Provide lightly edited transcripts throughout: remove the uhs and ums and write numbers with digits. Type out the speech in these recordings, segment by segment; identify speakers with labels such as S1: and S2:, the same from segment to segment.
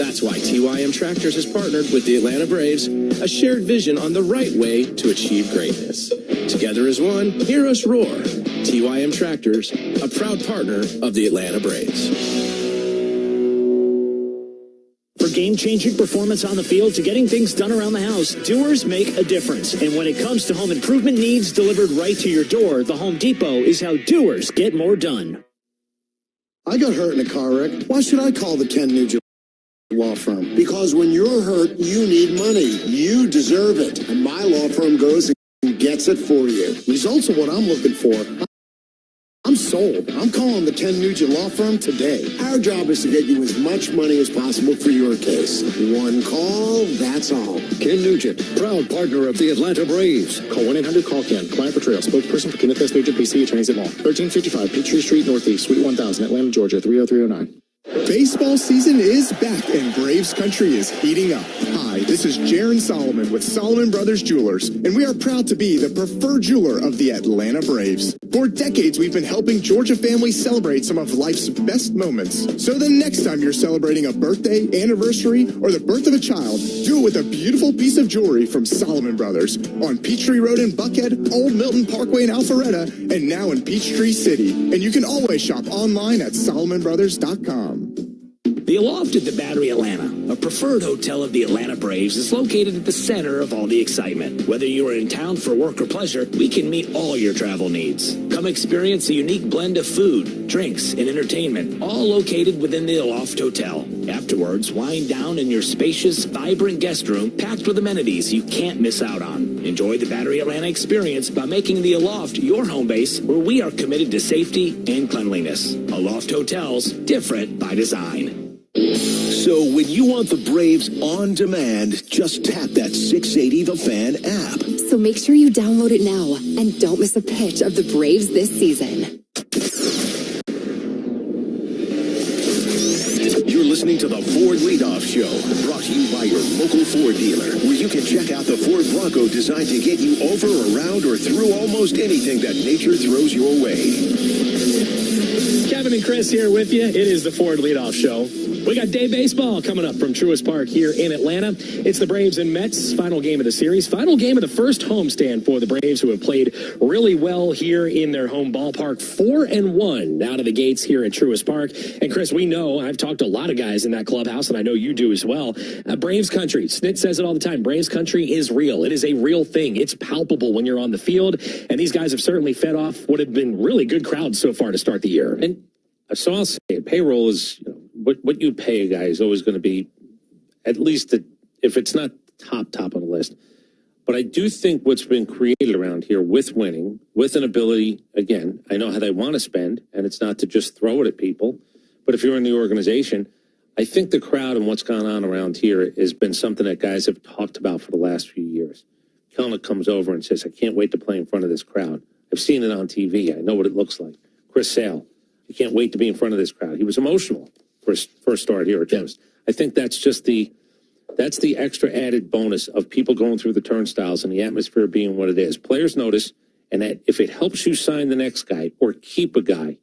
S1: That's why TYM Tractors has partnered with the Atlanta Braves, a shared vision on the right way to achieve greatness. Together as one, hear us roar. TYM Tractors, a proud partner of the Atlanta Braves.
S2: For game-changing performance on the field to getting things done around the house, doers make a difference. And when it comes to home improvement needs delivered right to your door, the Home Depot is how doers get more done.
S3: I got hurt in a car wreck. Why should I call the Ken Nugent Law Firm? Because when you're hurt, you need money. You deserve it. And my law firm goes and gets it for you. Results are what I'm looking for. I'm sold. I'm calling the Ken Nugent Law Firm today. Our job is to get you as much money as possible for your case. One call, that's all.
S4: Ken Nugent, proud partner of the Atlanta Braves.
S5: Call 1-800-CALL-KEN. Client portrayal. Spokesperson for Kenneth S. Nugent, PC, Attorneys at Law. 1355 Peachtree Street, Northeast, Suite 1000, Atlanta, Georgia, 30309.
S6: Baseball season is back and Braves country is heating up. Hi, this is Jaron Solomon with Solomon Brothers Jewelers, and we are proud to be the preferred jeweler of the Atlanta Braves. For decades, we've been helping Georgia families celebrate some of life's best moments. So the next time you're celebrating a birthday, anniversary, or the birth of a child, do it with a beautiful piece of jewelry from Solomon Brothers on Peachtree Road in Buckhead, Old Milton Parkway in Alpharetta, and now in Peachtree City. And you can always shop online at SolomonBrothers.com.
S2: The Leadoff at the Battery Atlanta, a preferred hotel of the Atlanta Braves, is located at the center of all the excitement. Whether you are in town for work or pleasure, we can meet all your travel needs. Come experience a unique blend of food, drinks, and entertainment, all located within the Leadoff Hotel. Afterwards, wind down in your spacious, vibrant guest room packed with amenities you can't miss out on. Enjoy the Battery Atlanta experience by making the Leadoff your home base, where we are committed to safety and cleanliness. Leadoff Hotels, different by design.
S4: So when you want the Braves on demand, just tap that 680 The Fan app.
S7: So make sure you download it now and don't miss a pitch of the Braves this season.
S4: You're listening to the Ford Leadoff Show, brought to you by your local Ford dealer, where you can check out the Ford Bronco designed to get you over, around, or through almost anything that nature throws your way.
S8: Kevin and Chris here with you. It is the Ford Leadoff Show. We got day baseball coming up from Truist Park here in Atlanta. It's the Braves and Mets, final game of the series, final game of the first homestand for the Braves, who have played really well here in their home ballpark. 4-1 out of the gates here at Truist Park. And Chris, we know, I've talked to a lot of guys in that clubhouse, and I know you do as well. Braves country, Snit says it all the time, Braves country is real. It is a real thing. It's palpable when you're on the field, and these guys have certainly fed off what have been really good crowds so far to start the year.
S9: And so I'll say it, payroll is, what you pay a guy is always going to be at least, if it's not top on the list. But I do think what's been created around here with winning, with an ability, again, I know how they want to spend, and it's not to just throw it at people. But if you're in the organization, I think the crowd and what's gone on around here has been something that guys have talked about for the last few years. Kelnick comes over and says, I can't wait to play in front of this crowd. I've seen it on TV. I know what it looks like. Chris Sale, I can't wait to be in front of this crowd. He was emotional for his first start here at Truist. I think that's just the extra added bonus of people going through the turnstiles and the atmosphere being what it is. Players notice, and that if it helps you sign the next guy or keep a guy,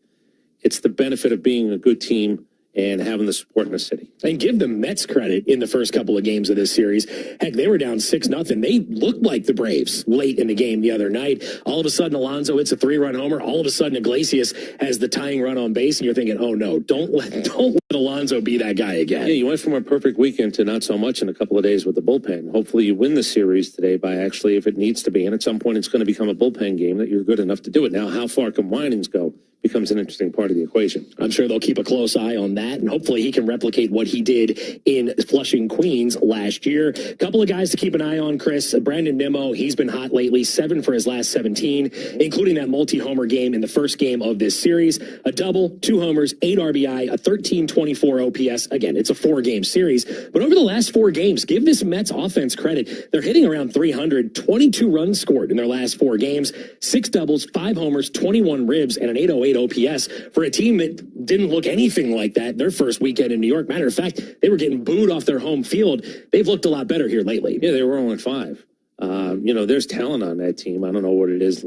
S9: it's the benefit of being a good team and having the support in the city.
S8: And give the Mets credit in the first couple of games of this series. Heck, they were down 6-0. They looked like the Braves late in the game the other night. All of a sudden, Alonso hits a 3-run homer. All of a sudden, Iglesias has the tying run on base, and you're thinking, oh, no, don't let Alonso be that guy again.
S9: Yeah, you went from a perfect weekend to not so much in a couple of days with the bullpen. Hopefully you win the series today by actually, if it needs to be, and at some point it's going to become a bullpen game that you're good enough to do it. Now, how far can Winings go becomes an interesting part of the equation.
S8: I'm sure they'll keep a close eye on that, and hopefully he can replicate what he did in Flushing, Queens last year. A couple of guys to keep an eye on, Chris. Brandon Nimmo, he's been hot lately, 7 for his last 17, including that multi-homer game in the first game of this series. A double, 2 homers, 8 RBI, a 13.24 OPS. Again, it's a 4-game series, but over the last 4 games, give this Mets offense credit. They're hitting around 300, 22 runs scored in their last 4 games, 6 doubles, 5 homers, 21 ribs, and an 808 OPS for a team that didn't look anything like that their first weekend in New York. Matter of fact, they were getting booed off their home field. They've looked a lot better here lately.
S9: Yeah, they were 0-5. There's talent on that team. I don't know what it is.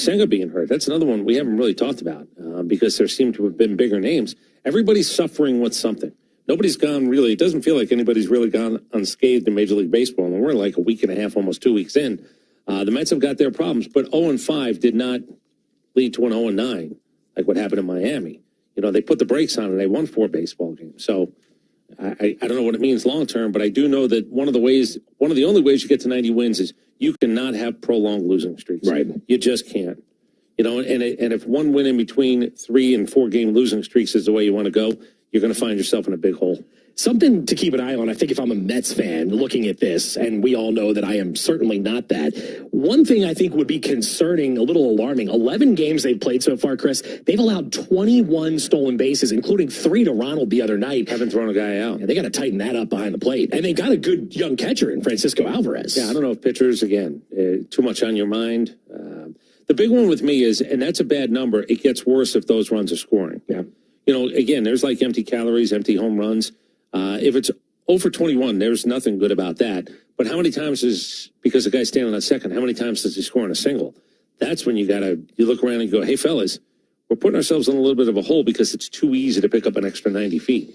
S9: Senga being hurt. That's another one we haven't really talked about because there seem to have been bigger names. Everybody's suffering with something. nobody's gone really. It doesn't feel like anybody's really gone unscathed in Major League Baseball. And we're like a week and a half, almost 2 weeks in. The Mets have got their problems, but 0-5 did not lead to an 0-9 like what happened in Miami. You know, they put the brakes on and they won 4 baseball games. So I don't know what it means long term, but I do know that one of the only ways you get to 90 wins is you cannot have prolonged losing streaks.
S8: Right.
S9: You just can't. You know, and if one win in between 3 and 4 game losing streaks is the way you want to go, you're going to find yourself in a big hole.
S8: Something to keep an eye on, I think if I'm a Mets fan looking at this, and we all know that I am certainly not that, one thing I think would be concerning, a little alarming, 11 games they've played so far, Chris, they've allowed 21 stolen bases, including 3 to Ronald the other night.
S9: Haven't thrown a guy out.
S8: Yeah, they got to tighten that up behind the plate. And they got a good young catcher in Francisco Alvarez.
S9: Yeah, I don't know if pitchers, again, too much on your mind. The big one with me is, and that's a bad number, it gets worse if those runs are scoring.
S8: Yeah.
S9: You know, again, there's like empty calories, empty home runs. If it's 0 for 21, there's nothing good about that. But how many times because the guy's standing on second, how many times does he score on a single? That's when you look around and go, hey, fellas, we're putting ourselves in a little bit of a hole because it's too easy to pick up an extra 90 feet.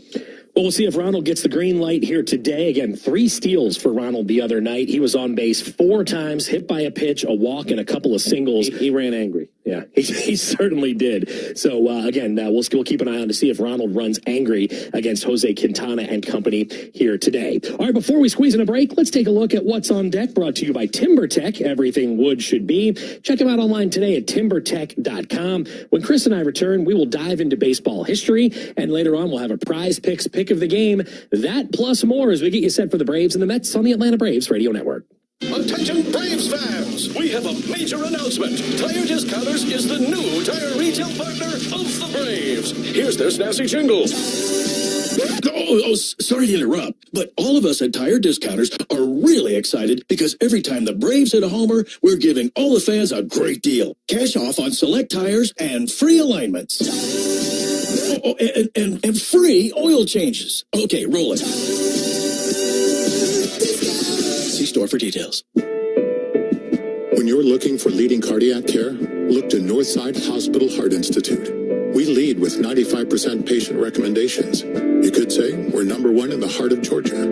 S8: Well, we'll see if Ronald gets the green light here today. Again, 3 steals for Ronald the other night. He was on base 4 times, hit by a pitch, a walk, and a couple of singles.
S9: He ran angry.
S8: Yeah, he certainly did. So, again, we'll keep an eye on to see if Ronald runs angry against Jose Quintana and company here today. All right, before we squeeze in a break, let's take a look at what's on deck, brought to you by TimberTech, everything wood should be. Check them out online today at timbertech.com. When Chris and I return, we will dive into baseball history, and later on we'll have a prize picks pick of the game. That plus more as we get you set for the Braves and the Mets on the Atlanta Braves Radio Network.
S4: Attention Braves fans! We have a major announcement. Tire Discounters is the new tire retail partner of the Braves. Here's their snazzy jingle.
S10: Sorry to interrupt, but all of us at Tire Discounters are really excited because every time the Braves hit a homer, we're giving all the fans a great deal. Cash off on select tires and free alignments. And free oil changes. Okay, roll it. See store for details.
S5: When you're looking for leading cardiac care, look to Northside Hospital Heart Institute. We lead with 95% patient recommendations. You could say we're #1 in the heart of Georgia.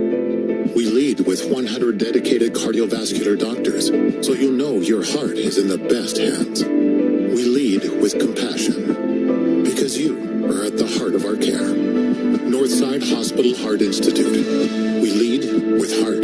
S5: We lead with 100 dedicated cardiovascular doctors, so you'll know your heart is in the best hands. We lead with compassion, because you are at the heart of our care. Northside Hospital Heart Institute. We lead with heart.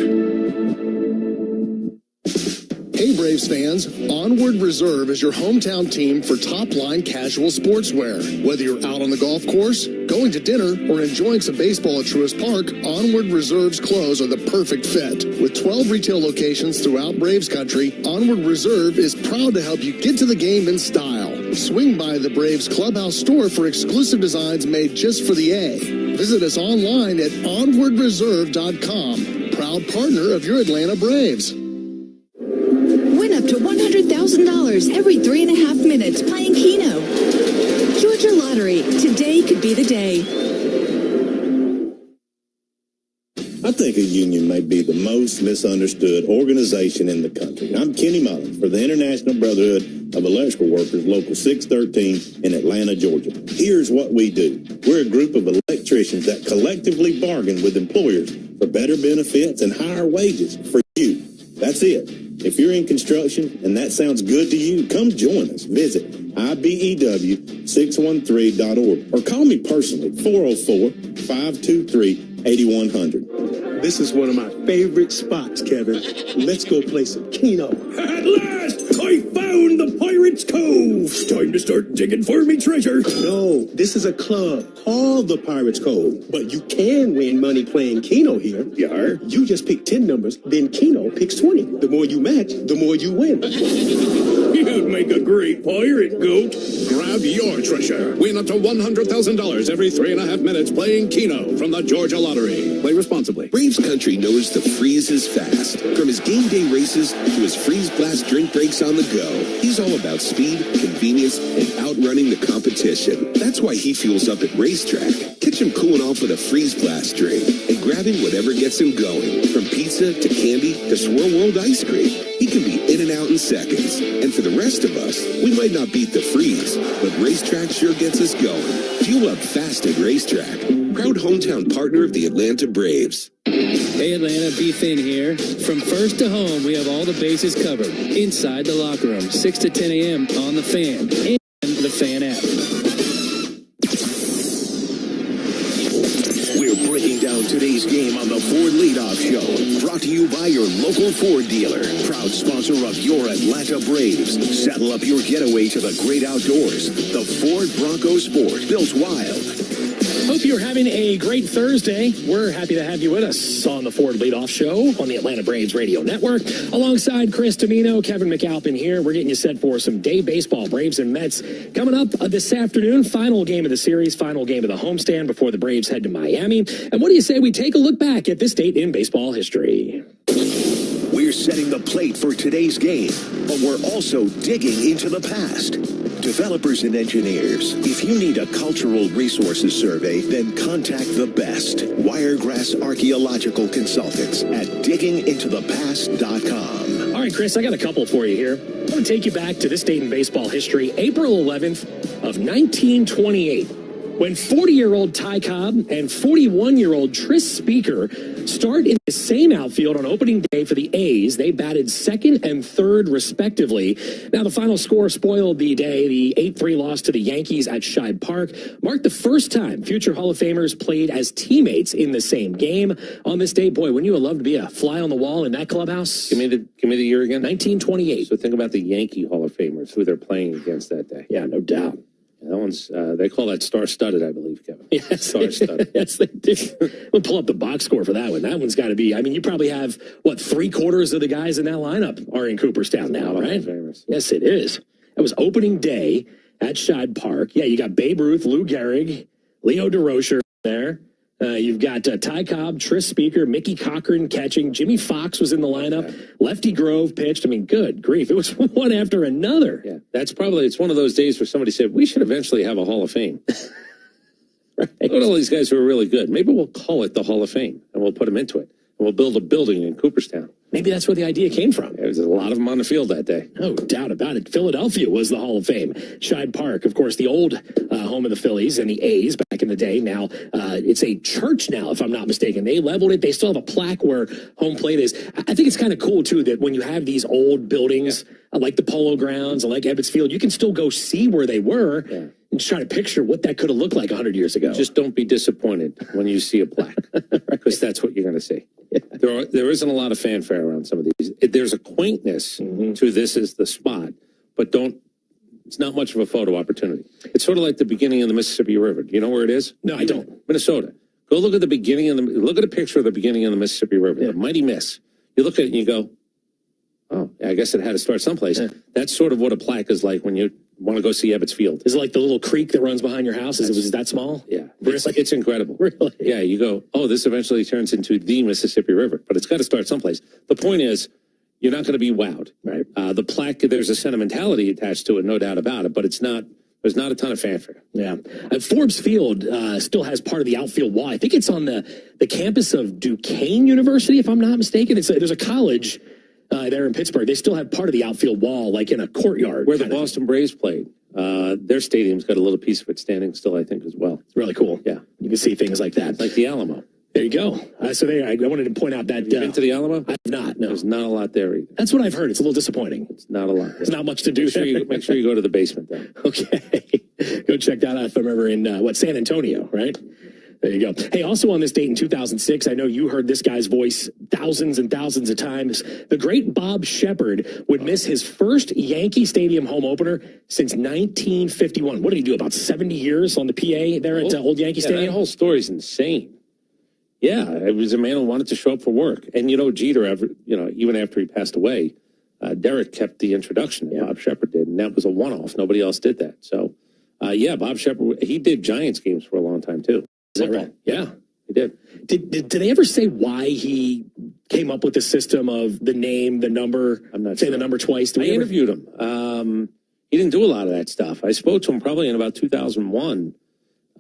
S6: Hey Braves fans, Onward Reserve is your hometown team for top-line casual sportswear. Whether you're out on the golf course, going to dinner, or enjoying some baseball at Truist Park, Onward Reserve's clothes are the perfect fit. With 12 retail locations throughout Braves country, Onward Reserve is proud to help you get to the game in style. Swing by the Braves Clubhouse store for exclusive designs made just for the A. Visit us online at onwardreserve.com. Proud partner of your Atlanta Braves.
S11: Win up to $100,000 every 3.5 minutes playing Keno. Georgia Lottery. Today could be the day.
S12: I think a union may be the most misunderstood organization in the country. I'm Kenny Mullins for the International Brotherhood of Electrical Workers, Local 613 in Atlanta, Georgia. Here's what we do. We're a group of electricians that collectively bargain with employers for better benefits and higher wages for you. That's it. If you're in construction and that sounds good to you, come join us. Visit IBEW613.org or call me personally, 404-523-8100.
S13: This is one of my favorite spots, Kevin. Let's go play some Keno.
S14: At last, I found the Pirates Cove. It's time to start digging for me treasure.
S13: No, this is a club called the Pirates Cove. But you can win money playing Keno here.
S14: Yar.
S13: You just pick 10 numbers, then Keno picks 20. The more you match, the more you win.
S14: You'd make a great pirate, Goat.
S15: Grab your treasure. Win up to $100,000 every 3.5 minutes playing Keno from the Georgia Lottery. Play responsibly.
S4: Braves country knows the freeze is fast. From his game day races to his freeze blast drink breaks on the go, he's all about speed, convenience, and outrunning the competition. That's why he fuels up at Racetrack. Catch him cooling off with a freeze blast drink and grabbing whatever gets him going. From pizza to candy to Swirl World ice cream, he can be in and out in seconds. And for the rest of us, we might not beat the freeze, but Racetrack sure gets us going. Fuel up fast at Racetrack. proud hometown partner of the Atlanta Braves.
S16: Hey Atlanta, B. Finn here. From first to home, we have all the bases covered. Inside the locker room, 6 to 10 a.m. on The Fan and the Fan app.
S4: We're breaking down today's game on the Ford Leadoff Show. Brought to you by your local Ford dealer. Proud sponsor of your Atlanta Braves. Saddle up your getaway to the great outdoors. The Ford Bronco Sport. Built wild.
S8: Hope you're having a great Thursday. We're happy to have you with us on the Ford Leadoff Show on the Atlanta Braves Radio Network. Alongside Chris Domino, Kevin McAlpin here. We're getting you set for some day baseball. Braves and Mets coming up this afternoon. Final game of the series, final game of the homestand before the Braves head to Miami. And what do you say we take a look back at this date in baseball history?
S4: We're setting the plate for today's game, but we're also digging into the past. Developers and engineers, if you need a cultural resources survey, then contact the best. Wiregrass Archaeological Consultants at diggingintothe.past.com.
S8: All right, Chris, I got a couple for you here. I want to take you back to this date in baseball history, April 11th of 1928. When 40-year-old Ty Cobb and 41-year-old Tris Speaker start in the same outfield on opening day for the A's, they batted second and third, respectively. Now, the final score spoiled the day. The 8-3 loss to the Yankees at Shibe Park marked the first time future Hall of Famers played as teammates in the same game. On this day, boy, wouldn't you have loved to be a fly on the wall in that clubhouse?
S9: Give me the year again.
S8: 1928.
S9: So think about the Yankee Hall of Famers, who they're playing against that day.
S8: Yeah, no doubt.
S9: That one's, they call that star-studded, I believe, Kevin.
S8: Yes.
S9: Star-studded.
S8: Yes, they do. We'll pull up the box score for that one. That one's got to be, I mean, you probably have, what, 3/4 of the guys in that lineup are in Cooperstown now, right? Yes, it is. That was opening day at Shibe Park. Yeah, you got Babe Ruth, Lou Gehrig, Leo DeRocher there. You've got Ty Cobb, Tris Speaker, Mickey Cochran catching. Jimmy Fox was in the lineup. Yeah. Lefty Grove pitched. I mean, good grief. It was one after another.
S9: Yeah, it's one of those days where somebody said, we should eventually have a Hall of Fame. Right. Look at all these guys who are really good. Maybe we'll call it the Hall of Fame, and we'll put them into it. And we'll build a building in Cooperstown.
S8: Maybe that's where the idea came from.
S9: There was a lot of them on the field that day.
S8: No doubt about it. Philadelphia was the Hall of Fame. Shibe Park, of course, the old home of the Phillies and the A's back in the day. Now, it's a church now, if I'm not mistaken. They leveled it. They still have a plaque where home plate is. I think it's kind of cool, too, that when you have these old buildings, like the Polo Grounds, like Ebbets Field, you can still go see where they were and just try to picture what that could have looked like 100 years ago.
S9: Just don't be disappointed when you see a plaque, because that's what you're going to see. Yeah. There isn't a lot of fanfare around some of these. There's a quaintness to this is the spot, but it's not much of a photo opportunity. It's sort of like the beginning of the Mississippi River. Do you know where it is?
S8: No, I don't.
S9: Minnesota. Go look at the beginning look at a picture of the beginning of the Mississippi River, the Mighty Miss. You look at it and you go, oh, I guess it had to start someplace. Yeah. That's sort of what a plaque is like when you want to go see Ebbets Field.
S8: Is it like the little creek that runs behind your house? Was that small?
S9: Yeah. It's incredible. Really? Yeah, you go, oh, this eventually turns into the Mississippi River, but it's got to start someplace. The point is, you're not going to be wowed. Right. The plaque, there's a sentimentality attached to it, no doubt about it, but there's not a ton of fanfare.
S8: Yeah. Forbes Field still has part of the outfield wall. I think it's on the campus of Duquesne University, if I'm not mistaken. There's a college there in Pittsburgh. They still have part of the outfield wall, like in a courtyard.
S9: Where the Boston Braves played. Their stadium's got a little piece of it standing still, I think, as well.
S8: It's really cool.
S9: Yeah.
S8: You can see things like that.
S9: Like the Alamo.
S8: There you go. So there, I wanted to point out that...
S9: You've been to the Alamo?
S8: I have not, no.
S9: There's not a lot there either.
S8: That's what I've heard. It's a little disappointing.
S9: It's not a lot.
S8: There's not much to do.
S9: Make sure you go to the basement, though.
S8: Okay. Go check that out if I'm ever in, San Antonio, right? There you go. Hey, also on this date in 2006, I know you heard this guy's voice thousands and thousands of times. The great Bob Shepard would miss his first Yankee Stadium home opener since 1951. What did he do, about 70 years on the PA there at Old Yankee Stadium?
S9: That whole story's insane. Yeah, it was a man who wanted to show up for work. And, Jeter, even after he passed away, Derek kept the introduction. Yeah. Bob Shepard did, and that was a one-off. Nobody else did that. So, Bob Shepard, he did Giants games for a long time, too.
S8: Is that right? Yeah,
S9: he did.
S8: Did they ever say why he came up with the system of the name, the number?
S9: I'm not
S8: saying
S9: sure.
S8: The number twice.
S9: I interviewed him. He didn't do a lot of that stuff. I spoke to him probably in about 2001.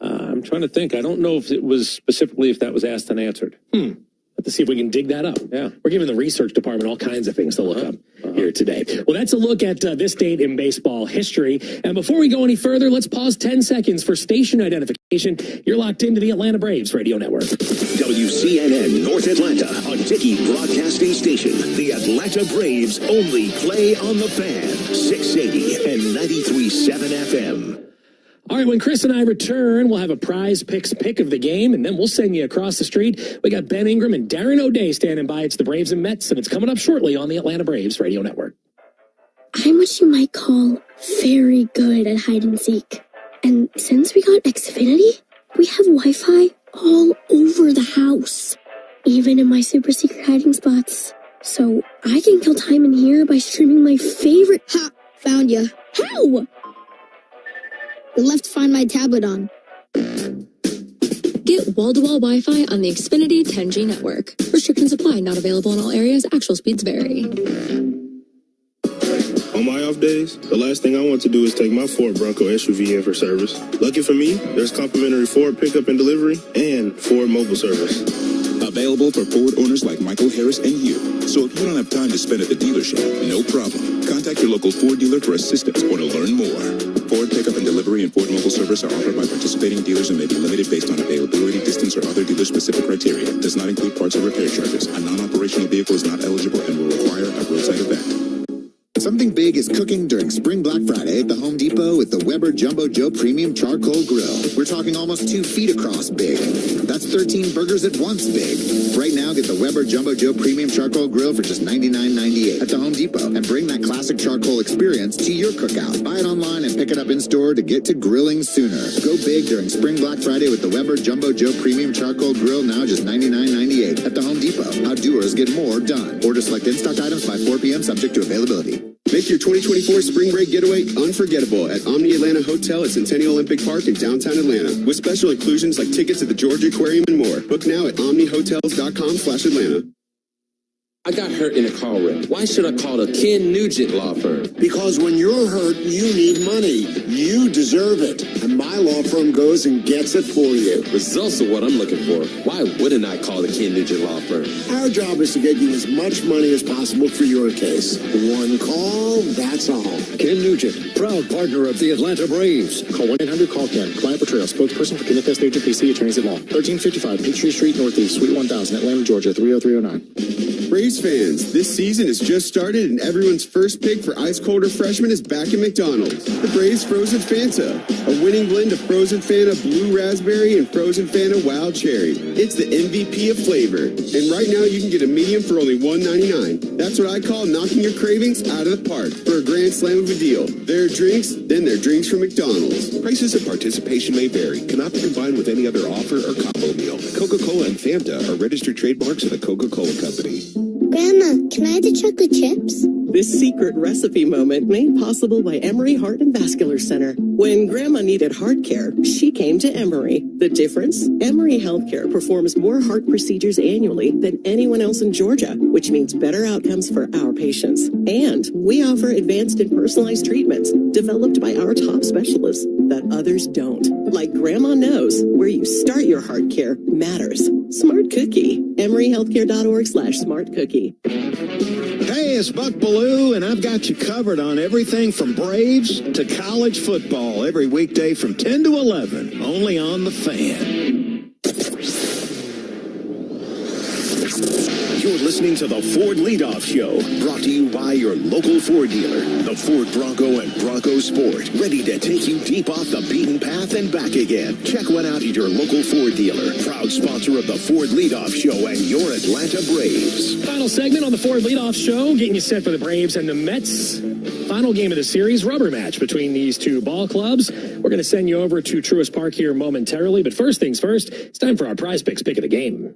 S9: I'm trying to think. I don't know if it was specifically if that was asked and answered.
S8: That's to see if we can dig that up.
S9: Yeah.
S8: We're giving the research department all kinds of things to look up here today. Well, that's a look at this date in baseball history. And before we go any further, let's pause 10 seconds for station identification. You're locked into the Atlanta Braves Radio Network.
S4: WCNN North Atlanta, a Dickey broadcasting station. The Atlanta Braves only play on the Fan, 680 and 93.7 FM.
S8: All right, when Chris and I return, we'll have a prize picks pick of the game, and then we'll send you across the street. We got Ben Ingram and Darren O'Day standing by. It's the Braves and Mets, and it's coming up shortly on the Atlanta Braves Radio Network.
S17: I'm what you might call very good at hide and seek. And since we got Xfinity, we have Wi-Fi all over the house, even in my super secret hiding spots. So I can kill time in here by streaming my favorite... Ha! Found ya. How? The left Find My tablet on.
S18: Get wall-to-wall Wi-Fi on the Xfinity 10G network. Restrictions apply. Not available in all areas. Actual speeds vary.
S19: On my off days, the last thing I want to do is take my Ford Bronco SUV in for service. Lucky for me, there's complimentary Ford pickup and delivery and Ford mobile service.
S20: Available for Ford owners like Michael Harris and you. So if you don't have time to spend at the dealership, no problem. Contact your local Ford dealer for assistance or to learn more. Ford pickup and delivery and Ford mobile service are offered by participating dealers and may be limited based on availability, distance, or other dealer-specific criteria. Does not include parts or repair charges. A non-operational vehicle is not eligible and will require a roadside event.
S21: Something big is cooking during Spring Black Friday at the Home Depot with the Weber Jumbo Joe Premium Charcoal Grill. We're talking almost 2 feet across big. That's 13 burgers at once big. Right now, get the Weber Jumbo Joe Premium Charcoal Grill for just $99.98 at the Home Depot and bring that classic charcoal experience to your cookout. Buy it online and pick it up in store to get to grilling sooner. Go big during Spring Black Friday with the Weber Jumbo Joe Premium Charcoal Grill, now just $99.98 at the Home Depot. How doers get more done. Order select in-stock items by 4 p.m. subject to availability.
S22: Make your 2024 spring break getaway unforgettable at Omni Atlanta Hotel at Centennial Olympic Park in downtown Atlanta, with special inclusions like tickets to the Georgia Aquarium and more. Book now at omnihotels.com/Atlanta.
S23: I got hurt in a car wreck. Why should I call the Ken Nugent Law Firm?
S3: Because when you're hurt, you need money. You deserve it. And my law firm goes and gets it for you.
S23: Results are what I'm looking for. Why wouldn't I call the Ken Nugent Law Firm?
S3: Our job is to get you as much money as possible for your case. One call, that's all.
S24: Ken Nugent, proud partner of the Atlanta Braves.
S6: Call 1-800-CALL-KEN. Client Portrayal, spokesperson for Kenneth Agent PC, Attorneys at Law. 1355 Peachtree Street, Northeast, Suite 1000, Atlanta, Georgia, 30309.
S22: Braves fans, this season has just started and everyone's first pick for ice cold refreshment is back at McDonald's. The Braves Frozen Fanta, a winning blend of Frozen Fanta Blue Raspberry and Frozen Fanta Wild Cherry. It's the MVP of flavor. And right now you can get a medium for only $1.99. That's what I call knocking your cravings out of the park for a grand slam of a deal. Their drinks, then their drinks from McDonald's.
S4: Prices and participation may vary. Cannot be combined with any other offer or combo meal. Coca-Cola and Fanta are registered trademarks of the Coca-Cola Company.
S17: Grandma, can I have the chocolate chips?
S25: This secret recipe moment made possible by Emory Heart and Vascular Center. When Grandma needed heart care, she came to Emory. The difference? Emory Healthcare performs more heart procedures annually than anyone else in Georgia, which means better outcomes for our patients. And we offer advanced and personalized treatments developed by our top specialists that others don't. Like Grandma knows, where you start your heart care matters. Smart Cookie. EmoryHealthcare.org/SmartCookie.
S26: Hey, it's Buck Ballou, and I've got you covered on everything from Braves to college football every weekday from 10 to 11, only on The Fan.
S4: You're listening to the Ford Leadoff Show, brought to you by your local Ford dealer, the Ford Bronco and Bronco Sport, ready to take you deep off the beaten path and back again. Check one out at your local Ford dealer, proud sponsor of the Ford Leadoff Show and your Atlanta Braves.
S8: Final segment on the Ford Leadoff Show, getting you set for the Braves and the Mets. Final game of the series, rubber match between these two ball clubs. We're going to send you over to Truist Park here momentarily, but first things first, it's time for our prize picks pick of the game.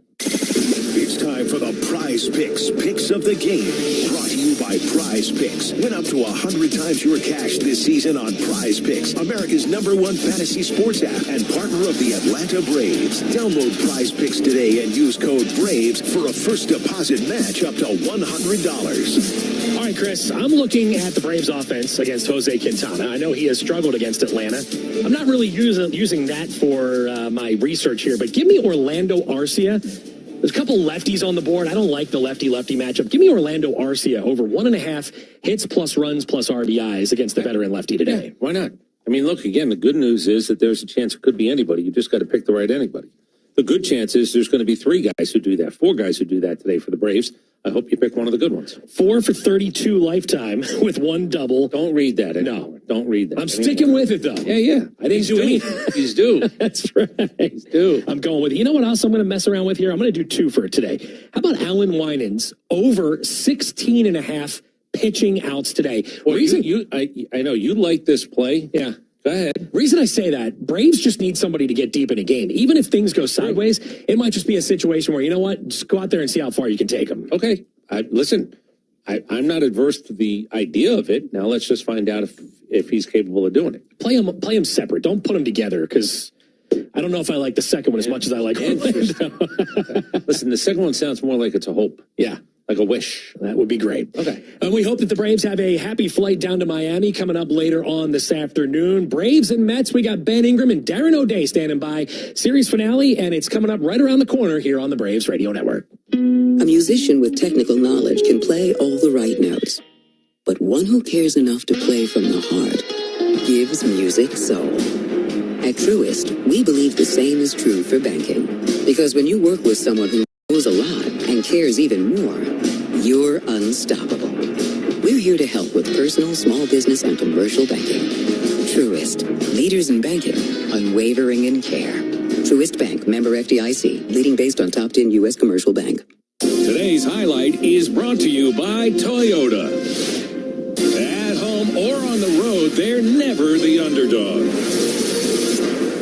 S4: It's time for the Prize Picks Picks of the Game. Brought to you by Prize Picks. Win up to 100 times your cash this season on Prize Picks, America's #1 fantasy sports app and partner of the Atlanta Braves. Download Prize Picks today and use code BRAVES for a first deposit match up to $100.
S8: All right, Chris, I'm looking at the Braves offense against Jose Quintana. I know he has struggled against Atlanta. I'm not really using that for my research here, but give me Orlando Arcia There's a couple lefties on the board. I don't like the lefty-lefty matchup. Give me Orlando Arcia over 1.5 hits plus runs plus RBIs against the veteran lefty today.
S9: Yeah, why not? I mean, look, again, the good news is that there's a chance it could be anybody. You just got to pick the right anybody. The good chance is there's going to be 3 guys who do that, 4 guys who do that today for the Braves. I hope you pick one of the good ones.
S8: 4 for 32 lifetime with 1 double.
S9: Don't read that anymore. No, don't read that.
S8: I'm sticking with it, though.
S9: Yeah. I didn't do anything. He's due.
S8: That's right. He's due. I'm going with it. You know what else I'm going to mess around with here? I'm going to do 2 for it today. How about Alan Winans over 16.5 pitching outs today?
S9: Well, I know you like this play.
S8: Yeah.
S9: Go ahead.
S8: Reason I say that, Braves just need somebody to get deep in a game. Even if things go sideways, it might just be a situation where, you know what, just go out there and see how far you can take them.
S9: Okay. Listen, I'm not adverse to the idea of it. Now let's just find out if he's capable of doing it.
S8: Play them separate. Don't put them together, because I don't know if I like the second one as much as I like Orlando.
S9: Listen, the second one sounds more like it's a hope.
S8: Yeah.
S9: Like a wish.
S8: That would be great.
S9: Okay.
S8: And we hope that the Braves have a happy flight down to Miami coming up later on this afternoon. Braves and Mets, we got Ben Ingram and Darren O'Day standing by. Series finale, and it's coming up right around the corner here on the Braves Radio Network.
S1: A musician with technical knowledge can play all the right notes. But one who cares enough to play from the heart gives music soul. At Truist, we believe the same is true for banking. Because when you work with someone who knows a lot and cares even more, you're unstoppable. We're here to help with personal, small business, and commercial banking. Truist, leaders in banking, unwavering in care. Truist Bank, member FDIC, leading based on top 10 U.S. commercial bank.
S2: Today's highlight is brought to you by Toyota. At home or on the road, they're never the underdog.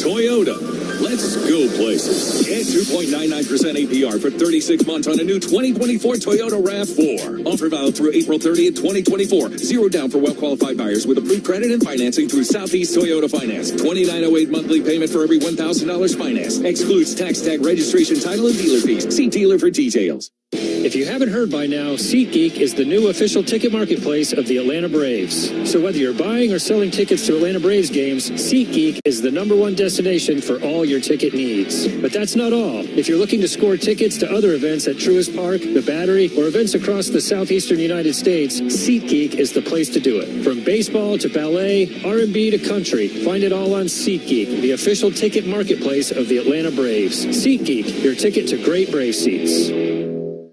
S2: Toyota. Let's go places. Get 2.99% APR for 36 months on a new 2024 Toyota RAV4. Offer valid through April 30th, 2024. Zero down for well-qualified buyers with approved credit and financing through Southeast Toyota Finance. $29.08 monthly payment for every $1,000 financed. Excludes tax tag, registration, title, and dealer fees. See dealer for details.
S16: If you haven't heard by now, SeatGeek is the new official ticket marketplace of the Atlanta Braves. So whether you're buying or selling tickets to Atlanta Braves games, SeatGeek is the #1 destination for all your ticket needs. But that's not all. If you're looking to score tickets to other events at Truist Park, the Battery, or events across the southeastern United States, SeatGeek is the place to do it. From baseball to ballet, R&B to country, find it all on SeatGeek, the official ticket marketplace of the Atlanta Braves. SeatGeek, your ticket to great Brave seats.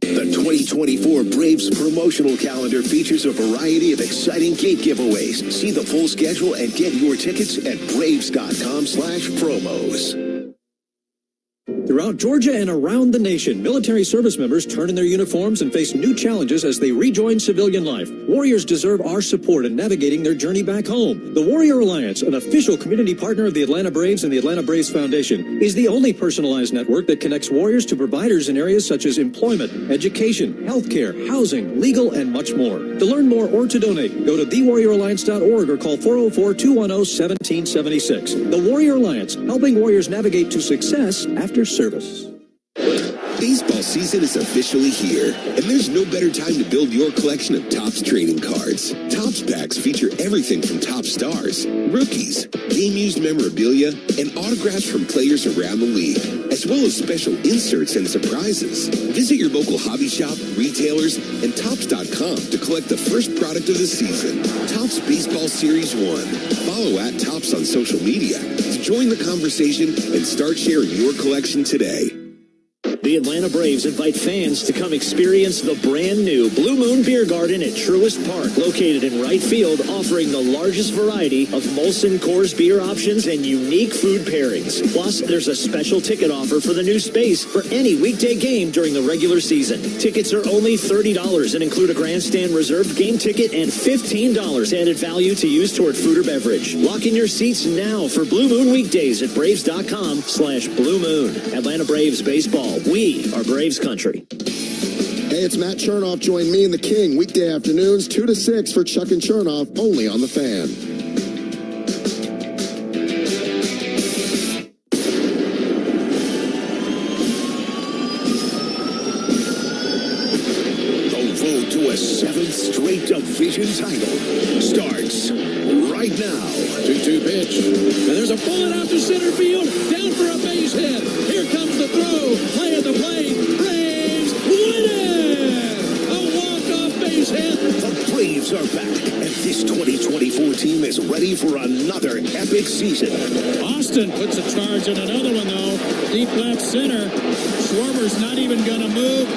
S4: The 2024 Braves promotional calendar features a variety of exciting gate giveaways. See the full schedule and get your tickets at braves.com/promos.
S24: Throughout Georgia and around the nation, military service members turn in their uniforms and face new challenges as they rejoin civilian life. Warriors deserve our support in navigating their journey back home. The Warrior Alliance, an official community partner of the Atlanta Braves and the Atlanta Braves Foundation, is the only personalized network that connects warriors to providers in areas such as employment, education, healthcare, housing, legal, and much more. To learn more or to donate, go to thewarrioralliance.org or call 404-210-1776. The Warrior Alliance, helping warriors navigate to success after service.
S5: Baseball season is officially here, and there's no better time to build your collection of Topps trading cards. Topps packs feature everything from top stars, rookies, game-used memorabilia, and autographs from players around the league, as well as special inserts and surprises. Visit your local hobby shop, retailers, and Topps.com to collect the first product of the season, Topps Baseball Series 1. Follow @Topps on social media to join the conversation and start sharing your collection today.
S7: The Atlanta Braves invite fans to come experience the brand new Blue Moon Beer Garden at Truist Park, located in right field, offering the largest variety of Molson Coors beer options and unique food pairings. Plus, there's a special ticket offer for the new space for any weekday game during the regular season. Tickets are only $30 and include a grandstand reserved game ticket and $15 added value to use toward food or beverage. Lock in your seats now for Blue Moon weekdays at Braves.com/Blue Moon. Atlanta Braves baseball. We are Braves country.
S3: Hey, it's Matt Chernoff. Join me and the King weekday afternoons 2 to 6 for Chuck and Chernoff, only on The Fan.
S4: The road to a 7th straight division title starts right now.
S14: 2-2 pitch. And there's a bullet out to center field. Down for a base hit. Here comes the throw. Play at the plate.
S4: team is ready for another epic season.
S10: Austin puts a charge in another one, though. Deep left center. Schwarber's not even going to move.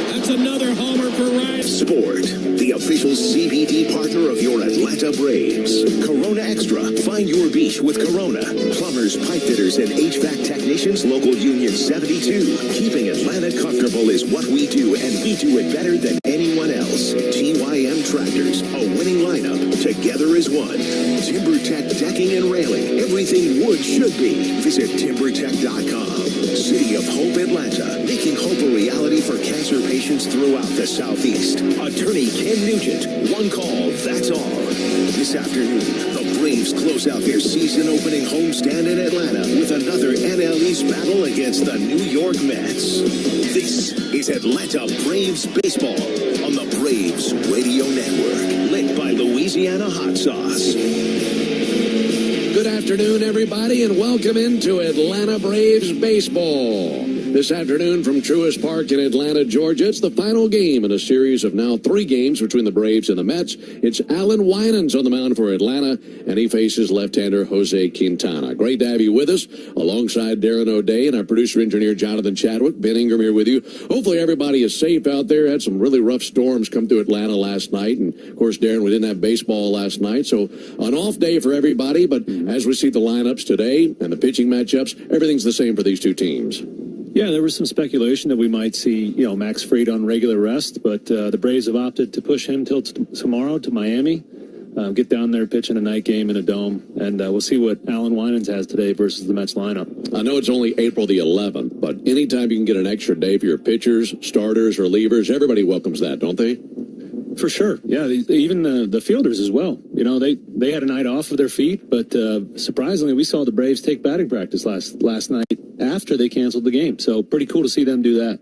S10: That's another homer for Ryan.
S4: Sport, the official CBD partner of your Atlanta Braves. Corona Extra. Find your beach with Corona. Plumbers, pipe fitters, and HVAC technicians, Local Union 72. Keeping Atlanta comfortable is what we do, and we do it better than anyone else. TYM Tractors, a winning lineup. Together as one. TimberTech Decking and Railing. Everything wood should be. Visit TimberTech.com. City of Hope, Atlanta. Making hope a reality for cancer patients throughout the Southeast. Attorney Ken Nugent. One call, that's all. This afternoon, the Braves close out their season-opening homestand in Atlanta with another NL East battle against the New York Mets. This is Atlanta Braves Baseball on the Braves Radio Network, lit by Louisiana Hot Sauce.
S11: Good afternoon, everybody, and welcome into Atlanta Braves Baseball. This afternoon from Truist Park in Atlanta, Georgia, it's the final game in a series of now 3 games between the Braves and the Mets. It's Alan Winans on the mound for Atlanta, and he faces left-hander Jose Quintana. Great to have you with us, alongside Darren O'Day and our producer-engineer Jonathan Chadwick. Ben Ingram here with you. Hopefully everybody is safe out there. Had some really rough storms come through Atlanta last night, and, of course, Darren, we didn't have baseball last night, so an off day for everybody, but as we see the lineups today and the pitching matchups, everything's the same for these two teams.
S16: Yeah, there was some speculation that we might see, Max Fried on regular rest, but the Braves have opted to push him till tomorrow to Miami, get down there, pitching a night game in a dome, and we'll see what Alan Winans has today versus the Mets lineup.
S11: I know it's only April the 11th, but anytime you can get an extra day for your pitchers, starters, relievers, everybody welcomes that, don't they?
S16: For sure, yeah. Even the fielders as well. They had a night off of their feet, but surprisingly, we saw the Braves take batting practice last night after they canceled the game. So pretty cool to see them do that.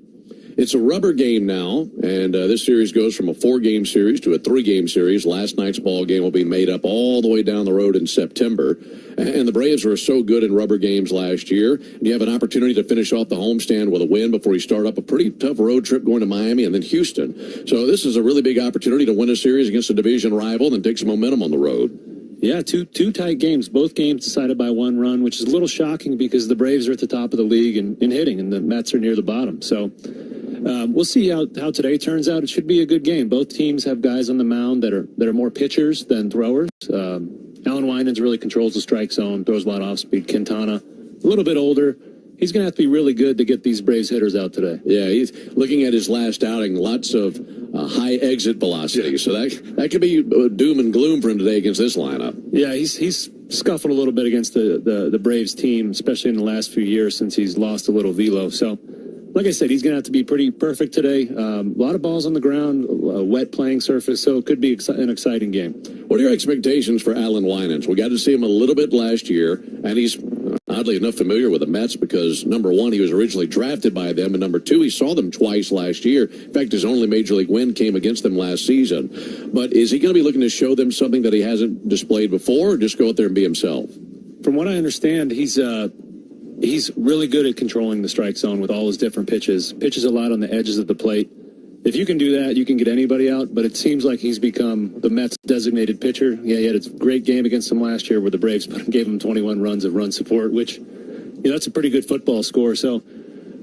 S11: It's a rubber game now, and this series goes from a 4-game series to a 3-game series. Last night's ball game will be made up all the way down the road in September. And the Braves were so good in rubber games last year. And you have an opportunity to finish off the homestand with a win before you start up a pretty tough road trip going to Miami and then Houston. So this is a really big opportunity to win a series against a division rival and then take some momentum on the road.
S16: Yeah, two tight games. Both games decided by 1 run, which is a little shocking because the Braves are at the top of the league in hitting, and the Mets are near the bottom. So we'll see how today turns out. It should be a good game. Both teams have guys on the mound that are more pitchers than throwers. Alan Winans really controls the strike zone, throws a lot of off-speed. Quintana, a little bit older. He's going to have to be really good to get these Braves hitters out today.
S11: Yeah, he's looking at his last outing, lots of high exit velocity. So that could be doom and gloom for him today against this lineup.
S16: Yeah, he's scuffled a little bit against the Braves team, especially in the last few years since he's lost a little velo. So, like I said, he's going to have to be pretty perfect today. A lot of balls on the ground, a wet playing surface, so it could be an exciting game.
S11: What are your expectations for Alan Winans? We got to see him a little bit last year, and he's oddly enough familiar with the Mets because, number one, he was originally drafted by them, and number two, he saw them twice last year. In fact, his only major league win came against them last season. But is he going to be looking to show them something that he hasn't displayed before, or just go out there and be himself?
S16: From what I understand, he's really good at controlling the strike zone with all his different pitches. Pitches a lot on the edges of the plate. If you can do that, you can get anybody out, but it seems like he's become the Mets' designated pitcher. Yeah, he had a great game against them last year where the Braves gave him 21 runs of run support, which, that's a pretty good football score. So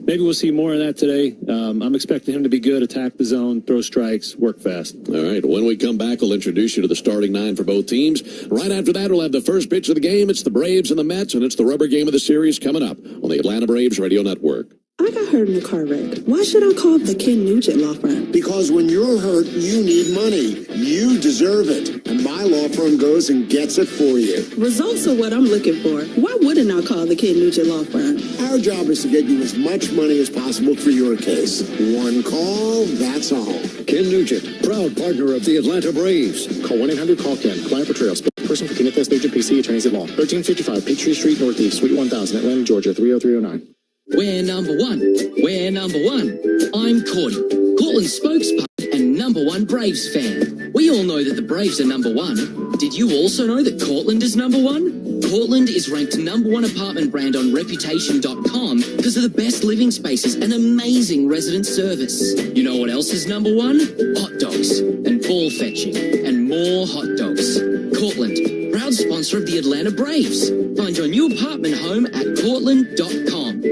S16: maybe we'll see more of that today. I'm expecting him to be good, attack the zone, throw strikes, work fast.
S11: All right, when we come back, we'll introduce you to the starting 9 for both teams. Right after that, we'll have the first pitch of the game. It's the Braves and the Mets, and it's the rubber game of the series coming up on the Atlanta Braves Radio Network.
S12: I got hurt in a car wreck. Why should I call the Ken Nugent Law Firm?
S3: Because when you're hurt, you need money. You deserve it. And my law firm goes and gets it for you.
S12: Results are what I'm looking for. Why wouldn't I call the Ken Nugent Law Firm?
S3: Our job is to get you as much money as possible for your case. One call, that's all.
S24: Ken Nugent, proud partner of the Atlanta Braves.
S13: Call 1-800-CALL-KEN. Client portrayal. Person for Kenneth S. Nugent, PC, Attorneys at Law. 1355 Peachtree Street, Northeast, Suite 1000, Atlanta, Georgia, 30309.
S15: We're number one. We're number one. I'm Cordy, Cortland's spokesperson and number one Braves fan. We all know that the Braves are number one. Did you also know that Cortland is number one? Cortland is ranked number one apartment brand on Reputation.com because of the best living spaces and amazing resident service. You know what else is number one? Hot dogs and ball fetching and more hot dogs. Cortland, proud sponsor of the Atlanta Braves. Find your new apartment home at Cortland.com.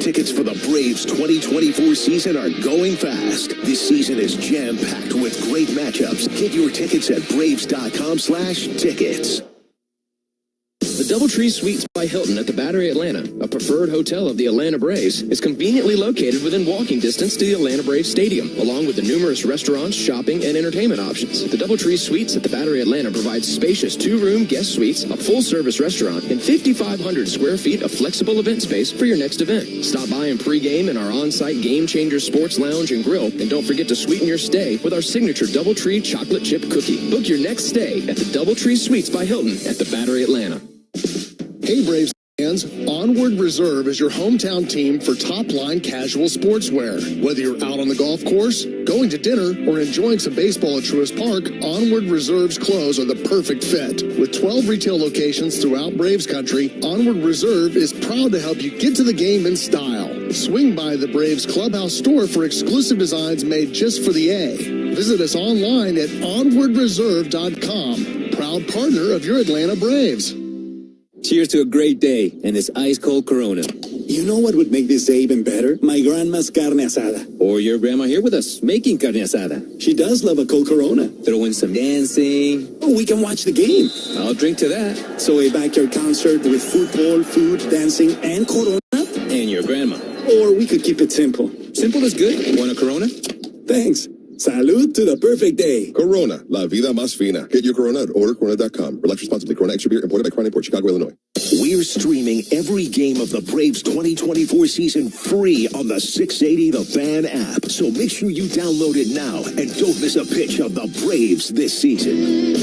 S4: Tickets for the Braves 2024 season are going fast. This season is jam-packed with great matchups. Get your tickets at braves.com/tickets.
S6: The DoubleTree Suites by Hilton at the Battery Atlanta, a preferred hotel of the Atlanta Braves, is conveniently located within walking distance to the Atlanta Braves Stadium, along with the numerous restaurants, shopping, and entertainment options. The DoubleTree Suites at the Battery Atlanta provides spacious two-room guest suites, a full-service restaurant, and 5,500 square feet of flexible event space for your next event. Stop by and pregame in our on-site Game Changer Sports Lounge and Grill, and don't forget to sweeten your stay with our signature DoubleTree chocolate chip cookie. Book your next stay at the DoubleTree Suites by Hilton at the Battery Atlanta.
S18: Hey Braves fans, Onward Reserve is your hometown team for top-line casual sportswear. Whether you're out on the golf course, going to dinner, or enjoying some baseball at Truist Park, Onward Reserve's clothes are the perfect fit. With 12 retail locations throughout Braves country, Onward Reserve is proud to help you get to the game in style. Swing by the Braves Clubhouse store for exclusive designs made just for the A. Visit us online at onwardreserve.com. Proud partner of your Atlanta Braves.
S19: Cheers to a great day and this ice-cold Corona. You know what would make this day even better? My grandma's carne asada. Or your grandma here with us, making carne asada. She does love a cold Corona. Throw in some dancing. Oh, we can watch the game. I'll drink to that. So a backyard concert with football, food, dancing, and Corona? And your grandma. Or we could keep it simple. Simple is good. Want a Corona? Thanks. Salud to the perfect day.
S20: Corona, la vida más fina. Get your Corona at ordercorona.com. Relax responsibly. Corona Extra Beer, imported by Crown Import, Chicago, Illinois.
S4: We're streaming every game of the Braves 2024 season free on the 680 The Fan app. So make sure you download it now and don't miss a pitch of the Braves this season.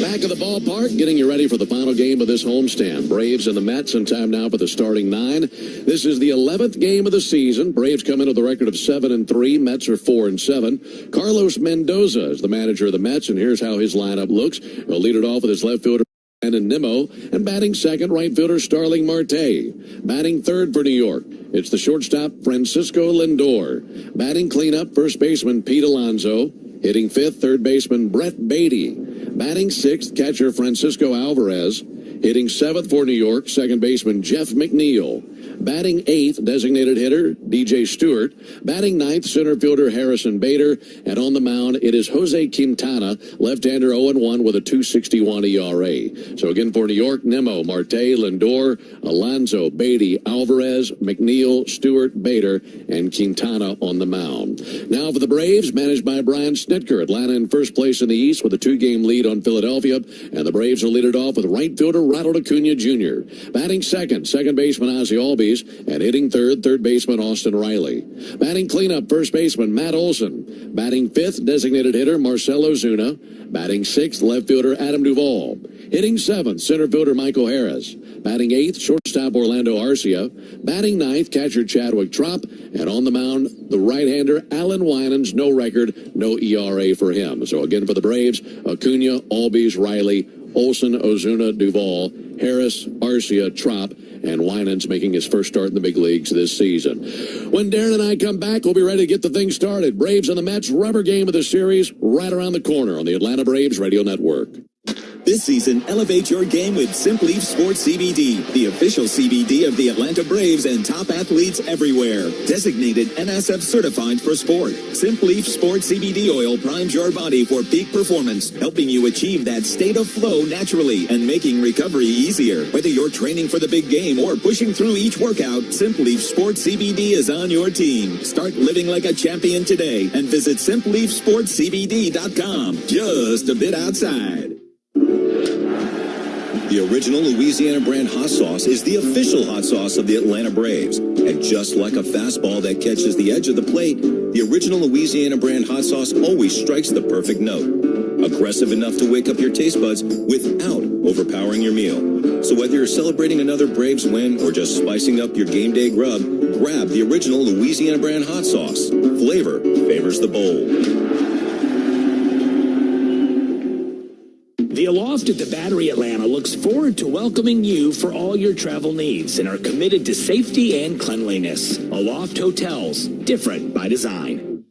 S11: Back at the ballpark, getting you ready for the final game of this homestand. Braves and the Mets, and time now for the starting nine. This is the 11th game of the season. Braves come in with a record of 7-3. Mets are 4-7. Carlos Mendoza is the manager of the Mets, and here's how his lineup looks. He'll lead it off with his left fielder and Nimmo, and batting second, right fielder Starling Marte. Batting third for New York, it's the shortstop Francisco Lindor. Batting cleanup, first baseman Pete Alonso. Hitting fifth, third baseman Brett Beatty. Batting sixth, catcher Francisco Alvarez. Hitting seventh for New York, second baseman Jeff McNeil. Batting eighth, designated hitter DJ Stewart. Batting ninth, center fielder Harrison Bader. And on the mound, it is Jose Quintana, left-hander 0-1 with a 2.61 ERA. So again for New York, Nimmo, Marte, Lindor, Alonso, Beatty, Alvarez, McNeil, Stewart, Bader, and Quintana on the mound. Now for the Braves, managed by Brian Snitker. Atlanta in first place in the East with a 2-game lead on Philadelphia. And the Braves will lead it off with right fielder Ronald Acuna Jr. Batting second, second baseman Ozzie Albies. And hitting third, third baseman Austin Riley. Batting cleanup, first baseman Matt Olson. Batting fifth, designated hitter Marcell Ozuna. Batting sixth, left fielder Adam Duvall. Hitting seventh, center fielder Michael Harris. Batting eighth, shortstop Orlando Arcia. Batting ninth, catcher Chadwick Trop. And on the mound, the right-hander Alan Winans, no record, no ERA for him. So again for the Braves, Acuna, Albies, Riley, Olson, Ozuna, Duvall, Harris, Arcia, Trop, and Winans making his first start in the big leagues this season. When Darren and I come back, we'll be ready to get the thing started. Braves and the Mets, rubber game of the series, right around the corner on the Atlanta Braves Radio Network.
S21: This season, elevate your game with Simpleaf Sports CBD, the official CBD of the Atlanta Braves and top athletes everywhere. Designated NSF certified for sport. Simpleaf Sports CBD oil primes your body for peak performance, helping you achieve that state of flow naturally and making recovery easier. Whether you're training for the big game or pushing through each workout, Simpleaf Sports CBD is on your team. Start living like a champion today and visit simpleafsportscbd.com. Just a bit outside.
S23: The original Louisiana brand hot sauce is the official hot sauce of the Atlanta Braves. And just like a fastball that catches the edge of the plate, the original Louisiana brand hot sauce always strikes the perfect note. Aggressive enough to wake up your taste buds without overpowering your meal. So whether you're celebrating another Braves win or just spicing up your game day grub, grab the original Louisiana brand hot sauce. Flavor favors the bold.
S27: The Leadoff at the Battery Atlanta looks forward to welcoming you for all your travel needs and are committed to safety and cleanliness. Leadoff Hotels, different by design.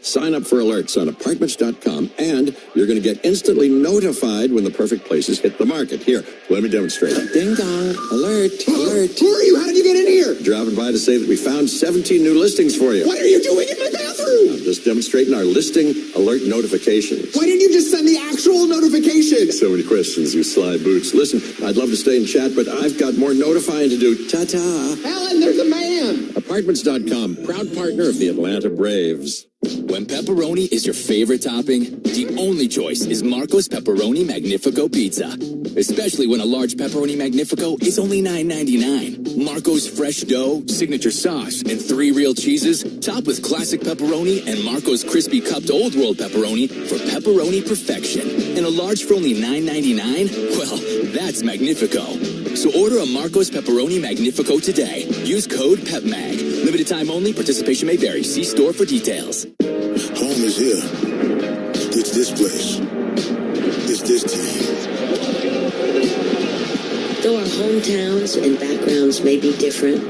S1: Sign up for alerts on apartments.com, and you're going to get instantly notified when the perfect places hit the market. Here, let me demonstrate. Ding dong, alert, alert.
S3: Who are you? How did you get in here?
S1: Dropping by to say that we found 17 new listings for you.
S3: What are you doing in my bathroom?
S1: I'm just demonstrating our listing alert notifications.
S3: Why didn't you just send the actual notification?
S1: So many questions, you sly boots. Listen, I'd love to stay and chat, but I've got more notifying to do. Ta-ta.
S3: Helen, there's a man.
S1: Apartments.com, proud partner of the Atlanta Braves.
S8: When pepperoni is your favorite topping, the only choice is Marco's Pepperoni Magnifico Pizza. Especially when a large pepperoni Magnifico is only $9.99. Marco's fresh dough, signature sauce, and 3 real cheeses, topped with classic pepperoni and Marco's crispy cupped Old World pepperoni for pepperoni perfection. And a large for only $9.99? Well, that's Magnifico. So order a Marco's Pepperoni Magnifico today. Use code PEPMAG. Limited time only. Participation may vary. See store for details.
S9: Home is here. It's this place. It's this team.
S17: Though our hometowns and backgrounds may be different,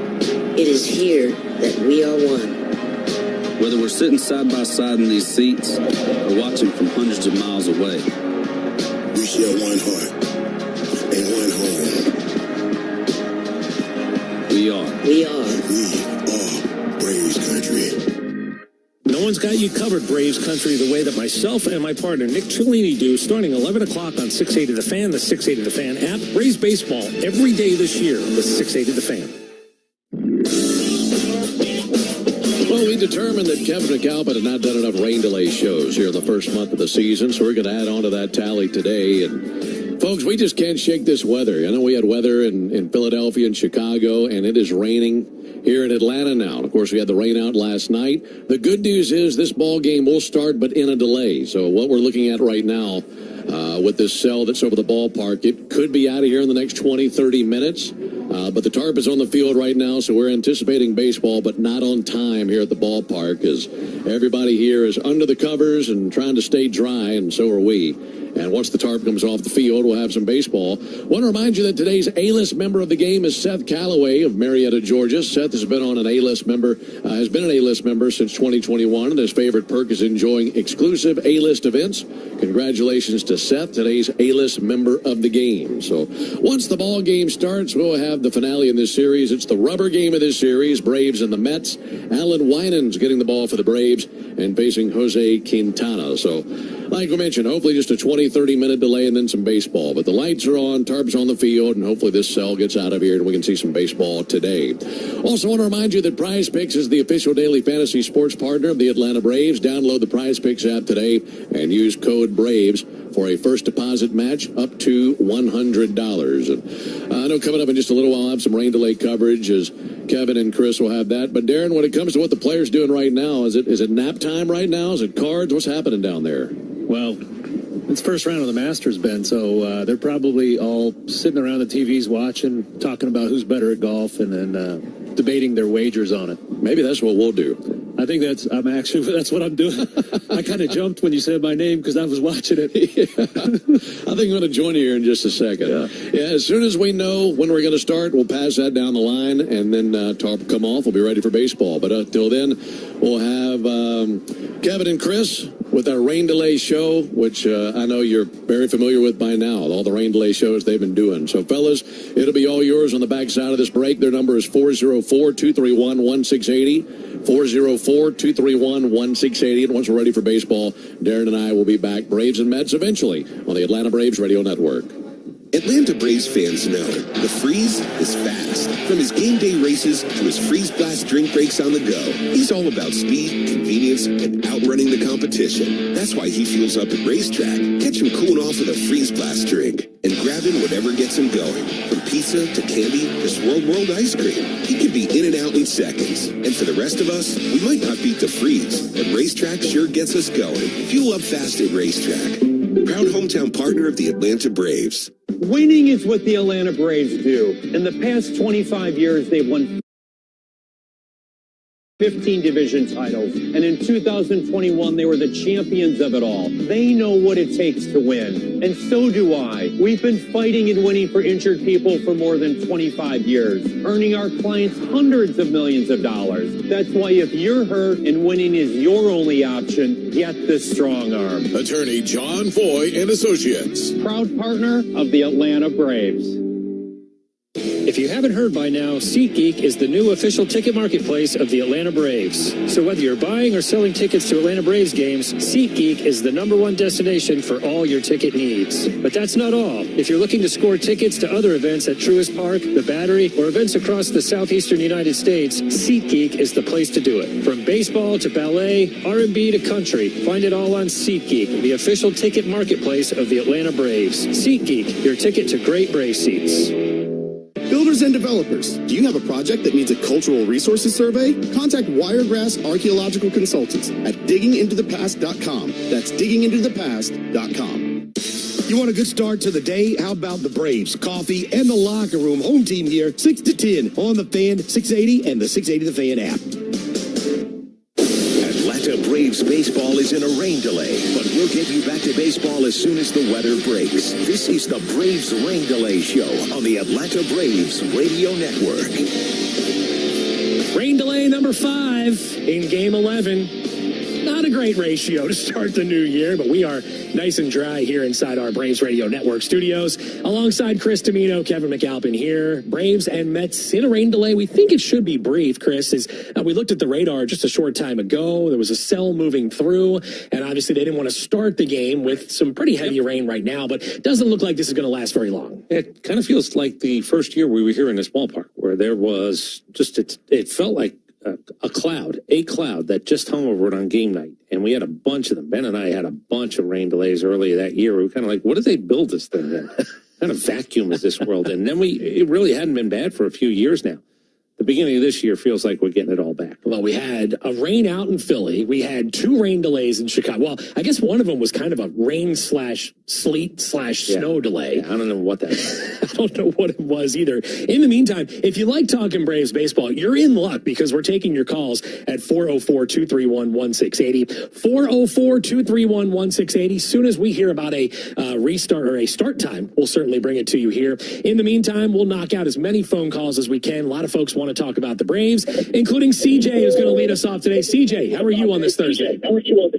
S17: it is here that we are one.
S22: Whether we're sitting side by side in these seats or watching from hundreds of miles away,
S9: we share one heart and one home.
S22: We are
S9: Braves country.
S7: No one's got you covered, Braves country, the way that myself and my partner Nick Cellini do, starting 11 o'clock on 680 The Fan, the 680 The Fan app. Braves baseball every day this year with 680 The Fan.
S11: Well, we determined that Kevin McAlpin had not done enough rain delay shows here in the first month of the season, so we're going to add on to that tally today. And folks, we just can't shake this weather. I know we had weather in Philadelphia and Chicago, and it is raining here in Atlanta now. And of course, we had the rain out last night. The good news is this ball game will start, but in a delay. So what we're looking at right now with this cell that's over the ballpark, it could be out of here in the next 20, 30 minutes. But the tarp is on the field right now, so we're anticipating baseball, but not on time here at the ballpark, as everybody here is under the covers and trying to stay dry, and so are we. And once the tarp comes off the field, we'll have some baseball. Want to remind you that today's A-list member of the game is Seth Calloway of Marietta, Georgia. Seth has been an A-list member since 2021, and his favorite perk is enjoying exclusive A-list events. Congratulations to Seth, today's A-list member of the game. So once the ball game starts, we'll have the finale in this series. It's the rubber game of this series, Braves and the Mets. Alan Winans getting the ball for the Braves and facing Jose Quintana. So like we mentioned, hopefully just a 20, 30-minute delay and then some baseball. But the lights are on, tarp's on the field, and hopefully this cell gets out of here and we can see some baseball today. Also want to remind you that Prize Picks is the official daily fantasy sports partner of the Atlanta Braves. Download the Prize Picks app today and use code BRAVES for a first deposit match up to $100. And I know coming up in just a little while I'll have some rain delay coverage as Kevin and Chris will have that. But Darren, when it comes to what the players doing right now, is it nap time right now? Is it cards? What's happening down there?
S16: Well, it's first round of the Masters, Ben, so they're probably all sitting around the TVs watching, talking about who's better at golf, and then debating their wagers on it.
S11: Maybe that's what we'll do.
S16: I think that's what I'm doing. I kind of jumped when you said my name because I was watching it.
S11: Yeah. I think I'm going to join you here in just a second. Yeah, as soon as we know when we're going to start, we'll pass that down the line, and then tarp come off. We'll be ready for baseball. But until then, we'll have Kevin and Chris with our rain delay show, which I know you're very familiar with by now, all the rain delay shows they've been doing. So, fellas, it'll be all yours on the backside of this break. Their number is 404-231-1680. 404-231-1680. And once we're ready for baseball, Darren and I will be back. Braves and Mets eventually on the Atlanta Braves Radio Network.
S5: Atlanta Braves fans know the Freeze is fast. From his game day races to his Freeze Blast drink breaks on the go, he's all about speed, convenience, and outrunning the competition. That's why he fuels up at Racetrack. Catch him cooling off with a Freeze Blast drink and grabbing whatever gets him going. From pizza to candy to Swirl World ice cream, he can be in and out in seconds. And for the rest of us, we might not beat the Freeze, but Racetrack sure gets us going. Fuel up fast at Racetrack. Proud hometown partner of the Atlanta Braves.
S25: Winning is what the Atlanta Braves do. In the past 25 years, they've won
S2: 15 division titles, and in 2021, they were the champions of it all. They know what it takes to win, and so do I. We've been fighting and winning for injured people for more than 25 years, earning our clients hundreds of millions of dollars. That's why if you're hurt and winning is your only option, get the Strong Arm.
S11: Attorney John Foy and Associates.
S2: Proud partner of the Atlanta Braves.
S16: If you haven't heard by now, SeatGeek is the new official ticket marketplace of the Atlanta Braves. So whether you're buying or selling tickets to Atlanta Braves games, SeatGeek is the #1 destination for all your ticket needs. But that's not all. If you're looking to score tickets to other events at Truist Park, the Battery, or events across the southeastern United States, SeatGeek is the place to do it. From baseball to ballet, R&B to country, find it all on SeatGeek, the official ticket marketplace of the Atlanta Braves. SeatGeek, your ticket to great Brave seats.
S10: Builders and developers, do you have a project that needs a cultural resources survey? Contact Wiregrass Archaeological Consultants at diggingintothepast.com. That's diggingintothepast.com.
S12: You want a good start to the day? How about the Braves, coffee, and the locker room? Home team here, 6 to 10 on the Fan 680 and the 680 The Fan app.
S4: Atlanta Braves baseball is in a rain delay, but we'll get you back to baseball as soon as the weather breaks. This is the Braves Rain Delay Show on the Atlanta Braves Radio Network.
S7: Rain delay number 5 in Game 11. Not a great ratio to start the new year, but we are nice and dry here inside our Braves Radio Network studios. Alongside Chris Domino, Kevin McAlpin here. Braves and Mets in a rain delay. We think it should be brief, Chris. As we looked at the radar just a short time ago, there was a cell moving through, and obviously they didn't want to start the game with some pretty heavy rain right now, but it doesn't look like this is going to last very long.
S11: It kind of feels like the first year we were here in this ballpark, where there was just, it felt like a cloud that just hung over it on game night. And we had a bunch of them. Ben and I had a bunch of rain delays earlier that year. We were kind of like, what did they build this thing in? What kind of vacuum is this world? And then it really hadn't been bad for a few years now. The beginning of this year feels like we're getting it all back.
S7: Well, we had a rain out in Philly. We had 2 rain delays in Chicago. Well, I guess one of them was kind of a rain/sleet/snow delay.
S11: Yeah, I don't know what that was.
S7: I don't know what it was either. In the meantime, if you like talking Braves baseball, you're in luck because we're taking your calls at 404-231-1680. 404-231-1680. Soon as we hear about a restart or a start time, we'll certainly bring it to you here. In the meantime, we'll knock out as many phone calls as we can. A lot of folks want to talk about the Braves, including CJ, who's going to lead us off today. CJ, how are you on this Thursday?
S13: I am doing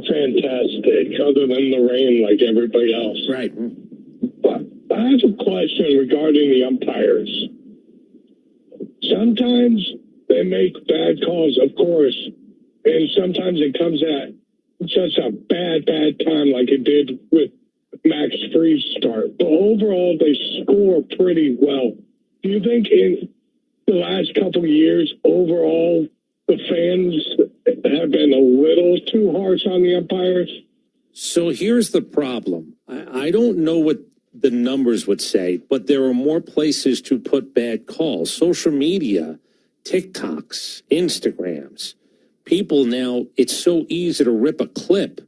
S13: fantastic, other than the rain like everybody else.
S7: Right.
S13: But I have a question regarding the umpires. Sometimes they make bad calls, of course, and sometimes it comes at just a bad time like it did with Max Fried's start. But overall, they score pretty well. Do you think in the last couple of years, overall, the fans have been a little too harsh on the umpires?
S11: So here's the problem. I don't know what the numbers would say, but there are more places to put bad calls. Social media, TikToks, Instagrams. People now, it's so easy to rip a clip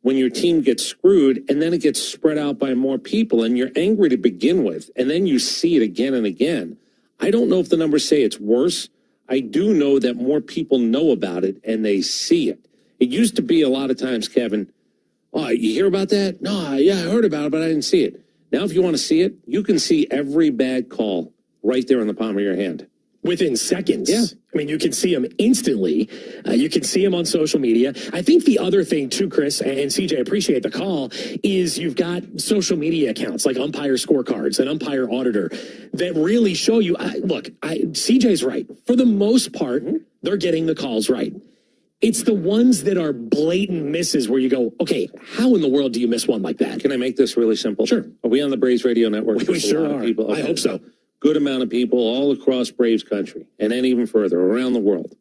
S11: when your team gets screwed, and then it gets spread out by more people, and you're angry to begin with, and then you see it again and again. I don't know if the numbers say it's worse. I do know that more people know about it, and they see it. It used to be a lot of times, Kevin, oh, you hear about that? No, yeah, I heard about it, but I didn't see it. Now, if you want to see it, you can see every bad call right there in the palm of your hand.
S7: Within seconds.
S11: Yeah.
S7: I mean, you can see them instantly. You can see them on social media. I think the other thing, too, Chris, and CJ, appreciate the call, is you've got social media accounts like Umpire Scorecards and Umpire Auditor that really show you, CJ's right. For the most part, they're getting the calls right. It's the ones that are blatant misses where you go, okay, how in the world do you miss one like that?
S11: Can I make this really simple?
S7: Sure.
S11: Are we on the Braves Radio Network?
S7: We sure are.
S11: People.
S7: Okay. I hope so.
S11: Good amount of people all across Braves country, and then even further, around the world.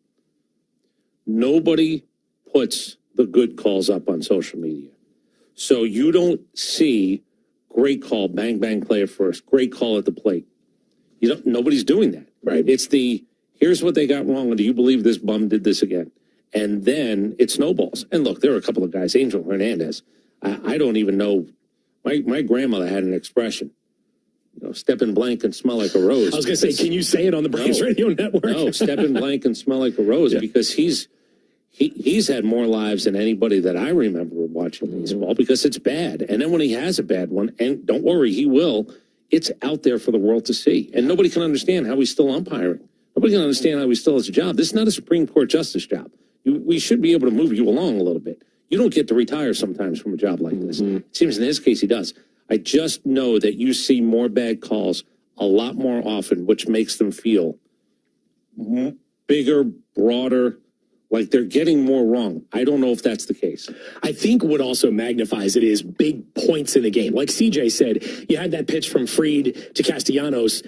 S11: Nobody puts the good calls up on social media. So you don't see great call, bang, bang, play it first, great call at the plate. Nobody's doing that.
S7: Right.
S11: It's here's what they got wrong, and do you believe this bum did this again? And then it snowballs. And look, there are a couple of guys, Angel Hernandez. I don't even know. My grandmother had an expression.
S6: step in blank and smell like a rose.
S14: I was going to say, can you say it on the Braves Radio Network?
S6: No, step in blank and smell like a rose because he's had more lives than anybody that I remember watching baseball because it's bad. And then when he has a bad one, and don't worry, he will, it's out there for the world to see. And nobody can understand how he's still umpiring. Nobody can understand how he still has a job. This is not a Supreme Court justice job. We should be able to move you along a little bit. You don't get to retire sometimes from a job like this. It seems in his case he does. I just know that you see more bad calls a lot more often, which makes them feel bigger, broader, like they're getting more wrong. I don't know if that's the case.
S14: I think what also magnifies it is big points in the game. Like CJ said, you had that pitch from Fried to Castellanos.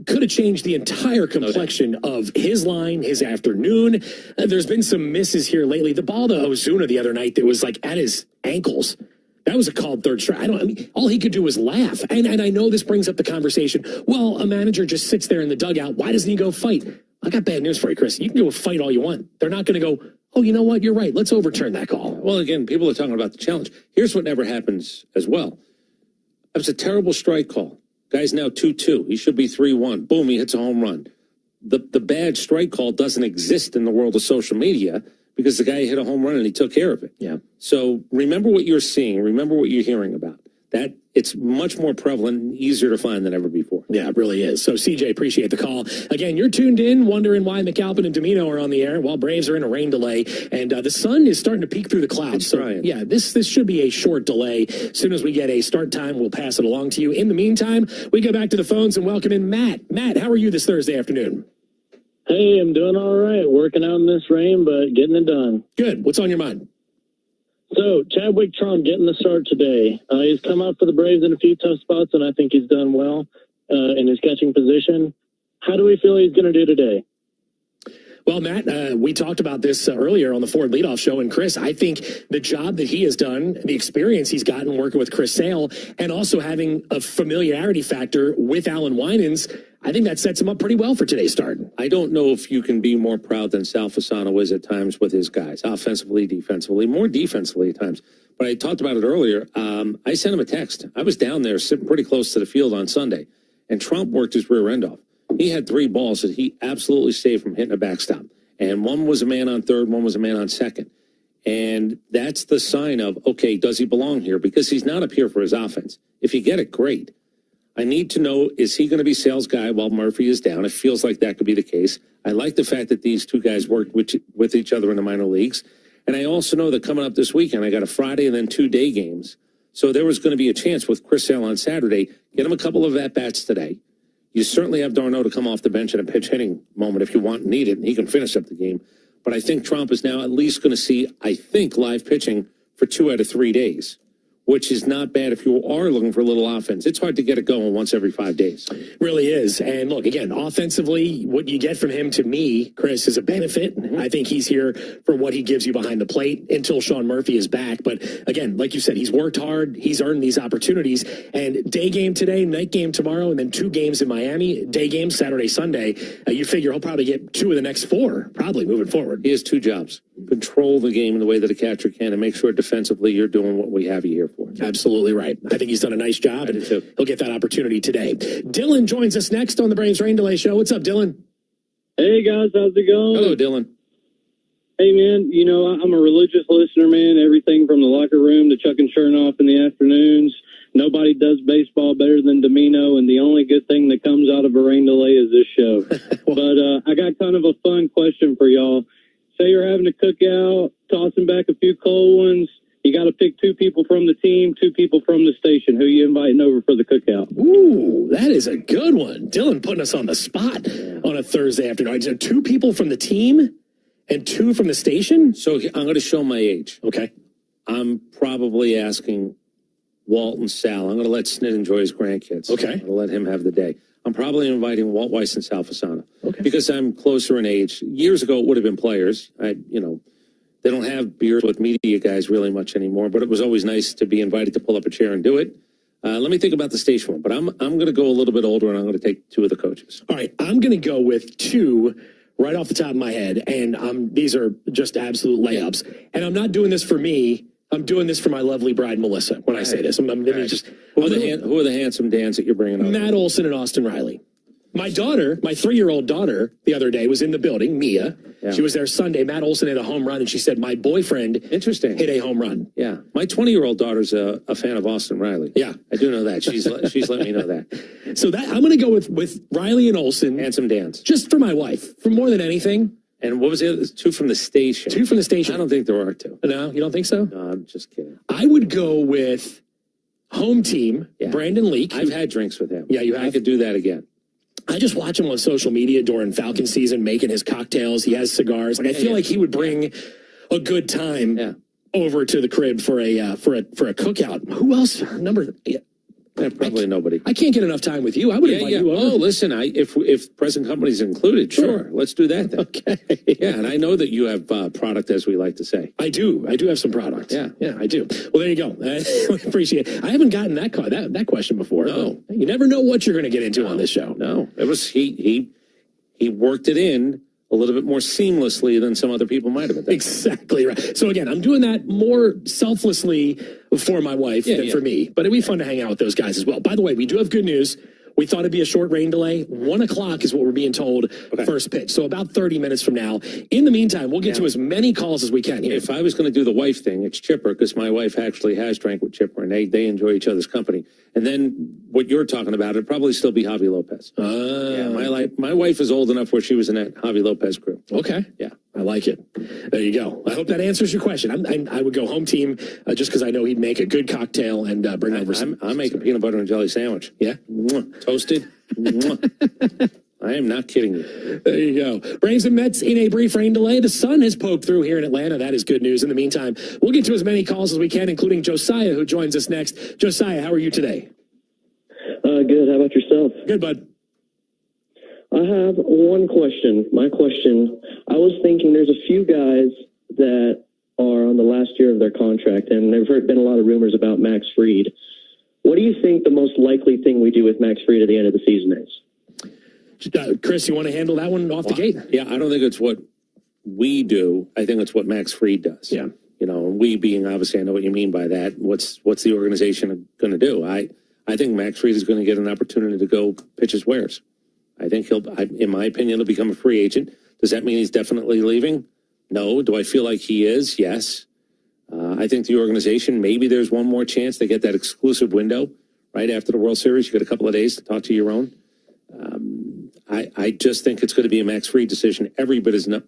S14: Could have changed the entire complexion of his line, his afternoon. There's been some misses here lately. The ball to Ozuna the other night that was like at his ankles. That was a called third strike. I mean, all he could do was laugh. And I know this brings up the conversation. Well, a manager just sits there in the dugout. Why doesn't he go fight? I got bad news for you, Chris. You can go fight all you want. They're not going to go, oh, you know what? You're right. Let's overturn that call.
S6: Well, again, people are talking about the challenge. Here's what never happens as well. That was a terrible strike call. Guy's now 2-2. He should be 3-1. Boom, he hits a home run. The bad strike call doesn't exist in the world of social media because the guy hit a home run and he took care of it.
S14: Yeah.
S6: So remember what you're seeing. Remember what you're hearing about. That it's much more prevalent and easier to find than ever before.
S14: Yeah, it really is. So, CJ, appreciate the call. Again, you're tuned in, wondering why McAlpin and Domino are on the air while Braves are in a rain delay. And the sun is starting to peek through the clouds. So, yeah, this should be a short delay. As soon as we get a start time, we'll pass it along to you. In the meantime, we go back to the phones and welcome in Matt. Matt, how are you this Thursday afternoon?
S15: Hey, I'm doing all right. Working out in this rain, but getting it done.
S14: Good. What's on your mind?
S15: So, Chadwick Trump getting the start today. He's come out for the Braves in a few tough spots, and I think he's done well in his catching position. How do we feel he's going to do today?
S14: Well, Matt, we talked about this earlier on the Ford Leadoff show, and Chris, I think the job that he has done, the experience he's gotten working with Chris Sale, and also having a familiarity factor with Alan Winans, I think that sets him up pretty well for today's start.
S6: I don't know if you can be more proud than Sal Fasano is at times with his guys, offensively, defensively, more defensively at times. But I talked about it earlier. I sent him a text. I was down there sitting pretty close to the field on Sunday, and Trump worked his rear end off. He had 3 balls that he absolutely saved from hitting a backstop. And one was a man on third, one was a man on second. And that's the sign of, okay, does he belong here? Because he's not up here for his offense. If you get it, great. I need to know, is he going to be Sale's guy while Murphy is down? It feels like that could be the case. I like the fact that these two guys worked with each other in the minor leagues. And I also know that coming up this weekend, I got a Friday and then 2 day games. So there was going to be a chance with Chris Sale on Saturday. Get him a couple of at-bats today. You certainly have d'Arnaud to come off the bench at a pinch hitting moment if you want and need it, and he can finish up the game. But I think Trump is now at least going to see, I think, live pitching for 2 out of 3 days, which is not bad if you are looking for a little offense. It's hard to get it going once every 5 days.
S14: Really is. And look, again, offensively, what you get from him to me, Chris, is a benefit. I think he's here for what he gives you behind the plate until Sean Murphy is back. But again, like you said, he's worked hard. He's earned these opportunities. And day game today, night game tomorrow, and then 2 games in Miami, day game Saturday, Sunday. You figure he'll probably get 2 of the next 4, probably moving forward.
S6: He has 2 jobs. Control the game in the way that a catcher can and make sure defensively you're doing what we have you here for.
S14: Absolutely right. I think he's done a nice job, and he'll get that opportunity today. Dylan joins us next on the Braves Rain Delay Show. What's up, Dylan?
S15: Hey, guys. How's it going?
S6: Hello, Dylan.
S15: Hey, man. You know, I'm a religious listener, man. Everything from the locker room to chucking Chernoff in the afternoons. Nobody does baseball better than Domino, and the only good thing that comes out of a rain delay is this show. But I got kind of a fun question for y'all. Say you're having a cookout, tossing back a few cold ones. You got to pick 2 people from the team, 2 people from the station. Who you inviting over for the cookout?
S14: Ooh, that is a good one. Dylan putting us on the spot on a Thursday afternoon. So 2 people from the team and 2 from the station?
S6: So I'm going to show my age.
S14: Okay.
S6: I'm probably asking Walt and Sal. I'm going to let Snit enjoy his grandkids.
S14: Okay.
S6: I'm going to let him have the day. I'm probably inviting Walt Weiss and Sal Fasano.
S14: Okay.
S6: Because I'm closer in age. Years ago, it would have been players. They don't have beers with media guys really much anymore, but it was always nice to be invited to pull up a chair and do it. Let me think about the station one, but I'm going to go a little bit older, and I'm going to take 2 of the coaches.
S14: All right, I'm going to go with 2 right off the top of my head, and these are just absolute layups. And I'm not doing this for me. I'm doing this for my lovely bride, Melissa, when I say this. Who are
S6: the handsome Dans that you're bringing up?
S14: Matt Olson and Austin Riley. My daughter, my 3-year-old daughter, the other day was in the building, Mia. Yeah. She was there Sunday. Matt Olson hit a home run, and she said, my boyfriend hit a home run.
S6: Yeah. My 20-year-old daughter's a fan of Austin Riley.
S14: Yeah.
S6: I do know that. She's let me know that.
S14: So I'm going to go with Riley and Olson.
S6: Handsome Dans.
S14: Just for my wife, for more than anything.
S6: And what was the other? 2 from the station.
S14: 2 from the station.
S6: I don't think there are 2.
S14: No, you don't think so?
S6: No, I'm just kidding.
S14: I would go with home team, Brandon Leak.
S6: I've had drinks with him.
S14: Yeah, you have?
S6: I could do that again.
S14: I just watch him on social media during Falcon season, making his cocktails. He has cigars. Like I feel like he would bring a good time over to the crib for a cookout. Who else?
S6: Probably nobody.
S14: I can't get enough time with you. I would invite you over.
S6: Oh, listen, if present company's included, sure. Let's do that then.
S14: Okay.
S6: Yeah, and I know that you have product, as we like to say.
S14: I do have some products.
S6: Yeah,
S14: I do. Well, there you go. I appreciate it. I haven't gotten that question before.
S6: No.
S14: You never know what you're going to get into on this show.
S6: No. It was he worked it in a little bit more seamlessly than some other people might have.
S14: Exactly right. So again, I'm doing that more selflessly for my wife than for me, but it'd be fun to hang out with those guys as well. By the way, we do have good news. We thought it'd be a short rain delay. 1 o'clock is what we're being told first pitch. So about 30 minutes from now. In the meantime, we'll get to as many calls as we can here.
S6: If I was going to do the wife thing, it's Chipper, because my wife actually has drank with Chipper, and they enjoy each other's company. And then what you're talking about, it'd probably still be Javi Lopez. Yeah, my wife is old enough where she was in that Javi Lopez crew.
S14: Okay.
S6: Yeah.
S14: I like it. There you go. I hope that answers your question. I would go home team just because I know he'd make a good cocktail and bring over some.
S6: I make a peanut butter and jelly sandwich.
S14: Yeah.
S6: Toasted. I am not kidding you.
S14: There you go. Braves and Mets in a brief rain delay. The sun has poked through here in Atlanta. That is good news. In the meantime, we'll get to as many calls as we can, including Josiah, who joins us next. Josiah, how are you today?
S15: Good. How about yourself?
S14: Good, bud.
S15: I have one question. My question, I was thinking there's a few guys that are on the last year of their contract, and there's been a lot of rumors about Max Fried. What do you think the most likely thing we do with Max Fried at the end of the season is?
S14: Chris, you want to handle that one off the gate?
S6: Yeah, I don't think it's what we do. I think it's what Max Fried does.
S14: Yeah.
S6: You know, we being, obviously, I know what you mean by that. What's the organization going to do? I think Max Fried is going to get an opportunity to go pitch his wares. I think in my opinion, he'll become a free agent. Does that mean he's definitely leaving? No. Do I feel like he is? Yes. I think the organization, maybe there's one more chance they get that exclusive window right after the World Series. You get a couple of days to talk to your own. I just think it's going to be a Max Fried decision. Every bit is I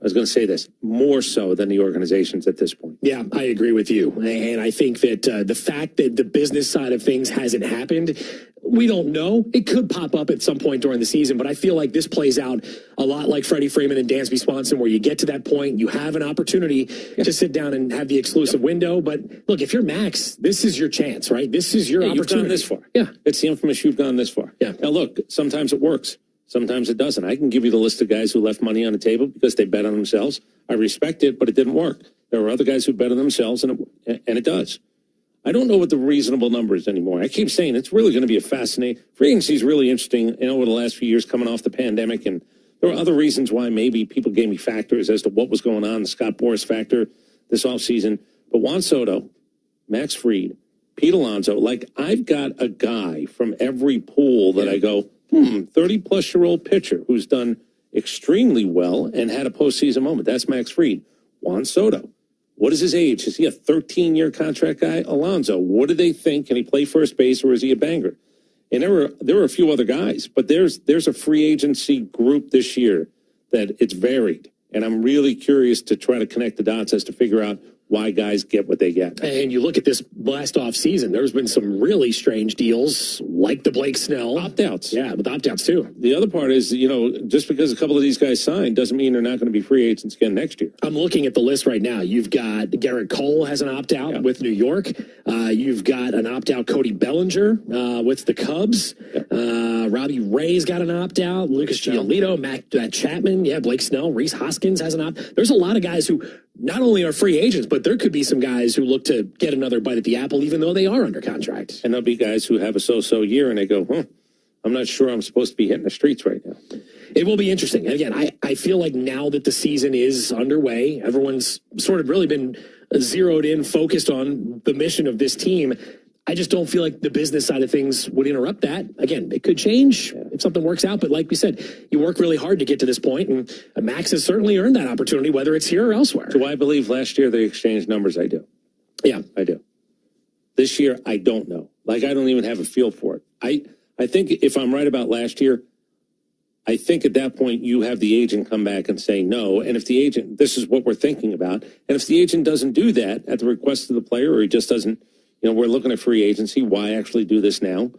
S6: was going to say this, more so than the organizations at this point.
S14: Yeah, I agree with you. And I think that the fact that the business side of things hasn't happened, we don't know. It could pop up at some point during the season, but I feel like this plays out a lot like Freddie Freeman and Dansby Swanson, where you get to that point, you have an opportunity to sit down and have the exclusive window. But look, if you're Max, this is your chance, right? This is your opportunity.
S6: You've gone this far.
S14: Yeah.
S6: It's the infamous you've gone this far.
S14: Yeah.
S6: Now, look, sometimes it works. Sometimes it doesn't. I can give you the list of guys who left money on the table because they bet on themselves. I respect it, but it didn't work. There were other guys who bet on themselves, and it does. I don't know what the reasonable number is anymore. I keep saying it's really going to be a fascinating. Free agency is really interesting, over the last few years coming off the pandemic, and there were other reasons why maybe people gave me factors as to what was going on, the Scott Boras factor this offseason. But Juan Soto, Max Fried, Pete Alonso, like I've got a guy from every pool that I go, 30-plus-year-old pitcher who's done extremely well and had a postseason moment. That's Max Fried. Juan Soto. What is his age? Is he a 13-year contract guy? Alonso, what do they think? Can he play first base, or is he a banger? And there were a few other guys, but there's a free agency group this year that it's varied. And I'm really curious to try to connect the dots as to figure out why guys get what they get.
S14: And you look at this last off season, there's been some really strange deals like the Blake Snell.
S6: Opt-outs.
S14: Yeah, with opt-outs too.
S6: The other part is, just because a couple of these guys signed doesn't mean they're not going to be free agents again next year.
S14: I'm looking at the list right now. You've got Garrett Cole has an opt-out with New York. You've got an opt-out Cody Bellinger with the Cubs. Robbie Ray's got an opt-out. Lucas Giolito, Matt Chapman. Yeah, Blake Snell. Reese Hoskins has an opt-out. There's a lot of guys who not only are free agents, but there could be some guys who look to get another bite at the apple, even though they are under contract.
S6: And there'll be guys who have a so-so year, and they go, I'm not sure I'm supposed to be hitting the streets right now.
S14: It will be interesting. Again, I feel like now that the season is underway, everyone's sort of really been zeroed in, focused on the mission of this team. I just don't feel like the business side of things would interrupt that. Again, it could change if something works out, but like we said, you work really hard to get to this point, and Max has certainly earned that opportunity, whether it's here or elsewhere.
S6: Do I believe last year they exchanged numbers? I do.
S14: Yeah.
S6: I do. This year, I don't know. Like, I don't even have a feel for it. I think if I'm right about last year, I think at that point you have the agent come back and say no. And if the agent, this is what we're thinking about. And if the agent doesn't do that at the request of the player, or he just doesn't, we're looking at free agency, why actually do this now?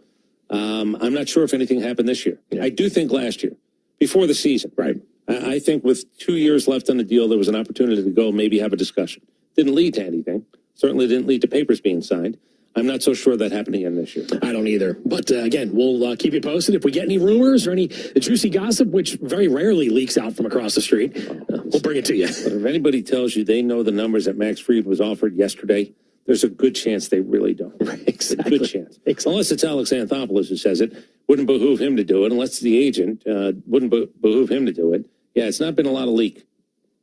S6: I'm not sure if anything happened this year. Yeah. I do think last year, before the season, right? I think with 2 years left on the deal, there was an opportunity to go maybe have a discussion. Didn't lead to anything. Certainly didn't lead to papers being signed. I'm not so sure that happened again this year.
S14: I don't either. But again, we'll keep you posted. If we get any rumors or any juicy gossip, which very rarely leaks out from across the street, we'll bring it to you.
S6: But if anybody tells you they know the numbers that Max Fried was offered yesterday, there's a good chance they really don't.
S14: Right, exactly.
S6: A good chance. Exactly. Unless it's Alex Anthopoulos who says it. Wouldn't behoove him to do it. Unless it's the agent, wouldn't behoove him to do it. Yeah, it's not been a lot of leak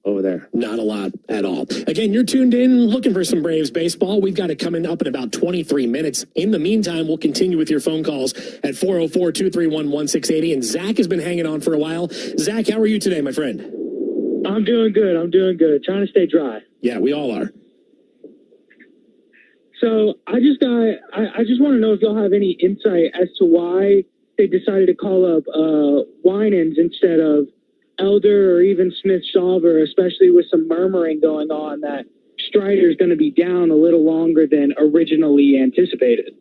S6: over there.
S14: Not a lot at all. Again, you're tuned in looking for some Braves baseball. We've got it coming up in about 23 minutes. In the meantime, we'll continue with your phone calls at 404-231-1680. And Zach has been hanging on for a while. Zach, how are you today, my friend?
S18: I'm doing good. Trying to stay dry.
S14: Yeah, we all are.
S18: So I just want to know if y'all have any insight as to why they decided to call up Winans instead of Elder or even Smith-Shawver, especially with some murmuring going on that Strider's going to be down a little longer than originally anticipated.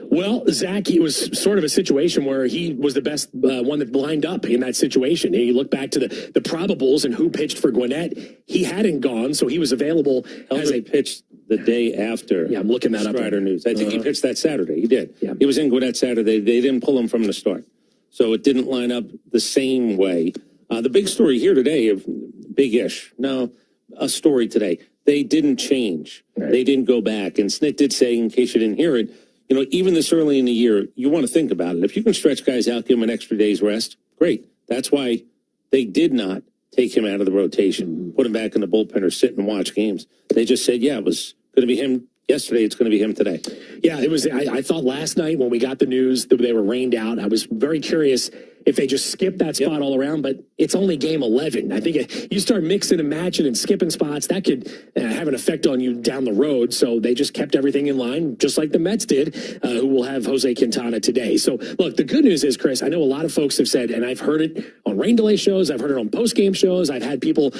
S14: Well, Zach, it was sort of a situation where he was the best one that lined up in that situation. You look back to the probables and who pitched for Gwinnett. He hadn't gone, so he was available.
S6: Elder pitched the day after.
S14: Yeah, I'm looking that up.
S6: Strider news. I think he pitched that Saturday. He did. Yeah. He was in Gwinnett Saturday. They didn't pull him from the start. So it didn't line up the same way. The big story here today, big-ish, no, a story today. They didn't change. Right. They didn't go back. And Snit did say, in case you didn't hear it, even this early in the year, you want to think about it. If you can stretch guys out, give them an extra day's rest, great. That's why they did not take him out of the rotation, put him back in the bullpen or sit and watch games. They just said, yeah, it was going to be him yesterday. It's going to be him today.
S14: Yeah, it was. I thought last night when we got the news that they were rained out, I was very curious if they just skipped that spot all around, but it's only game 11. I think you start mixing and matching and skipping spots, that could have an effect on you down the road. So they just kept everything in line, just like the Mets did, who will have Jose Quintana today. So, look, the good news is, Chris, I know a lot of folks have said, and I've heard it on rain delay shows, I've heard it on post-game shows, I've had people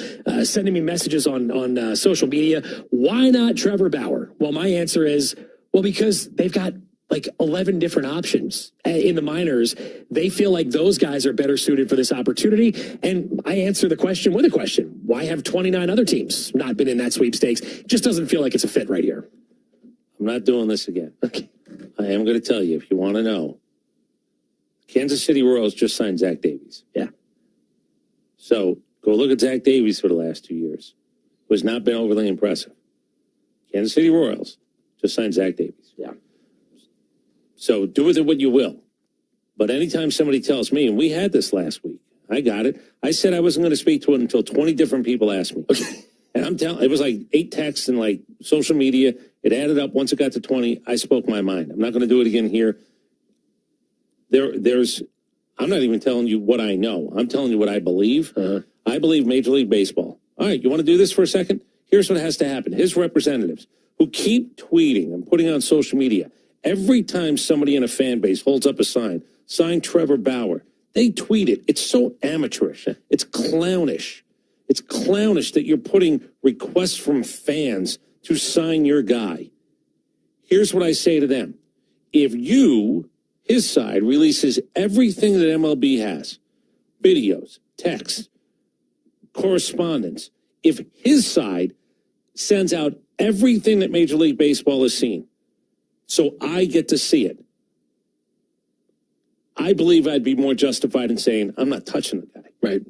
S14: sending me messages on social media, why not Trevor Bauer? Well, my answer is, well, because they've got like 11 different options in the minors. They feel like those guys are better suited for this opportunity. And I answer the question with a question. Why have 29 other teams not been in that sweepstakes? It just doesn't feel like it's a fit right here.
S6: I'm not doing this again. Okay. I am going to tell you, if you want to know, Kansas City Royals just signed Zach Davies.
S14: Yeah.
S6: So go look at Zach Davies for the last 2 years. Who has not been overly impressive. Kansas City Royals just signed Zach Davies.
S14: Yeah.
S6: So do with it what you will. But anytime somebody tells me, and we had this last week, I got it. I said I wasn't going to speak to it until 20 different people asked me. And I'm telling, it was like 8 texts and like social media. It added up. Once it got to 20, I spoke my mind. I'm not going to do it again here. I'm not even telling you what I know. I'm telling you what I believe. I believe Major League Baseball. All right, you want to do this for a second? Here's what has to happen. His representatives who keep tweeting and putting on social media, every time somebody in a fan base holds up a sign Trevor Bauer, they tweet it. It's so amateurish. It's clownish. It's clownish that you're putting requests from fans to sign your guy. Here's what I say to them. If his side, releases everything that MLB has, videos, texts, correspondence, if his side sends out everything that Major League Baseball has seen, so I get to see it, I believe I'd be more justified in saying, I'm not touching the guy.
S14: Right.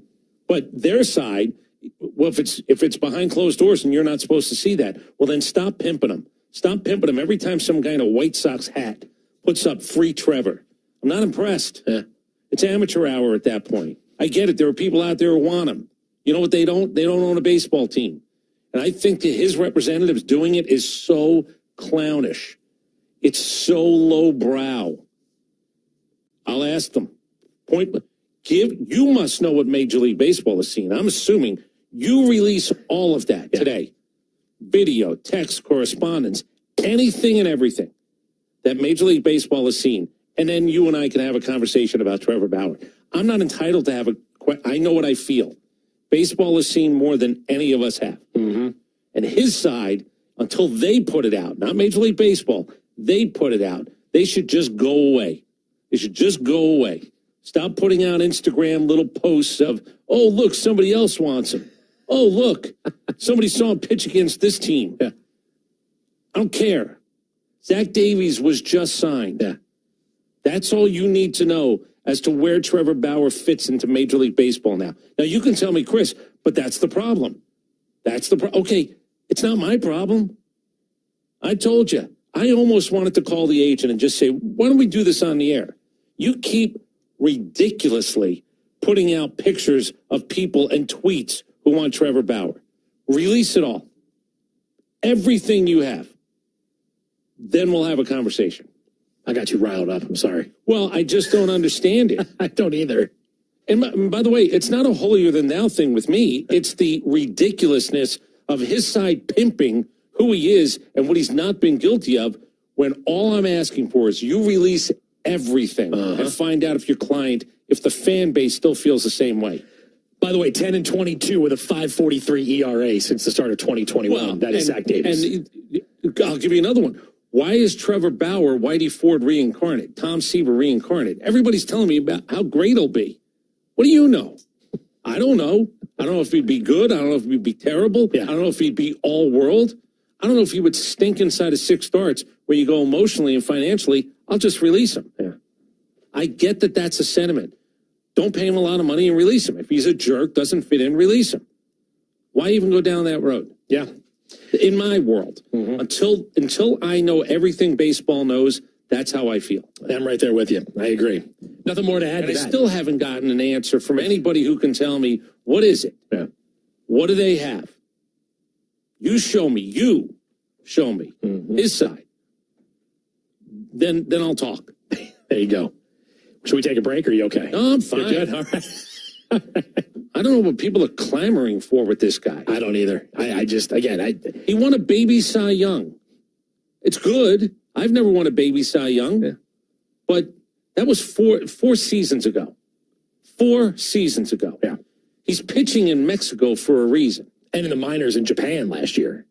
S6: But their side, well, if it's behind closed doors and you're not supposed to see that, well, then stop pimping them. Stop pimping them every time some guy in a White Sox hat puts up free Trevor. I'm not impressed. It's amateur hour at that point. I get it. There are people out there who want him. You know what they don't? They don't own a baseball team. And I think that his representatives doing it is so clownish. It's so lowbrow. I'll ask them. You must know what Major League Baseball is seeing. I'm assuming you release all of that today. Video, text, correspondence, anything and everything that Major League Baseball has seen. And then you and I can have a conversation about Trevor Bauer. I'm not entitled to have I know what I feel. Baseball has seen more than any of us have. Mm-hmm. And his side, until they put it out, not Major League Baseball, they put it out. They should just go away. They should just go away. Stop putting out Instagram little posts of, oh, look, somebody else wants him. Oh, look, somebody saw him pitch against this team. Yeah. I don't care. Zach Davies was just signed. Yeah. That's all you need to know as to where Trevor Bauer fits into Major League Baseball now. Now, you can tell me, Chris, but that's the problem. Okay, it's not my problem. I told you. I almost wanted to call the agent and just say, why don't we do this on the air? You keep ridiculously putting out pictures of people and tweets who want Trevor Bauer. Release it all. Everything you have. Then we'll have a conversation.
S14: I got you riled up. I'm sorry.
S6: Well, I just don't understand it.
S14: I don't either.
S6: And by the way, it's not a holier than thou thing with me. It's the ridiculousness of his side pimping who he is and what he's not been guilty of, when all I'm asking for is you release everything and find out if your client, if the fan base still feels the same way.
S14: By the way, 10-22 with a 5.43 ERA since the start of 2021. Well, that is Zach Davis.
S6: And I'll give you another one. Why is Trevor Bauer Whitey Ford reincarnate, Tom Seaver reincarnate? Everybody's telling me about how great he'll be. What do you know? I don't know. I don't know if he'd be good. I don't know if he'd be terrible. Yeah. I don't know if he'd be all world. I don't know if he would stink inside of 6 starts where you go emotionally and financially. I'll just release him. Yeah. I get that that's a sentiment. Don't pay him a lot of money and release him. If he's a jerk, doesn't fit in, release him. Why even go down that road?
S14: Yeah.
S6: In my world, until I know everything baseball knows, that's how I feel.
S14: I'm right there with you. I agree. Nothing more to add to that.
S6: I still haven't gotten an answer from anybody who can tell me, what is it?
S14: Yeah.
S6: What do they have? You show me his side. Then I'll talk.
S14: There you go. Should we take a break, or are you okay?
S6: No, I'm fine.
S14: You're good? All right.
S6: I don't know what people are clamoring for with this guy.
S14: I don't either.
S6: He won a baby Cy Young. It's good. I've never won a baby Cy Young, but that was four seasons ago. 4 seasons ago.
S14: Yeah.
S6: He's pitching in Mexico for a reason.
S14: And in the minors in Japan last year.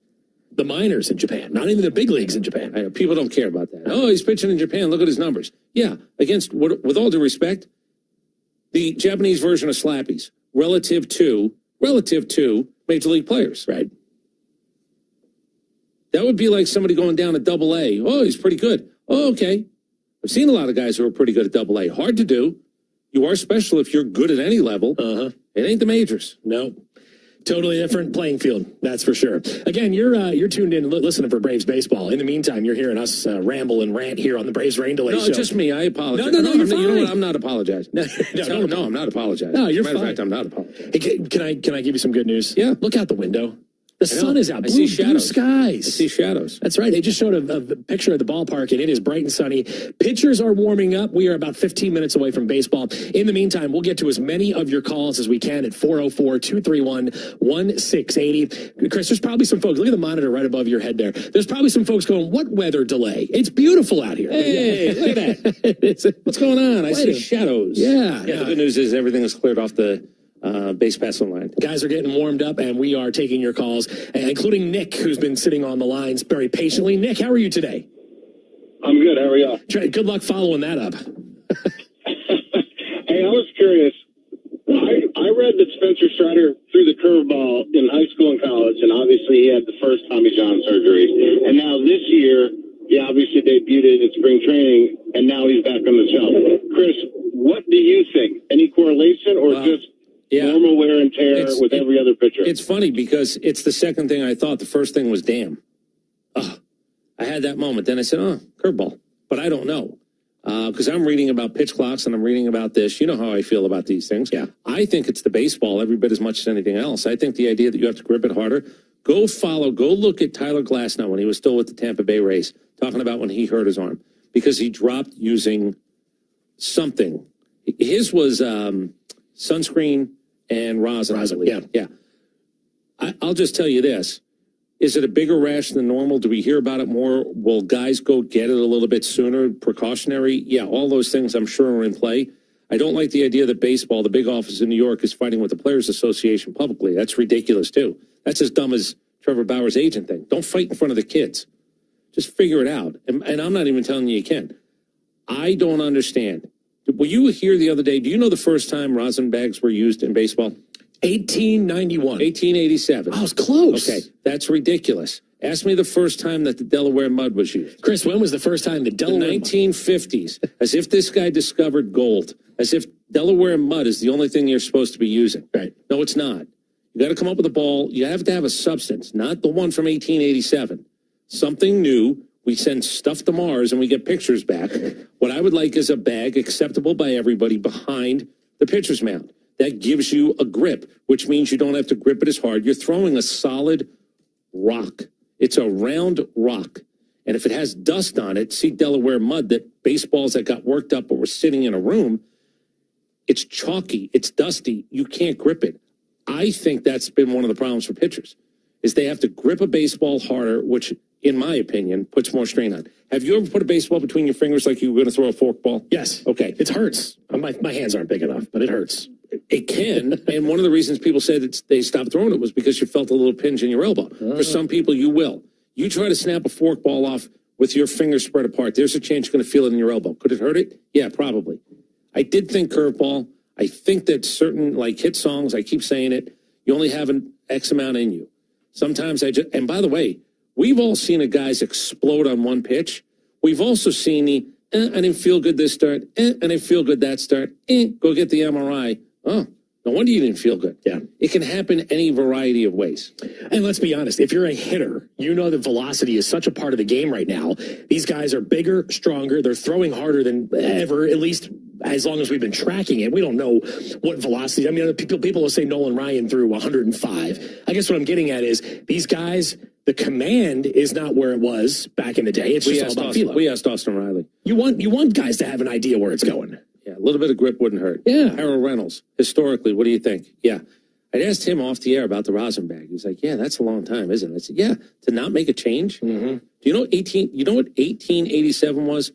S14: The minors in Japan, not even the big leagues in Japan.
S6: I know, people don't care about that. Oh, he's pitching in Japan. Look at his numbers. Yeah, with all due respect, the Japanese version of slappies relative to major league players.
S14: Right.
S6: That would be like somebody going down to AA. Oh, he's pretty good. Oh, okay. I've seen a lot of guys who are pretty good at AA. Hard to do. You are special if you're good at any level. It ain't the majors.
S14: No. Totally different playing field, that's for sure. Again, you're tuned in listening for Braves baseball. In the meantime, you're hearing us ramble and rant here on the Braves Rain Delay Show.
S6: No, just me. I apologize.
S14: No, you're fine.
S6: You know what? I'm not apologizing.
S14: No,
S6: I'm not apologizing.
S14: No, you're
S6: fine. Matter of fact, I'm not apologizing.
S14: Hey, can I give you some good news?
S6: Yeah.
S14: Look out the window. The sun is out.
S6: I see shadows.
S14: Blue skies.
S6: I see shadows.
S14: That's right. They just showed a picture of the ballpark, and it is bright and sunny. Pitchers are warming up. We are about 15 minutes away from baseball. In the meantime, we'll get to as many of your calls as we can at 404-231-1680. Chris, there's probably some folks. Look at the monitor right above your head there. There's probably some folks going, what weather delay? It's beautiful out here.
S6: Hey, look at that. What's going on? I see shadows.
S14: Yeah.
S6: The good news is everything is cleared off the base passing line.
S14: Guys are getting warmed up, and we are taking your calls, including Nick, who's been sitting on the lines very patiently. Nick, how are you today?
S19: I'm good. How are you?
S14: Good luck following that up.
S19: Hey, I was curious. I read that Spencer Strider threw the curveball in high school and college, and obviously he had the first Tommy John surgery. And now this year, he obviously debuted it in spring training, and now he's back on the shelf. Chris, what do you think? Any correlation or just normal wear and tear with every other pitcher?
S6: It's funny because it's the second thing I thought. The first thing was, damn. I had that moment. Then I said, curveball. But I don't know. because I'm reading about pitch clocks and I'm reading about this. You know how I feel about these things.
S14: Yeah.
S6: I think it's the baseball every bit as much as anything else. I think the idea that you have to grip it harder. Go look at Tyler Glasnow when he was still with the Tampa Bay Rays, talking about when he hurt his arm because he dropped using something. His was sunscreen and rosin. Yeah. I'll just tell you this. Is it a bigger rash than normal? Do we hear about it more? Will guys go get it a little bit sooner? Precautionary? Yeah, all those things I'm sure are in play. I don't like the idea that baseball, the big office in New York, is fighting with the Players Association publicly. That's ridiculous, too. That's as dumb as Trevor Bauer's agent thing. Don't fight in front of the kids. Just figure it out. And I'm not even telling you can. I don't understand. Were you here the other day? Do you know the first time rosin bags were used in baseball?
S14: 1891.
S6: 1887.
S14: I was close.
S6: Okay, that's ridiculous. Ask me the first time that the Delaware mud was used.
S14: Chris, when was the first time the Delaware
S6: mud? The 1950s. As if this guy discovered gold. As if Delaware mud is the only thing you're supposed to be using.
S14: Right.
S6: No, it's not. You got to come up with a ball. You have to have a substance, not the one from 1887. Something new. We send stuff to Mars and we get pictures back. What I would like is a bag acceptable by everybody behind the pitcher's mound. That gives you a grip, which means you don't have to grip it as hard. You're throwing a solid rock. It's a round rock. And if it has dust on it, see Delaware mud, that baseballs that got worked up but were sitting in a room, it's chalky, it's dusty, you can't grip it. I think that's been one of the problems for pitchers, is they have to grip a baseball harder, which, in my opinion, puts more strain on. Have you ever put a baseball between your fingers like you were going to throw a forkball?
S14: Yes.
S6: Okay.
S14: It hurts. My hands aren't big enough, but it hurts.
S6: It can, and one of the reasons people said that they stopped throwing it was because you felt a little pinch in your elbow. For some people, you will. You try to snap a forkball off with your fingers spread apart, there's a chance you're going to feel it in your elbow. Could it hurt it? Yeah, probably. I did think curveball. I think that certain, like hit songs, I keep saying it, you only have an X amount in you. Sometimes and by the way, we've all seen a guys explode on one pitch. We've also seen the, I didn't feel good this start, I didn't feel good that start, go get the MRI. Oh, no wonder you didn't feel good.
S14: Yeah.
S6: It can happen any variety of ways.
S14: And let's be honest, if you're a hitter, you know that velocity is such a part of the game right now. These guys are bigger, stronger. They're throwing harder than ever, at least as long as we've been tracking it. We don't know what velocity. I mean, people will say Nolan Ryan threw 105. I guess what I'm getting at is these guys, the command is not where it was back in the day. It's just all about feel.
S6: We asked Austin Riley.
S14: You want guys to have an idea where it's going.
S6: Yeah, a little bit of grip wouldn't hurt.
S14: Yeah.
S6: Harold Reynolds, historically, what do you think? Yeah. I'd asked him off the air about the rosin bag. He's like, yeah, that's a long time, isn't it? I said, yeah, to not make a change.
S14: Mm-hmm.
S6: Do you know what 1887 was?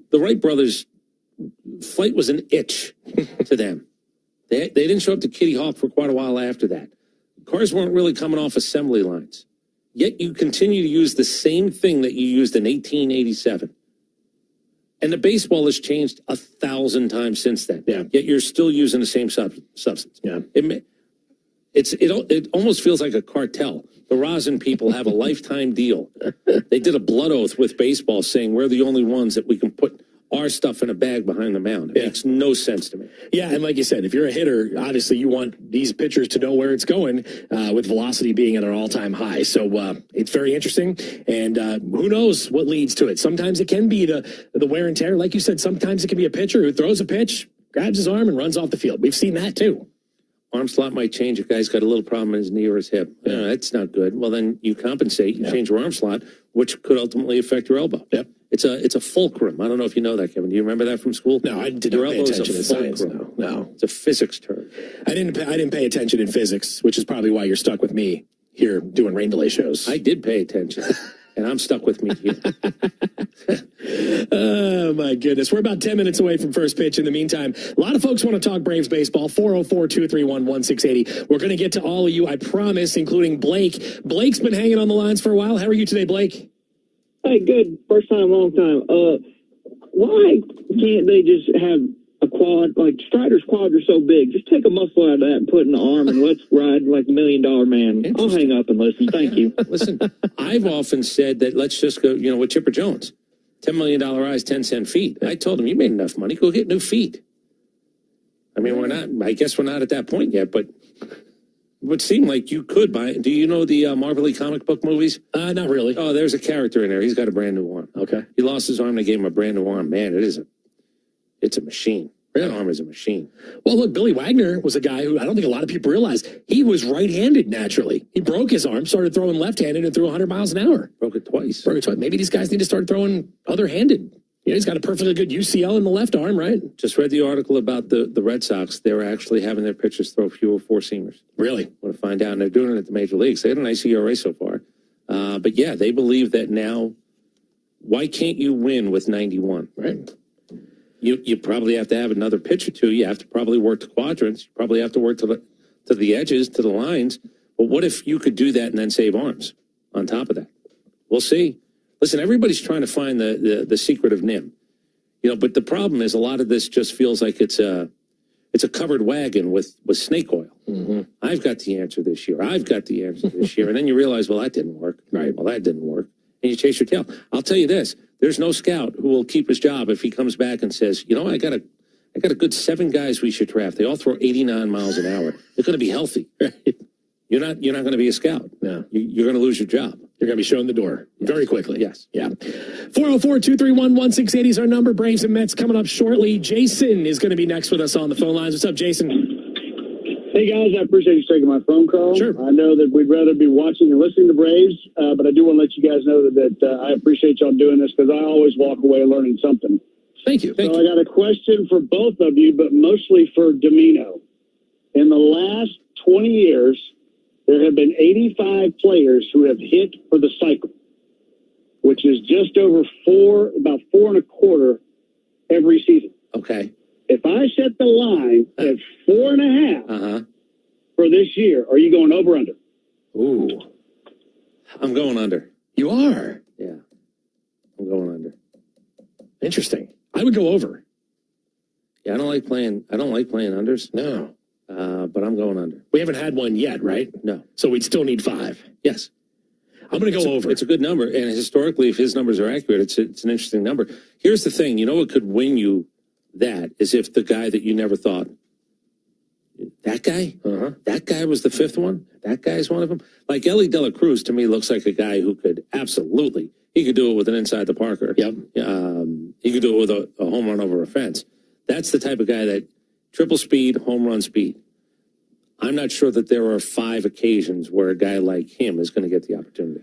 S6: The Wright brothers' flight was an itch to them. They didn't show up to Kitty Hawk for quite a while after that. Cars weren't really coming off assembly lines. Yet you continue to use the same thing that you used in 1887. And the baseball has changed 1,000 times since then.
S14: Yeah.
S6: Yet you're still using the same substance.
S14: Yeah.
S6: It almost feels like a cartel. The rosin people have a lifetime deal. They did a blood oath with baseball saying we're the only ones that we can put our stuff in a bag behind the mound. It makes no sense to me.
S14: Yeah, and like you said, if you're a hitter, obviously you want these pitchers to know where it's going with velocity being at an all-time high. So it's very interesting, and who knows what leads to it. Sometimes it can be the wear and tear. Like you said, sometimes it can be a pitcher who throws a pitch, grabs his arm, and runs off the field. We've seen that too.
S6: Arm slot might change. A guy's got a little problem in his knee or his hip. Yeah. That's not good. Well, then you compensate. You change your arm slot, which could ultimately affect your elbow.
S14: Yep.
S6: It's a fulcrum. I don't know if you know that, Kevin. Do you remember that from school?
S14: No, I did not pay attention in science. No.
S6: It's a physics term.
S14: I didn't pay attention in physics, which is probably why you're stuck with me here doing rain delay shows.
S6: I did pay attention, and I'm stuck with me here.
S14: Oh, my goodness. We're about 10 minutes away from first pitch. In the meantime, a lot of folks want to talk Braves baseball. 404-231-1680. We're going to get to all of you, I promise, including Blake. Blake's been hanging on the lines for a while. How are you today, Blake?
S15: Hey, good. First time, long time. Why can't they just have a quad? Like, Strider's quads are so big. Just take a muscle out of that and put in the arm, and let's ride like $1 Million Man. I'll hang up and listen. Thank you.
S6: Listen, I've often said that let's just go, with Chipper Jones. $10 million eyes, 10-cent feet. I told him, you made enough money. Go get new feet. I mean, I guess we're not at that point yet, but it would seem like you could buy. Do you know the Marvel Lee comic book movies?
S14: Not really.
S6: Oh, there's a character in there. He's got a brand new arm.
S14: Okay.
S6: He lost his arm. They gave him a brand new arm. Man, it is it's a machine. That arm is a machine.
S14: Well, look, Billy Wagner was a guy who I don't think a lot of people realize he was right-handed naturally. He broke his arm, started throwing left-handed, and threw 100 miles an hour.
S6: Broke it twice.
S14: Maybe these guys need to start throwing other-handed. Yeah, he's got a perfectly good UCL in the left arm, right?
S6: Just read the article about the Red Sox. They're actually having their pitchers throw fewer four-seamers.
S14: Really?
S6: Want to find out. And they're doing it at the major leagues. They had a nice ERA so far. But, yeah, they believe that now, why can't you win with 91?
S14: Right.
S6: You probably have to have another pitch or two. You have to probably work the quadrants. You probably have to work to the edges, to the lines. But what if you could do that and then save arms on top of that? We'll see. Listen, everybody's trying to find the secret of NIM. But the problem is a lot of this just feels like it's a covered wagon with snake oil.
S14: Mm-hmm.
S6: I've got the answer this year. I've got the answer this year. And then you realize, well, that didn't work.
S14: Right.
S6: Well, that didn't work. And you chase your tail. I'll tell you this. There's no scout who will keep his job if he comes back and says, I got a good 7 guys we should draft. They all throw 89 miles an hour. They're going to be healthy. You're not going to be a scout.
S14: No.
S6: You're going to lose your job.
S14: You're going to be shown the door very quickly.
S6: Yes.
S14: Yeah. 404-231-1680 is our number. Braves and Mets coming up shortly. Jason is going to be next with us on the phone lines. What's up, Jason?
S3: Hey, guys, I appreciate you taking my phone call.
S14: Sure.
S3: I know that we'd rather be watching and listening to Braves, but I do want to let you guys know that I appreciate y'all doing this because I always walk away learning something.
S14: Thank you.
S3: I got a question for both of you, but mostly for Domino. In the last 20 years, there have been 85 players who have hit for the cycle, which is just over about 4.25 every season.
S6: Okay.
S3: If I set the line at 4.5 for this year, are you going over or under?
S14: Ooh.
S6: I'm going under.
S14: You are?
S6: Yeah. I'm going under.
S14: Interesting. I would go over.
S6: Yeah, I don't like playing unders.
S14: No.
S6: But I'm going under.
S14: We haven't had one yet, right?
S6: No.
S14: So we'd still need 5.
S6: Yes.
S14: I'm going to go over.
S6: It's a good number. And historically, if his numbers are accurate, it's an interesting number. Here's the thing. What could win you that is if the guy that you never thought, that guy? That guy was the 5th one? That guy's one of them? Like Ellie De La Cruz, to me, looks like a guy who could absolutely, he could do it with an inside the Parker.
S14: Yep.
S6: He could do it with a home run over a fence. That's the type of guy that triple speed, home run speed. I'm not sure that there are 5 occasions where a guy like him is going to get the opportunity.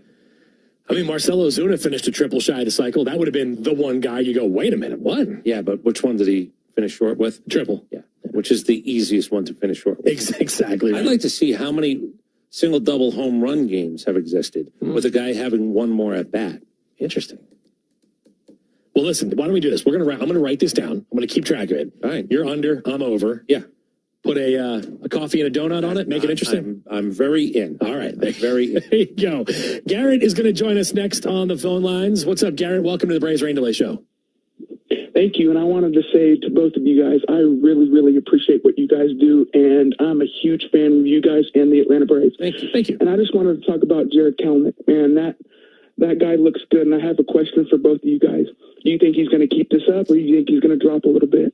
S14: I mean, Marcelo Ozuna finished a triple shy of the cycle. That would have been the one guy you go, wait a minute, what?
S6: Yeah, but which one did he finish short with?
S14: Triple.
S6: Yeah, which is the easiest one to finish short with.
S14: Exactly. Right.
S6: I'd like to see how many single, double home run games have existed with a guy having one more at bat.
S14: Interesting. Well, listen, why don't we do this? I'm going to write this down. I'm going to keep track of it.
S6: All right.
S14: You're under, I'm over.
S6: Yeah.
S14: Put a coffee and a donut on it. Make it interesting.
S6: I'm very in.
S14: All right.
S6: Very in.
S14: There you go. Garrett is going to join us next on the phone lines. What's up, Garrett? Welcome to the Braves Rain Delay Show.
S20: Thank you. And I wanted to say to both of you guys, I really, really appreciate what you guys do. And I'm a huge fan of you guys and the Atlanta Braves.
S6: Thank you.
S14: Thank you.
S20: And I just wanted to talk about Jared Kelenic. Man, that guy looks good. And I have a question for both of you guys. Do you think he's going to keep this up or do you think he's going to drop a little bit?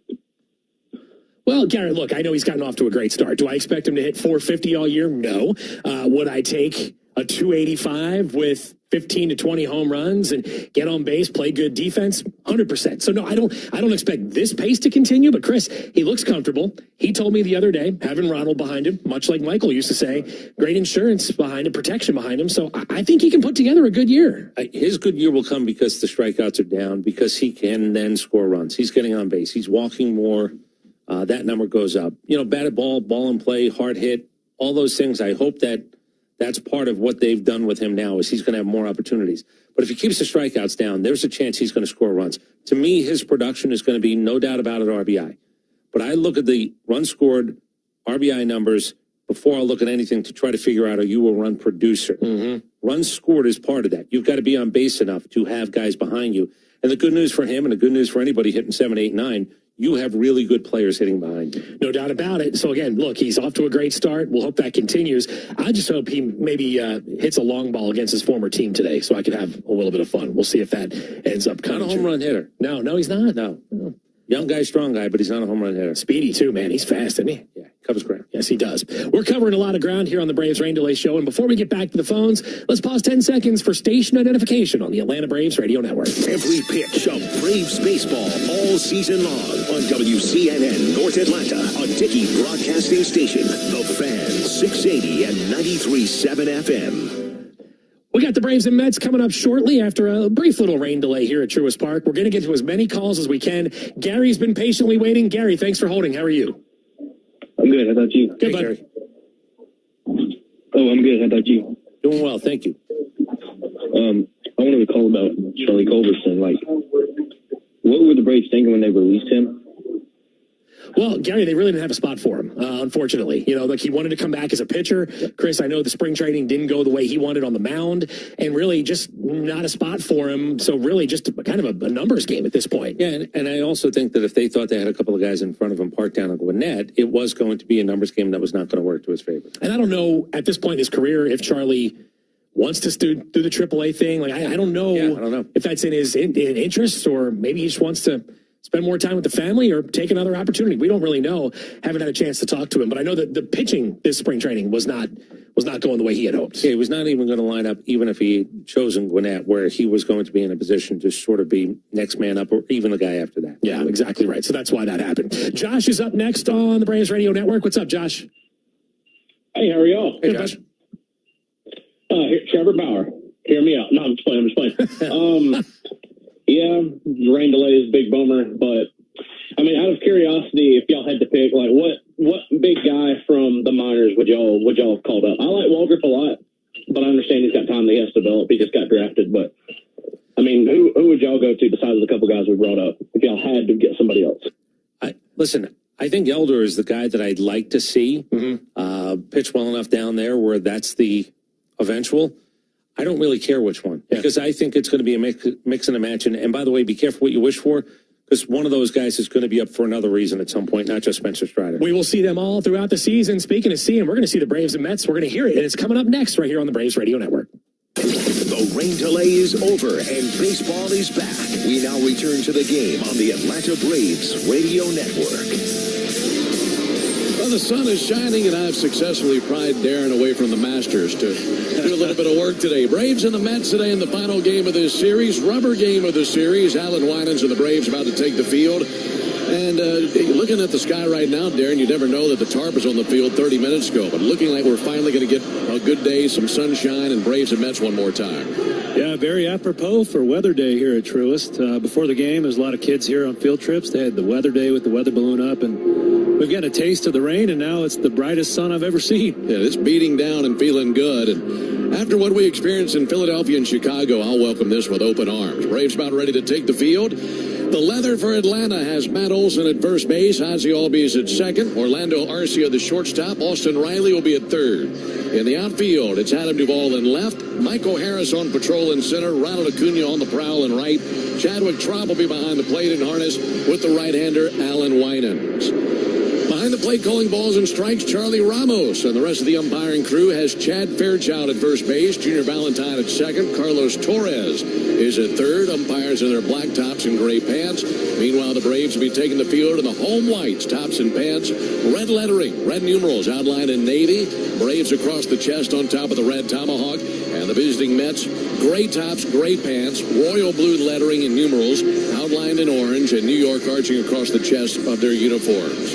S14: Well, Garrett, look, I know he's gotten off to a great start. Do I expect him to hit 450 all year? No. Would I take a 285 with 15 to 20 home runs and get on base, play good defense? 100%. So no, I don't expect this pace to continue, but Chris, he looks comfortable. He told me the other day, having Ronald behind him, much like Michael used to say, great insurance behind him, protection behind him. So I think he can put together a good year.
S6: His good year will come because the strikeouts are down, because he can then score runs. He's getting on base. He's walking more. That number goes up. Batted ball, ball in play, hard hit, all those things. I hope that's part of what they've done with him now is he's going to have more opportunities. But if he keeps the strikeouts down, there's a chance he's going to score runs. To me, his production is going to be no doubt about it RBI. But I look at the run scored RBI numbers before I look at anything to try to figure out, are you a run producer? Runs scored is part of that. You've got to be on base enough to have guys behind you. And the good news for him and the good news for anybody hitting 7, 8, 9, you have really good players hitting behind you.
S14: No doubt about it. So, again, look, he's off to a great start. We'll hope that continues. I just hope he maybe hits a long ball against his former team today so I can have a little bit of fun. We'll see if that ends up coming.
S6: Not a home run hitter.
S14: No, he's not.
S6: No. Young guy, strong guy, but he's not a home run hitter.
S14: Speedy, too, man. He's fast, isn't he?
S6: Yeah. covers ground.
S14: Yes, he does. We're covering a lot of ground here on the Braves Rain Delay Show. And before we get back to the phones, let's pause 10 seconds for station identification on the Atlanta Braves Radio Network.
S4: Every pitch of Braves baseball all season long on WCNN North Atlanta, a Dickey broadcasting station. The Fan, 680 and 93.7 FM.
S14: We got the Braves and Mets coming up shortly after a brief little rain delay here at Truist Park. We're going to get to as many calls as we can. Gary's been patiently waiting. Gary, thanks for holding. How are you?
S1: I'm good. How about you?
S14: Good, bud.
S1: Oh, I'm good. How about you?
S6: Doing well, thank you.
S1: I wanted to call about Charlie Culberson. Like, what were the Braves thinking when they released him?
S14: Well, Gary, they really didn't have a spot for him, unfortunately. You know, like he wanted to come back as a pitcher. Chris, I know the spring training didn't go the way he wanted on the mound, and really just not a spot for him. So really just kind of a numbers game at this point.
S6: Yeah, and I also think that if they thought they had a couple of guys in front of him parked down on Gwinnett, it was going to be a numbers game that was not going to work to his favor.
S14: And I don't know at this point in his career if Charlie wants to do the AAA thing. Like I don't know, if that's in his interests, or maybe he just wants to spend more time with the family or take another opportunity. We don't really know. Haven't had a chance to talk to him, but I know that the pitching this spring training was not going the way he had hoped.
S6: Yeah, he was not even going to line up, even if he had chosen Gwinnett, where he was going to be in a position to sort of be next man up, or even the guy after that.
S14: Yeah, exactly right. So that's why that happened. Josh is up next on the Braves Radio Network. What's up, Josh?
S8: Hey, how are y'all?
S6: Hey, Josh.
S8: Trevor Bauer. Hear me out. No, I'm just playing. Yeah, rain delay is a big bummer, but I mean, out of curiosity, if y'all had to pick, like, what big guy from the minors would y'all have called up? I like Walgreens a lot, but I understand he's got time that he has to develop. He just got drafted, but I mean, who would y'all go to besides the couple guys we brought up if y'all had to get somebody else?
S6: Listen, I think Elder is the guy that I'd like to see pitch well enough down there where that's the eventual. I don't really care which one, because I think it's going to be a mix and a match. And by the way, be careful what you wish for, because one of those guys is going to be up for another reason at some point, not just Spencer Strider.
S14: We will see them all throughout the season. Speaking of seeing, we're going to see the Braves and Mets. We're going to hear it, and it's coming up next right here on the Braves Radio Network.
S4: The rain delay is over, and baseball is back. We now return to the game on the Atlanta Braves Radio Network.
S11: Well, the sun is shining, and I've successfully pried Darren away from the Masters to do a little bit of work today. Braves and the Mets today in the final game of this series, rubber game of the series. Alan Winans and the Braves about to take the field. And looking at the sky right now, Darren, you never know that the tarp was on the field 30 minutes ago. But looking like we're finally going to get a good day, some sunshine, and Braves and Mets one more time.
S16: Yeah, very apropos for weather day here at Truist. Before the game, there's a lot of kids here on field trips. They had the weather day with the weather balloon up, and we've got a taste of the rain, and now it's the brightest sun I've ever seen.
S11: Yeah, it's beating down and feeling good. And after what we experienced in Philadelphia and Chicago, I'll welcome this with open arms. Braves about ready to take the field. The leather for Atlanta has Matt Olson at first base. Ozzie Albies at second. Orlando Arcia, the shortstop. Austin Riley will be at third. In the outfield, it's Adam Duvall in left. Michael Harris on patrol in center. Ronald Acuna on the prowl in right. Chadwick Traub will be behind the plate in harness with the right-hander Alan Winans. Behind the plate calling balls and strikes, Charlie Ramos. And the rest of the umpiring crew has Chad Fairchild at first base, Junior Valentine at second, Carlos Torres is at third. Umpires in their black tops and gray pants. Meanwhile, the Braves will be taking the field in the home whites, tops and pants, red lettering, red numerals outlined in navy, Braves across the chest on top of the red tomahawk, and the visiting Mets, gray tops, gray pants, royal blue lettering and numerals outlined in orange, and New York arching across the chest of their uniforms.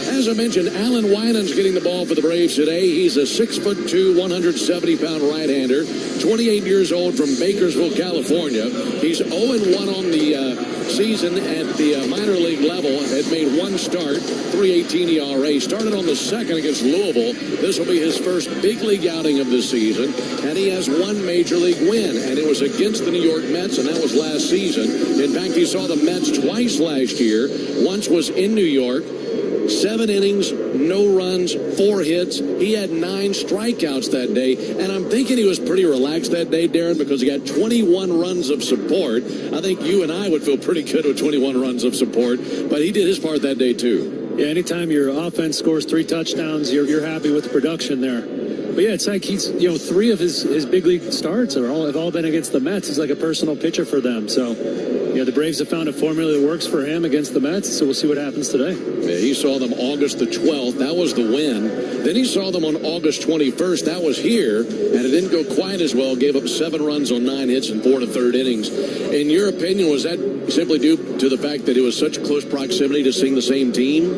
S11: As I mentioned, Alan Winans getting the ball for the Braves today. He's a 6'2", 170-pound right-hander, 28 years old from Bakersville, California. He's 0-1 on the season at the minor league level. Had made one start, 3.18 ERA. Started on the second against Louisville. This will be his first big league outing of the season, and he has one major league win, and it was against the New York Mets, and that was last season. In fact, he saw the Mets twice last year. Once was in New York. 7 innings, no runs, 4 hits. He had 9 strikeouts that day, and I'm thinking he was pretty relaxed that day, Darren, because he got 21 runs of support. I think you and I would feel pretty good with 21 runs of support, but he did his part that day too.
S16: Yeah, anytime your offense scores 3 touchdowns, you're happy with the production there. But yeah, it's like he's, 3 of his big league starts have all been against the Mets. He's like a personal pitcher for them. So, the Braves have found a formula that works for him against the Mets. So we'll see what happens today.
S11: Yeah, he saw them August the 12th. That was the win. Then he saw them on August 21st. That was here, and it didn't go quite as well. Gave up 7 runs on 9 hits in 4 1/3 innings. In your opinion, was that simply due to the fact that it was such close proximity to seeing the same team?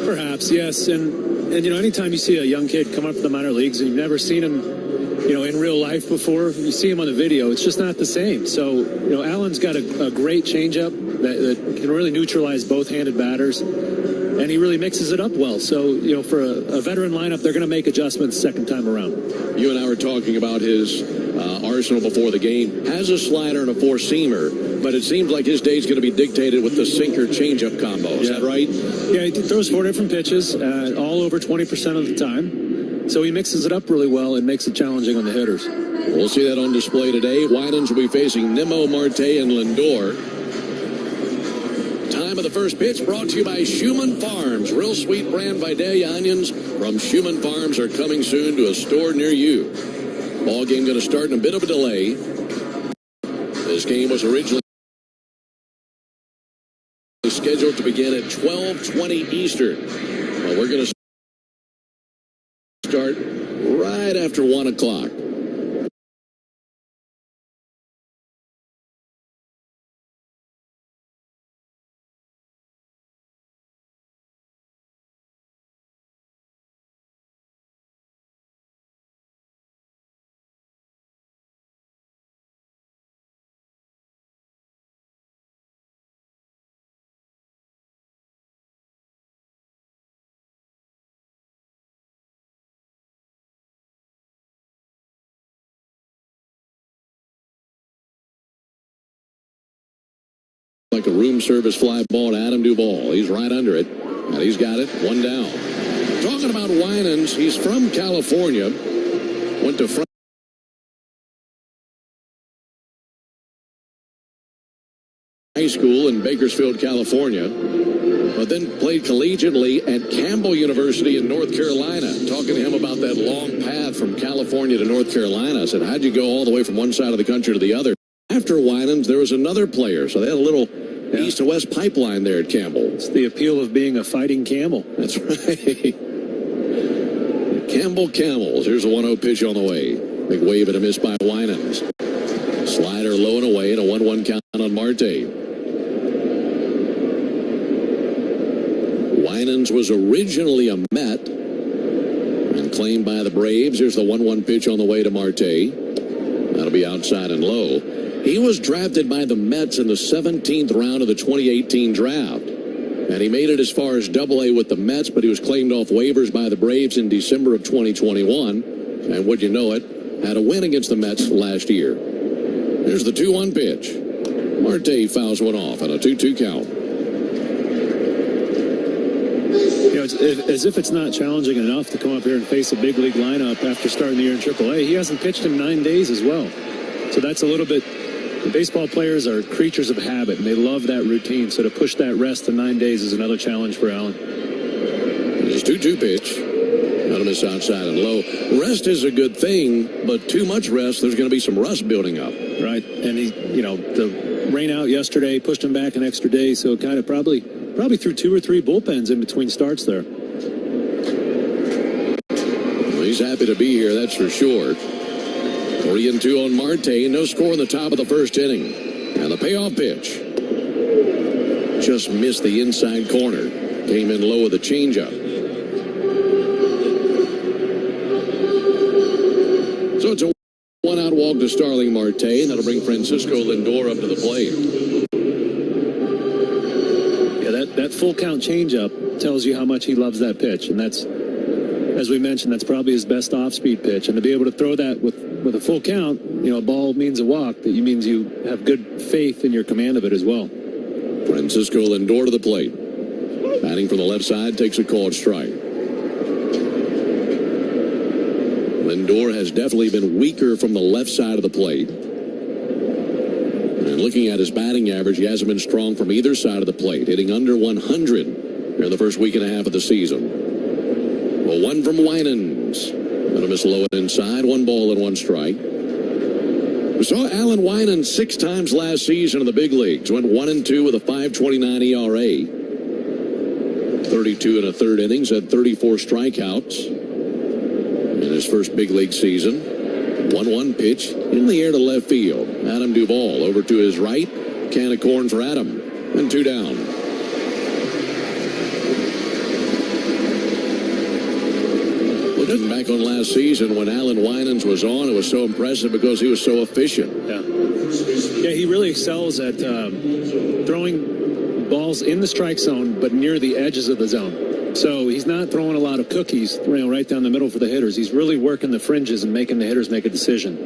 S16: Perhaps, yes. And anytime you see a young kid come up to the minor leagues and you've never seen him, in real life before, you see him on the video, it's just not the same. So, Allen's got a great changeup that can really neutralize both-handed batters, and he really mixes it up well. So, for a veteran lineup, they're going to make adjustments second time around.
S11: You and I were talking about his arsenal before the game. Has a slider and a four-seamer, but it seems like his day's going to be dictated with the sinker changeup combo. Is that right?
S16: Yeah, he throws 4 different pitches, all over 20% of the time. So he mixes it up really well and makes it challenging on the hitters.
S11: We'll see that on display today. Winans will be facing Nimmo, Marte, and Lindor. Time of the first pitch brought to you by Schumann Farms. Real sweet brand Vidalia onions from Schumann Farms are coming soon to a store near you. Ball game going to start in a bit of a delay. This game was originally scheduled to begin at 12:20 Eastern. Well, we're going to start right after 1 o'clock. Like a room service fly ball to Adam Duvall. He's right under it, and he's got it. 1 down. Talking about Winans, he's from California. Went to high school in Bakersfield, California, but then played collegiately at Campbell University in North Carolina. Talking to him about that long path from California to North Carolina. I said, how'd you go all the way from one side of the country to the other? After Winans, there was another player, so they had a little east to west pipeline there at Campbell.
S16: It's the appeal of being a fighting camel.
S11: That's right. Campbell Camels. Here's a 1-0 pitch on the way. Big wave and a miss by Winans. Slider low and away, and a 1-1 count on Marte. Winans was originally a Met and claimed by the Braves. Here's the 1-1 pitch on the way to Marte. That'll be outside and low. He was drafted by the Mets in the 17th round of the 2018 draft. And he made it as far as Double-A with the Mets, but he was claimed off waivers by the Braves in December of 2021. And would you know it, had a win against the Mets last year. Here's the 2-1 pitch. Marte fouls one off on a 2-2 count.
S16: It's as if it's not challenging enough to come up here and face a big league lineup after starting the year in AAA. He hasn't pitched in 9 days as well. So that's a little bit... The baseball players are creatures of habit, and they love that routine. So to push that rest to 9 days is another challenge for Allen.
S11: This 2-2 pitch. Not a miss outside and low. Rest is a good thing, but too much rest, there's going to be some rust building up.
S16: Right. And he, the rain out yesterday pushed him back an extra day, so kind of probably threw 2 or 3 bullpens in between starts there.
S11: Well, he's happy to be here, that's for sure. 3-2 on Marte. No score in the top of the first inning. And the payoff pitch. Just missed the inside corner. Came in low with a changeup. So it's a 1-out walk to Starling Marte, and that'll bring Francisco Lindor up to the plate.
S16: Yeah, that full count changeup tells you how much he loves that pitch, and that's, as we mentioned, that's probably his best off-speed pitch. And to be able to throw that with a full count, a ball means a walk. That means you have good faith in your command of it as well.
S11: Francisco Lindor to the plate. Batting from the left side, takes a called strike. Lindor has definitely been weaker from the left side of the plate. And looking at his batting average, he hasn't been strong from either side of the plate, hitting under 100 here in the first week and a half of the season. Well, one from Winans. Going to miss low and inside. 1 ball and 1 strike. We saw Alan Winan 6 times last season in the big leagues. Went 1-2 with a 5.29 ERA. 32 1/3 innings. Had 34 strikeouts in his first big league season. 1-1 pitch in the air to left field. Adam Duvall over to his right. Can of corn for Adam. And 2 down. Looking back on last season when Alan Winans was on, it was so impressive because he was so efficient.
S16: Yeah, he really excels at throwing balls in the strike zone, but near the edges of the zone. So he's not throwing a lot of cookies, right down the middle for the hitters. He's really working the fringes and making the hitters make a decision.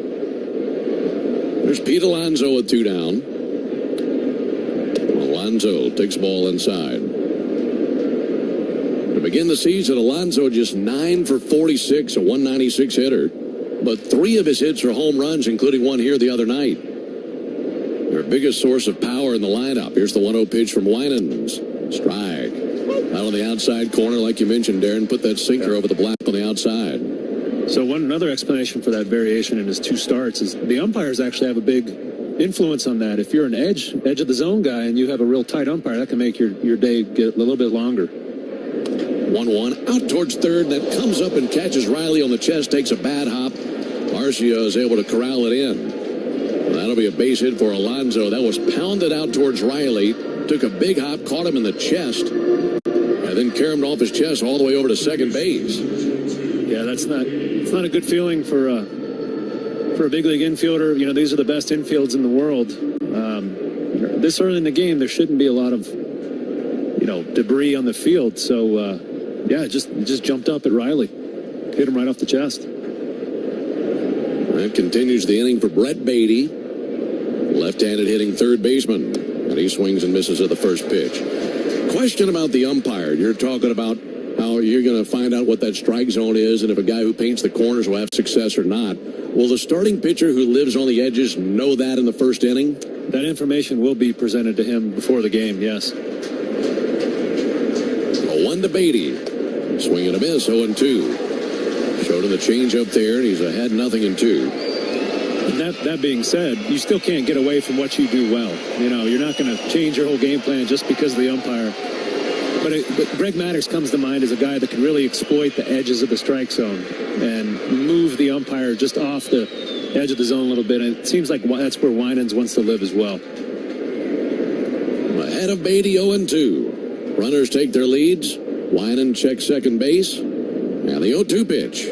S11: There's Pete Alonso with 2 down. Alonso takes ball inside. To begin the season, Alonso just 9 for 46, a 196 hitter. But 3 of his hits are home runs, including 1 here the other night. Their biggest source of power in the lineup. Here's the 1-0 pitch from Winans. Strike. Out on the outside corner, like you mentioned, Darren, put that sinker over the black on the outside.
S16: So another explanation for that variation in his 2 starts is the umpires actually have a big influence on that. If you're an edge of the zone guy and you have a real tight umpire, that can make your day get a little bit longer.
S11: 1-1 out towards third. That comes up and catches Riley on the chest, takes a bad hop. Marcia is able to corral it in. That'll be a base hit for Alonso. That was pounded out towards Riley. Took a big hop, caught him in the chest, and then carried him off his chest all the way over to second base.
S16: Yeah, it's not a good feeling for a big league infielder. These are the best infields in the world. This early in the game, there shouldn't be a lot of debris on the field. So just jumped up at Riley, hit him right off the chest.
S11: That continues the inning for Brett Beatty, left-handed hitting third baseman, and he swings and misses at the first pitch. Question about the umpire. You're talking about how you're going to find out what that strike zone is and if a guy who paints the corners will have success or not. Will the starting pitcher who lives on the edges know that in the first inning?
S16: That information will be presented to him before the game, yes.
S11: 1 to Beatty. Swing and a miss, 0-2. Showed him the changeup there, and he's ahead 0-2.
S16: And that being said, you still can't get away from what you do well. You're not going to change your whole game plan just because of the umpire. But Greg Maddux comes to mind as a guy that can really exploit the edges of the strike zone and move the umpire just off the edge of the zone a little bit. And it seems like that's where Winans wants to live as well.
S11: Ahead of Beatty, 0-2. Runners take their leads. Winan checks second base. And the 0-2 pitch.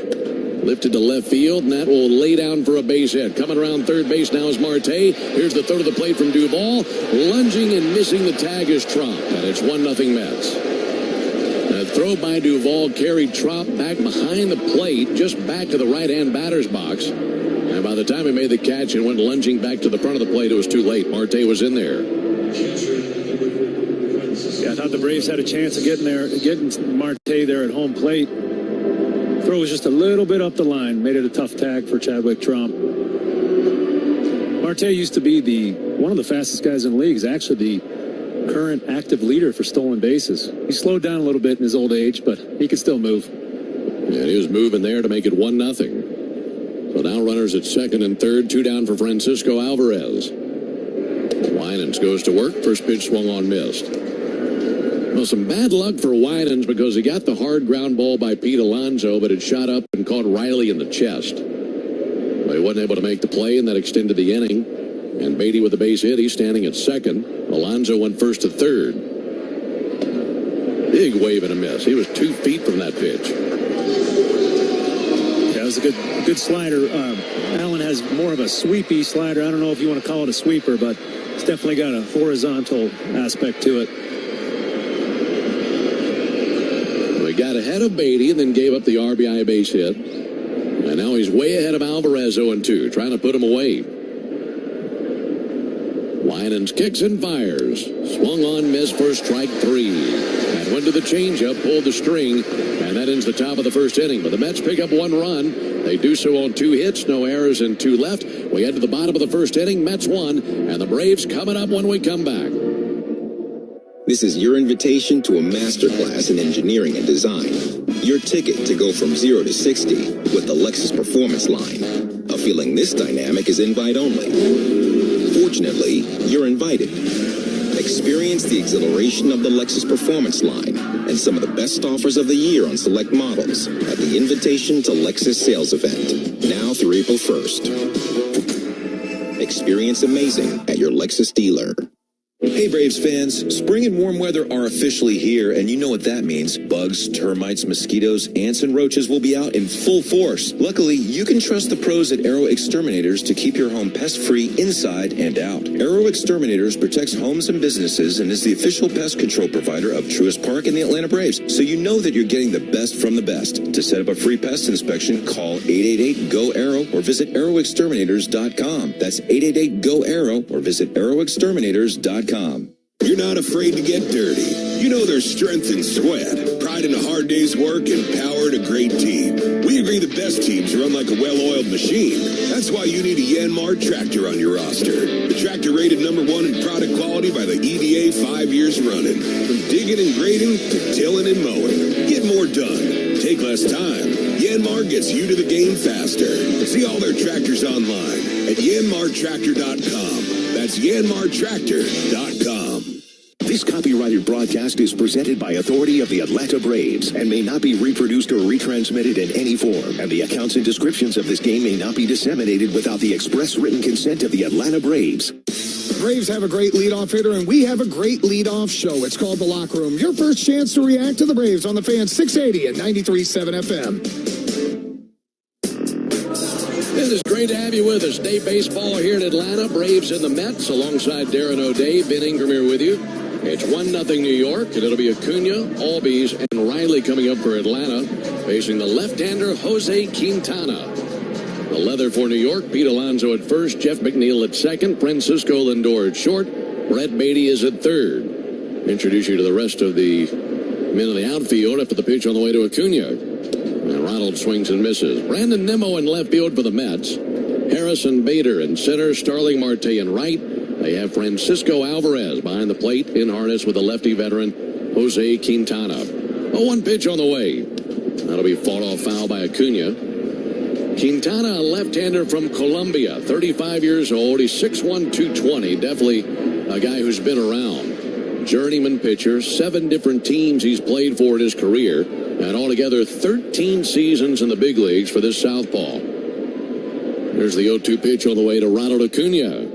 S11: Lifted to left field, and that will lay down for a base hit. Coming around third base now is Marte. Here's the third of the plate from Duvall. Lunging and missing the tag is Trump, and it's 1-0 Mets. A throw by Duvall carried Trump back behind the plate, just back to the right-hand batter's box. And by the time he made the catch and went lunging back to the front of the plate, it was too late. Marte was in there.
S16: Yeah, I thought the Braves had a chance of getting Marte there at home plate. Throw was just a little bit up the line, made it a tough tag for Chadwick Trump. Marte used to be one of the fastest guys in the league. He's actually the current active leader for stolen bases. He slowed down a little bit in his old age, but he can still move.
S11: Yeah, he was moving there to make it 1-0. So now runners at second and third, 2 down for Francisco Alvarez. Winans goes to work. First pitch swung on, missed. Well, some bad luck for Winans because he got the hard ground ball by Pete Alonso, but it shot up and caught Riley in the chest. But he wasn't able to make the play, and that extended the inning. And Beatty with the base hit. He's standing at second. Alonso went first to third. Big wave and a miss. He was 2 feet from that pitch.
S16: Yeah, it was a good slider. Allen has more of a sweepy slider. I don't know if you want to call it a sweeper, but it's definitely got a horizontal aspect to it.
S11: He got ahead of Beatty and then gave up the RBI base hit. And now he's way ahead of Alvarez, 0-2, trying to put him away. Winans kicks and fires. Swung on, missed for strike 3. And went to the changeup, pulled the string, and that ends the top of the first inning. But the Mets pick up 1 run. They do so on 2 hits, no errors, and 2 left. We head to the bottom of the first inning. Mets 1, and the Braves coming up when we come back.
S5: This is your invitation to a masterclass in engineering and design. Your ticket to go from 0 to 60 with the Lexus Performance line. A feeling this dynamic is invite only. Fortunately, you're invited. Experience the exhilaration of the Lexus Performance line and some of the best offers of the year on select models at the Invitation to Lexus sales event, now through April 1st. Experience amazing at your Lexus dealer.
S17: Hey Braves fans, spring and warm weather are officially here, and you know what that means. Bugs, termites, mosquitoes, ants, and roaches will be out in full force. Luckily, you can trust the pros at Arrow Exterminators to keep your home pest-free inside and out. Arrow Exterminators protects homes and businesses and is the official pest control provider of Truist Park and the Atlanta Braves, so you know that you're getting the best from the best. To set up a free pest inspection, call 888-GO-ARROW or visit arrowexterminators.com. That's 888-GO-ARROW or visit arrowexterminators.com.
S9: You're not afraid to get dirty. You know there's strength in sweat, pride in a hard day's work, and power in a great team. We agree the best teams run like a well-oiled machine. That's why you need a Yanmar tractor on your roster. The tractor rated #1 in product quality by the EDA 5 years running. From digging and grading to tilling and mowing. Get more done. Take less time. Yanmar gets you to the game faster. See all their tractors online at yanmartractor.com. That's yanmartractor.com.
S4: This copyrighted broadcast is presented by authority of the Atlanta Braves and may not be reproduced or retransmitted in any form, and the accounts and descriptions of this game may not be disseminated without the express written consent of the Atlanta Braves.
S21: Braves have a great leadoff hitter, and we have a great leadoff show. It's called The Locker Room. Your first chance to react to the Braves on the Fan 680 and 93.7 FM.
S11: It is great to have you with us. Day baseball here in Atlanta. Braves and the Mets alongside Darren O'Day. Ben Ingram here with you. It's 1-0 New York, and it'll be Acuna, Albies, and Riley coming up for Atlanta, facing the left-hander Jose Quintana. The leather for New York, Pete Alonso at first, Jeff McNeil at second, Francisco Lindor at short, Brett Beatty is at third. Introduce you to the rest of the men in the outfield after the pitch on the way to Acuna. And Ronald swings and misses. Brandon Nimmo in left field for the Mets. Harrison Bader in center, Starling Marte in right. They have Francisco Alvarez behind the plate in harness with the lefty veteran Jose Quintana. A 1 pitch on the way. That'll be fought off foul by Acuna. Quintana, a left-hander from Colombia, 35 years old. He's 6'1", 220. Definitely a guy who's been around. Journeyman pitcher, 7 different teams he's played for in his career, and altogether 13 seasons in the big leagues for this southpaw. There's the 0-2 pitch on the way to Ronald Acuna.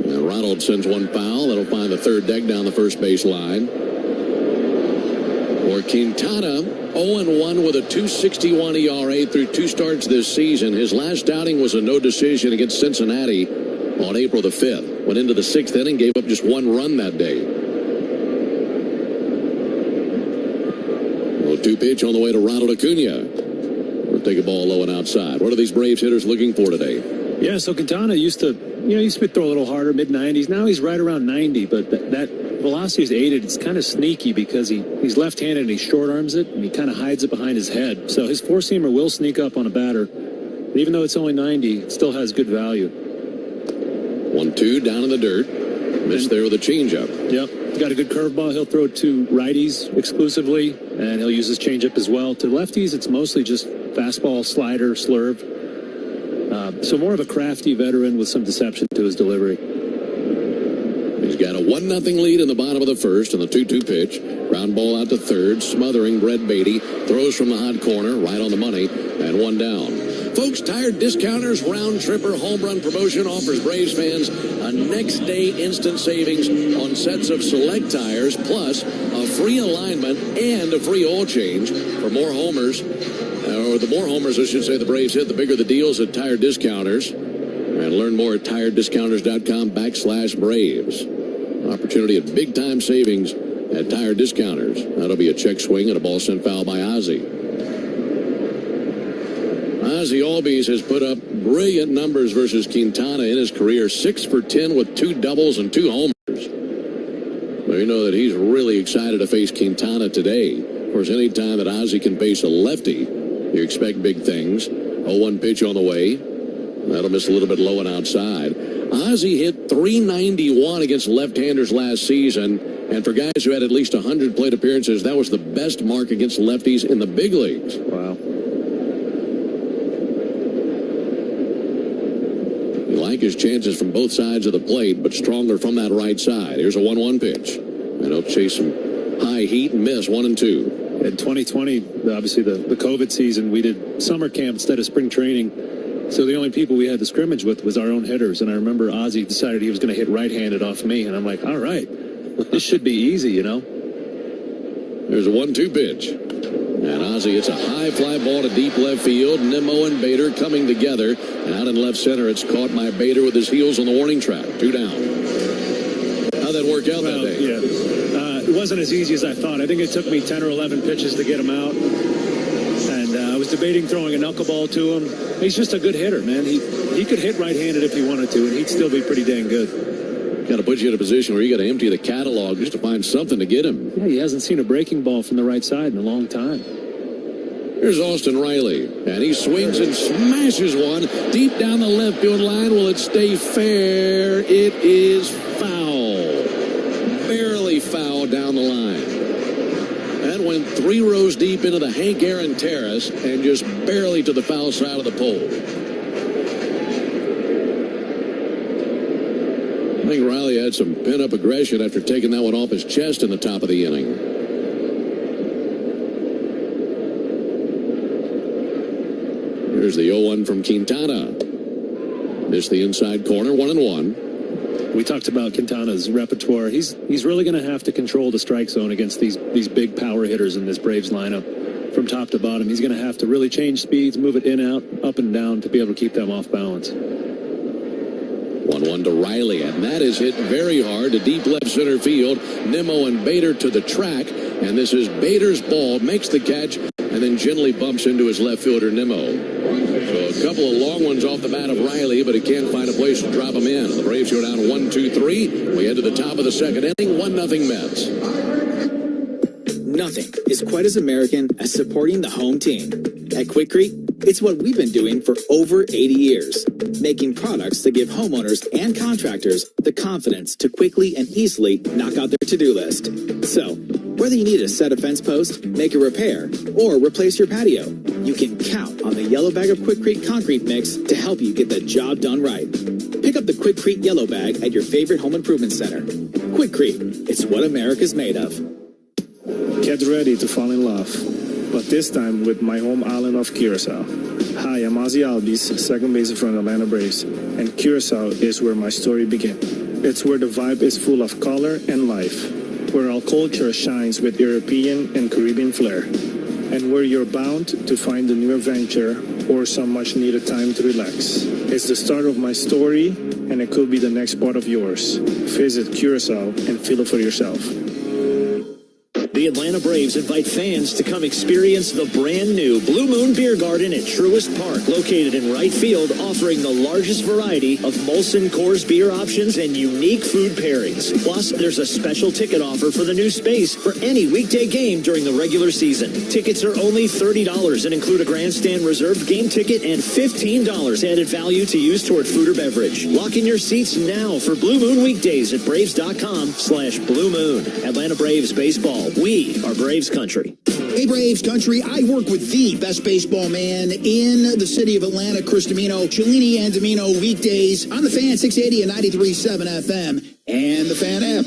S11: And Ronald sends one foul. That'll find the third deck down the first base line. For Quintana, 0-1 with a 2.61 ERA through 2 starts this season. His last outing was a no decision against Cincinnati on April the 5th. Went into the 6th inning, gave up just 1 run that day. 0-2 pitch on the way to Ronald Acuna. We'll take a ball low and outside. What are these Braves hitters looking for today?
S16: Yeah, so Quintana used to throw a little harder, mid-90s. Now he's right around 90, but that velocity is aided. It's kind of sneaky because he's left-handed and he short arms it, and he kind of hides it behind his head. So his four-seamer will sneak up on a batter. And even though it's only 90, it still has good value.
S11: 1-2 down in the dirt. Missed there with a changeup.
S16: Yep. Got a good curveball. He'll throw to righties exclusively, and he'll use his changeup as well. To lefties, it's mostly just fastball, slider, slurve. So more of a crafty veteran with some deception to his delivery.
S11: He's got a 1-0 lead in the bottom of the first on the 2-2 pitch. Ground ball out to third, smothering Brett Beatty. Throws from the hot corner, right on the money, and 1 down. Folks, Tire Discounters Round Tripper Home Run Promotion offers Braves fans a next-day instant savings on sets of select tires, plus a free alignment and a free oil change. For more homers, or the more homers, I should say, the Braves hit, the bigger the deals at Tire Discounters. And learn more at tirediscounters.com/Braves. Opportunity at big-time savings at Tire Discounters. That'll be a check swing and a ball sent foul by Ozzie. Ozzie Albies has put up brilliant numbers versus Quintana in his career. 6 for 10 with 2 doubles and 2 homers. So you know that he's really excited to face Quintana today. Of course, any time that Ozzie can face a lefty, you expect big things. 0-1 pitch on the way. That'll miss a little bit low and outside. Ozzie hit .391 against left-handers last season And for guys who had at least 100 plate appearances, that was the best mark against lefties in the big leagues.
S2: Wow.
S11: You like his chances from both sides of the plate, but stronger from that right side. Here's a 1-1 pitch. And he'll chase some high heat and miss 1-2.
S2: In 2020, obviously the COVID season, we did summer camp instead of spring training. So the only people we had to scrimmage with was our own hitters. And I remember Ozzie decided he was going to hit right-handed off me. And I'm like, all right, this should be easy, you know.
S11: There's a 1-2 pitch. And Ozzie hits a high fly ball to deep left field. Nimmo and Bader coming together. And out in left center, it's caught by Bader with his heels on the warning track. 2 down. How'd that work out that day?
S2: Yeah. It wasn't as easy as I thought. I think it took me 10 or 11 pitches to get him out. And I was debating throwing a knuckleball to him. He's just a good hitter, man. He could hit right-handed if he wanted to, and he'd still be pretty dang good.
S11: Got to put you in a position where you got to empty the catalog just to find something to get him.
S2: Yeah, he hasn't seen a breaking ball from the right side in a long time.
S11: Here's Austin Riley, and he swings and smashes one deep down the left field line. Will it stay fair? It is foul. Barely foul down the line. That went 3 rows deep into the Hank Aaron Terrace and just barely to the foul side of the pole. I think Riley had some pent-up aggression after taking that one off his chest in the top of the inning. Here's the 0-1 from Quintana. Missed the inside corner, 1-1.
S2: We talked about Quintana's repertoire. He's really going to have to control the strike zone against these big power hitters in this Braves lineup from top to bottom. He's going to have to really change speeds, move it in, out, up and down to be able to keep them off balance.
S11: 1-1 to Riley, and that is hit very hard to deep left center field. Nimmo and Bader to the track, and this is Bader's ball, makes the catch, and then gently bumps into his left fielder, Nimmo. So a couple of long ones off the bat of Riley, but he can't find a place to drop him in. The Braves go down 1-2-3. We head to the top of the second inning, 1-0 Mets.
S22: Nothing is quite as American as supporting the home team. At Quikrete, it's what we've been doing for over 80 years, making products that give homeowners and contractors the confidence to quickly and easily knock out their to-do list. So, whether you need a set a fence post, make a repair, or replace your patio, you can count on the yellow bag of Quikrete concrete mix to help you get the job done right. Pick up the Quikrete yellow bag at your favorite home improvement center. Quikrete, it's what America's made of.
S23: Get ready to fall in love, but this time with my home island of Curacao. Hi, I'm Ozzie Albies, second baseman from the Atlanta Braves, and Curacao is where my story began. It's where the vibe is full of color and life, where our culture shines with European and Caribbean flair, and where you're bound to find a new adventure or some much-needed time to relax. It's the start of my story, and it could be the next part of yours. Visit Curacao and feel it for yourself.
S7: The Atlanta Braves invite fans to come experience the brand new Blue Moon Beer Garden at Truist Park, located in right field, offering the largest variety of Molson Coors beer options and unique food pairings. Plus, there's a special ticket offer for the new space for any weekday game during the regular season. Tickets are only $30 and include a grandstand reserved game ticket and $15 added value to use toward food or beverage. Lock in your seats now for Blue Moon weekdays at Braves.com/Blue Moon. Atlanta Braves baseball. We are Braves country.
S24: Hey, Braves country, I work with the best baseball man in the city of Atlanta, Chris Domino, Cellini and Domino weekdays on the Fan 680 and 93.7 FM and the Fan app.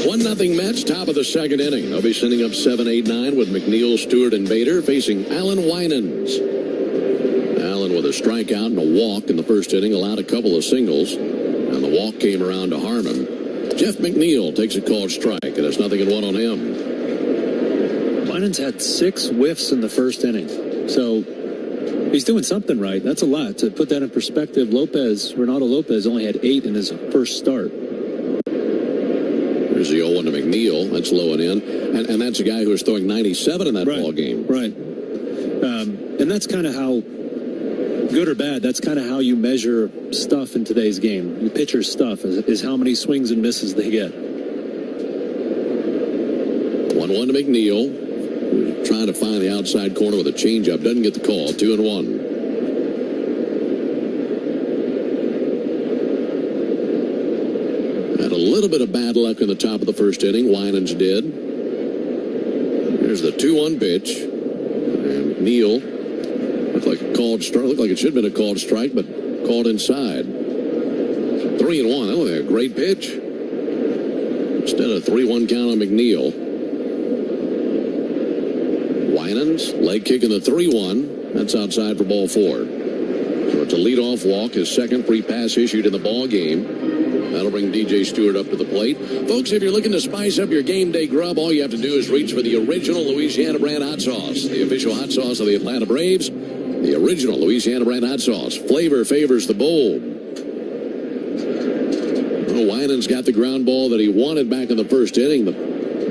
S11: 1-0 Mets, top of the second inning. They'll be sending up 7, 8, 9 with McNeil, Stewart, and Bader facing Alan Winans. Allen with a strikeout and a walk in the first inning, allowed a couple of singles, and the walk came around to Harmon. Jeff McNeil takes a called strike, and it's 0-1 on him.
S2: Winans had 6 whiffs in the first inning, so he's doing something right. That's a lot. To put that in perspective, Ronaldo Lopez only had 8 in his first start.
S11: There's the 0-1 to McNeil. That's low and in. And that's a guy who was throwing 97 in that ball game.
S2: Right. And that's kind of how, good or bad, that's kind of how you measure stuff in today's game. The pitcher's stuff is how many swings and misses they get.
S11: 1-1 to McNeil. Trying to find the outside corner with a changeup. Doesn't get the call. 2-1. Had a little bit of bad luck in the top of the first inning. Winans did. Here's the 2-1 pitch. And McNeil looked like a called strike. Looked like it should have been a called strike, but called inside. 3-1. That was a great pitch. Instead of 3-1 count on McNeil. Winans, leg kick in the 3-1. That's outside for ball 4. So it's a leadoff walk, his second free pass issued in the ball game. That'll bring DJ Stewart up to the plate. Folks, if you're looking to spice up your game day grub, all you have to do is reach for the original Louisiana brand hot sauce, the official hot sauce of the Atlanta Braves. The original Louisiana brand hot sauce. Flavor favors the bold. Well, Winans got the ground ball that he wanted back in the first inning. The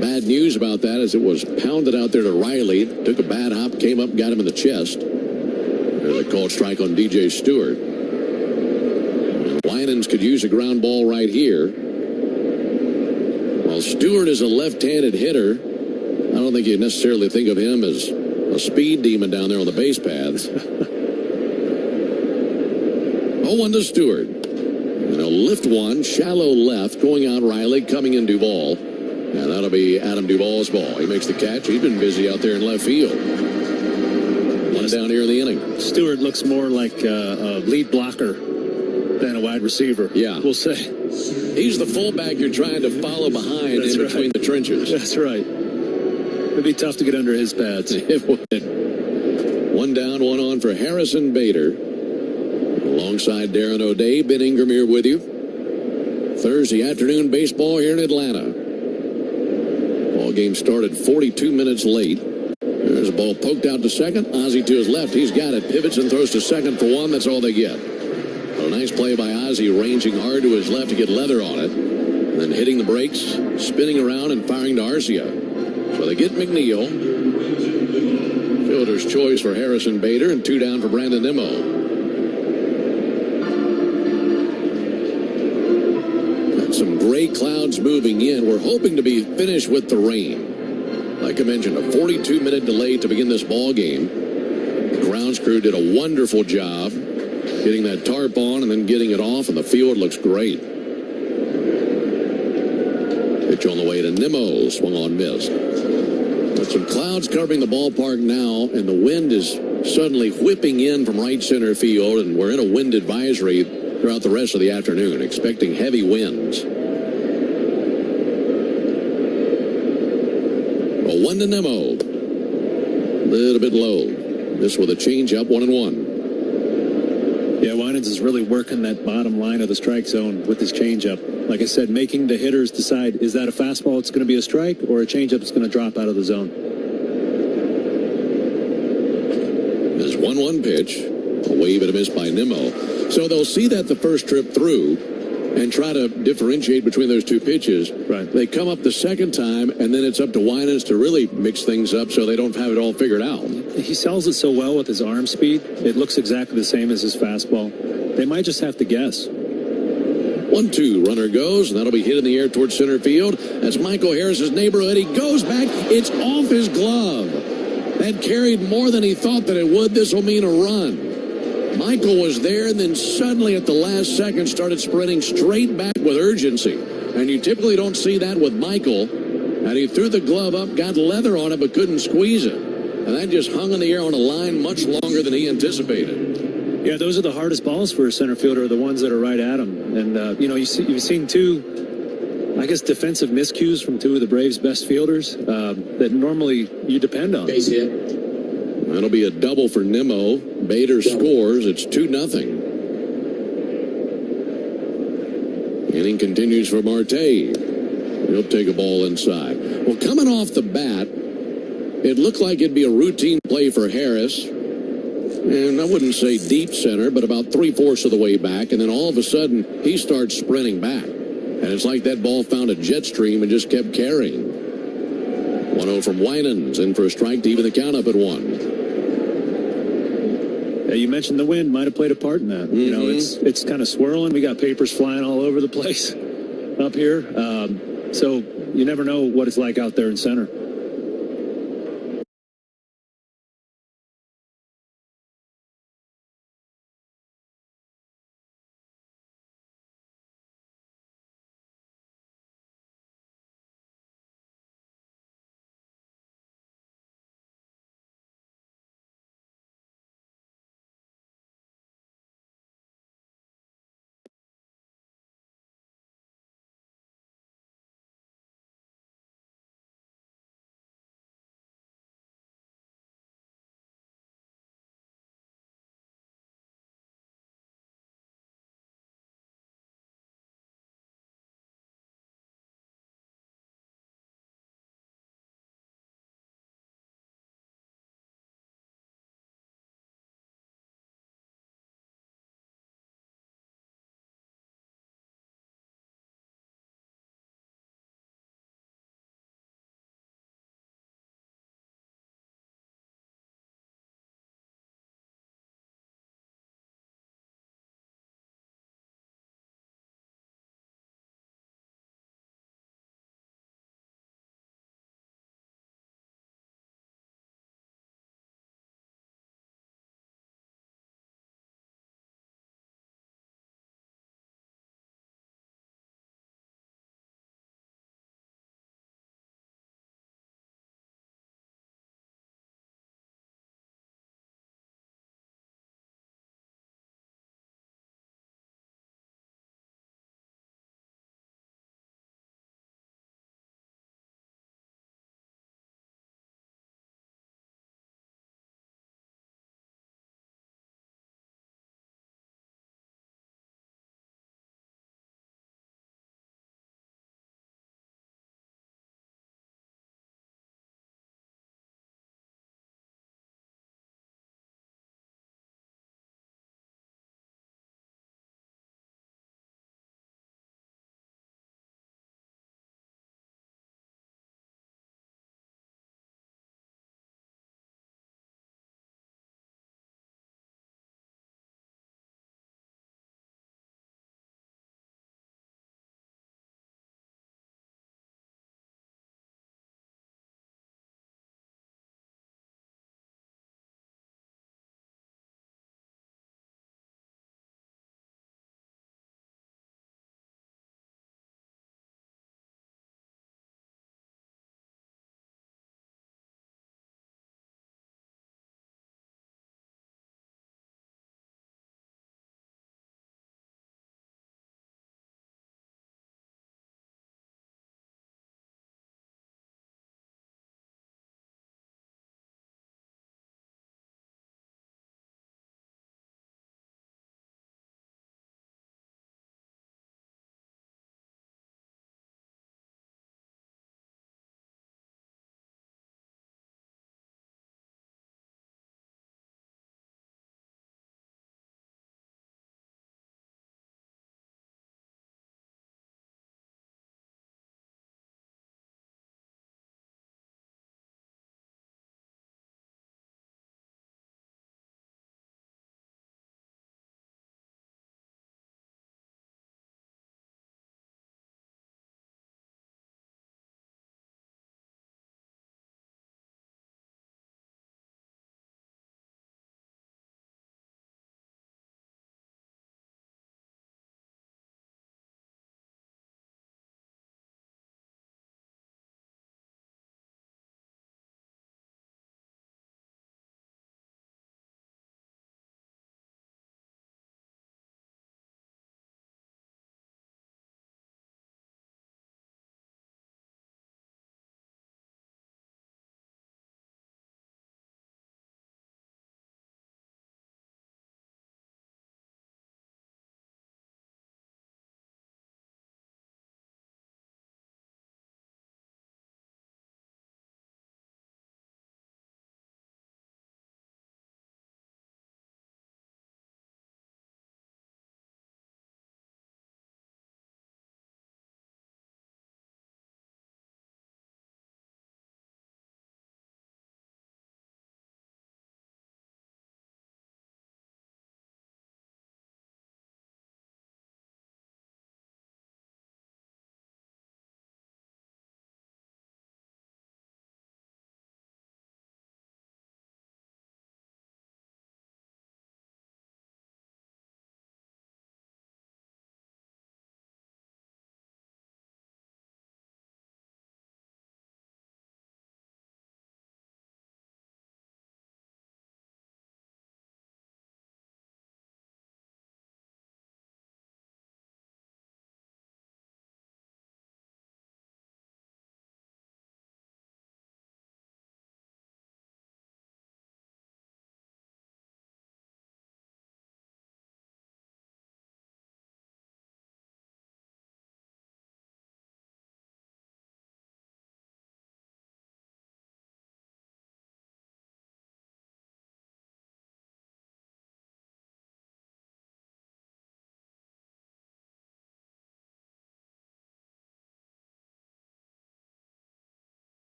S11: bad news about that is it was pounded out there to Riley. Took a bad hop, came up, got him in the chest. There's a called strike on DJ Stewart. Winans could use a ground ball right here. While Stewart is a left-handed hitter, I don't think you necessarily think of him as a speed demon down there on the base paths. 0-1 to Stewart. And a lift one, shallow left, going out Riley, coming in Duvall. And that'll be Adam Duvall's ball. He makes the catch. He's been busy out there in left field. One down here in the inning.
S2: Stewart looks more like a lead blocker than a wide receiver.
S11: Yeah.
S2: We'll say.
S11: He's the fullback you're trying to follow behind. That's in between the trenches.
S2: That's right. It'd be tough to get under his pads.
S11: It would. One down, one on for Harrison Bader. Alongside Darren O'Day, Ben Ingram here with you. Thursday afternoon baseball here in Atlanta. Ball game started 42 minutes late. There's a ball poked out to second. Ozzie to his left. He's got it. Pivots and throws to second for one. That's all they get. A nice play by Ozzie, ranging hard to his left to get leather on it. And then hitting the brakes, spinning around and firing to Arcia. So they get McNeil. Fielder's choice for Harrison Bader, and 2 down for Brandon Nimmo. Got some gray clouds moving in. We're hoping to be finished with the rain. Like I mentioned, a 42-minute delay to begin this ball game. The grounds crew did a wonderful job getting that tarp on and then getting it off, and the field looks great. Pitch on the way to Nimmo, swung on, missed. With some clouds covering the ballpark now, and the wind is suddenly whipping in from right center field, and we're in a wind advisory throughout the rest of the afternoon, expecting heavy winds. 1 to Nimmo. A little bit low. This with a changeup, 1-1.
S2: Yeah, Winans is really working that bottom line of the strike zone with his changeup. Like I said, making the hitters decide, is that a fastball it's going to be a strike, or a changeup that's going to drop out of the zone?
S11: This 1-1 pitch, a wave and a miss by Nimmo. So they'll see that the first trip through and try to differentiate between those two pitches.
S2: Right.
S11: They come up the second time, and then it's up to Winans to really mix things up so they don't have it all figured out.
S2: He sells it so well with his arm speed. It looks exactly the same as his fastball. They might just have to guess.
S11: 1-2, runner goes, and that'll be hit in the air towards center field. That's Michael Harris's neighborhood. He goes back. It's off his glove. That carried more than he thought that it would. This will mean a run. Michael was there, and then suddenly at the last second started sprinting straight back with urgency. And you typically don't see that with Michael. And he threw the glove up, got leather on it, but couldn't squeeze it. And that just hung in the air on a line much longer than he anticipated.
S2: Yeah, those are the hardest balls for a center fielder, the ones that are right at him. And, you've seen two, I guess, defensive miscues from two of the Braves' best fielders that normally you depend on.
S11: Base hit. That'll be a double for Nimmo. Bader scores. It's 2-0. Inning continues for Marte. He'll take a ball inside. Well, coming off the bat, it looked like it'd be a routine play for Harris. And I wouldn't say deep center, but about 3/4 of the way back. And then all of a sudden, he starts sprinting back. And it's like that ball found a jet stream and just kept carrying. 1-0 from Winans, in for a strike to even the count up at 1.
S2: Yeah, you mentioned the wind might have played a part in that. You know, it's kind of swirling. We got papers flying all over the place up here. So you never know what it's like out there in center.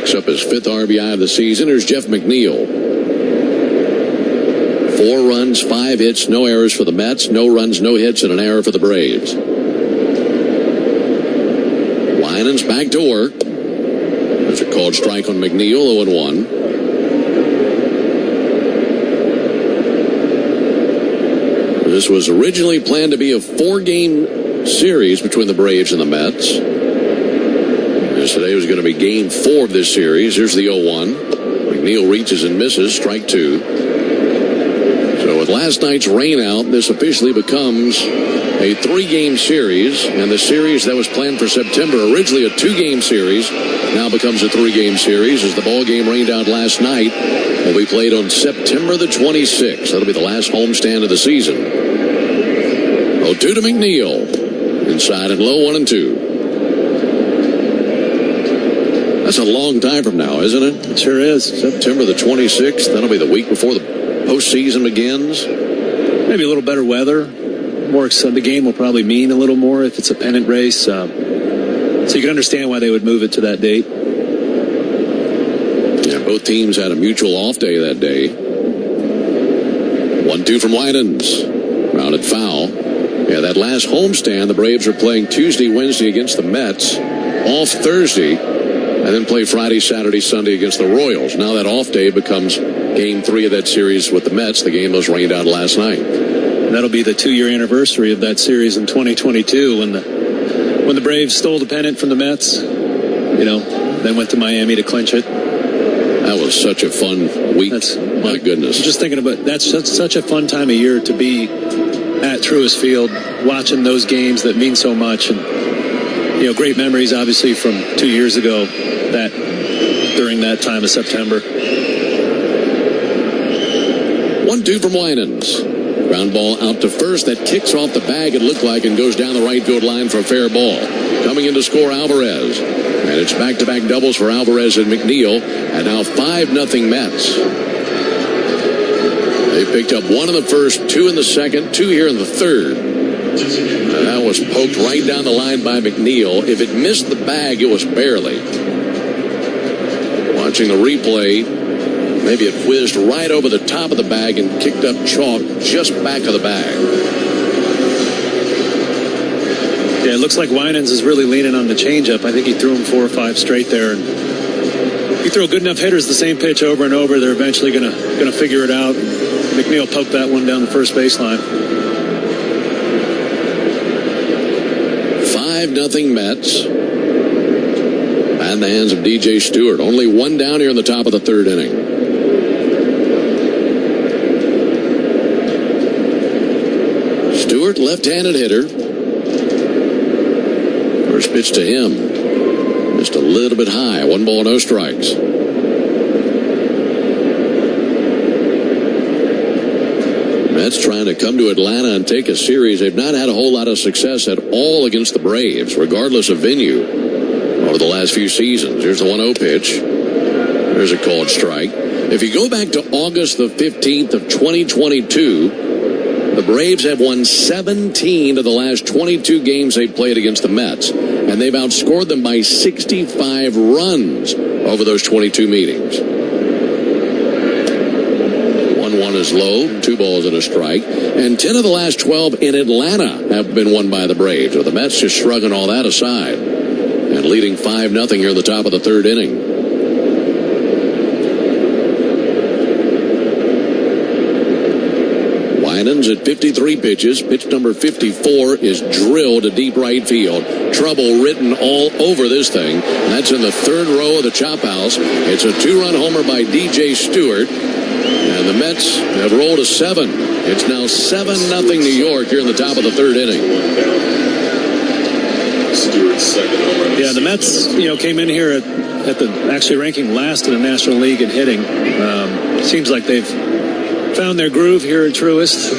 S11: Picks up his 5th RBI of the season. Here's Jeff McNeil. 4 runs, 5 hits, no errors for the Mets. No runs, no hits, and an error for the Braves. Winans back to work. There's a called strike on McNeil, 0-1. This was originally planned to be a 4-game series between the Braves and the Mets. Today was going to be game 4 of this series. Here's the 0-1. McNeil reaches and misses, strike 2. So with last night's rain out, this officially becomes a 3-game series, and the series that was planned for September, originally a 2-game series, now becomes a 3-game series as the ball game rained out last night. Will be played on September the 26th. That'll be the last homestand of the season. 0-2 to McNeil. Inside and low, 1-2. That's a long time from now, isn't it?
S2: It sure is.
S11: September the 26th. That'll be the week before the postseason begins.
S2: Maybe a little better weather. The game will probably mean a little more if it's a pennant race. So you can understand why they would move it to that date.
S11: Yeah, both teams had a mutual off day that day. 1-2 from Winans. Rounded foul. Yeah, that last homestand, the Braves are playing Tuesday, Wednesday against the Mets. Off Thursday. And then play Friday, Saturday, Sunday against the Royals. Now that off day becomes game 3 of that series with the Mets. The game was rained out last night.
S2: And that'll be the 2-year anniversary of that series in 2022 when the Braves stole the pennant from the Mets. Then went to Miami to clinch it.
S11: That was such a fun week. My goodness.
S2: Just thinking about that's such a fun time of year to be at Truist Field, watching those games that mean so much. And great memories, obviously, from 2 years ago. During that time of September.
S11: 1-2 from Winans. Ground ball out to first. That kicks off the bag, it looked like, and goes down the right field line for a fair ball. Coming in to score Alvarez. And it's back-to-back doubles for Alvarez and McNeil. And now 5-0 Mets. They picked up 1 in the first, 2 in the second, 2 here in the third. And that was poked right down the line by McNeil. If it missed the bag, it was barely. Watching the replay, maybe it whizzed right over the top of the bag and kicked up chalk just back of the bag.
S2: Yeah, it looks like Winans is really leaning on the changeup. I think he threw him 4 or 5 straight there. And you throw good enough hitters the same pitch over and over, they're eventually gonna figure it out. McNeil poked that one down the first baseline.
S11: 5-0 Mets. In the hands of DJ Stewart. Only 1 down here in the top of the 3rd inning. Stewart, left-handed hitter. First pitch to him. Just a little bit high. 1 ball, no strikes. Mets trying to come to Atlanta and take a series. They've not had a whole lot of success at all against the Braves, regardless of venue. Over the last few seasons. Here's the 1-0 pitch. There's a called strike. If you go back to August the 15th of 2022, the Braves have won 17 of the last 22 games they've played against the Mets, and they've outscored them by 65 runs over those 22 meetings. 1-1 is low, 2 balls and a strike, and 10 of the last 12 in Atlanta have been won by the Braves. So the Mets just shrugging all that aside. And leading 5-0 here in the top of the 3rd inning. Winans at 53 pitches. Pitch number 54 is drilled to deep right field. Trouble written all over this thing. And that's in the 3rd row of the chop house. It's a 2-run homer by DJ Stewart. And the Mets have rolled a 7. It's now 7-0 New York here in the top of the 3rd inning.
S2: Yeah, the Mets, came in here at the actually ranking last in the National League in hitting. Seems like they've found their groove here at Truist.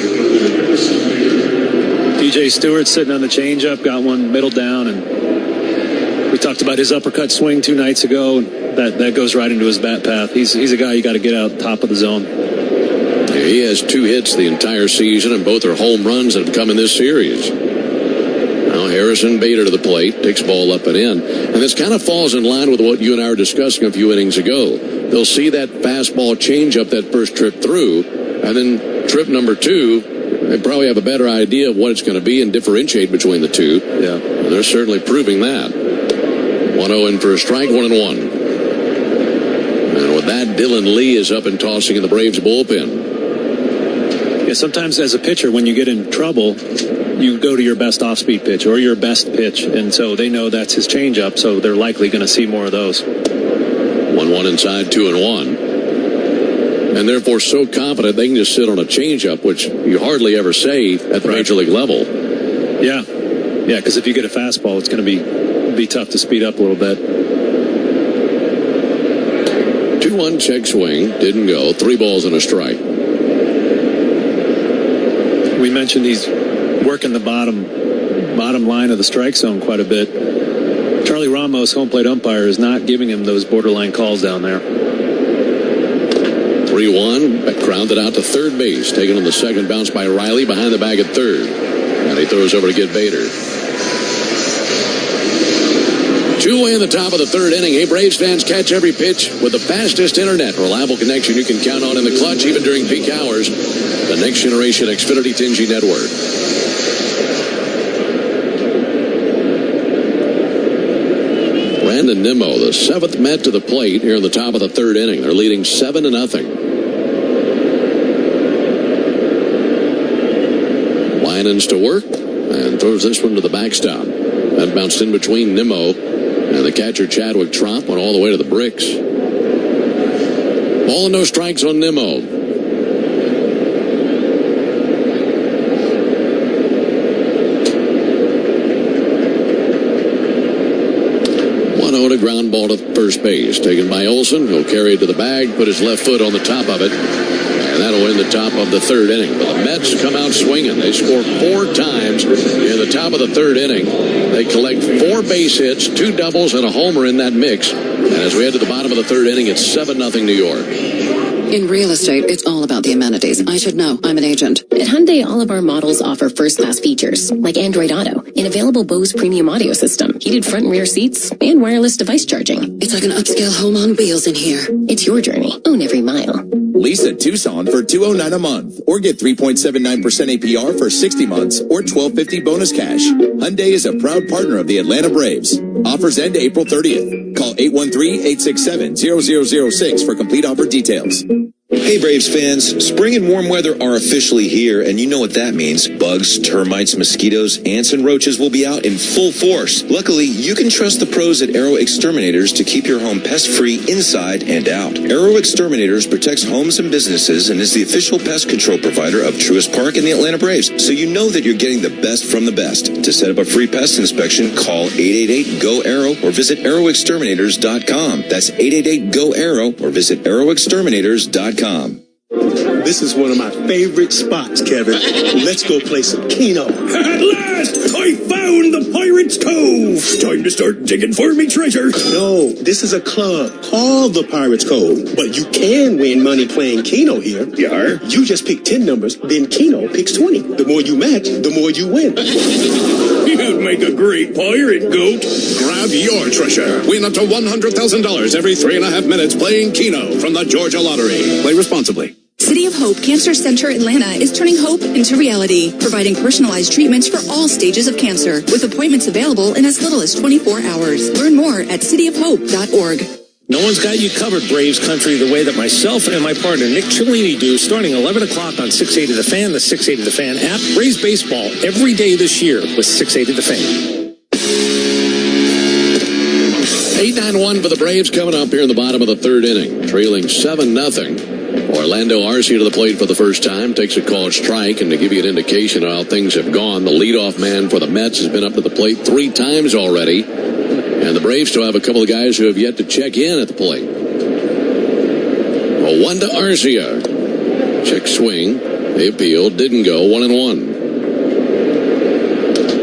S2: DJ Stewart sitting on the changeup, got one middle down, and we talked about his uppercut swing 2 nights ago. And that goes right into his bat path. He's a guy you got to get out top of the zone.
S11: Yeah, he has 2 hits the entire season, and both are home runs that have come in this series. Now Harrison Bader to the plate, takes ball up and in. And this kind of falls in line with what you and I were discussing a few innings ago. They'll see that fastball change up that first trip through, and then trip number 2, they probably have a better idea of what it's going to be and differentiate between the two.
S6: Yeah.
S11: And they're certainly proving that. 1-0 in for a strike, 1-1. And with that, Dylan Lee is up and tossing in the Braves bullpen.
S2: Yeah, sometimes as a pitcher, when you get in trouble, you go to your best off-speed pitch or your best pitch, and so they know that's his changeup, so they're likely going to see more of those.
S11: 1-1 inside, 2-1. And therefore so confident they can just sit on a changeup, which you hardly ever say at the major league level.
S2: Yeah, because if you get a fastball, it's going to be tough to speed up a little bit.
S11: 2-1 check swing, didn't go. 3 balls and a strike.
S2: We mentioned he's working the bottom line of the strike zone quite a bit. Charlie Ramos, home plate umpire, is not giving him those borderline calls down there.
S11: 3-1, grounded out to third base. Taken on the second bounce by Riley behind the bag at third. And he throws over to get Bader. 2 away in the top of the third inning. Hey, Braves fans, catch every pitch with the fastest internet. Reliable connection you can count on in the clutch, even during peak hours. The next generation Xfinity 10G network. Brandon Nimmo, the 7th Met to the plate here in the top of the third inning. They're leading 7-0. Winans to work and throws this one to the backstop. That bounced in between Nimmo and the catcher Chadwick Tromp, went all the way to the bricks. Ball and no strikes on Nimmo. 1-0 to ground ball to first base. Taken by Olsen. He'll carry it to the bag, put his left foot on the top of it, and that'll win the top of the third inning. But the Mets come out swinging. They score 4 times in the top of the third inning. They collect 4 base hits, 2 doubles, and a homer in that mix. And as we head to the bottom of the third inning, it's 7-0 New York.
S10: In real estate, it's all about the amenities. I should know. I'm an agent.
S12: At Hyundai, all of our models offer first-class features, like Android Auto, an available Bose premium audio system, heated front and rear seats, and wireless device charging.
S10: It's like an upscale home on wheels in here.
S12: It's your journey. Own every mile.
S13: Lease a Tucson for $209 a month, or get 3.79% APR for 60 months, or $1,250 bonus cash. Hyundai is a proud partner of the Atlanta Braves. Offers end April 30th. Call 813-867-0006 for complete offer details.
S17: Hey Braves fans, spring and warm weather are officially here, and you know what that means. Bugs, termites, mosquitoes, ants, and roaches will be out in full force. Luckily, you can trust the pros at Arrow Exterminators to keep your home pest-free inside and out. Arrow Exterminators protects homes and businesses and is the official pest control provider of Truist Park and the Atlanta Braves, so you know that you're getting the best from the best. To set up a free pest inspection, call 888-GO-ARROW or visit arrowexterminators.com. That's 888-GO-ARROW or visit arrowexterminators.com.
S18: This is one of my favorite spots, Kevin. Let's go play some Keno.
S25: At last, I found the Pirate's Cove. Time to start digging for me treasure.
S18: No, this is a club called the Pirate's Cove. But you can win money playing Keno here.
S25: Yar.
S18: You just pick 10 numbers, then Keno picks 20. The more you match, the more you win.
S25: You'd make a great pirate, Goat.
S26: Grab your treasure. Win up to $100,000 every 3.5 minutes playing Keno from the Georgia Lottery. Play responsibly.
S27: City of Hope Cancer Center Atlanta is turning hope into reality, providing personalized treatments for all stages of cancer, with appointments available in as little as 24 hours. Learn more at cityofhope.org.
S6: No one's got you covered, Braves country, the way that myself and my partner Nick Cellini do, starting 11 o'clock on 680 The Fan, the 680 The Fan app. Braves baseball every day this year with 680 The Fan.
S11: 8-9-1 for the Braves coming up here in the bottom of the third inning, trailing 7-0. Orlando Arcia to the plate for the first time, takes a called strike, and to give you an indication of how things have gone, the leadoff man for the Mets has been up to the plate 3 times already, and the Braves still have a couple of guys who have yet to check in at the plate. Well, 1 to Arcia. Check swing. They appealed, didn't go, 1-1.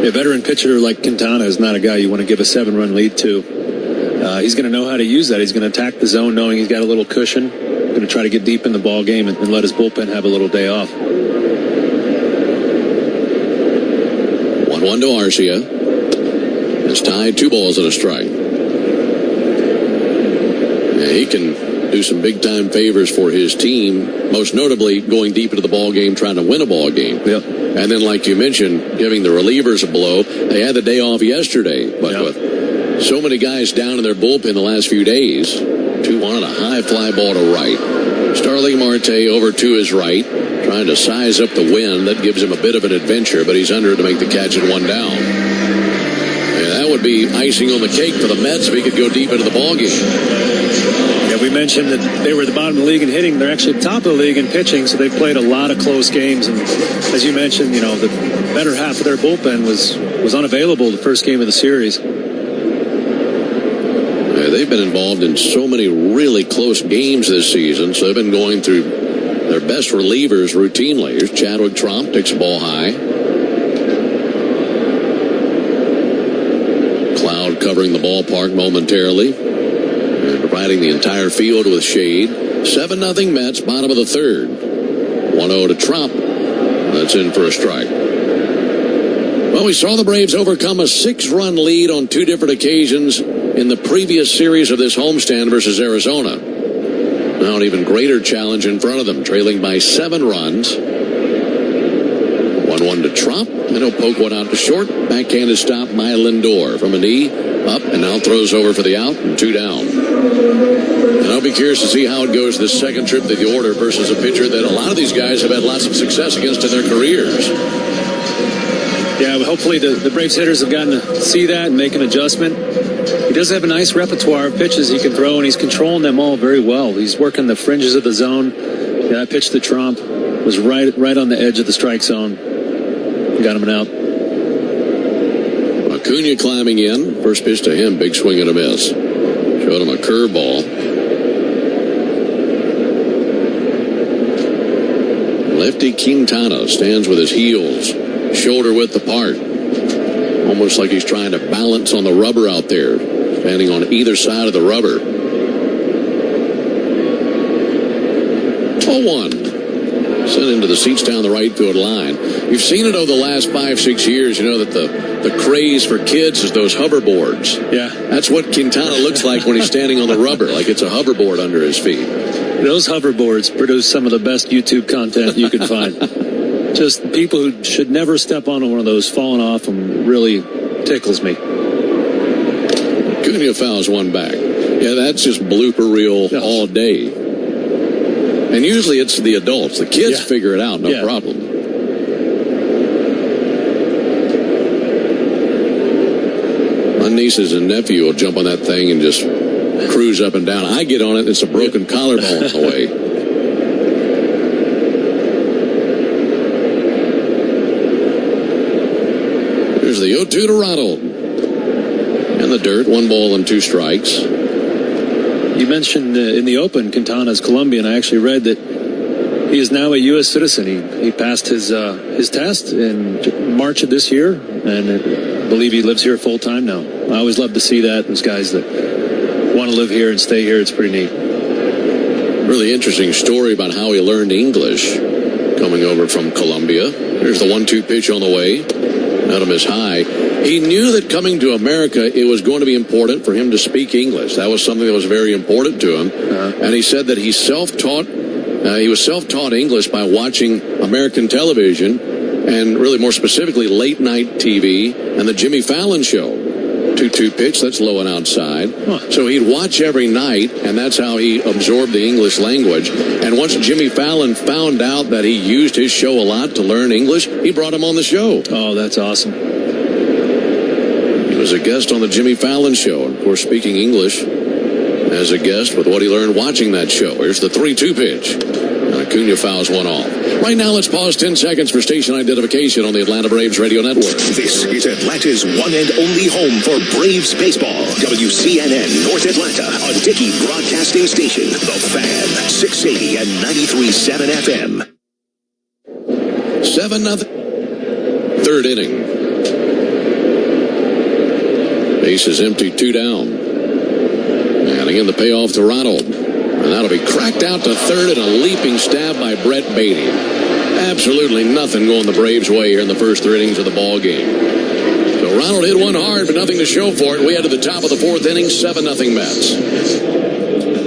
S2: A veteran pitcher like Quintana is not a guy you want to give a 7-run lead to. He's going to know how to use that. He's going to attack the zone knowing he's got a little cushion. Going to try to get deep in the ball game and let his bullpen have a little day off.
S11: 1-1 to Arcia. It's tied, 2 balls and a strike. Yeah, he can do some big-time favors for his team, most notably going deep into the ball game, trying to win a ball game.
S2: Yep.
S11: And then, like you mentioned, giving the relievers a blow. They had the day off yesterday, but with so many guys down in their bullpen the last few days, 2-1 and a high fly ball to right. Starling Marte over to his right, trying to size up the wind. That gives him a bit of an adventure, but he's under to make the catch at 1 down. And that would be icing on the cake for the Mets if he could go deep into the ball game.
S2: Yeah, we mentioned that they were at the bottom of the league in hitting. They're actually top of the league in pitching, so they've played a lot of close games. And as you mentioned, the better half of their bullpen was unavailable the first game of the series.
S11: Yeah, they've been involved in so many really close games this season, so they've been going through their best relievers routinely. Here's Chadwick Tromp, takes a ball high. Cloud covering the ballpark momentarily, and providing the entire field with shade. 7-0 Mets, bottom of the third. 1-0 to Tromp. That's in for a strike. Well, we saw the Braves overcome a 6-run lead on 2 different occasions in the previous series of this homestand versus Arizona. Now an even greater challenge in front of them, trailing by 7 runs. 1-1 to Tromp, and he'll poke one out to short. Backhanded stop by Lindor from a knee, up, and now throws over for the out, and 2 down. And I'll be curious to see how it goes this second trip to the order versus a pitcher that a lot of these guys have had lots of success against in their careers.
S2: Yeah, well, hopefully the Braves hitters have gotten to see that and make an adjustment. He does have a nice repertoire of pitches he can throw, and he's controlling them all very well. He's working the fringes of the zone. Yeah, that pitch to Tromp was right on the edge of the strike zone. Got him an out.
S11: Acuna climbing in. First pitch to him, big swing and a miss. Showed him a curveball. Lefty Quintana stands with his heels shoulder width apart. Almost like he's trying to balance on the rubber out there. Standing on either side of the rubber. 0-1. Sent into the seats down the right field line. You've seen it over the last 5-6 years. You know that the craze for kids is those hoverboards.
S2: Yeah.
S11: That's what Quintana looks like when he's standing on the rubber, like it's a hoverboard under his feet.
S2: Those hoverboards produce some of the best YouTube content you can find. Just people who should never step on one of those falling off them really tickles me.
S11: Acuna fouls one back. Yeah, that's just blooper reel all day. And usually it's the adults. The kids figure it out, no problem. My nieces and nephew will jump on that thing and just cruise up and down. I get on it, and it's a broken collarbone on the way. There's the 0-2 to Ronald. In the dirt, 1 ball and 2 strikes.
S2: You mentioned in the Open, Quintana's Colombian. I actually read that he is now a U.S. citizen. He passed his test in March of this year, and I believe he lives here full time now. I always love to see that. Those guys that want to live here and stay here, it's pretty neat.
S11: Really interesting story about how he learned English coming over from Colombia. There's the 1-2 pitch on the way. Adam is high. He knew that coming to America, it was going to be important for him to speak English. That was something that was very important to him. And he said that he self-taught. He was self-taught English by watching American television, and really more specifically late-night TV and the Jimmy Fallon show. 2-2 pitch, that's low and outside. So he'd watch every night, and that's how he absorbed the English language. And once Jimmy Fallon found out that he used his show a lot to learn English, he brought him on the show.
S2: Oh, that's awesome.
S11: He was a guest on the Jimmy Fallon show, and of course speaking English as a guest with what he learned watching that show. Here's the 3-2 pitch. And Acuna fouls one off. Right now, let's pause 10 seconds for station identification on the Atlanta Braves Radio Network.
S4: This is Atlanta's one and only home for Braves baseball. WCNN North Atlanta, a Dickey broadcasting station. The Fan, 680 and 93.7 FM.
S11: 7-0. Third inning. Base is empty, 2 down. And again, the payoff to Ronald. And that'll be cracked out to third, and a leaping stab by Brett Beatty. Absolutely nothing going the Braves' way here in the first 3 innings of the ball game. So Ronald hit one hard, but nothing to show for it. We head to the top of the fourth inning, 7-0 Mets.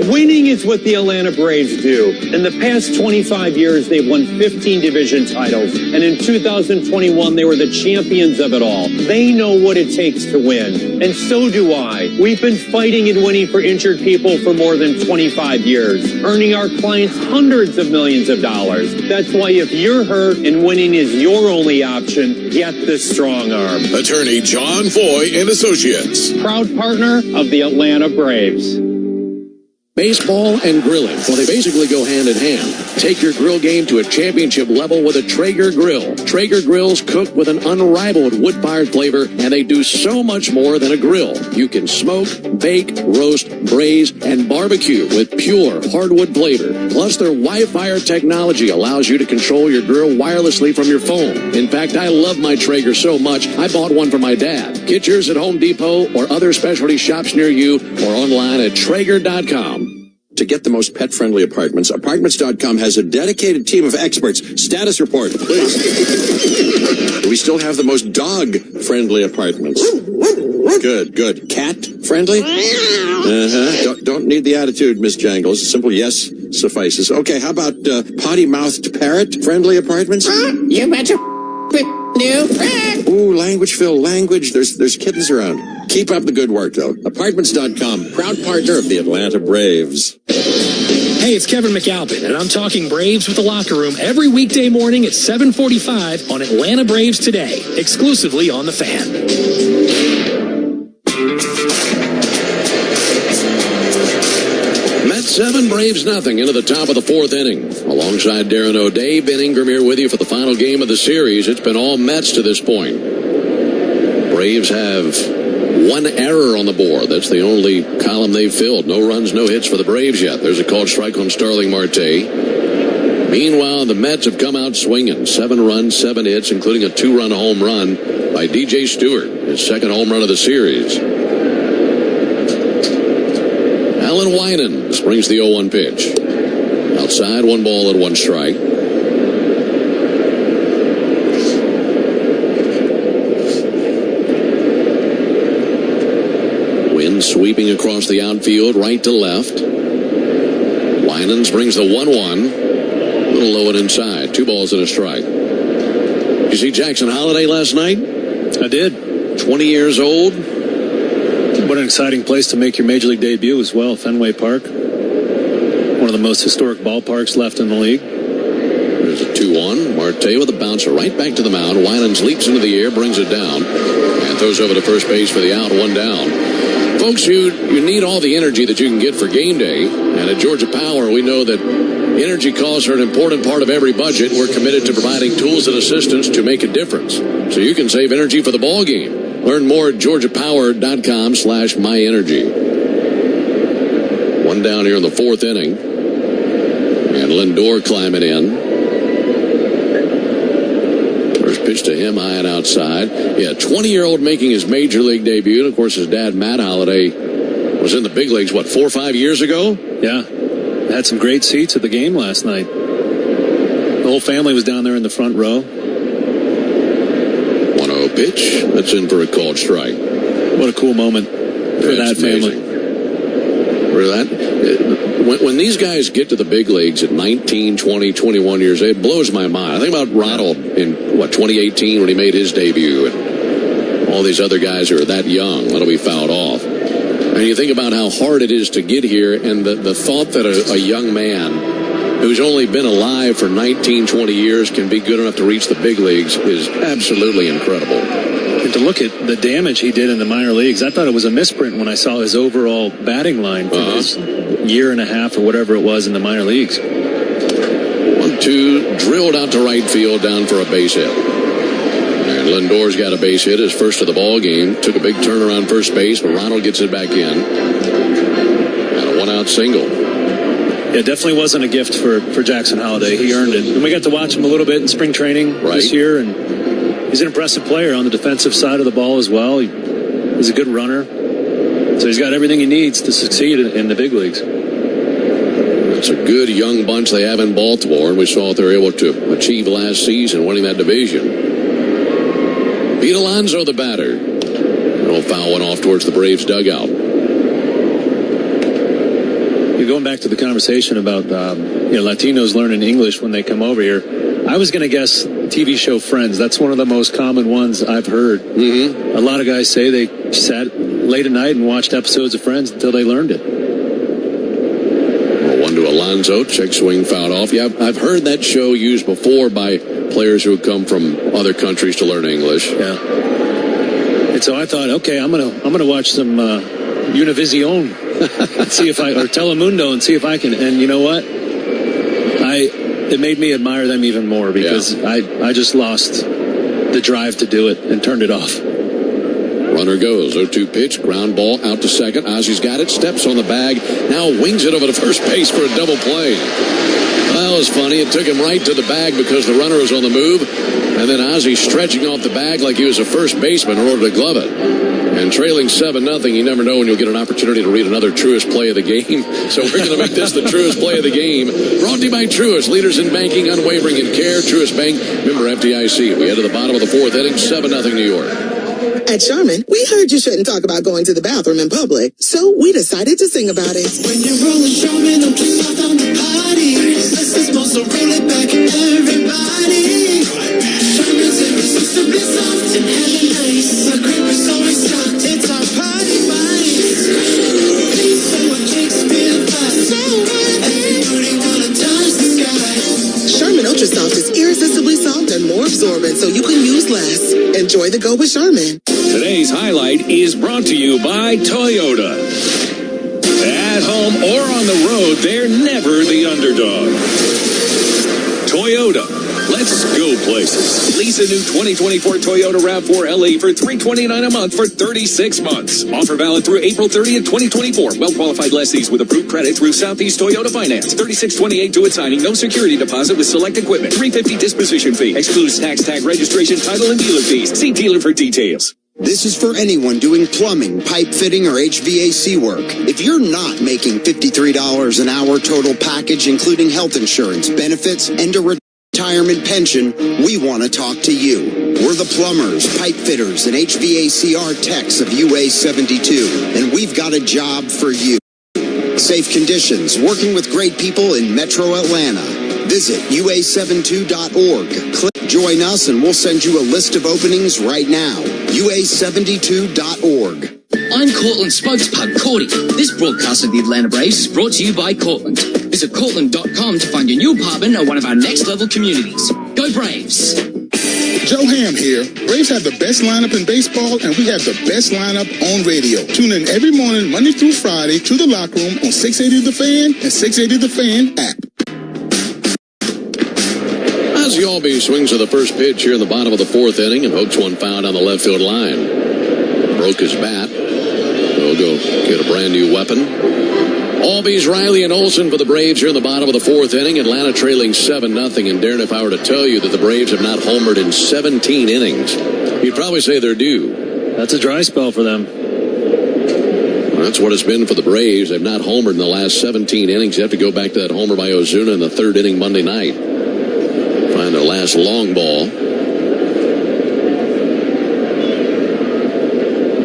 S1: Winning is what the Atlanta Braves do. In the past 25 years, they've won 15 division titles. And in 2021, they were the champions of it all. They know what it takes to win. And so do I. We've been fighting and winning for injured people for more than 25 years, earning our clients hundreds of millions of dollars. That's why if you're hurt and winning is your only option, get the Strong Arm.
S9: Attorney John Foy and Associates.
S1: Proud partner of the Atlanta Braves.
S11: Baseball and grilling, well, they basically go hand in hand. Take your grill game to a championship level with a Traeger grill. Traeger grills cook with an unrivaled wood-fired flavor, and they do so much more than a grill. You can smoke, bake, roast, braise, and barbecue with pure hardwood flavor. Plus, their Wi-Fi technology allows you to control your grill wirelessly from your phone. In fact, I love my Traeger so much, I bought one for my dad. Get yours at Home Depot or other specialty shops near you or online at Traeger.com.
S3: To get the most pet-friendly apartments, Apartments.com has a dedicated team of experts. Status report, please. We still have the most dog-friendly apartments. Good. Cat-friendly? Don't need the attitude, Miss Jangles. A simple yes suffices. Okay, how about potty-mouthed parrot-friendly apartments?
S8: You betcha.
S3: Ooh, language, Phil, language. There's kittens around. Keep up the good work, though. Apartments.com, proud partner of the Atlanta Braves.
S14: Hey, it's Kevin McAlpin, and I'm talking Braves with the Locker Room every weekday morning at 7:45 on Atlanta Braves Today, exclusively on The Fan.
S11: Mets 7, Braves nothing into the top of the fourth inning. Alongside Darren O'Day, Ben Ingram here with you for the final game of the series. It's been all Mets to this point. Braves have one error on the board. That's the only column they've filled. No runs, no hits for the Braves yet. There's a called strike on Starling Marte. Meanwhile, the Mets have come out swinging. 7 runs, 7 hits, including a 2-run home run by DJ Stewart, his second home run of the series. Alan Winans brings the 0-1 pitch. Outside, 1 ball and 1 strike. Wind sweeping across the outfield, right to left. Winans brings the 1-1. A little low and inside. 2 balls and a strike. You see Jackson Holliday last night?
S2: I did.
S11: 20 years old.
S2: What an exciting place to make your Major League debut as well, Fenway Park. One of the most historic ballparks left in the league.
S11: There's a 2-1. Marte with a bouncer right back to the mound. Winans leaps into the air, brings it down, and throws over to first base for the out, 1 down. Folks, you need all the energy that you can get for game day, and at Georgia Power, we know that energy costs are an important part of every budget. We're committed to providing tools and assistance to make a difference, so you can save energy for the ball game. Learn more at georgiapower.com/myenergy. 1 down here in the fourth inning. And Lindor climbing in. First pitch to him, high and outside. Yeah, 20-year-old making his Major League debut. And, of course, his dad, Matt Holliday, was in the big leagues, 4 or 5 years ago?
S2: Yeah. Had some great seats at the game last night. The whole family was down there in the front row.
S11: 1-0 pitch. That's in for a called strike.
S2: What a cool moment for that family.
S11: For that, when these guys get to the big leagues at 19, 20, 21 years, it blows my mind. I think about Ronald in, 2018 when he made his debut, and all these other guys who are that young, that'll be fouled off. And you think about how hard it is to get here, and the thought that a young man who's only been alive for 19, 20 years can be good enough to reach the big leagues is absolutely incredible.
S2: And to look at the damage he did in the minor leagues, I thought it was a misprint when I saw his overall batting line for his year and a half or whatever it was in the minor leagues.
S11: 1-2, drilled out to right field, down for a base hit. And Lindor's got a base hit, his first of the ball game. Took a big turn around first base, but Ronald gets it back in. And a 1-out single.
S2: Yeah, it definitely wasn't a gift for Jackson Holliday. He earned it. And we got to watch him a little bit in spring training this year, and he's an impressive player on the defensive side of the ball as well. He's a good runner. So he's got everything he needs to succeed in the big leagues.
S11: It's a good young bunch they have in Baltimore, and we saw what they were able to achieve last season, winning that division. Pete Alonso, the batter.
S3: It'll foul one off towards the Braves dugout.
S2: You're going back to the conversation about Latinos learning English when they come over here. I was going to guess TV show Friends. That's one of the most common ones I've heard.
S3: Mm-hmm.
S2: A lot of guys say they sat late at night and watched episodes of Friends until they learned it.
S3: Well, one to Alonso, check swing fouled off. Yeah, I've heard that show used before by players who come from other countries to learn English.
S2: Yeah. And so I thought, okay, I'm gonna watch some Univision and see if or Telemundo and see if I can. And you know what? It made me admire them even more because I just lost the drive to do it and turned it off.
S3: Runner goes, 0-2 pitch, ground ball out to second. Ozzy's got it, steps on the bag, now wings it over to first base for a double play. Well, that was funny. It took him right to the bag because the runner was on the move, and then Ozzy stretching off the bag like he was a first baseman in order to glove it. And trailing 7-0, you never know when you'll get an opportunity to read another Truist play of the game. So we're going to make this the Truist play of the game. Brought to you by Truist, leaders in banking, unwavering in care. Truist Bank, member FDIC. We head to the bottom of the fourth inning, 7-0 New York.
S5: At Sherman, we heard you shouldn't talk about going to the bathroom in public, so we decided to sing about it. When you roll with Sherman, don't you stop on the party. This is supposed to roll it back, everybody. Sherman's irresistibly soft and heavy nice. The grip is always stocked. It's our party vibes. So what Shakespeare vibes. Everybody wanna touch the sky. Sherman Ultra Soft is irresistibly soft and more absorbent, so you can use less. Enjoy the go with Sherman.
S8: Today's highlight is brought to you by Toyota. At home or on the road, they're never the underdog. Toyota. Let's go places. Lease a new 2024 Toyota RAV4 LE for $329 a month for 36 months. Offer valid through April 30th, 2024. Well-qualified lessees with approved credit through Southeast Toyota Finance. $36.28 to its signing. No security deposit with select equipment. $350 disposition fee. Excludes tax, tag, registration, title, and dealer fees. See dealer for details.
S15: This is for anyone doing plumbing, pipe fitting, or HVAC work. If you're not making $53 an hour total package, including health insurance, benefits, and a retirement pension, we want to talk to you. We're the plumbers, pipe fitters, and HVACR techs of UA72, and we've got a job for you. Safe conditions, working with great people in Metro Atlanta. Visit ua72.org. Click Join Us, and we'll send you a list of openings right now. ua72.org.
S16: I'm Cortland spokespug Cordy. This broadcast of the Atlanta Braves is brought to you by Cortland. Visit Cortland.com to find your new apartment or one of our next level communities. Go Braves!
S19: Joe Ham here. Braves have the best lineup in baseball, and we have the best lineup on radio. Tune in every morning, Monday through Friday, to the locker room on 680 The Fan and 680 The Fan app.
S3: Ozzy Albies swings to the first pitch here in the bottom of the fourth inning and hooks one foul down the left field line. Broke his bat. They'll go get a brand new weapon. Albies, Riley, and Olsen for the Braves here in the bottom of the fourth inning. Atlanta trailing 7-0. And Darren, if I were to tell you that the Braves have not homered in 17 innings, you'd probably say they're due.
S2: That's a dry spell for them.
S3: Well, that's what it's been for the Braves. They've not homered in the last 17 innings. You have to go back to that homer by Ozuna in the third inning Monday night. Find their last long ball.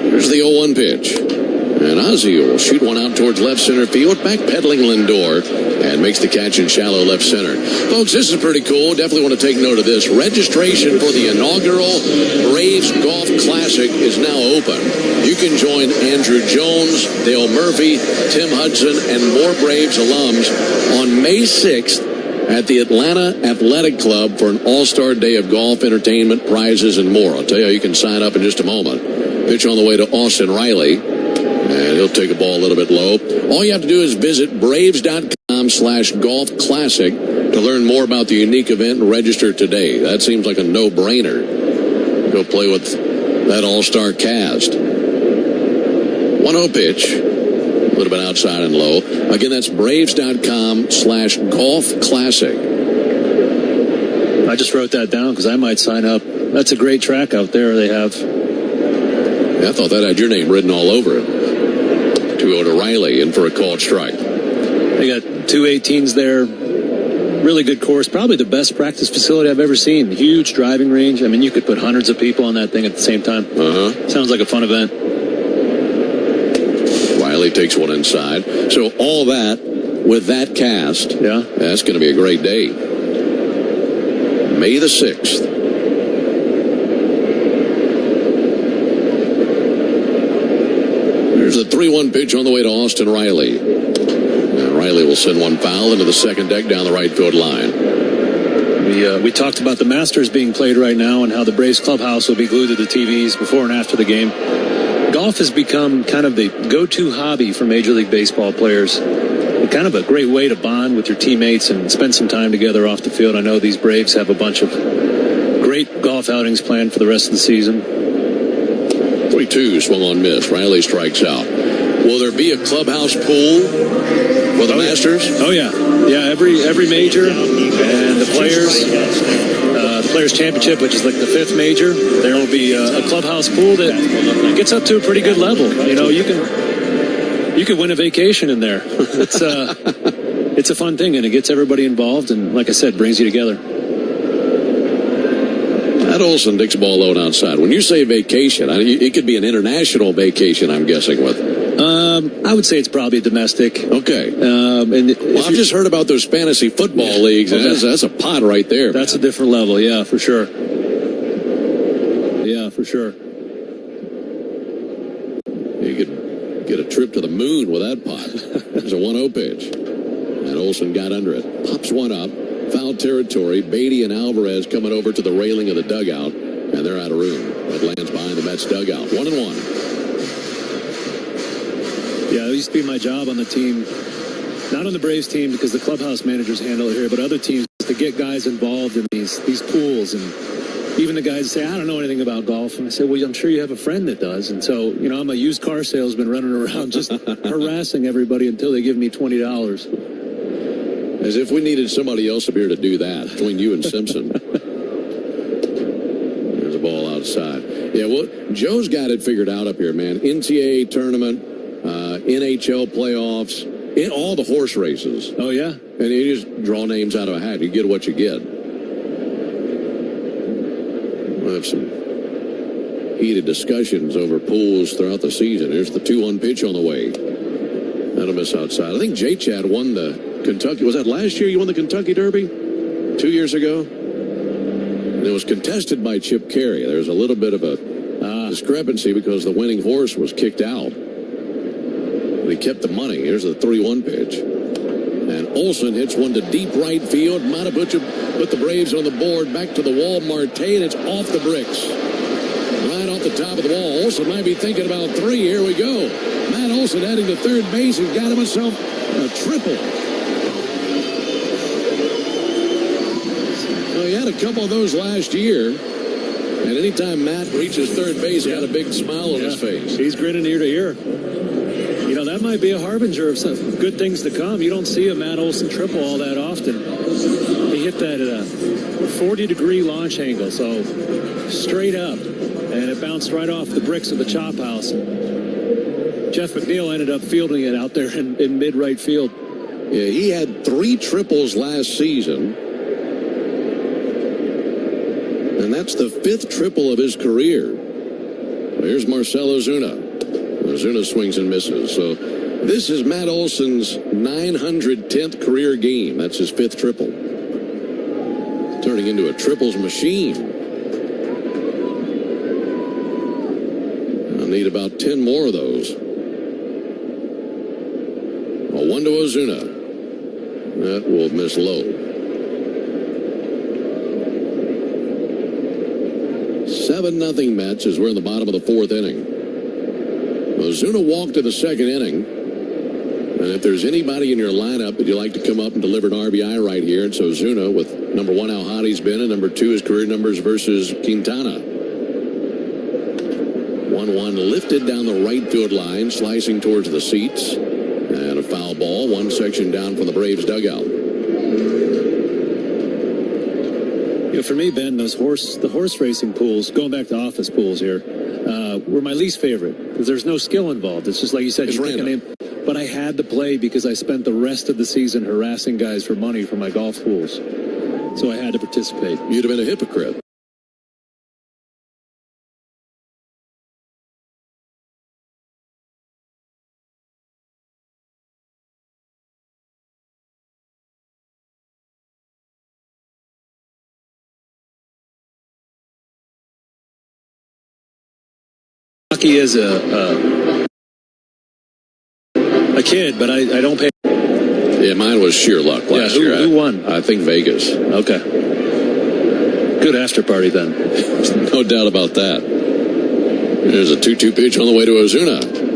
S3: Here's the 0-1 pitch. And Ozzy will shoot one out towards left center field, backpedaling Lindor, and makes the catch in shallow left center. Folks, this is pretty cool. Definitely want to take note of this. Registration for the inaugural Braves Golf Classic is now open. You can join Andrew Jones, Dale Murphy, Tim Hudson, and more Braves alums on May 6th at the Atlanta Athletic Club for an all-star day of golf, entertainment, prizes, and more. I'll tell you how you can sign up in just a moment. Pitch on the way to Austin Riley. And he'll take a ball a little bit low. All you have to do is visit braves.com/golf classic to learn more about the unique event and register today. That seems like a no-brainer. Go play with that all-star cast. 1-0 pitch. A little bit outside and low. Again, that's braves.com/golf classic.
S2: I just wrote that down because I might sign up. That's a great track out there they have.
S3: Yeah, I thought that had your name written all over it. 2-0 to Riley, in for a called strike.
S2: They got 2 18s there. really good course. Probably the best practice facility I've ever seen. Huge driving range. I mean, you could put hundreds of people on that thing at the same time. Sounds like a fun event.
S11: Riley takes one inside. So all that with that cast, that's going to be a great day. May the 6th. There's a 3-1 pitch on the way to Austin Riley. And Riley will send one foul into the second deck down the right field line.
S2: We talked about the Masters being played right now and how the Braves clubhouse will be glued to the TVs before and after the game. Golf has become kind of the go-to hobby for Major League Baseball players. Kind of a great way to bond with your teammates and spend some time together off the field. I know these Braves have a bunch of great golf outings planned for the rest of the season.
S11: 3-2, swung on miss. Riley strikes out. Will there be a clubhouse pool for the Masters?
S2: Oh, yeah. Yeah, every major and the Players Championship, which is like the 5th major, there will be a clubhouse pool that gets up to a pretty good level. You know, you could win a vacation in there. It's a fun thing, and it gets everybody involved, and like I said, brings you together.
S11: Matt Olson takes the ball low and outside. When you say vacation, it could be an international vacation, I'm guessing with.
S2: I would say it's probably domestic.
S11: Okay. I've just heard about those fantasy football leagues, and that's a pot right there.
S2: That's a different level, yeah, for sure. Yeah, for sure.
S11: You could get a trip to the moon with that pot. There's a 1-0 pitch. And Olson got under it. Pops one up. Foul territory. Beatty and Alvarez coming over to the railing of the dugout. And they're out of room. That lands behind the Mets dugout. 1-1.
S2: Yeah, it used to be my job on the team. Not on the Braves team because the clubhouse managers handle it here, but other teams to get guys involved in these pools. And even the guys say, I don't know anything about golf. And I say, well, I'm sure you have a friend that does. And so, you know, I'm a used car salesman running around just harassing everybody until they give me $20.
S11: As if we needed somebody else up here to do that between you and Simpson. There's a ball outside. Yeah, well, Joe's got it figured out up here, man. NCAA tournament, NHL playoffs, in all the horse races.
S2: Oh, yeah?
S11: And you just draw names out of a hat. You get what you get. We'll have some heated discussions over pools throughout the season. Here's the 2-1 pitch on the way. That'll miss outside. I think J-Chad won the Kentucky. Was that last year you won the Kentucky Derby? 2 years ago? And it was contested by Chip Carey. There was a little bit of a discrepancy because the winning horse was kicked out. But he kept the money. Here's the 3-1 pitch. And Olson hits one to deep right field. Matabucha put the Braves on the board. Back to the wall. Marte, and it's off the bricks. Right off the top of the wall. Olson might be thinking about 3. Here we go. Matt Olson heading to third base. He's got himself a triple. Well, he had a couple of those last year. And anytime Matt reaches third base, he got a big smile on his face.
S2: He's grinning ear to ear. You know, that might be a harbinger of some good things to come. You don't see a Matt Olson triple all that often. He hit that at a 40-degree launch angle, so straight up. And it bounced right off the bricks of the chop house. Jeff McNeil ended up fielding it out there in mid-right field.
S11: Yeah, he had 3 triples last season. And that's the 5th triple of his career. Well, here's Marcell Ozuna. Ozuna swings and misses. So this is Matt Olson's 910th career game. That's his 5th triple. Turning into a triples machine. I'll need about 10 more of those. A 1 to Ozuna. That will miss low. 7-0 Mets as we're in the bottom of the 4th inning. Ozuna walked to the 2nd inning. And if there's anybody in your lineup that you'd like to come up and deliver an RBI right here, it's Ozuna with number 1 how hot he's been, and number 2 his career numbers versus Quintana. 1-1 lifted down the right field line, slicing towards the seats. And a foul ball, 1 section down from the Braves dugout.
S2: You know, for me, Ben, the horse racing pools, going back to office pools here, were my least favorite because there's no skill involved. It's just like you said,
S11: it's
S2: you
S11: random.
S2: pick a name. but I had to play because I spent the rest of the season harassing guys for money for my golf pools. So I had to participate.
S11: You'd have been a hypocrite.
S2: Hockey is a kid, but I don't pay.
S11: Yeah, mine was sheer luck last year.
S2: Who won?
S11: I think Vegas.
S2: Okay. Good after party then.
S11: No doubt about that. There's a 2-2 pitch on the way to Ozuna.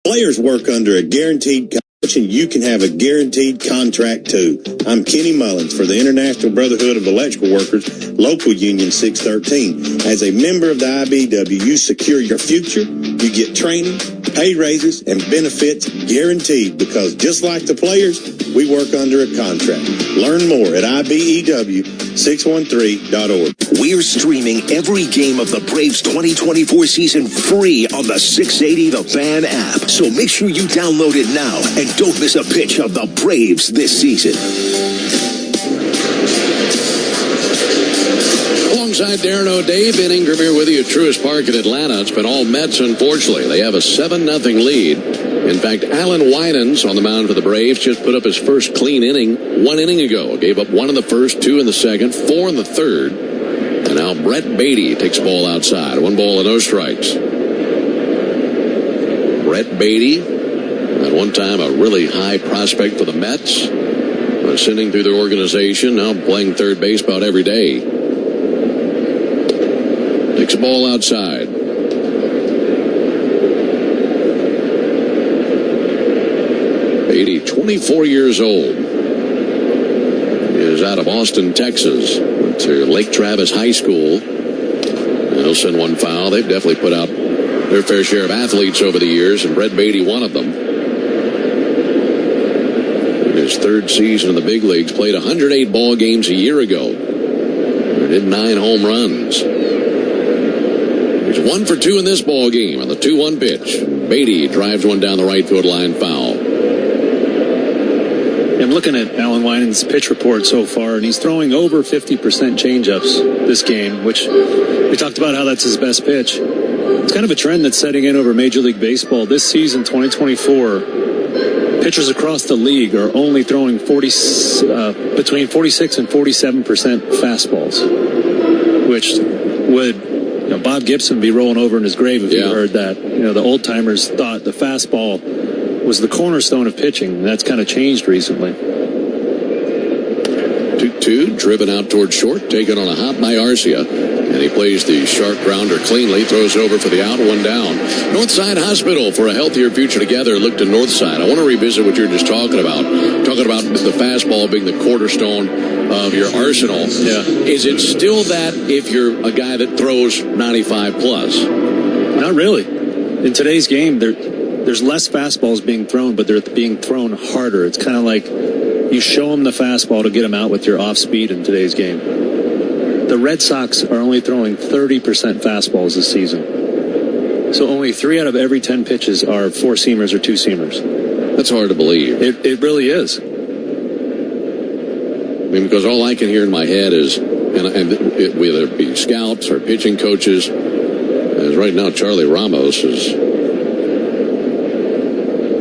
S18: Players work under a guaranteed contract, and you can have a guaranteed contract too. I'm Kenny Mullins for the International Brotherhood of Electrical Workers, Local Union 613. As a member of the IBW, you secure your future, you get training, pay raises, and benefits guaranteed because just like the players, we work under a contract. Learn more at IBEW613.org.
S4: We're streaming every game of the Braves 2024 season free on the 680 The Fan app. So make sure you download it now and don't miss a pitch of the Braves this season.
S11: Alongside Darren O'Day, Ben Ingram here with you at Truist Park in Atlanta. It's been all Mets, unfortunately. They have a 7-0 lead. In fact, Alan Winans on the mound for the Braves just put up his first clean inning 1 inning ago. Gave up 1 in the first, 2 in the second, 4 in the third. And now Brett Beatty takes the ball outside. 1 ball and no strikes. Brett Beatty, at one time a really high prospect for the Mets, ascending through their organization, now playing third base about every day. Takes the ball outside. Beatty, 24 years old, is out of Austin, Texas. Went to Lake Travis High School. And he'll send one foul. They've definitely put out their fair share of athletes over the years, and Brett Beatty, one of them. In his third season in the big leagues, played 108 ball games a year ago. Did 9 home runs. He's 1 for 2 in this ball game on the 2-1 pitch. Beatty drives one down the right field line, foul.
S2: I'm looking at Alan Winans' pitch report so far, and he's throwing over 50% changeups this game, which we talked about how that's his best pitch. It's kind of a trend that's setting in over Major League Baseball. This season, 2024, pitchers across the league are only throwing between 46 and 47% fastballs, which would, Bob Gibson be rolling over in his grave if he heard that. The old timers thought the fastball was the cornerstone of pitching, and that's kind of changed recently.
S11: 2-2, driven out toward short, taken on a hop by Arcia, and he plays the sharp grounder cleanly, throws over for the out, 1 down. Northside Hospital, for a healthier future together. Look to Northside. I want to revisit what you were just talking about the fastball being the cornerstone of your arsenal.
S2: Yeah.
S11: Is it still that if you're a guy that throws 95 plus?
S2: Not really. In today's game, there's less fastballs being thrown, but they're being thrown harder. It's kind of like you show them the fastball to get them out with your off speed in today's game. The Red Sox are only throwing 30% fastballs this season. So only 3 out of every 10 pitches are 4-seamers or 2-seamers.
S11: That's hard to believe.
S2: It really is.
S11: I mean, because all I can hear in my head is, whether it be scouts or pitching coaches, is right now Charlie Ramos is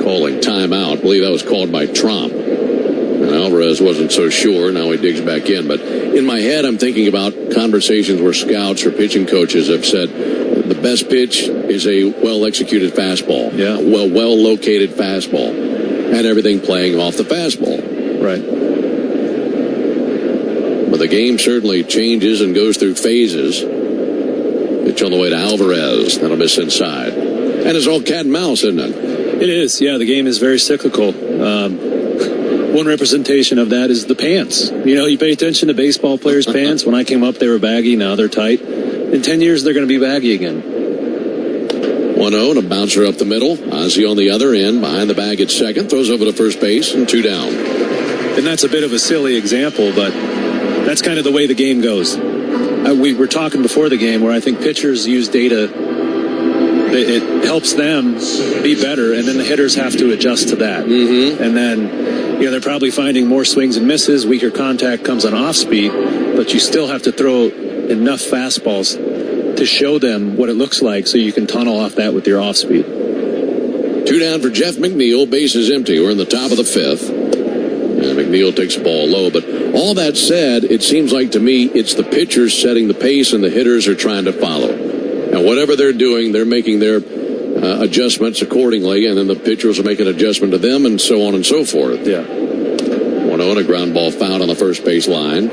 S11: calling timeout. I believe that was called by Trump. And Alvarez wasn't so sure. Now he digs back in. But in my head, I'm thinking about conversations where scouts or pitching coaches have said the best pitch is a well-executed fastball.
S2: Yeah.
S11: A well-located fastball. And everything playing off the fastball.
S2: Right.
S11: But the game certainly changes and goes through phases. Pitch on the way to Alvarez. That'll miss inside. And it's all cat and mouse, isn't it?
S2: It is. Yeah, the game is very cyclical. one representation of that is the pants. You pay attention to baseball players' pants. When I came up, they were baggy. Now they're tight. In 10 years, they're going to be baggy again.
S11: 1-0 and a bouncer up the middle. Ozzie on the other end, behind the bag at second, throws over to first base and 2 down.
S2: And that's a bit of a silly example, but that's kind of the way the game goes. We were talking before the game where I think pitchers use data. It helps them be better, and then the hitters have to adjust to that. Mm-hmm. And then, they're probably finding more swings and misses. Weaker contact comes on off speed, but you still have to throw enough fastballs to show them what it looks like so you can tunnel off that with your off speed.
S11: 2 down for Jeff McNeil. Base is empty. We're in the top of the 5th. And McNeil takes the ball low. But all that said, it seems like to me it's the pitchers setting the pace and the hitters are trying to follow. And whatever they're doing, they're making their adjustments accordingly, and then the pitchers will make an adjustment to them, and so on and so forth.
S2: Yeah.
S11: 1-0 and a ground ball foul on the first base line.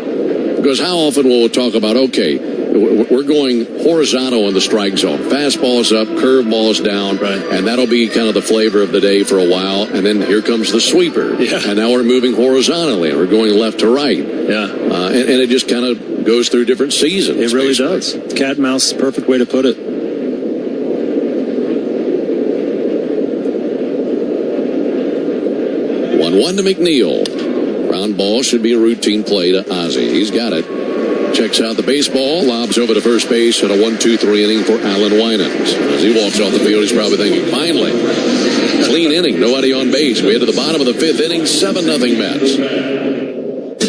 S11: Because how often will we talk about, okay, we're going horizontal in the strike zone. Fastball's up, curveball's down, right, and that'll be kind of the flavor of the day for a while, and then here comes the sweeper. Yeah. And now we're moving horizontally, and we're going left to right.
S2: Yeah.
S11: And it just kind of goes through different seasons.
S2: It really does. Cat and mouse is the perfect way to put it.
S11: 1-1 to McNeil. Ground ball should be a routine play to Ozzie. He's got it. Checks out the baseball, lobs over to first base, and a 1-2-3 inning for Alan Winans. As he walks off the field, he's probably thinking, finally, clean inning, nobody on base. We head to the bottom of the 5th inning, 7-0 Mets.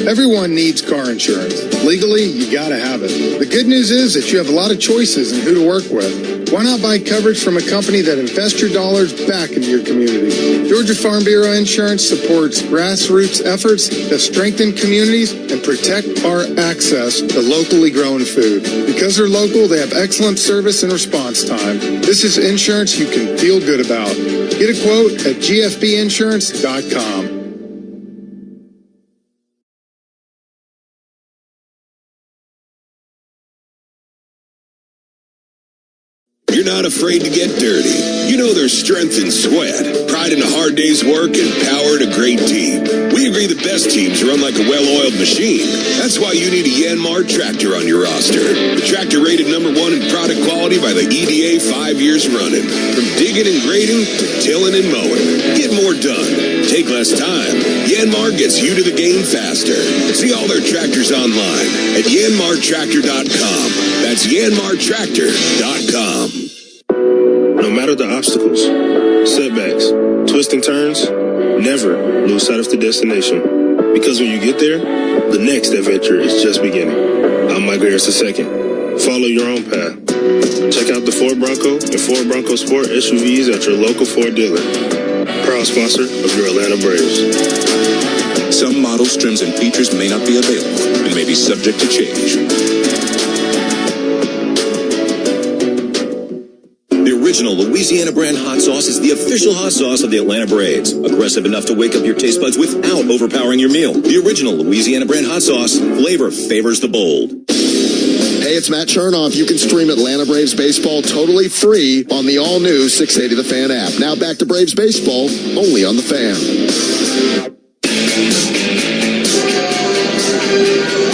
S19: Everyone needs car insurance. Legally, you gotta have it. The good news is that you have a lot of choices in who to work with. Why not buy coverage from a company that invests your dollars back into your community? Georgia Farm Bureau Insurance supports grassroots efforts that strengthen communities and protect our access to locally grown food. Because they're local, they have excellent service and response time. This is insurance you can feel good about. Get a quote at gfbinsurance.com.
S9: You're not afraid to get dirty. You know there's strength in sweat, pride in a hard day's work, and power in a great team. We agree the best teams run like a well-oiled machine. That's why you need a Yanmar tractor on your roster. The tractor rated #1 in product quality by the EDA 5 years running. From digging and grading to tilling and mowing. Get more done. Take less time. Yanmar gets you to the game faster. See all their tractors online at yanmartractor.com. That's yanmartractor.com.
S18: No matter the obstacles, setbacks, twisting turns, never lose sight of the destination. Because when you get there, the next adventure is just beginning. I'm Mike Harris II. Follow your own path. Check out the Ford Bronco and Ford Bronco Sport SUVs at your local Ford dealer. Proud sponsor of your Atlanta Braves.
S7: Some models, trims, and features may not be available and may be subject to change.
S10: The original Louisiana brand hot sauce is the official hot sauce of the Atlanta Braves. Aggressive enough to wake up your taste buds without overpowering your meal. The original Louisiana brand hot sauce, flavor favors the bold.
S20: Hey, it's Matt Chernoff. You can stream Atlanta Braves baseball totally free on the all-new 680 The Fan app. Now back to Braves baseball, only on The Fan.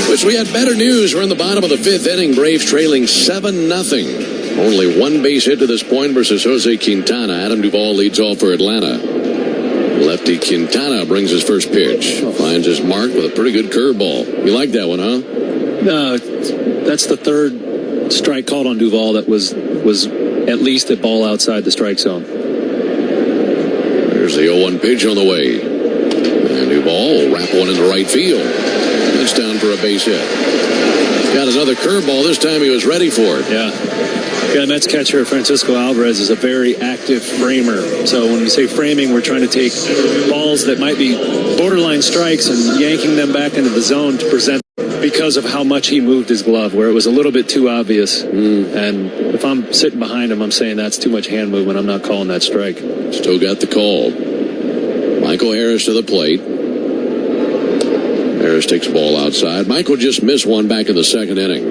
S11: Wish we had better news. We're in the bottom of the 5th inning. Braves trailing 7-0. Only one base hit to this point versus Jose Quintana. Adam Duvall leads off for Atlanta. Lefty Quintana brings his first pitch. Finds his mark with a pretty good curveball. You like that one, huh?
S2: That's the third strike called on Duvall that was at least a ball outside the strike zone.
S11: There's the 0-1 pitch on the way. And Duvall will wrap one into right field. Touchdown for a base hit. Got another curveball. This time he was ready for it.
S2: Yeah, Mets catcher Francisco Alvarez is a very active framer. So when we say framing, we're trying to take balls that might be borderline strikes and yanking them back into the zone to present because of how much he moved his glove, where it was a little bit too obvious. And if I'm sitting behind him, I'm saying that's too much hand movement. I'm not calling that strike.
S11: Still got the call. Michael Harris to the plate. Harris takes the ball outside. Michael just missed one back in the 2nd inning.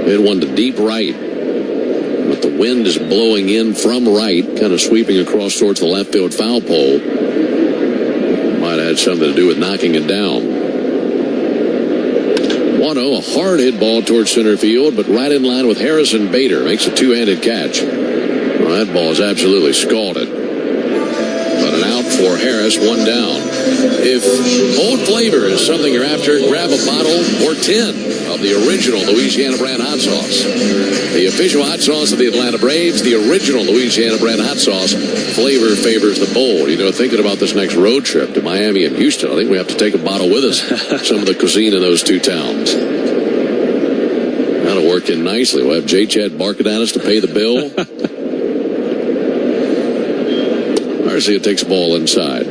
S11: Hit one to deep right. But the wind is blowing in from right, kind of sweeping across towards the left field foul pole. Might have had had something to do with knocking it down. 1-0, a hard hit ball towards center field, but right in line with Harrison Bader. Makes a two-handed catch. Well, that ball is absolutely scalded. But an out for Harris, one down. If old flavor is something you're after, grab a bottle or 10 of the original Louisiana brand hot sauce. The official hot sauce of the Atlanta Braves, the original Louisiana brand hot sauce. Flavor favors the bold. You know, thinking about this next road trip to Miami and Houston, I think we have to take a bottle with us. Some of the cuisine in those two towns. That'll work in nicely. We'll have J-Chad barking at us to pay the bill. Garcia takes the ball inside.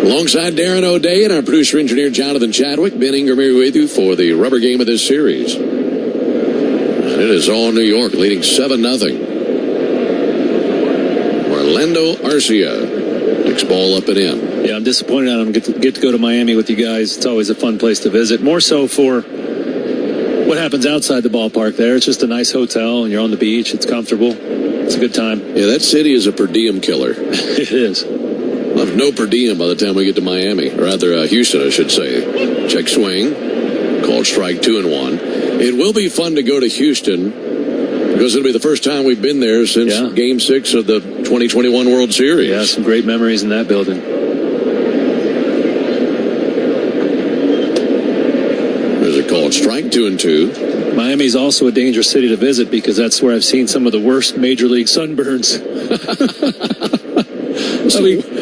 S11: Alongside Darren O'Day and our producer-engineer Jonathan Chadwick, Ben Ingram here with you for the rubber game of this series. And it is all New York, leading 7-0. Orlando Arcia takes ball up and in.
S2: Yeah, I'm disappointed I don't get to go to Miami with you guys. It's always a fun place to visit. More so for what happens outside the ballpark there. It's just a nice hotel, and you're on the beach. It's comfortable. It's a good time.
S11: Yeah, that city is a per diem killer.
S2: It is.
S11: We'll have no per diem by the time we get to Miami. Or rather, Houston, I should say. Check swing. Called strike 2-1. It will be fun to go to Houston because it'll be the first time we've been there since Game 6 of the 2021 World Series.
S2: Yeah, some great memories in that building.
S11: There's a called strike 2-2.
S2: Miami's also a dangerous city to visit because that's where I've seen some of the worst major league sunburns.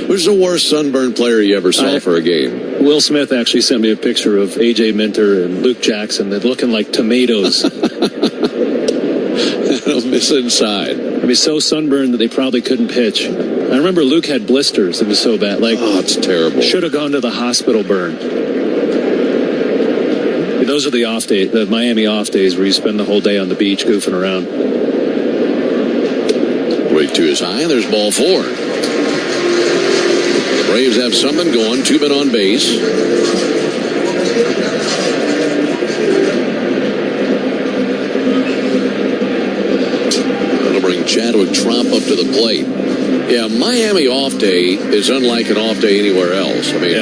S11: Who's the worst sunburned player you ever saw for a game?
S2: Will Smith actually sent me a picture of A.J. Minter and Luke Jackson. They're looking like tomatoes.
S11: That'll miss inside.
S2: I mean, so sunburned that they probably couldn't pitch. I remember Luke had blisters. It was so bad. Like,
S11: oh, it's terrible.
S2: Should have gone to the hospital burn. Those are the off days, the Miami off days where you spend the whole day on the beach goofing around.
S11: Right to his high, there's ball 4. The Braves have something going, 2 men on base. That'll bring Chadwick Tromp up to the plate. Yeah, Miami off day is unlike an off day anywhere else. I mean,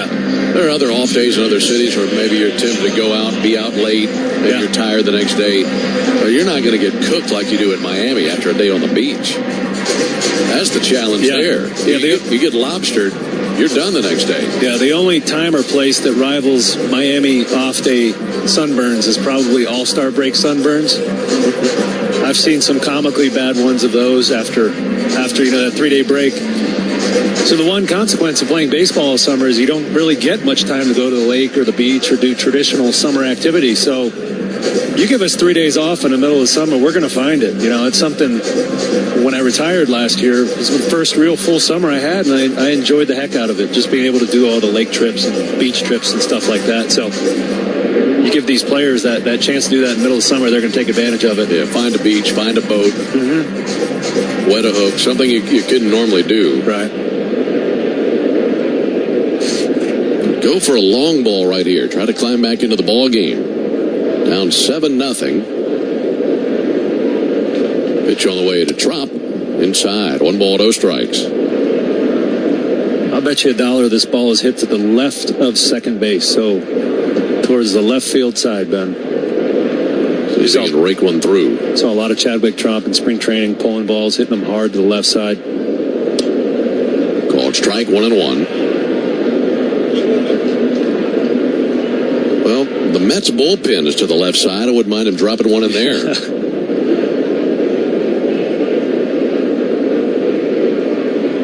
S11: there are other off days in other cities where maybe you're tempted to go out, be out late, maybe you're tired the next day. Or you're not going to get cooked like you do in Miami after a day on the beach. That's the challenge there. Yeah, you get lobstered, you're done the next day.
S2: Yeah, the only time or place that rivals Miami off-day sunburns is probably All-Star break sunburns. I've seen some comically bad ones of those after that 3-day break. So the one consequence of playing baseball all summer is you don't really get much time to go to the lake or the beach or do traditional summer activities. So you give us 3 days off in the middle of the summer, we're going to find it. You know, it's something. When I retired last year, it was the first real full summer I had, and I enjoyed the heck out of it, just being able to do all the lake trips and beach trips and stuff like that. So you give these players that chance to do that in the middle of the summer, they're going to take advantage of it.
S11: Yeah, find a beach, find a boat, wet a hook, something you couldn't normally do.
S2: Right.
S11: Go for a long ball right here. Try to climb back into the ball game. Down 7-0. Pitch on the way to Trop. Inside. 1 ball, no strikes.
S2: I'll bet you $1 this ball is hit to the left of second base. So towards the left field side, Ben.
S11: So he's going to rake one through.
S2: Saw a lot of Chadwick Tromp in spring training, pulling balls, hitting them hard to the left side.
S11: Called strike 1-1. Well, the Mets bullpen is to the left side. I wouldn't mind him dropping one in there.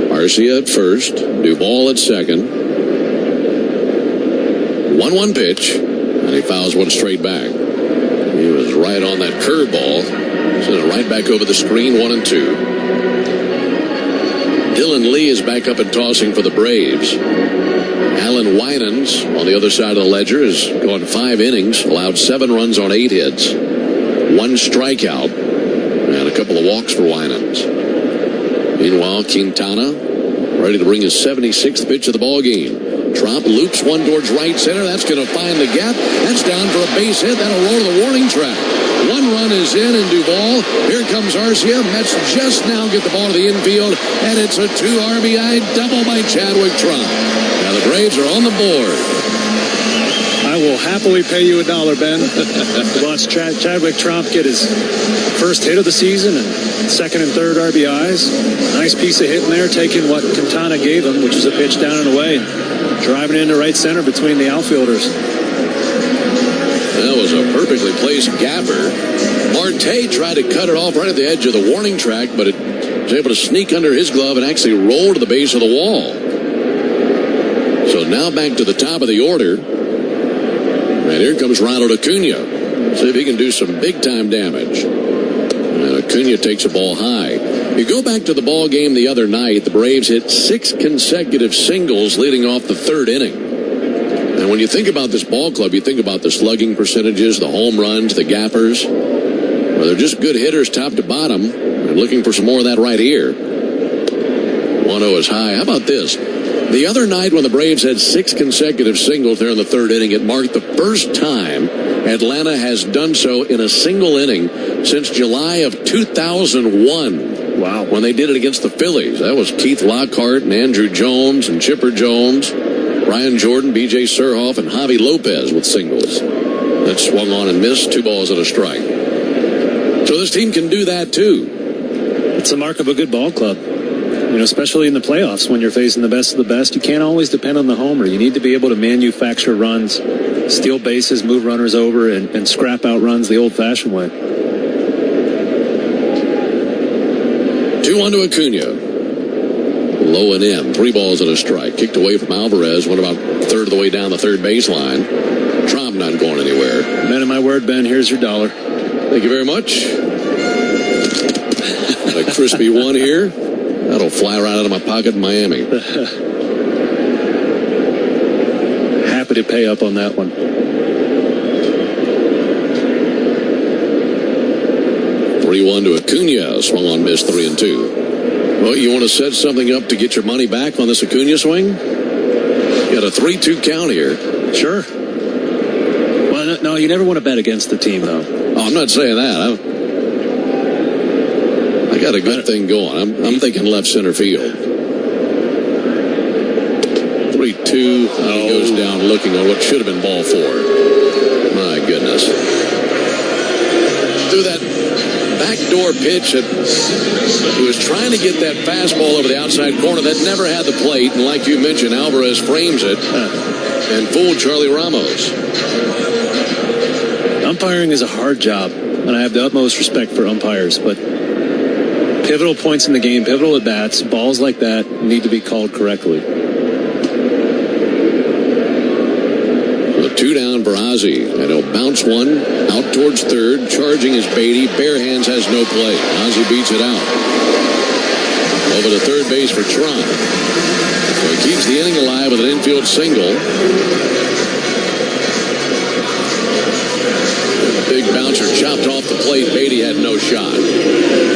S11: Arcia at first. Duvall at second. 1-1 pitch. And he fouls one straight back. He was right on that curveball. Sent it right back over the screen, 1-2. Dylan Lee is back up and tossing for the Braves. Alan Winans on the other side of the ledger has gone 5 innings, allowed 7 runs on 8 hits, 1 strikeout, and a couple of walks for Winans. Meanwhile, Quintana ready to bring his 76th pitch of the ball game. Tromp loops one towards right center. That's going to find the gap. That's down for a base hit. That'll roll to the warning track. One run is in Duvall. Here comes Arcia. Mets just now get the ball to the infield, and it's a 2 RBI double by Chadwick Trump. Now the Braves are on the board.
S2: I will happily pay you $1, Ben, to watch Chadwick Trump get his first hit of the season and second and third RBIs. Nice piece of hitting there, taking what Quintana gave him, which is a pitch down and away, driving into right center between the outfielders.
S11: That was a perfectly placed gapper. Marte tried to cut it off right at the edge of the warning track, but it was able to sneak under his glove and actually roll to the base of the wall. So now back to the top of the order. And here comes Ronald Acuna. See if he can do some big-time damage. And Acuna takes a ball high. You go back to the ball game the other night, the Braves hit 6 consecutive singles leading off the third inning. And when you think about this ball club, you think about the slugging percentages, the home runs, the gappers. Well, they're just good hitters top to bottom. And looking for some more of that right here. 1-0 is high. How about this? The other night when the Braves had 6 consecutive singles there in the third inning, it marked the first time Atlanta has done so in a single inning since July of 2001. Wow. When they did it against the Phillies. That was Keith Lockhart and Andrew Jones and Chipper Jones, Brian Jordan, B.J. Surhoff, and Javi Lopez with singles. That swung on and missed, 2 balls and a strike. So this team can do that too.
S2: It's the mark of a good ball club. You know, especially in the playoffs when you're facing the best of the best, you can't always depend on the homer. You need to be able to manufacture runs, steal bases, move runners over, and scrap out runs the old-fashioned way.
S11: 2-1 to Acuna. Low and in. 3 balls and a strike. Kicked away from Alvarez. Went about a third of the way down the third baseline. Trump not going anywhere.
S2: Man of my word, Ben, here's your $1.
S11: Thank you very much. A crispy one here. That'll fly right out of my pocket in Miami.
S2: Happy to pay up on that one.
S11: 3-1 to Acuna. Swung on, missed, 3-2. Well, you want to set something up to get your money back on this Acuna swing? You got a 3-2 count here.
S2: Sure. Well, no, you never want to bet against the team, though.
S11: Oh, I'm not saying that. I got a good thing going. I'm thinking left center field. 3-2. He goes down looking on what should have been ball 4. My goodness. Through that backdoor pitch, he was trying to get that fastball over the outside corner that never had the plate. And like you mentioned, Alvarez frames it and fooled Charlie Ramos.
S2: Umpiring is a hard job, and I have the utmost respect for umpires, but pivotal points in the game, pivotal at-bats, balls like that need to be called correctly.
S11: The 2 down for Ozzie, and he'll bounce one out towards third. Charging is Beatty. Bare hands has no play. Ozzie beats it out. Over to third base for Trump. So he keeps the inning alive with an infield single. Big bouncer chopped off the plate. Beatty had no shot.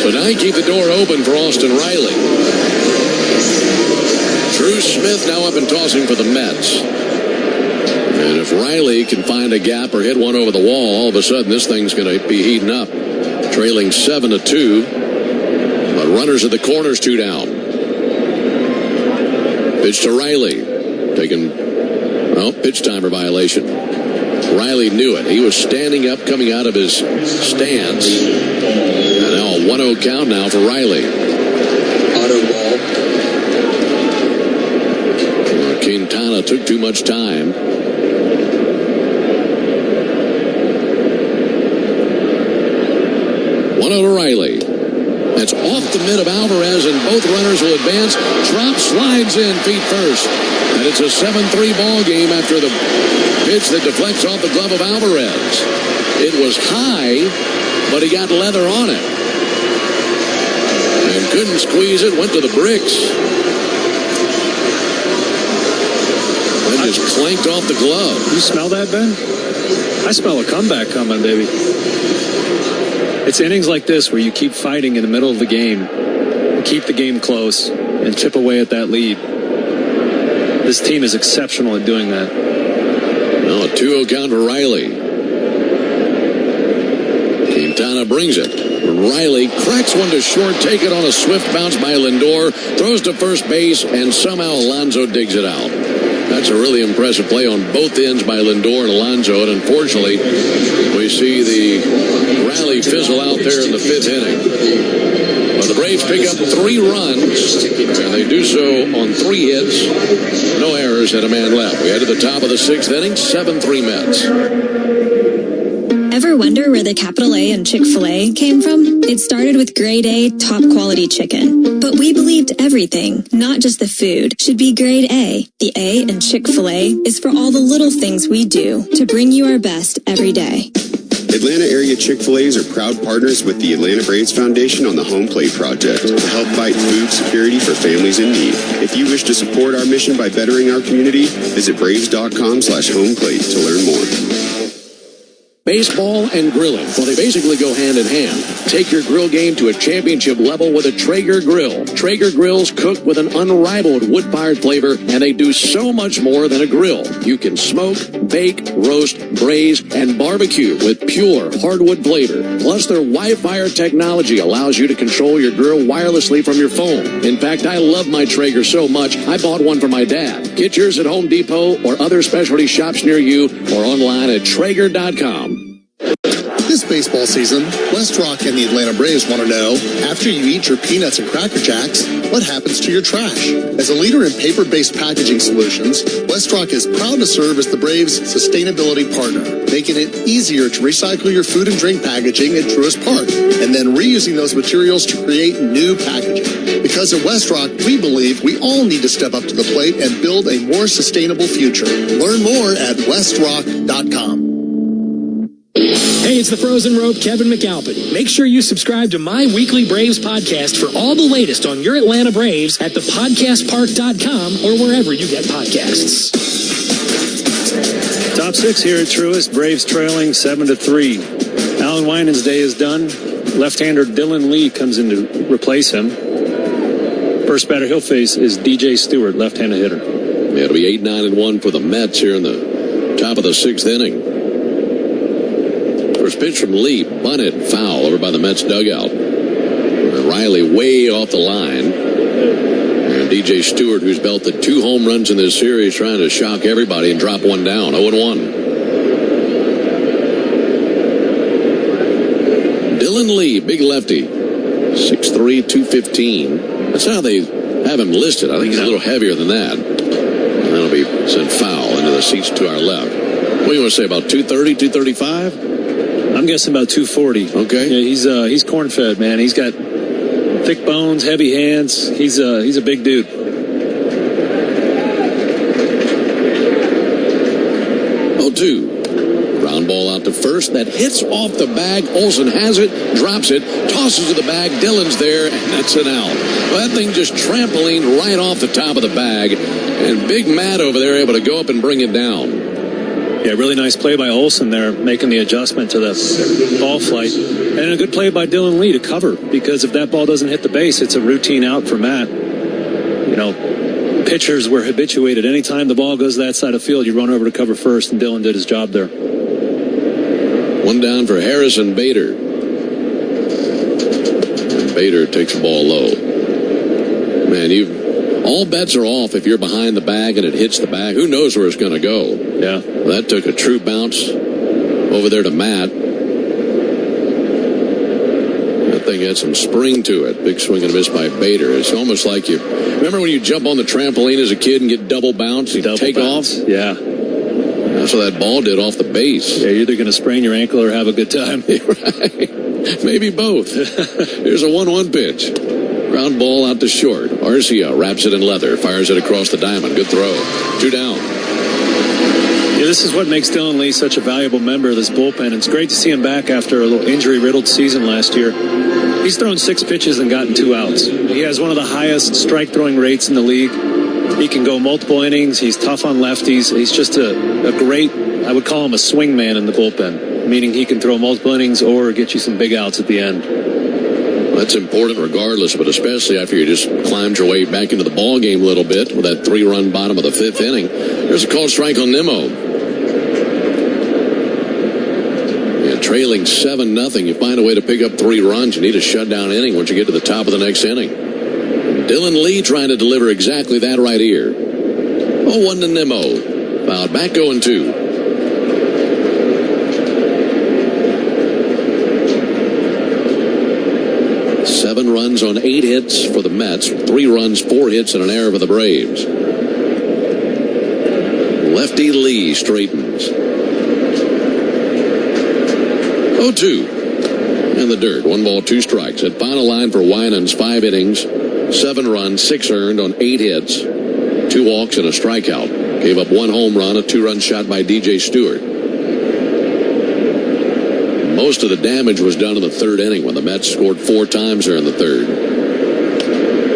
S11: So now you keep the door open for Austin Riley. Drew Smith now up and tossing for the Mets. And if Riley can find a gap or hit one over the wall, all of a sudden this thing's going to be heating up. Trailing 7-2. But runners at the corners, 2 down. Pitch to Riley. Pitch timer violation. Riley knew it. He was standing up, coming out of his stance. And now a 1-0 count now for Riley.
S12: Auto ball.
S11: Quintana took too much time. 1-0 to Riley. That's off the mid of Alvarez, and both runners will advance. Trump slides in feet first. And it's a 7-3 ball game after the pitch that deflects off the glove of Alvarez. It was high, but he got leather on it. And couldn't squeeze it, went to the bricks. And just clanked off the glove.
S2: You smell that, Ben? I smell a comeback coming, baby. It's innings like this where you keep fighting in the middle of the game, keep the game close, and chip away at that lead. This team is exceptional at doing that.
S11: Now a 2-0 count for Riley. Quintana brings it. Riley cracks one to short, take it on a swift bounce by Lindor, throws to first base, and somehow Alonso digs it out. That's a really impressive play on both ends by Lindor and Alonso, and unfortunately, we see the rally fizzle out there in the 5th inning. But the Braves pick up 3 runs, and they do so on 3 hits. No errors and a man left. We head to the top of the 6th inning, 7-3 Mets.
S13: Ever wonder where the capital A in Chick-fil-A came from? It started with grade A, top quality chicken. But we believed everything, not just the food, should be grade A. The A in Chick-fil-A is for all the little things we do to bring you our best every day.
S17: Atlanta area Chick-fil-A's are proud partners with the Atlanta Braves Foundation on the Home Plate Project to help fight food security for families in need. If you wish to support our mission by bettering our community, visit braves.com/homeplate to learn more.
S11: Baseball and grilling, well, they basically go hand in hand. Take your grill game to a championship level with a Traeger grill. Traeger grills cook with an unrivaled wood-fired flavor, and they do so much more than a grill. You can smoke, bake, roast, braise, and barbecue with pure hardwood flavor. Plus, their Wi-Fi technology allows you to control your grill wirelessly from your phone. In fact, I love my Traeger so much, I bought one for my dad. Get yours at Home Depot or other specialty shops near you or online at Traeger.com.
S21: This baseball season, West Rock and the Atlanta Braves want to know, after you eat your peanuts and Cracker Jacks, what happens to your trash? As a leader in paper-based packaging solutions, West Rock is proud to serve as the Braves' sustainability partner, making it easier to recycle your food and drink packaging at Truist Park, and then reusing those materials to create new packaging. Because at West Rock, we believe we all need to step up to the plate and build a more sustainable future. Learn more at westrock.com.
S14: Hey, it's the Frozen Rope, Kevin McAlpin. Make sure you subscribe to my weekly Braves podcast for all the latest on your Atlanta Braves at thepodcastpark.com or wherever you get podcasts.
S2: Top 6 here at Truist. Braves trailing 7-3. Alan Winans' day is done. Left-hander Dylan Lee comes in to replace him. First batter he'll face is DJ Stewart, left-handed hitter.
S11: Yeah, it'll be 8-9-1 for the Mets here in the top of the 6th inning. First pitch from Lee, bunted, foul over by the Mets dugout. Riley way off the line. And DJ Stewart, who's belted 2 home runs in this series, trying to shock everybody and drop one down. 0-1. Dylan Lee, big lefty. 6'3", 215. That's how they have him listed. I think he's a little heavier than that. And that'll be sent foul into the seats to our left. What do you want to say, about 230, 235?
S2: I'm guessing about 240.
S11: Okay.
S2: Yeah, he's corn-fed, man. He's got thick bones, heavy hands. He's a big dude.
S11: 0-2. Ground ball out to first. That hits off the bag. Olsen has it, drops it, tosses to the bag. Dillon's there, and that's an out. Well, that thing just trampolined right off the top of the bag. And Big Matt over there able to go up and bring it down.
S2: Yeah, really nice play by Olsen there, making the adjustment to the ball flight. And a good play by Dylan Lee to cover, because if that ball doesn't hit the base, it's a routine out for Matt. You know, pitchers were habituated. Anytime the ball goes that side of the field, you run over to cover first, and Dylan did his job there.
S11: One down for Harrison Bader. And Bader takes the ball low. Man, all bets are off if you're behind the bag and it hits the bag. Who knows where it's going to go?
S2: Yeah.
S11: Well, that took a true bounce over there to Matt. That thing had some spring to it. Big swing and a miss by Bader. It's almost like you remember when you jump on the trampoline as a kid and get double bounce? You take off?
S2: Yeah.
S11: That's what that ball did off the base.
S2: Yeah, you're either going to sprain your ankle or have a good time.
S11: Right. Maybe both. Here's a 1-1 pitch. Ground ball out to short. Arcia wraps it in leather, fires it across the diamond. Good throw. 2 down.
S2: Yeah, this is what makes Dylan Lee such a valuable member of this bullpen. It's great to see him back after a little injury-riddled season last year. He's thrown 6 pitches and gotten 2 outs. He has one of the highest strike-throwing rates in the league. He can go multiple innings. He's tough on lefties. He's just a great, I would call him a swing man in the bullpen, meaning he can throw multiple innings or get you some big outs at the end.
S11: That's important regardless, but especially after you just climbed your way back into the ball game a little bit with that 3-run bottom of the 5th inning. There's a called strike on Nimmo. Yeah, trailing 7-0, you find a way to pick up 3 runs. You need a shutdown inning once you get to the top of the next inning. Dylan Lee trying to deliver exactly that right here. 0-1 to Nimmo. Fouled back 0-2. Seven runs on 8 hits for the Mets. 3 runs, 4 hits, and an error for the Braves. Lefty Lee straightens. 0-2. In the dirt. 1 ball, 2 strikes. At final line for Winans, 5 innings, 7 runs, 6 earned on 8 hits, 2 walks and a strikeout. Gave up 1 home run, a 2-run shot by DJ Stewart. Most of the damage was done in the 3rd inning when the Mets scored 4 times there in the 3rd.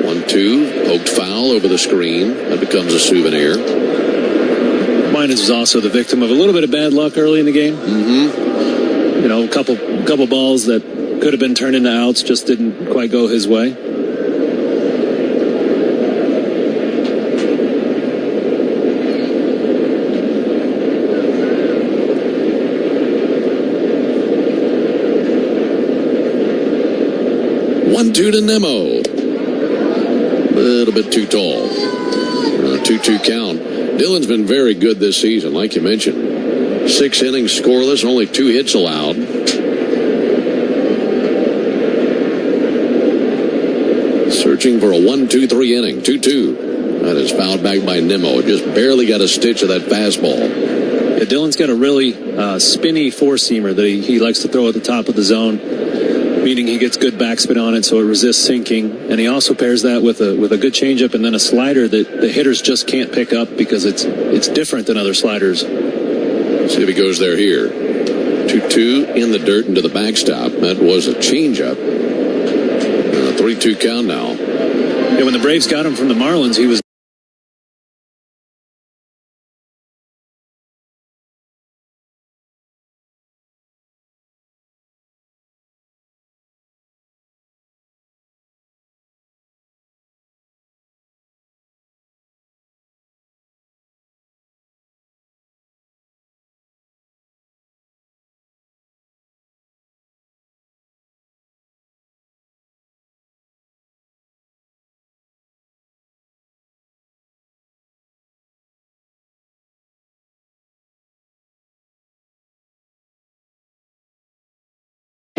S11: 1-2, poked foul over the screen. That becomes a souvenir.
S2: Winans was also the victim of a little bit of bad luck early in the game. You know, a couple balls that could have been turned into outs just didn't quite go his way.
S11: Two to Nimmo. A little bit too tall. 2-2 count. Dylan's been very good this season, like you mentioned. 6 innings scoreless, only 2 hits allowed. Searching for a 1-2-3 inning. 2-2. That is fouled back by Nimmo. Just barely got a stitch of that fastball.
S2: Yeah, Dylan's got a really spinny 4-seamer that he likes to throw at the top of the zone, meaning he gets good backspin on it so it resists sinking. And he also pairs that with a good changeup and then a slider that the hitters just can't pick up because it's different than other sliders.
S11: See if he goes there here. 2-2 in the dirt into the backstop. That was a changeup. 3-2 count now.
S2: Yeah, when the Braves got him from the Marlins, he was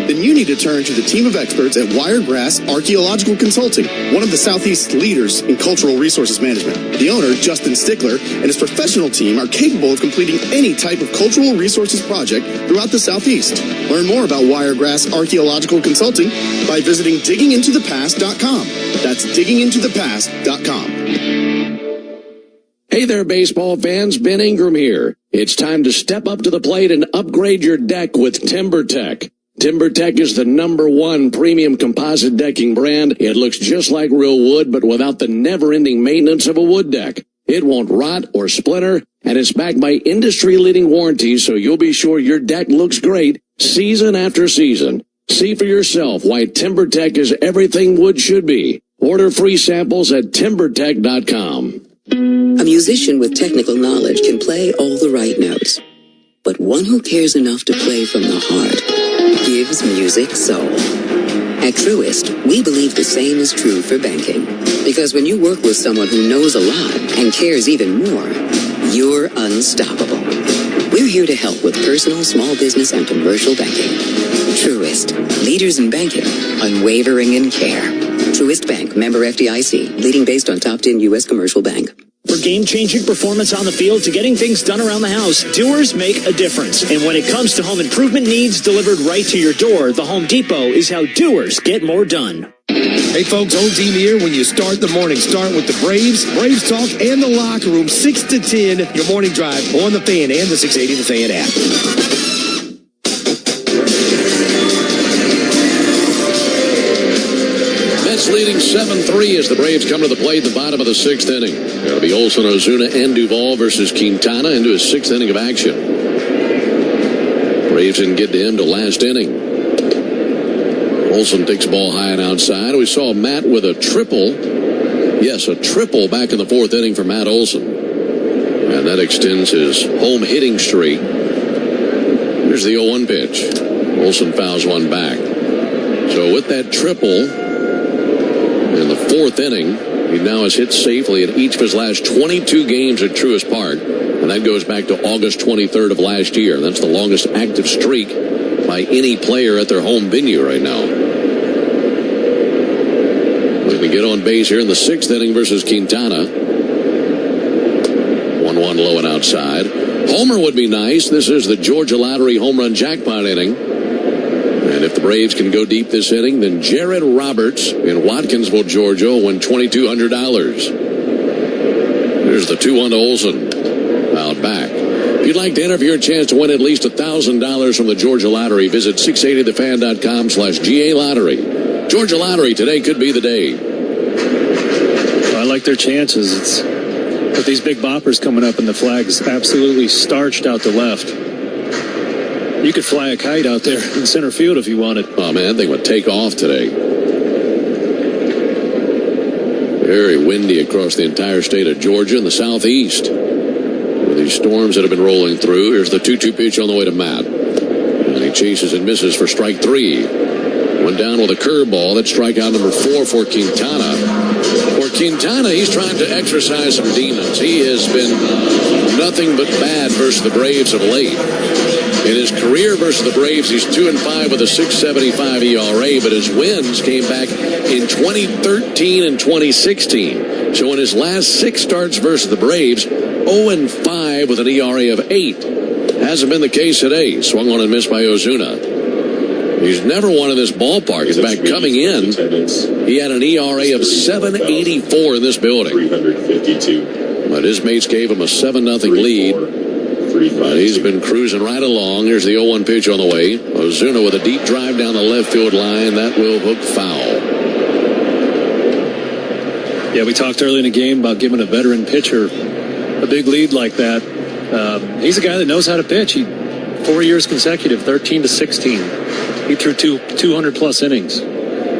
S21: Then you need to turn to the team of experts at Wiregrass Archaeological Consulting, one of the Southeast's leaders in cultural resources management. The owner, Justin Stickler, and his professional team are capable of completing any type of cultural resources project throughout the Southeast. Learn more about Wiregrass Archaeological Consulting by visiting diggingintothepast.com. That's diggingintothepast.com.
S11: Hey there, baseball fans. Ben Ingram here. It's time to step up to the plate and upgrade your deck with TimberTech. TimberTech is the #1 premium composite decking brand. It looks just like real wood, but without the never-ending maintenance of a wood deck. It won't rot or splinter, and it's backed by industry-leading warranties, so you'll be sure your deck looks great season after season. See for yourself why TimberTech is everything wood should be. Order free samples at timbertech.com.
S6: A musician with technical knowledge can play all the right notes, but one who cares enough to play from the heart gives music soul. At Truist, we believe the same is true for banking. Because when you work with someone who knows a lot and cares even more, you're unstoppable. We're here to help with personal, small business, and commercial banking. Truist, leaders in banking, unwavering in care. Truist Bank, member FDIC, leading based on top 10 U.S. commercial bank.
S22: For game-changing performance on the field to getting things done around the house, Doers make a difference. And when it comes to home improvement needs delivered right to your door, the Home Depot is how Doers get more done.
S23: Hey folks, home team here. When you start the morning, start with the Braves, Braves Talk, and the Locker Room, 6 to 10, your morning drive on the Fan and the 680 The Fan app.
S11: Leading 7-3 as the Braves come to the plate at the bottom of the 6th inning. It'll be Olson, Ozuna, and Duvall versus Quintana into his 6th inning of action. Braves didn't get to him till last inning. Olson takes the ball high and outside. We saw Matt with a triple. Yes, a triple back in the 4th inning for Matt Olson. And that extends his home hitting streak. Here's the 0-1 pitch.
S1: Olsen fouls one back. So with that triple in the 4th inning, he now has hit safely in each of his last 22 games at Truist Park. And that goes back to August 23rd of last year. That's the longest active streak by any player at their home venue right now. We're going to get on base here in the 6th inning versus Quintana. 1-1 low and outside. Homer would be nice. This is the Georgia Lottery home run jackpot inning. And if the Braves can go deep this inning, then Jared Roberts in Watkinsville, Georgia, will win $2,200. There's the 2-1 to Olsen. Fouled back. If you'd like to enter for your chance to win at least $1,000 from the Georgia Lottery, visit 680thefan.com/GA Lottery. Georgia Lottery, today could be the day.
S2: I like their chances. It's with these big boppers coming up and the flag's absolutely starched out to left. You could fly a kite out there in center field if you wanted.
S1: Oh, man, that thing would take off today. Very windy across the entire state of Georgia and the southeast. With these storms that have been rolling through. Here's the 2-2 pitch on the way to Matt. And he chases and misses for strike 3. Went down with a curveball. That's strikeout number 4 for Quintana. For Quintana, he's trying to exercise some demons. He has been nothing but bad versus the Braves of late. In his career versus the Braves, he's 2-5 with a 6.75 ERA, but his wins came back in 2013 and 2016. So in his last 6 starts versus the Braves, 0-5 with an ERA of 8. Hasn't been the case today. Swung on and missed by Ozuna. He's never won in this ballpark. In fact, coming in, he had an ERA of 7.84 in this building. 352. But his mates gave him a 7-0 lead. But he's been cruising right along. Here's the 0-1 pitch on the way. Ozuna with a deep drive down the left field line. That will hook foul.
S2: Yeah, we talked early in the game about giving a veteran pitcher a big lead like that. He's a guy that knows how to pitch. 4 years consecutive, 13 to 16. He threw 200-plus innings.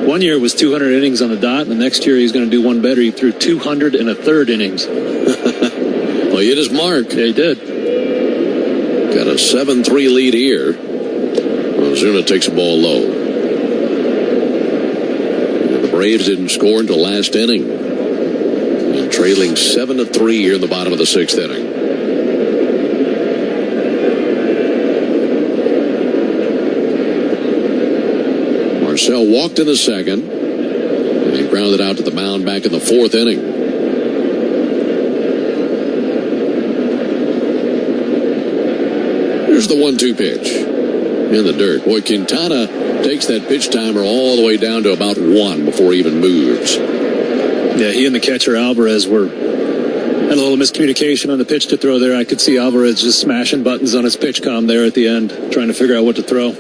S2: One year it was 200 innings on the dot, and the next year he's going to do one better. He threw 203rd innings.
S1: Well, he hit his mark.
S2: Yeah, he did.
S1: Got a 7-3 lead here. Ozuna takes a ball low. The Braves didn't score until last inning. And trailing 7-3 here in the bottom of the 6th inning. Marcel walked in the 2nd. And he grounded out to the mound back in the 4th inning. Here's the 1-2 pitch in the dirt. Boy, Quintana takes that pitch timer all the way down to about 1 before he even moves.
S2: Yeah, he and the catcher Alvarez had a little miscommunication on the pitch to throw there. I could see Alvarez just smashing buttons on his pitch comm there at the end, trying to figure out what to throw.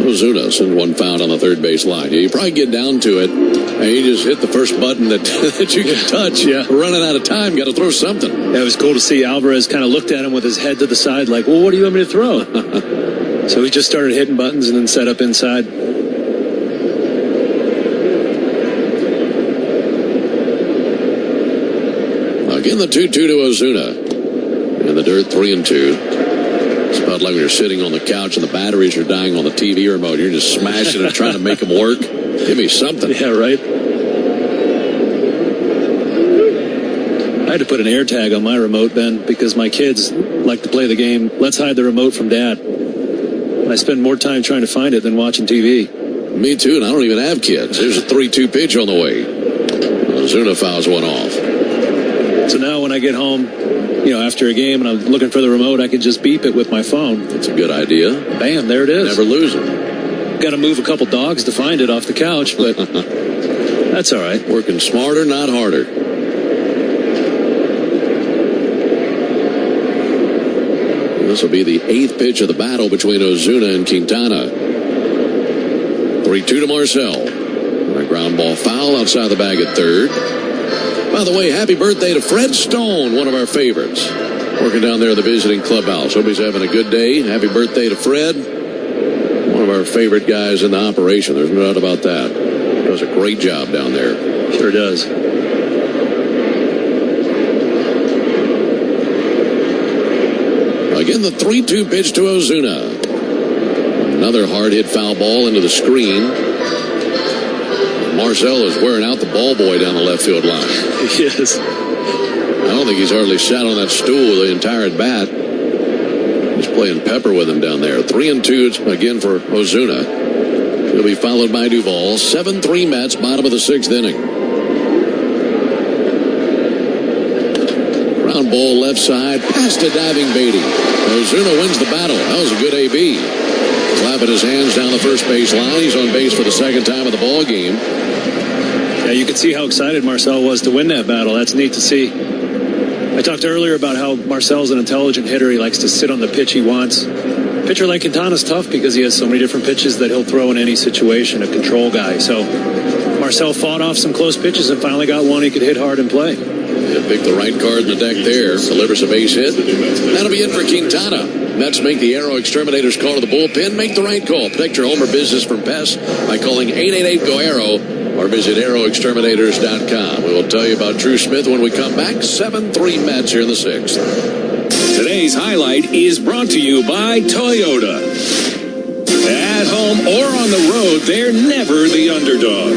S1: Ozuna sends one foul on the third base line. Yeah, you probably get down to it, and you just hit the first button that you can touch.
S2: Yeah.
S1: Running out of time, got to throw something.
S2: Yeah, it was cool to see Alvarez kind of looked at him with his head to the side like, well, what do you want me to throw? So he just started hitting buttons and then set up inside.
S1: Again, the 2-2 to Ozuna. In the dirt, 3-2. It's about like when you're sitting on the couch and the batteries are dying on the TV remote. You're just smashing and trying to make them work. Give me something.
S2: Yeah, right. I had to put an air tag on my remote, Ben, because my kids like to play the game. Let's hide the remote from Dad. And I spend more time trying to find it than watching TV.
S1: Me too, and I don't even have kids. There's a 3-2 pitch on the way. Ozuna fouls one off.
S2: So now when I get home, after a game and I'm looking for the remote, I can just beep it with my phone.
S1: That's a good idea.
S2: Bam, there it is.
S1: Never lose it.
S2: Got to move a couple dogs to find it off the couch, but that's all right.
S1: Working smarter, not harder. This will be the 8th pitch of the battle between Ozuna and Quintana. 3-2 to Marcel. A ground ball foul outside the bag at third. By the way, happy birthday to Fred Stone, one of our favorites. Working down there at the visiting clubhouse. Hope he's having a good day. Happy birthday to Fred. One of our favorite guys in the operation. There's no doubt about that. Does a great job down there.
S2: Sure does.
S1: Again, the 3-2 pitch to Ozuna. Another hard hit foul ball into the screen. Marcel is wearing out the ball boy down the left field line.
S2: Yes.
S1: I don't think he's hardly sat on that stool the entire at bat. He's playing pepper with him down there. 3-2 again for Ozuna. He'll be followed by Duvall. 7-3 Mets, bottom of the 6th inning. Ground ball left side, past a diving Beatty. Ozuna wins the battle. That was a good AB. Clapping his hands down the first base line. He's on base for the second time of the ball game.
S2: Yeah, you could see how excited Marcel was to win that battle. That's neat to see. I talked earlier about how Marcel's an intelligent hitter. He likes to sit on the pitch he wants. Pitcher like Quintana's tough because he has so many different pitches that he'll throw in any situation, a control guy. So Marcel fought off some close pitches and finally got one he could hit hard and play.
S1: Yeah, picked the right card in the deck there. Delivers a base hit. That'll be it for Quintana. Mets make the Aero Exterminators call to the bullpen. Make the right call. Protect your home or business from pests by calling 888-GO-AERO or visit aeroexterminators.com. We will tell you about Drew Smith when we come back. 7-3 Mets here in the 6th.
S5: Today's highlight is brought to you by Toyota. At home or on the road, they're never the underdog.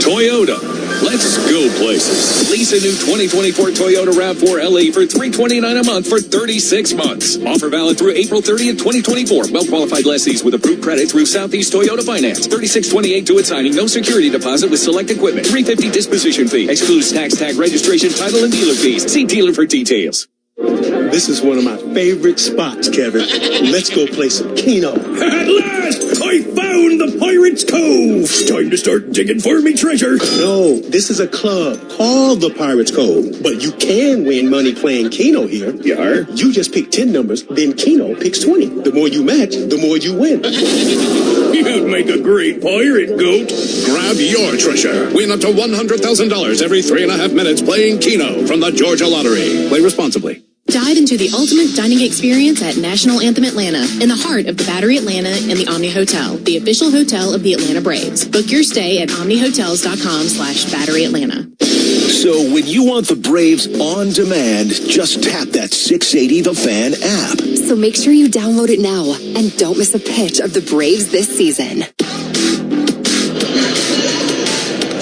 S5: Toyota. Let's go places. Lease a new 2024 Toyota RAV4 LE for $329 a month for 36 months. Offer valid through April 30th, 2024. Well-qualified lessees with approved credit through Southeast Toyota Finance. 3628 to its signing. No security deposit with select equipment. $350 disposition fee. Excludes tax, tag, registration, title, and dealer fees. See dealer for details.
S8: This is one of my favorite spots, Kevin. Let's go play some Keno.
S9: At last, I found the Pirate's Cove. Time to start digging for me treasure.
S8: No, this is a club called the Pirate's Cove. But you can win money playing Keno here.
S9: Yar.
S8: You just pick 10 numbers, then Keno picks 20. The more you match, the more you win.
S9: You'd make a great pirate, Goat.
S3: Grab your treasure. Win up to $100,000 every 3.5 minutes playing Keno from the Georgia Lottery. Play responsibly.
S15: Dive into the ultimate dining experience at National Anthem Atlanta, in the heart of the Battery Atlanta and the Omni Hotel, the official hotel of the Atlanta Braves. Book your stay at omnihotels.com/Battery Atlanta.
S4: So when you want the Braves on demand, just tap that 680 The Fan app.
S24: So make sure you download it now and don't miss a pitch of the Braves this season.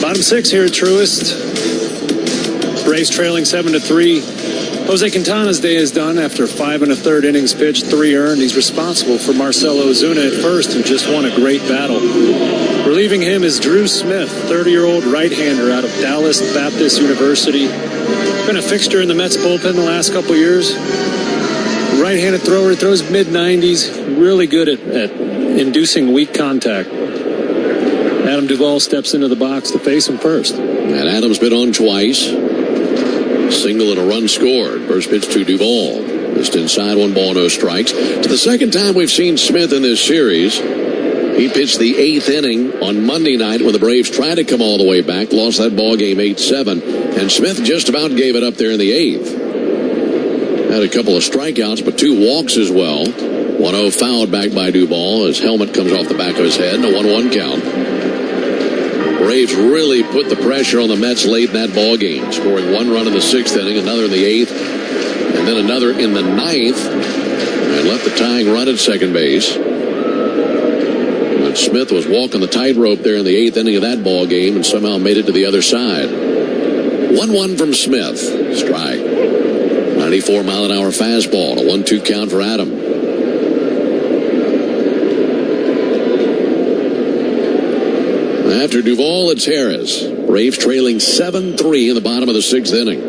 S2: Bottom 6 here at Truist. Braves trailing 7-3. Jose Quintana's day is done after 5 1/3 innings pitched, 3 earned. He's responsible for Marcel Ozuna at first, who just won a great battle. Relieving him is Drew Smith, 30-year-old right-hander out of Dallas Baptist University. Been a fixture in the Mets bullpen the last couple years. Right-handed thrower, throws mid-90s, really good at inducing weak contact. Adam Duvall steps into the box to face him first.
S1: And Adams been on twice. Single and a run scored. First pitch to Duvall. Just inside, 1 ball, no strikes. To the second time we've seen Smith in this series. He pitched the 8th inning on Monday night when the Braves tried to come all the way back. Lost that ball game 8-7. And Smith just about gave it up there in the 8th. Had a couple of strikeouts, but 2 walks as well. 1-0 fouled back by Duvall. His helmet comes off the back of his head and a 1-1 count. Braves really put the pressure on the Mets late in that ball game, scoring 1 run in the 6th inning, another in the 8th, and then another in the 9th, and left the tying run at second base. But Smith was walking the tightrope there in the 8th inning of that ball game and somehow made it to the other side. 1-1 from Smith. Strike. 94-mile-an-hour fastball. A 1-2 count for Adam. After Duvall, it's Harris. Braves trailing 7-3 in the bottom of the 6th inning.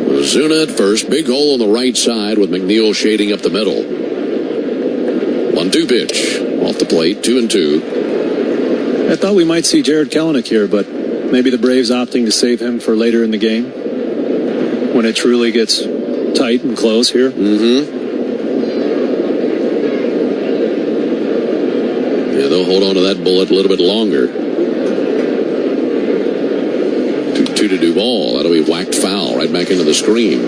S1: Ozuna at first. Big hole on the right side with McNeil shading up the middle. 1-2 pitch. Off the plate, 2-2.
S2: I thought we might see Jared Kelenic here, but maybe the Braves opting to save him for later in the game when it truly gets tight and close here.
S1: Yeah, they'll hold on to that bullet a little bit longer. 2-2 to Duvall. That'll be whacked foul right back into the screen.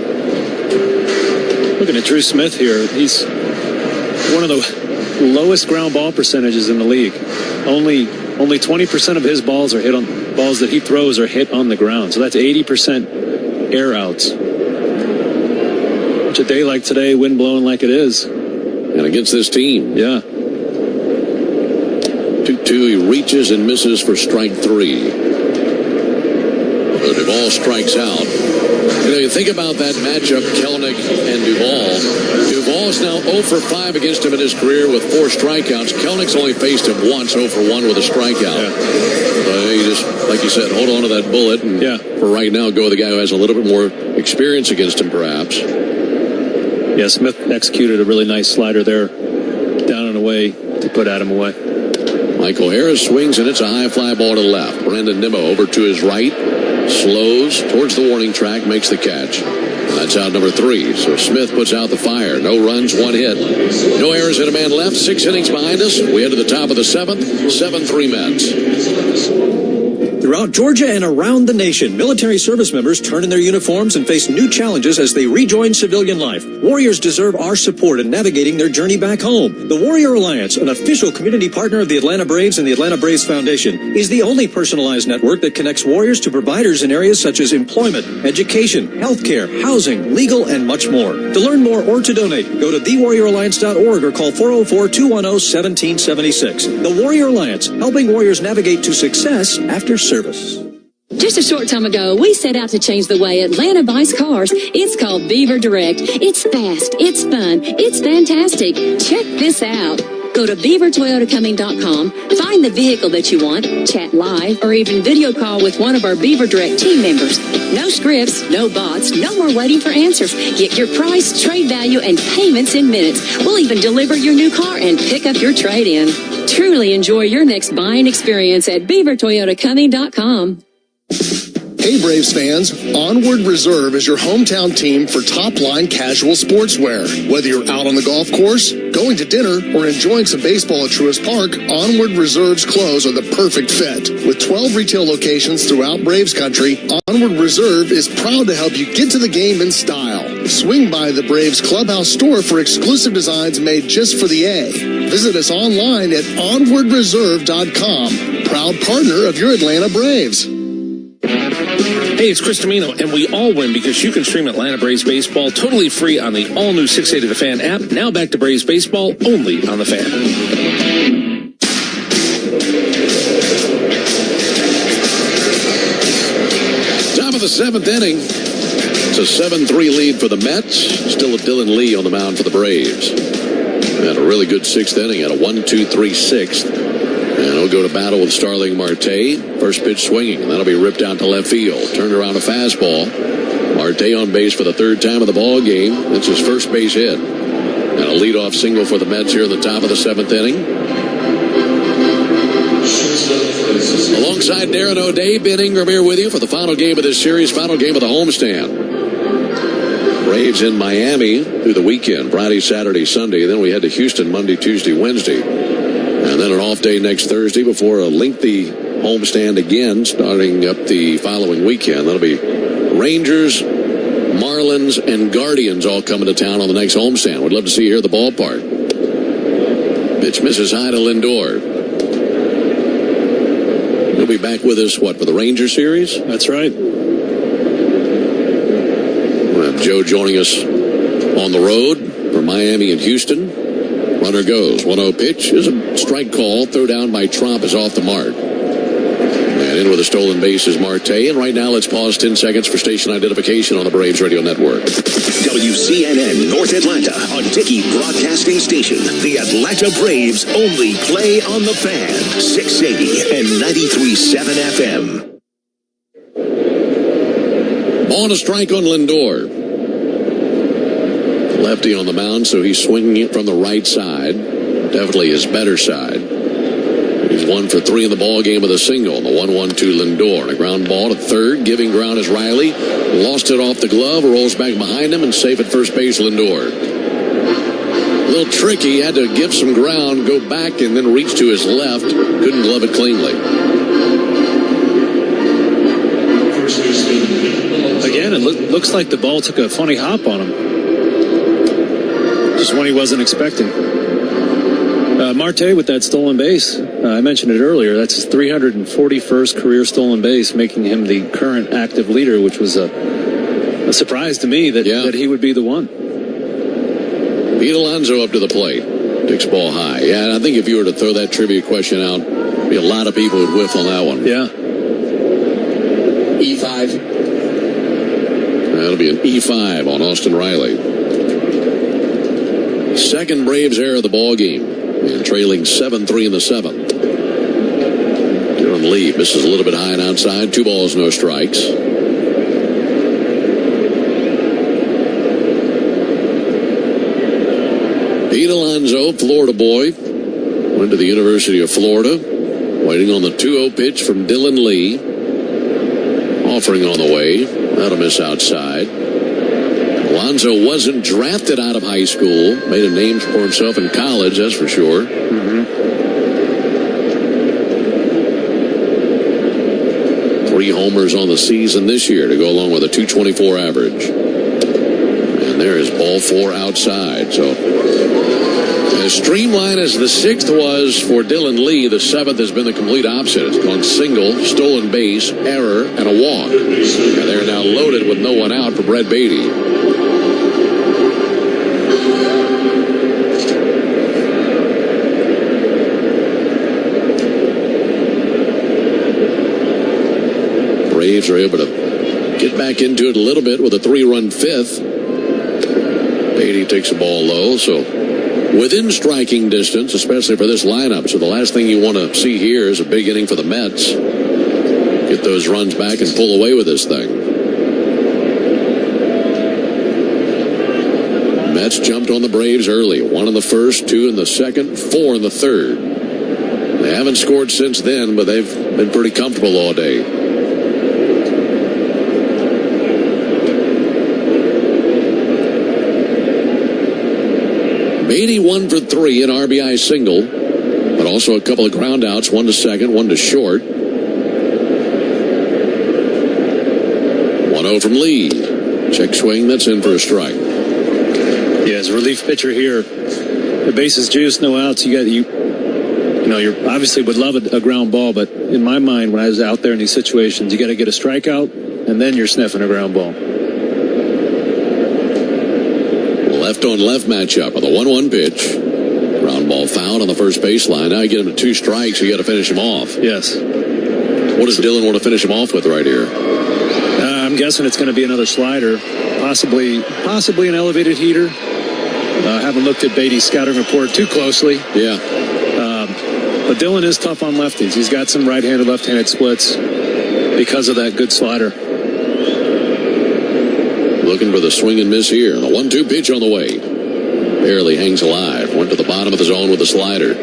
S2: Looking at Drew Smith here, he's one of the lowest ground ball percentages in the league. Only 20% of his balls are hit on balls that he throws are hit on the ground. So that's 80% air outs. Such a day like today, wind blowing like it is.
S1: And against this team.
S2: Yeah.
S1: 2-2, he reaches and misses for strike 3. So Duvall strikes out. You think about that matchup, Kelenic and Duvall. Duvall's now 0 for 5 against him in his career with 4 strikeouts. Kelenics only faced him once, 0 for 1 with a strikeout.
S2: Yeah.
S1: You just, like you said, hold on to that bullet. And for right now, go with the guy who has a little bit more experience against him, perhaps.
S2: Yeah, Smith executed a really nice slider there, down and away to put Adam away.
S1: Michael Harris swings, and it's a high fly ball to the left. Brandon Nimmo over to his right, slows towards the warning track, makes the catch. And that's out number 3. So Smith puts out the fire. No runs, 1 hit. No errors and a man left. 6 innings behind us. We head to the top of the 7th. 7-3 Mets.
S7: Throughout Georgia and around the nation, military service members turn in their uniforms and face new challenges as they rejoin civilian life. Warriors deserve our support in navigating their journey back home. The Warrior Alliance, an official community partner of the Atlanta Braves and the Atlanta Braves Foundation, is the only personalized network that connects warriors to providers in areas such as employment, education, healthcare, housing, legal, and much more. To learn more or to donate, go to thewarrioralliance.org or call 404-210-1776. The Warrior Alliance, helping warriors navigate to success after service.
S16: Just a short time ago, we set out to change the way Atlanta buys cars. It's called Beaver Direct. It's fast, it's fun, it's fantastic. Check this out. Go to beavertoyotacoming.com, find the vehicle that you want, chat live, or even video call with one of our Beaver Direct team members. No scripts, no bots, no more waiting for answers. Get your price, trade value, and payments in minutes. We'll even deliver your new car and pick up your trade-in. Truly enjoy your next buying experience at beavertoyotacoming.com.
S21: Hey Braves fans, Onward Reserve is your hometown team for top-line casual sportswear. Whether you're out on the golf course, going to dinner, or enjoying some baseball at Truist Park, Onward Reserve's clothes are the perfect fit. With 12 retail locations throughout Braves country, Onward Reserve is proud to help you get to the game in style. Swing by the Braves Clubhouse store for exclusive designs made just for the A. Visit us online at onwardreserve.com. Proud partner of your Atlanta Braves.
S18: Hey, it's Chris Domino, and we all win because you can stream Atlanta Braves baseball totally free on the all-new 680 The Fan app. Now back to Braves baseball only on The Fan.
S1: Top of the 7th inning. It's a 7-3 lead for the Mets. Still a Dylan Lee on the mound for the Braves. Had a really good 6th inning at a 1-2-3 6th. And he'll go to battle with Starling Marte. First pitch swinging, and that'll be ripped out to left field. Turned around a fastball. Marte on base for the 3rd time of the ball game. That's his first base hit. And a leadoff single for the Mets here in the top of the 7th inning. Alongside Darren O'Day, Ben Ingram here with you for the final game of this series, final game of the homestand. Braves in Miami through the weekend, Friday, Saturday, Sunday. Then we head to Houston Monday, Tuesday, Wednesday. And then an off day next Thursday before a lengthy homestand again starting up the following weekend. That'll be Rangers, Marlins, and Guardians all coming to town on the next homestand. We'd love to see you here at the ballpark. Pitch misses high to Lindor. He'll be back with us, what, for the Ranger series?
S2: That's right.
S1: We'll have Joe joining us on the road for Miami and Houston. Runner goes. 1-0 pitch is a strike call. Throw down by Tromp is off the mark. And in with a stolen base is Marte. And right now, let's pause 10 seconds for station identification on the Braves Radio Network.
S4: WCNN North Atlanta, a Dickey Broadcasting Station. The Atlanta Braves only play on the Fan. 680 and 93.7 FM.
S1: Ball and a strike on Lindor. Lefty on the mound, so he's swinging it from the right side. Definitely his better side. He's 1 for 3 in the ball game with a single. The 1-1 to Lindor. And a ground ball to third. Giving ground is Riley. Lost it off the glove. Rolls back behind him and safe at first base, Lindor. A little tricky. Had to give some ground, go back, and then reach to his left. Couldn't glove it cleanly.
S2: Again, it looks like the ball took a funny hop on him. Just one he wasn't expecting. Marte with that stolen base. I mentioned it earlier. That's his 341st career stolen base, making him the current active leader, which was a surprise to me that he would be the one.
S1: Pete Alonso up to the plate. Takes ball high. Yeah, I think if you were to throw that trivia question out, there'd be a lot of people who'd whiff on that one.
S2: Yeah.
S10: E5.
S1: That'll be an E5 on Austin Riley. Second Braves error of the ball game. And trailing 7-3 in the seventh. Dylan Lee misses a little bit high and outside. 2 balls, no strikes. Pete Alonso, Florida boy, went to the University of Florida, waiting on the 2-0 pitch from Dylan Lee. Offering on the way. That'll miss outside. Alonso wasn't drafted out of high school. Made a name for himself in college, that's for sure. 3 homers on the season this year to go along with a .224 average. And there is ball 4 outside. So as streamlined as the 6th was for Dylan Lee, the 7th has been the complete opposite. It's gone single, stolen base, error, and a walk. And they're now loaded with no one out for Brett Beatty. Braves are able to get back into it a little bit with a 3-run 5th. Beatty takes the ball low, so within striking distance, especially for this lineup. So the last thing you want to see here is a big inning for the Mets. Get those runs back and pull away with this thing. Mets jumped on the Braves early. 1 in the first, 2 in the second, 4 in the third. They haven't scored since then, but they've been pretty comfortable all day. Beatty 1 for 3, an RBI single, but also a couple of ground outs, 1 to second, 1 to short. 1-0 from Lee. Check swing, that's in for a strike.
S2: Yeah, as a relief pitcher here, the bases juiced, no outs. You obviously would love a ground ball, but in my mind, when I was out there in these situations, you got to get a strikeout, and then you're sniffing a ground ball.
S1: Left-on-left matchup on the 1-1 pitch. Ground ball foul on the first baseline. Now you get him to 2 strikes, so you got to finish him off.
S2: Yes.
S1: What does Dylan want to finish him off with right here?
S2: I'm guessing it's going to be another slider, possibly an elevated heater. Haven't looked at Beatty's scouting report too closely.
S1: Yeah.
S2: But Dylan is tough on lefties. He's got some right-handed, left-handed splits because of that good slider.
S1: Looking for the swing and miss here. The 1-2 pitch on the way. Barely hangs alive. Went to the bottom of the zone with the slider.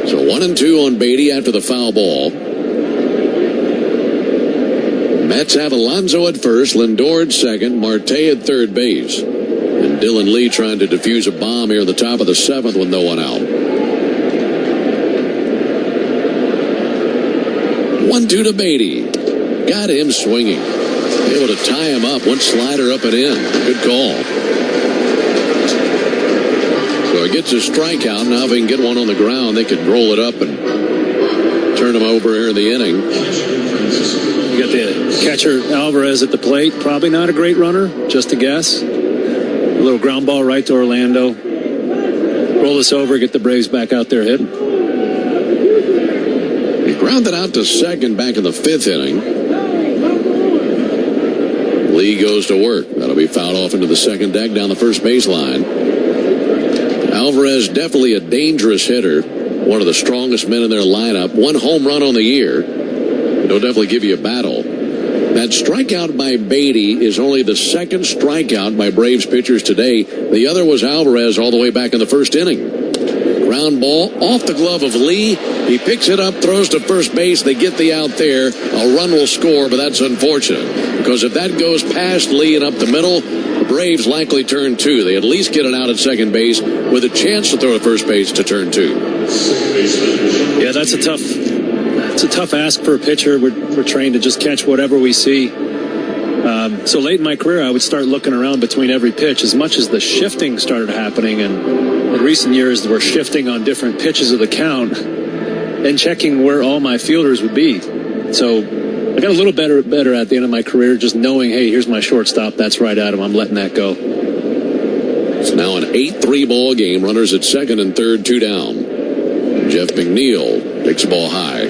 S1: So 1-2 on Beatty after the foul ball. Mets have Alonso at first, Lindor at second, Marte at third base. And Dylan Lee trying to defuse a bomb here at the top of the 7th with no one out. 1-2 to Beatty. Got him swinging. Able to tie him up. 1 slider up and in. Good call. So he gets a strikeout. Now if he can get one on the ground, they could roll it up and turn him over here in the inning.
S2: You got the catcher Alvarez at the plate. Probably not a great runner. Just a guess. A little ground ball right to Orlando. Roll this over. Get the Braves back out there hitting.
S1: He grounded out to second back in the 5th inning. Lee goes to work. That'll be fouled off into the second deck down the first baseline. Alvarez definitely a dangerous hitter. One of the strongest men in their lineup. 1 home run on the year. They'll definitely give you a battle. That strikeout by Beatty is only the 2nd strikeout by Braves pitchers today. The other was Alvarez all the way back in the 1st inning. Ground ball off the glove of Lee. He picks it up, throws to first base. They get the out there. A run will score, but that's unfortunate. Because if that goes past Lee and up the middle, the Braves likely turn 2. They at least get it out at second base with a chance to throw to first base to turn 2.
S2: Yeah, that's a tough ask for a pitcher. We're trained to just catch whatever we see. So late in my career, I would start looking around between every pitch. As much as the shifting started happening, and in recent years, we're shifting on different pitches of the count and checking where all my fielders would be. So I got a little better at the end of my career, just knowing, hey, here's my shortstop. That's right at him. I'm letting that go.
S1: It's now an 8-3 ball game. Runners at second and third, 2 down. Jeff McNeil takes the ball high.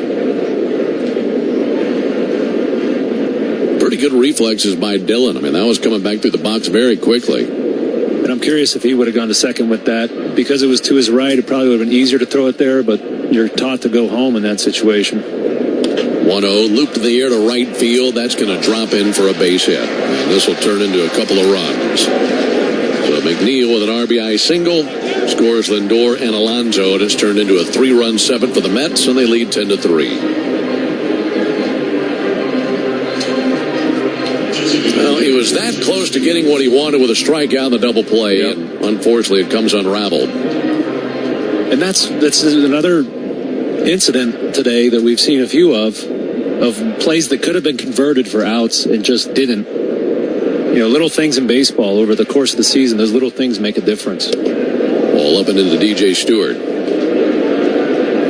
S1: Pretty good reflexes by Dillon. I mean, that was coming back through the box very quickly.
S2: And I'm curious if he would have gone to second with that. Because it was to his right, it probably would have been easier to throw it there, but you're taught to go home in that situation.
S1: 1-0, looped in the air to right field. That's going to drop in for a base hit. And this will turn into a couple of runs. So McNeil with an RBI single, scores Lindor and Alonso, and it's turned into a 3-run 7 for the Mets, and they lead 10-3. Well, he was that close to getting what he wanted with a strikeout and the double play, and unfortunately it comes unraveled.
S2: And that's another incident today that we've seen a few of plays that could have been converted for outs and just didn't. Little things in baseball over the course of the season, those little things make a difference.
S1: Ball up and into DJ Stewart.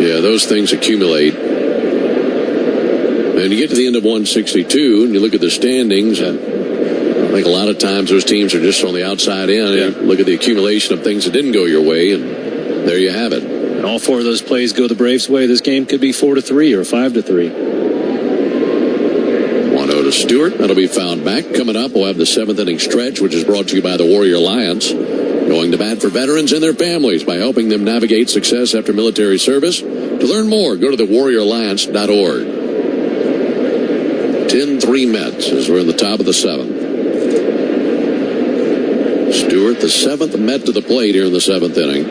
S1: Yeah, those things accumulate. And you get to the end of 162 and you look at the standings, and I think a lot of times those teams are just on the outside in. Yeah. You look at the accumulation of things that didn't go your way, and there you have it.
S2: And all 4 of those plays go the Braves' way. This game could be 4-3 or 5-3.
S1: 1-0 to Stewart. That'll be found back. Coming up, we'll have the 7th inning stretch, which is brought to you by the Warrior Alliance, going to bat for veterans and their families by helping them navigate success after military service. To learn more, go to thewarrioralliance.org. 10-3 Mets as we're in the top of the 7th. Stewart, the 7th Met to the plate here in the 7th inning.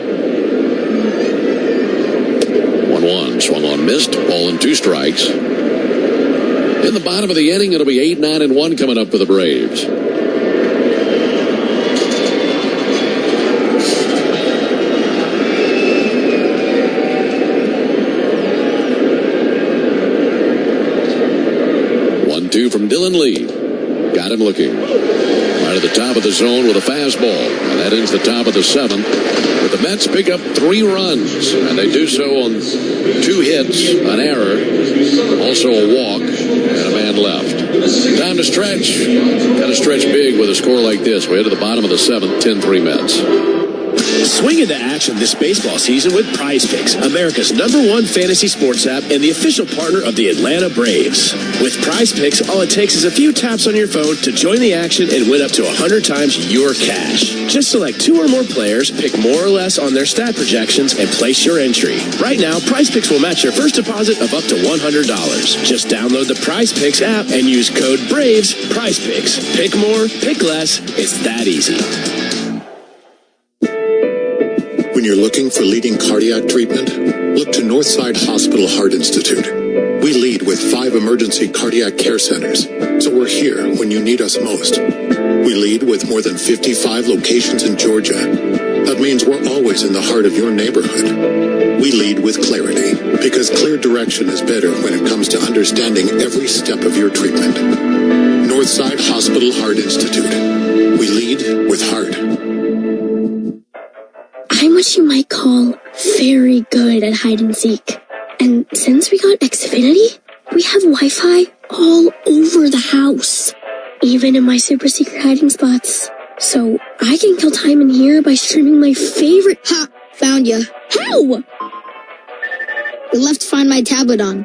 S1: 1-1, swung on, missed, ball and 2 strikes. In the bottom of the inning, it'll be 8-9-1 coming up for the Braves. From Dylan Lee. Got him looking. Right at the top of the zone with a fastball. And that ends the top of the 7th. But the Mets pick up 3 runs. And they do so on 2 hits, an error, also a walk, and a man left. Time to stretch. Got to stretch big with a score like this. We head to the bottom of the 7th, 10-3 Mets.
S23: Swing into action this baseball season with Prize Picks, America's #1 fantasy sports app and the official partner of the Atlanta Braves. With Prize Picks, all it takes is a few taps on your phone to join the action and win up to 100 times your cash. Just select 2 or more players, pick more or less on their stat projections, and place your entry. Right now, Prize Picks will match your first deposit of up to $100. Just download the Prize Picks app and use code BRAVES. Prize Picks. Pick more, pick less. It's that easy.
S10: When you're looking for leading cardiac treatment, look to Northside Hospital Heart Institute. We lead with 5 emergency cardiac care centers, so we're here when you need us most. We lead with more than 55 locations in Georgia. That means we're always in the heart of your neighborhood. We lead with clarity, because clear direction is better when it comes to understanding every step of your treatment. Northside Hospital Heart Institute. We lead with heart.
S12: I'm what you might call very good at hide and seek. And since we got Xfinity, we have Wi-Fi all over the house, even in my super secret hiding spots. So I can kill time in here by streaming my favorite— Ha! Found ya. How? We left Find My tablet on.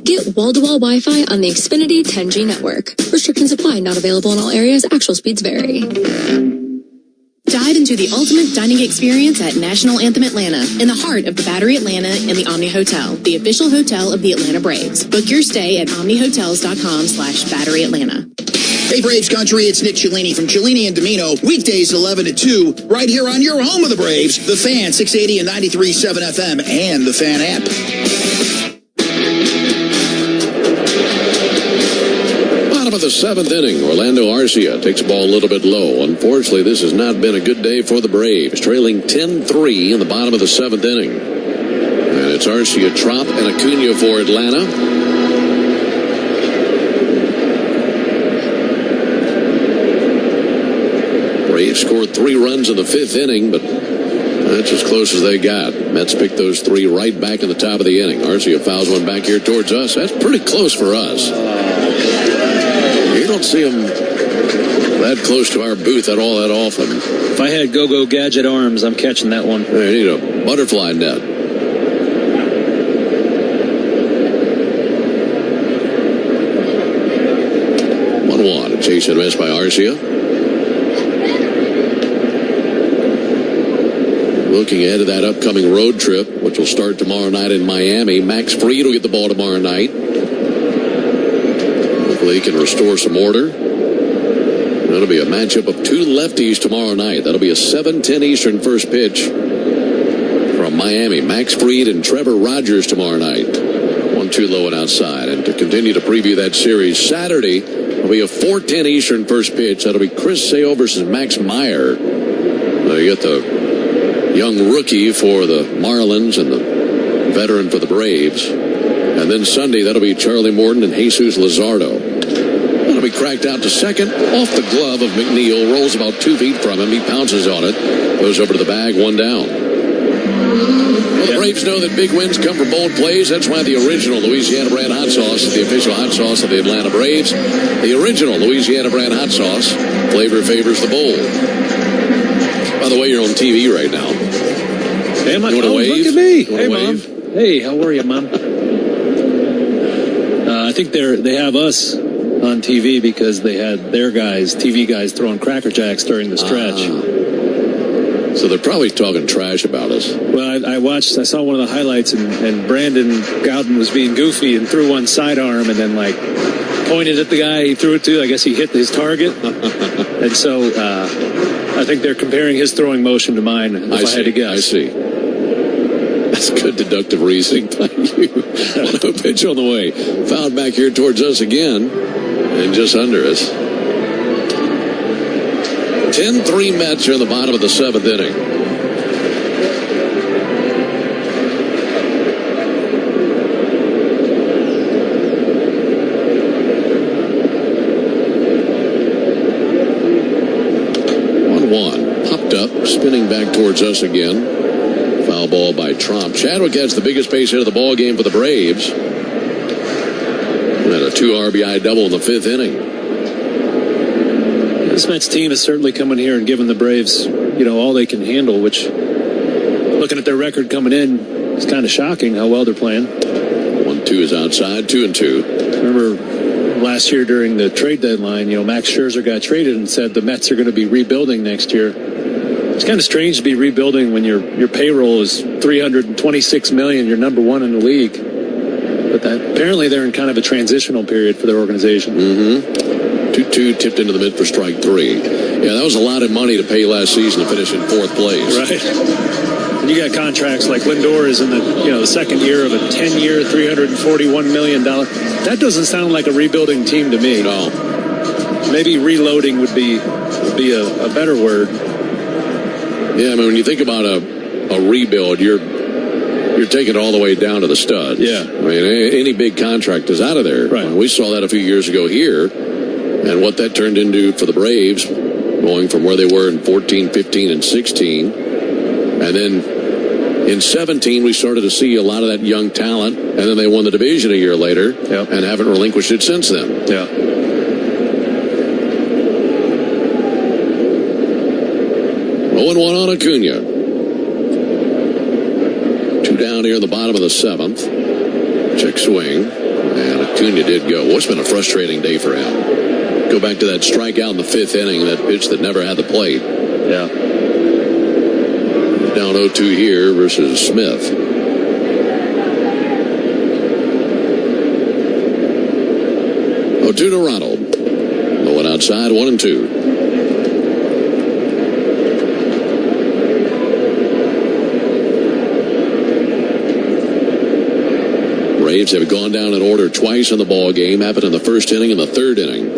S19: Get wall-to-wall Wi-Fi on the Xfinity 10G network. Restrictions apply. Not available in all areas. Actual speeds vary.
S15: Dive into the ultimate dining experience at National Anthem Atlanta, in the heart of the Battery Atlanta and the Omni Hotel, the official hotel of the Atlanta Braves. Book your stay at omnihotels.com/Battery Atlanta.
S20: Hey Braves country, it's Nick Cellini from Cellini and Domino, weekdays 11 to 2, right here on your home of the Braves, The Fan, 680 and 93.7 FM, and the Fan app.
S1: Of the 7th inning, Orlando Arcia takes the ball a little bit low. Unfortunately, this has not been a good day for the Braves, trailing 10-3 in the bottom of the 7th inning. And it's Arcia, Trop, and Acuna for Atlanta. Braves scored 3 runs in the 5th inning, but That's as close as they got. Mets picked those 3 right back in the top of the inning. Arcia fouls one back here towards us. That's pretty close for us. You don't see them that close to our booth at all that often.
S6: If I had go-go gadget arms, I'm catching that one.
S1: You need a butterfly net. 1-1. Chase and miss by Arcia. Looking ahead to that upcoming road trip, which will start tomorrow night in Miami. Max Fried will get the ball tomorrow night. Hopefully he can restore some order. That'll be a matchup of 2 lefties tomorrow night. That'll be a 7:10 Eastern first pitch from Miami. Max Fried and Trevor Rogers tomorrow night. 1-2 low and outside. And to continue to preview that series, Saturday will be a 4:10 Eastern first pitch. That'll be Chris Sale versus Max Meyer. You get the young rookie for the Marlins and the veteran for the Braves. And then Sunday, that'll be Charlie Morton and Jesus Luzardo. That'll be cracked out to second, off the glove of McNeil, rolls about 2 feet from him. He pounces on it, goes over to the bag, 1 down. Well, the Braves know that big wins come from bold plays. That's why the original Louisiana brand hot sauce is the official hot sauce of the Atlanta Braves. The original Louisiana brand hot sauce, flavor favors the bold. By the way, you're on TV right now.
S6: Hey,
S1: you want to wave?
S6: Look at me.
S1: Hey,
S6: Mom. Hey, how are you, Mom? I think they have us on TV because they had their guys, TV guys, throwing Cracker Jacks during the stretch.
S1: So they're probably talking trash about us.
S6: Well, I saw one of the highlights, and Brandon Gowden was being goofy and threw one sidearm and then, pointed at the guy he threw it to. I guess he hit his target. And so I think they're comparing his throwing motion to mine, if I had to guess.
S1: I see. That's good deductive reasoning by you. What a pitch on the way. Fouled back here towards us again, and just under us. 10-3 Mets are in the bottom of the 7th inning. Popped up, spinning back towards us again. Foul ball by Trump. Chadwick has the biggest base hit of the ball game for the Braves. And a 2 RBI double in the 5th inning.
S6: This Mets team is certainly coming here and giving the Braves, all they can handle, which, looking at their record coming in, it's kind of shocking how well they're playing.
S1: 1-2 is outside, 2-2.
S6: Remember last year during the trade deadline, Max Scherzer got traded and said the Mets are going to be rebuilding next year. It's kind of strange to be rebuilding when your payroll is $326 million. You're number 1 in the league. But apparently they're in kind of a transitional period for their organization.
S1: 2-2 tipped into the mid for strike 3. Yeah, that was a lot of money to pay last season to finish in 4th place.
S6: Right. And you got contracts like Lindor is in the second year of a 10-year, $341 million. That doesn't sound like a rebuilding team to me.
S1: No.
S6: Maybe reloading would be a better word.
S1: Yeah, I mean, when you think about a rebuild, you're taking it all the way down to the studs.
S6: Yeah.
S1: I mean, any big contract is out of there.
S6: Right.
S1: We saw that a few years ago here, and what that turned into for the Braves, going from where they were in 14, 15, and 16. And then in 17, we started to see a lot of that young talent, and then they won the division a year later, and haven't relinquished it since then.
S6: Yeah.
S1: 0-1 on Acuna. 2 down here in the bottom of the 7th. Check swing. And Acuna did go. What's been a frustrating day for him? Go back to that strikeout in the 5th inning, that pitch that never had the plate.
S6: Yeah.
S1: Down 0-2 here versus Smith. 0-2 to Ronald. Going outside, 1-2. Braves have gone down in order twice in the ball game. Happened in the 1st inning and the 3rd inning.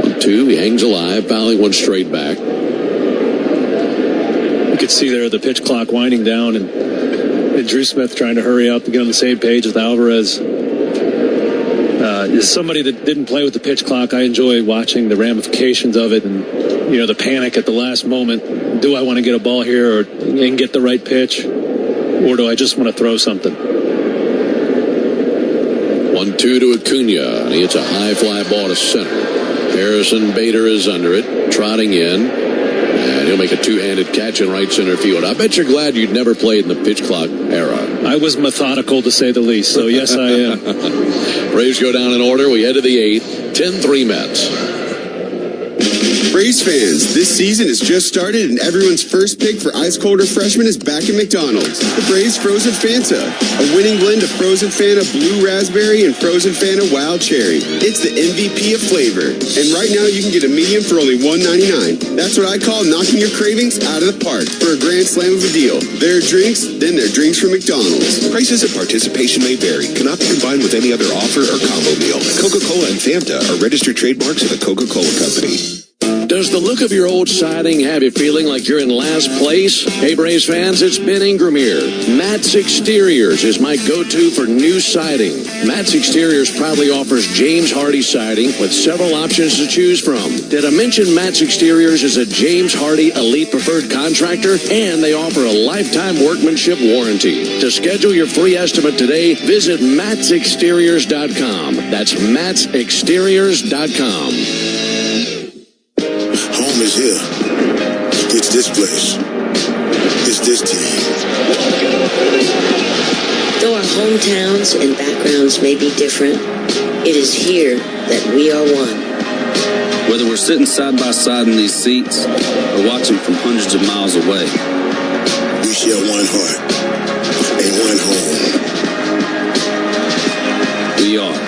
S1: 1-2. He hangs alive, fouling one straight back.
S6: You could see there the pitch clock winding down, and Drew Smith trying to hurry up to get on the same page with Alvarez. As somebody that didn't play with the pitch clock, I enjoy watching the ramifications of it and, the panic at the last moment. Do I want to get a ball here and get the right pitch? Or do I just want to throw something?
S1: 1-2 to Acuna. He hits a high fly ball to center. Harrison Bader is under it, trotting in. And he'll make a two-handed catch in right center field. I bet you're glad you'd never played in the pitch clock era.
S6: I was methodical, to say the least, so yes, I am.
S1: Braves go down in order. We head to the 8th. 10-3 Mets.
S13: Braves fans, this season has just started and everyone's first pick for ice cold refreshment is back at McDonald's. The Braves Frozen Fanta, a winning blend of Frozen Fanta Blue Raspberry and Frozen Fanta Wild Cherry. It's the MVP of flavor. And right now you can get a medium for only $1.99. That's what I call knocking your cravings out of the park for a grand slam of a deal. There are drinks, then there are drinks from McDonald's.
S4: Prices and participation may vary. Cannot be combined with any other offer or combo meal. Coca-Cola and Fanta are registered trademarks of the Coca-Cola Company.
S1: Does the look of your old siding have you feeling like you're in last place? Hey, Braves fans, it's Ben Ingram here. METS Exteriors is my go-to for new siding. METS Exteriors proudly offers James Hardy siding with several options to choose from. Did I mention METS Exteriors is a James Hardy Elite Preferred Contractor, and they offer a lifetime workmanship warranty. To schedule your free estimate today, visit MATSExteriors.com. That's MATSExteriors.com.
S9: Home is here. It's this place. It's this team.
S14: Though our hometowns and backgrounds may be different, it is here that we are one.
S17: Whether we're sitting side by side in these seats or watching from hundreds of miles away,
S9: we share one heart and one home.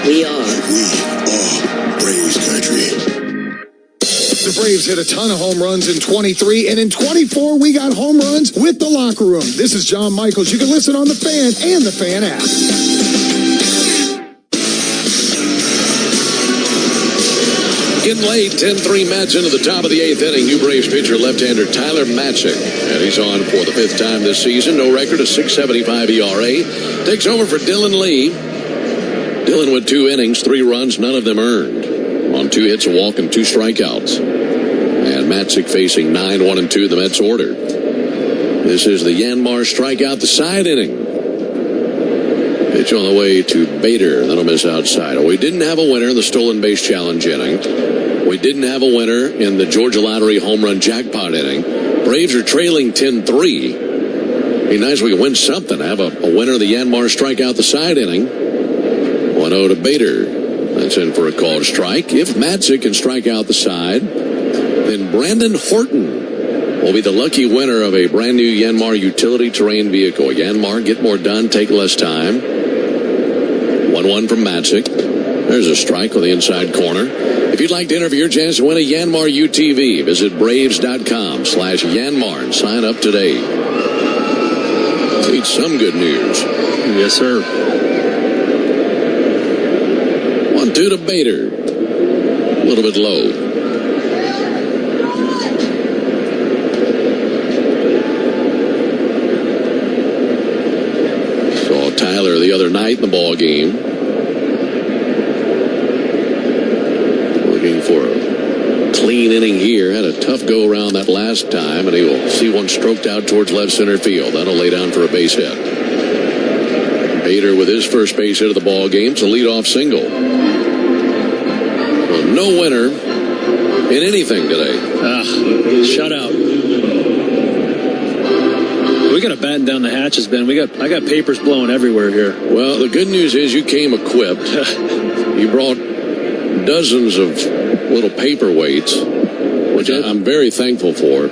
S17: We are
S9: Braves country.
S22: The Braves hit a ton of home runs in 23, and in 24, we got home runs with the locker room. This is John Michaels. You can listen on the Fan and the Fan app.
S1: Getting late, 10-3 Mets into the top of the 8th inning. New Braves pitcher left-hander Tyler Matzik. And he's on for the 5th time this season. No record, a 6.75 ERA. Takes over for Dylan Lee. Dylan with 2 innings, 3 runs, none of them earned. On 2 hits, a walk, and 2 strikeouts. And Matzik facing 9-1-2 in the Mets order. This is the Yanmar strikeout, the side inning. Pitch on the way to Bader. That'll miss outside. We didn't have a winner in the stolen base challenge inning. We didn't have a winner in the Georgia Lottery home run jackpot inning. Braves are trailing 10-3. Be nice if we could win something. Have a winner of the Yanmar strikeout, the side inning. 1-0 to Bader. That's in for a called strike. If Matzik can strike out the side, then Brandon Horton will be the lucky winner of a brand new Yanmar utility terrain vehicle. Yanmar, get more done, take less time. 1-1 from Matzik. There's a strike on the inside corner. If you'd like to enter for your chance to win a Yanmar UTV, visit Braves.com/Yanmar and sign up today. Need some good news.
S6: Yes, sir.
S1: 1-2 to Bader. A little bit low. Saw Tyler the other night in the ball game. Looking for a clean inning here. Had a tough go around that last time, and he will see one stroked out towards left center field. That'll lay down for a base hit. Bader with his first base hit of the ball game. It's a leadoff single. Well, no winner in anything today.
S6: Shutout. We got to batten down the hatches, Ben. I got papers blowing everywhere here.
S1: Well, the good news is you came equipped. You brought dozens of little paperweights, which I'm very thankful for.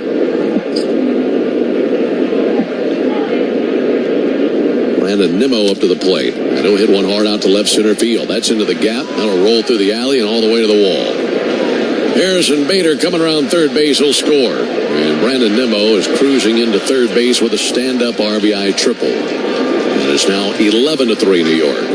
S1: Brandon Nimmo up to the plate. And he'll hit one hard out to left center field. That's into the gap. That'll roll through the alley and all the way to the wall. Harrison Bader coming around third base. He'll score. And Brandon Nimmo is cruising into third base with a stand-up RBI triple. And it's now 11-3 New York.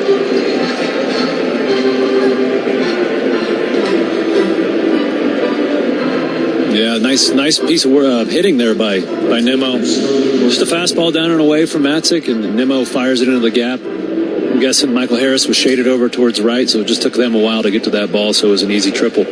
S6: Yeah, nice piece of hitting there by Nimmo. Just a fastball down and away from Matzik, and Nimmo fires it into the gap. I'm guessing Michael Harris was shaded over towards right, so it just took them a while to get to that ball, so it was an easy triple.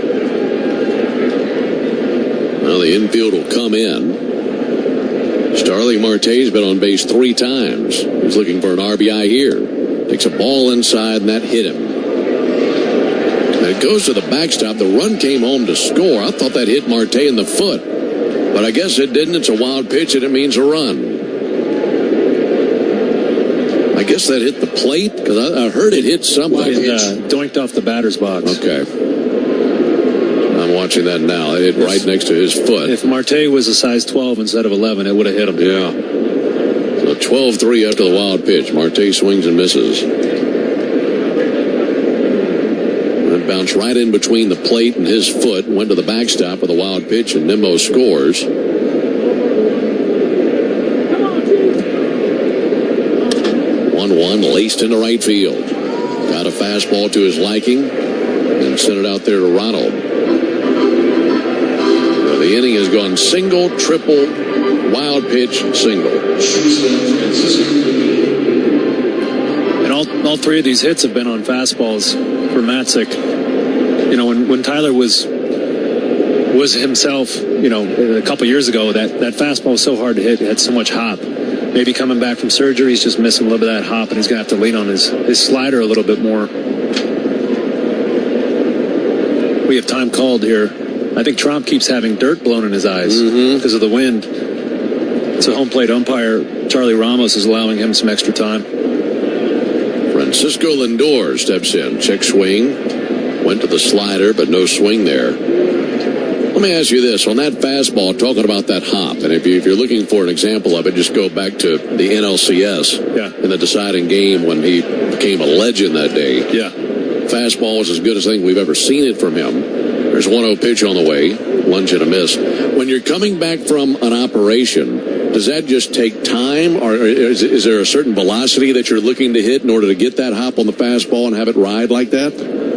S1: Well, the infield will come in. Starling Marte's been on base 3 times. He's looking for an RBI here. Takes a ball inside, and that hit him. And it goes to the backstop. The run came home to score. I thought that hit Marte in the foot. But I guess it didn't. It's a wild pitch, and it means a run. I guess that hit the plate, because I heard it hit something.
S6: It doinked off the batter's box.
S1: Okay. I'm watching that now. It hit right next to his foot.
S6: If Marte was a size 12 instead of 11, it would have hit him.
S1: Yeah. So 12-3 after the wild pitch. Marte swings and misses. That bounced right in between the plate and his foot, went to the backstop with a wild pitch, and Nimmo scores. 1-1 laced into right field. Got a fastball to his liking and sent it out there to Ronald. The inning has gone single, triple, wild pitch, single.
S6: And all 3 of these hits have been on fastballs for Matzek. You know, when Tyler was himself, you know, a couple years ago, that fastball was so hard to hit. It had so much hop. Maybe coming back from surgery, he's just missing a little bit of that hop, and he's going to have to lean on his slider a little bit more. We have time called here. I think Trump keeps having dirt blown in his eyes because of the wind. So home plate umpire Charlie Ramos is allowing him some extra time.
S1: Francisco Lindor steps in. Check swing. Went to the slider, but no swing there. Let me ask you this. On that fastball, talking about that hop, and if you're looking for an example of it, just go back to the NLCS in the deciding game when he became a legend that day.
S6: Yeah.
S1: Fastball was as good as I think we've ever seen it from him. There's 1-0 pitch on the way. Lunge and a miss. When you're coming back from an operation, does that just take time, or is there a certain velocity that you're looking to hit in order to get that hop on the fastball and have it ride like that?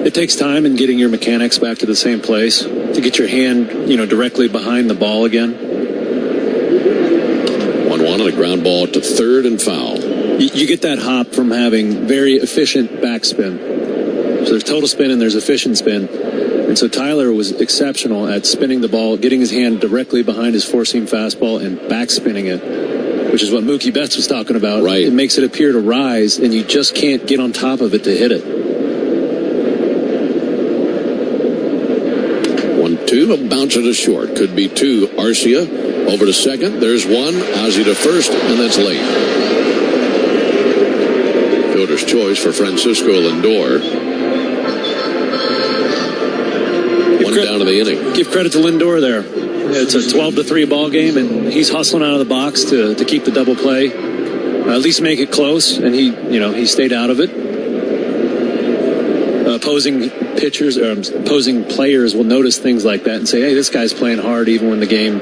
S6: It takes time in getting your mechanics back to the same place to get your hand, you know, directly behind the ball again.
S1: 1-1 and a ground ball to third and foul.
S6: You get that hop from having very efficient backspin. So there's total spin and there's efficient spin. And so Tyler was exceptional at spinning the ball, getting his hand directly behind his four-seam fastball and backspinning it, which is what Mookie Betts was talking about.
S1: Right.
S6: It makes it appear to rise, and you just can't get on top of it to hit it.
S1: 1-2, a bouncer to short. Could be 2. Arcia over to second. There's 1. Ozzie to first, and that's late. Fielder's choice for Francisco Lindor. Down to the inning.
S6: Give credit to Lindor there. It's a 12-3 ball game, and he's hustling out of the box to keep the double play. At least make it close, and he stayed out of it. Opposing pitchers or opposing players will notice things like that and say, "Hey, this guy's playing hard even when the game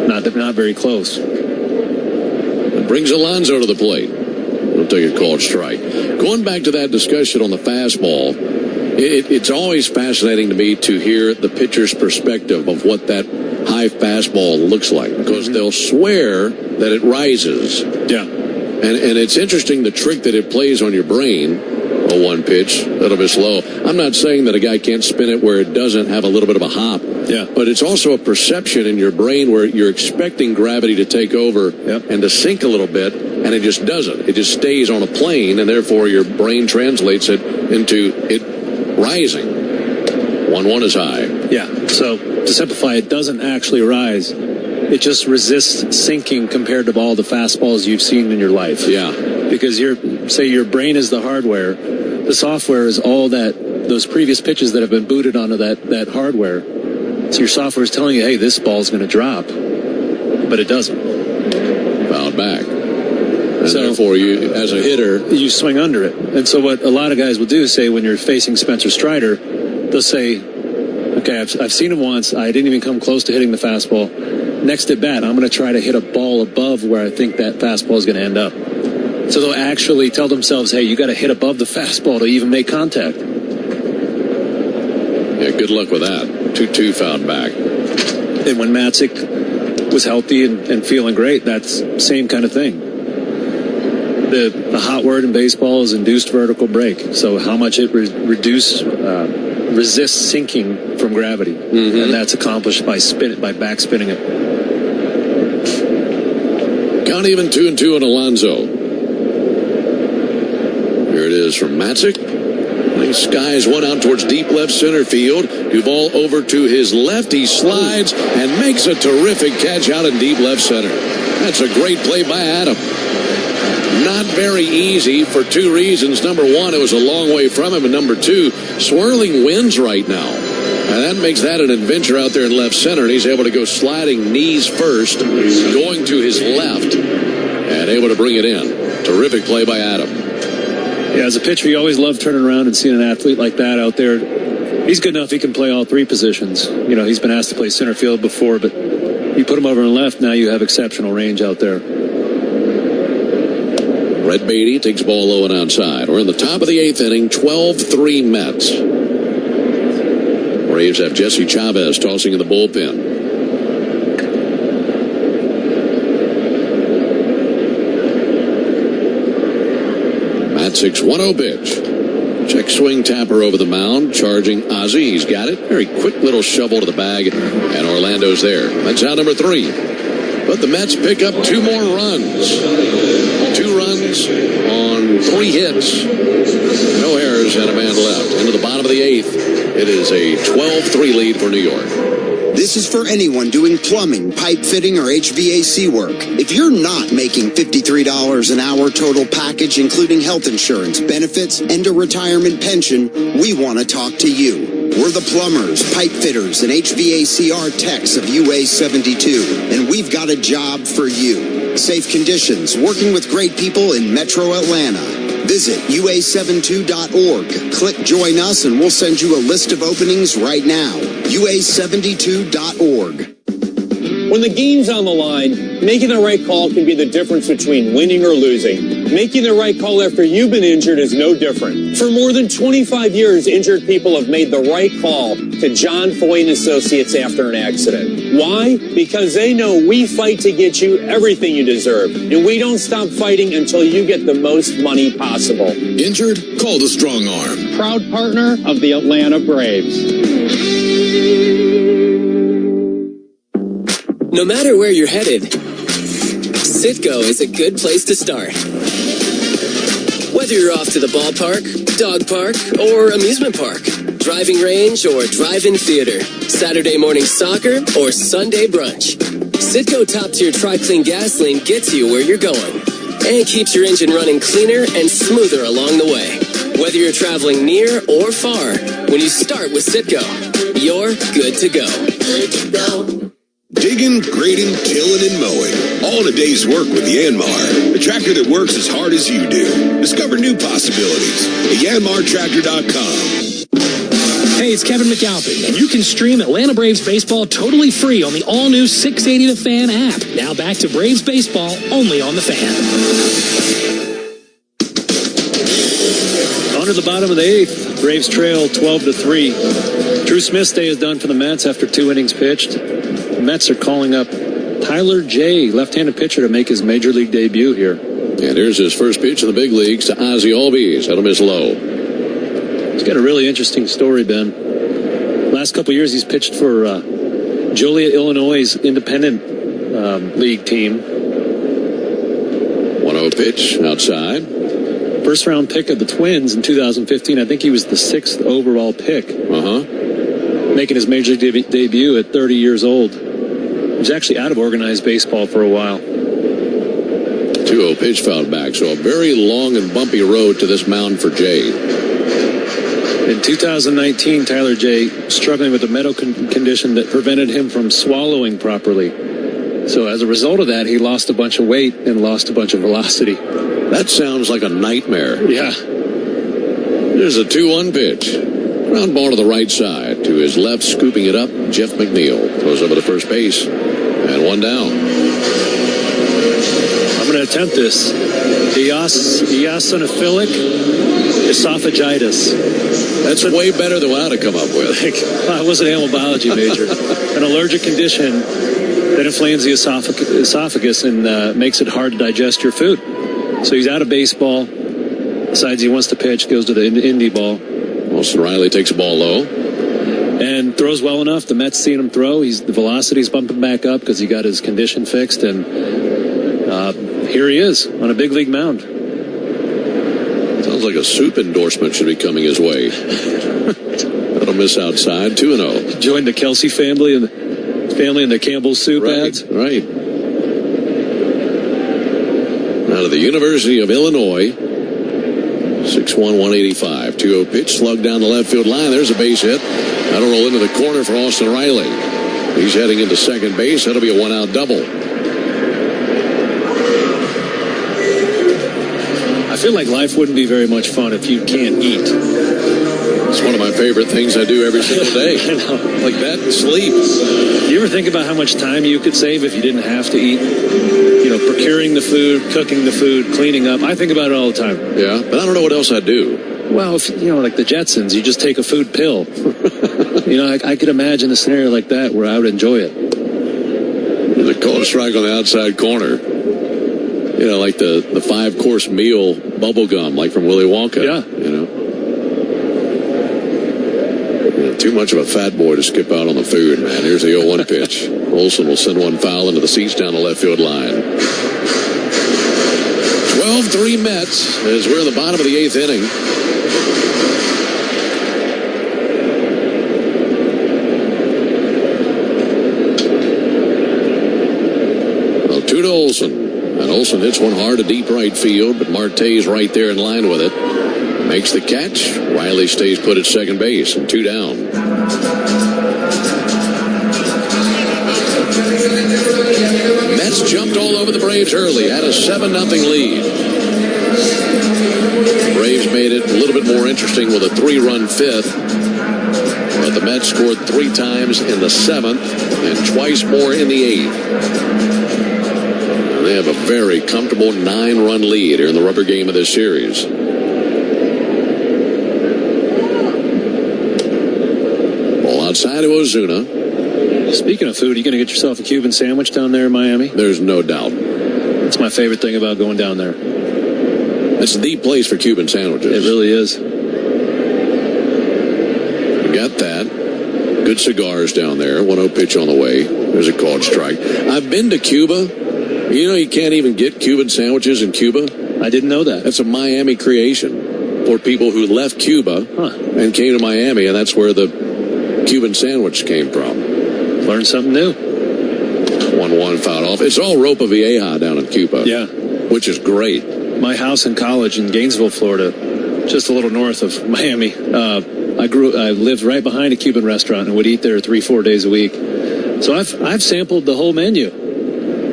S6: not very close."
S1: It brings Alonso to the plate. We'll take a called strike. Going back to that discussion on the fastball. It's always fascinating to me to hear the pitcher's perspective of what that high fastball looks like, because they'll swear that it rises.
S6: Yeah.
S1: And it's interesting the trick that it plays on your brain. A 1 pitch, a little bit slow. I'm not saying that a guy can't spin it where it doesn't have a little bit of a hop.
S6: Yeah.
S1: But it's also a perception in your brain where you're expecting gravity to take over and to sink a little bit, and it just doesn't. It just stays on a plane, and therefore your brain translates it into it rising. 1-1 is high.
S6: Yeah. So to simplify, it doesn't actually rise. It just resists sinking compared to all the fastballs you've seen in your life.
S1: Yeah.
S6: Because your brain is the hardware. The software is all those previous pitches that have been booted onto that hardware. So your software is telling you, hey, this ball's going to drop. But it doesn't.
S1: Fouled back. And so, therefore, you, as a hitter,
S6: you swing under it. And so what a lot of guys will do is say when you're facing Spencer Strider, they'll say, okay, I've seen him once. I didn't even come close to hitting the fastball. Next at bat, I'm going to try to hit a ball above where I think that fastball is going to end up. So they'll actually tell themselves, hey, you got to hit above the fastball to even make contact.
S1: Yeah, good luck with that. 2-2 fouled back.
S6: And when Matzek was healthy and feeling great, that's the same kind of thing. The hot word in baseball is induced vertical break. So how much it resists sinking from gravity, and that's accomplished by backspinning it.
S1: Count even 2-2 on Alonso. Here it is from Matzik. He skies one out towards deep left center field. Duvall over to his left. He slides and makes a terrific catch out in deep left center. That's a great play by Adam. Not very easy for two reasons. Number one, it was a long way from him. And number two, swirling winds right now. And that makes that an adventure out there in left center. And he's able to go sliding knees first, going to his left, and able to bring it in. Terrific play by Adam.
S6: Yeah, as a pitcher, you always love turning around and seeing an athlete like that out there. He's good enough he can play all three positions. He's been asked to play center field before, but you put him over on the left, now you have exceptional range out there.
S1: Red Beatty takes ball low and outside. We're in the top of the eighth inning, 12-3 Mets. Braves have Jesse Chavez tossing in the bullpen. Matzik 1-0 pitch. Check swing tapper over the mound, charging Ozzie. He's got it. Very quick little shovel to the bag, and Orlando's there. That's out number 3. But the Mets pick up 2 more runs. 2 runs on 3 hits. No errors and a man left. Into the bottom of the 8th. It is a 12-3 lead for New York.
S3: This is for anyone doing plumbing, pipe fitting, or HVAC work. If you're not making $53 an hour total package, including health insurance, benefits, and a retirement pension, we want to talk to you. We're the plumbers, pipe fitters, and HVACR techs of UA72, and we've got a job for you. Safe conditions, working with great people in Metro Atlanta. Visit UA72.org. Click Join Us, and we'll send you a list of openings right now. UA72.org.
S5: When the game's on the line, making the right call can be the difference between winning or losing. Making the right call after you've been injured is no different. For more than 25 years, injured people have made the right call to John Foy and Associates after an accident. Why? Because they know we fight to get you everything you deserve, and we don't stop fighting until you get the most money possible.
S9: Injured? Call the Strong Arm.
S5: Proud partner of the Atlanta Braves.
S8: No matter where you're headed, Citgo is a good place to start. Whether you're off to the ballpark, dog park, or amusement park, driving range or drive-in theater, Saturday morning soccer or Sunday brunch, Citgo top-tier Tri-Clean gasoline gets you where you're going and keeps your engine running cleaner and smoother along the way. Whether you're traveling near or far, when you start with Citgo, you're good to go. Good to go.
S9: Digging, grading, tilling, and mowing. All in a day's work with Yanmar, the tractor that works as hard as you do. Discover new possibilities at yanmartractor.com.
S11: Hey, it's Kevin McAlpin, and you can stream Atlanta Braves baseball totally free on the all-new 680 The Fan app. Now back to Braves baseball, only on The Fan.
S6: On to the bottom of the 8th. Braves trail 12-3. Drew Smith's day is done for the Mets after 2 innings pitched. The Mets are calling up Tyler J., left-handed pitcher, to make his major league debut here.
S1: And here's his first pitch in the big leagues to Ozzie Albies. That'll miss low.
S6: He's got a really interesting story, Ben. Last couple of years, he's pitched for Joliet, Illinois' independent league team.
S1: 1-0 pitch outside.
S6: First-round pick of the Twins in 2015. I think he was the 6th overall pick. Making his major league debut at 30 years old. He was actually out of organized baseball for a while.
S1: 2-0 pitch fouled back, so a very long and bumpy road to this mound for Jay.
S6: In 2019, Tyler J. struggling with a medical condition that prevented him from swallowing properly. So as a result of that, he lost a bunch of weight and lost a bunch of velocity.
S1: That sounds like a nightmare.
S6: Yeah.
S1: There's a 2-1 pitch. Ground ball to the right side. To his left, scooping it up, Jeff McNeil. Throws over to first base. And 1 down.
S6: I'm going to attempt this. Eosinophilic esophagitis.
S1: That's way better than what I'd have come up with.
S6: I was an animal biology major. An allergic condition that inflames the esophagus and makes it hard to digest your food. So he's out of baseball. Decides he wants to pitch, goes to the indie ball.
S1: Austin Riley takes a ball low.
S6: And throws well enough. The Mets seen him throw. The velocity's bumping back up because he got his condition fixed. And here he is on a big league mound.
S1: Sounds like a soup endorsement should be coming his way. That'll miss outside, 2-0.
S6: Joined the Kelsey family and the Campbell's soup ads.
S1: Right. Out of the University of Illinois. 6'1", 185. 2-0 pitch, slugged down the left field line. There's a base hit. That'll roll into the corner for Austin Riley. He's heading into second base. That'll be a one-out double.
S6: I feel like life wouldn't be very much fun if you can't eat.
S1: It's one of my favorite things I do every single day.
S6: I know.
S1: Like that and sleep.
S6: You ever think about how much time you could save if you didn't have to eat? You know, procuring the food, cooking the food, cleaning up. I think about it all the time.
S1: Yeah, but I don't know what else I'd do.
S6: Well, if, like the Jetsons, you just take a food pill. I could imagine a scenario like that where I would enjoy it.
S1: There's a cold strike on the outside corner. Like the 5-course meal bubble gum, like from Willy Wonka.
S6: Yeah.
S1: Too much of a fat boy to skip out on the food, man. Here's the 0-1 pitch. Olsen will send one foul into the seats down the left field line. 12-3 Mets as we're in the bottom of the 8th inning. Well, 2 to Olsen. And Olsen hits one hard to deep right field, but Marte's right there in line with it. Makes the catch. Riley stays put at second base, and 2 down. Mets jumped all over the Braves early, had a 7-0 lead. Braves made it a little bit more interesting with a 3-run 5th. But the Mets scored 3 times in the 7th and twice more in the 8th. They have a very comfortable 9-run lead here in the rubber game of this series. Ball outside to Ozuna.
S6: Speaking of food, you going to get yourself a Cuban sandwich down there in Miami?
S1: There's no doubt.
S6: That's my favorite thing about going down there.
S1: It's the place for Cuban sandwiches.
S6: It really is.
S1: You got that. Good cigars down there. 1-0 pitch on the way. There's a called strike. I've been to Cuba. You can't even get Cuban sandwiches in Cuba.
S6: I didn't know that.
S1: That's a Miami creation for people who left Cuba and came to Miami, and that's where the Cuban sandwich came from.
S6: Learned something new.
S1: 1-1 fouled off. It's all Ropa Vieja down in Cuba.
S6: Yeah.
S1: Which is great.
S6: My house in college in Gainesville, Florida, just a little north of Miami. I lived right behind a Cuban restaurant and would eat there 3-4 days a week. So I've sampled the whole menu.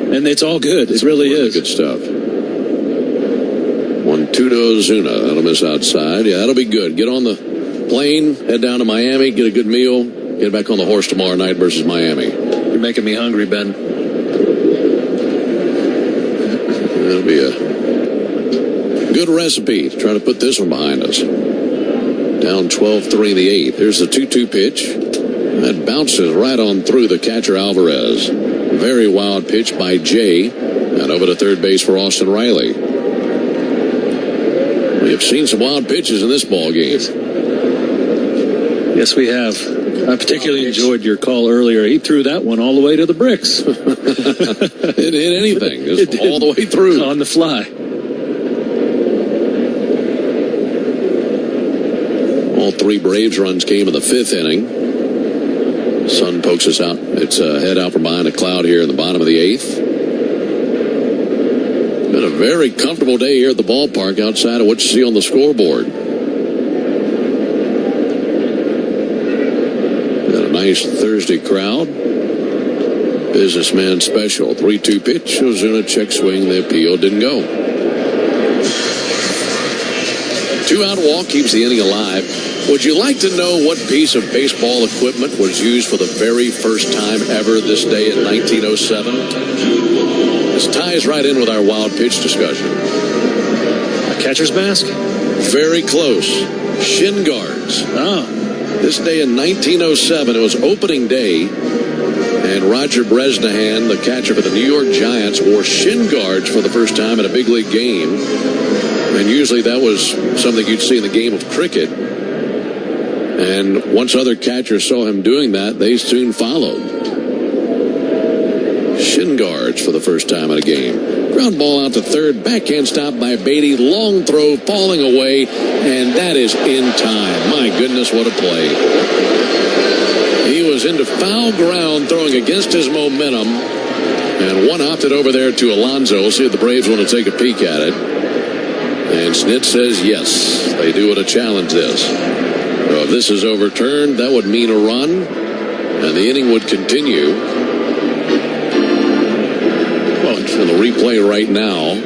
S6: And it's all good. It really is.
S1: Good stuff. 1-2 to Ozuna. That'll miss outside. Yeah, that'll be good. Get on the plane, head down to Miami, get a good meal, get back on the horse tomorrow night versus Miami.
S6: You're making me hungry, Ben.
S1: That'll be a good recipe to try to put this one behind us. Down 12-3 in the 8th. Here's the 2-2 pitch. That bounces right on through the catcher Alvarez. Very wild pitch by Jay. And over to third base for Austin Riley. We have seen some wild pitches in this ball game.
S6: Yes, we have. I particularly enjoyed your call earlier. He threw that one all the way to the bricks.
S1: It didn't hit anything. It was all the way through.
S6: On the fly.
S1: All 3 Braves runs came in the 5th inning. Sun pokes us out. It's head out from behind a cloud here in the bottom of the 8th. Been a very comfortable day here at the ballpark outside of what you see on the scoreboard. Got a nice Thursday crowd. Businessman special. 3-2 pitch. Ozuna check swing. The appeal didn't go. 2-out walk keeps the inning alive. Would you like to know what piece of baseball equipment was used for the very first time ever this day in 1907? This ties right in with our wild pitch discussion.
S6: A catcher's mask?
S1: Very close. Shin guards.
S6: Oh.
S1: This day in 1907, it was opening day And Roger Bresnahan, the catcher for the New York Giants, wore shin guards for the first time in a big league game. And usually that was something you'd see in the game of cricket. And once other catchers saw him doing that, they soon followed. Shin guards for the first time in a game. Ground ball out to third. Backhand stop by Beatty. Long throw falling away. And that is in time. My goodness, what a play. He was into foul ground throwing against his momentum. And one opted over there to Alonso. We'll see if the Braves want to take a peek at it. And Snit says yes. They do want to challenge this. So if this is overturned, that would mean a run. And the inning would continue. In the replay right now,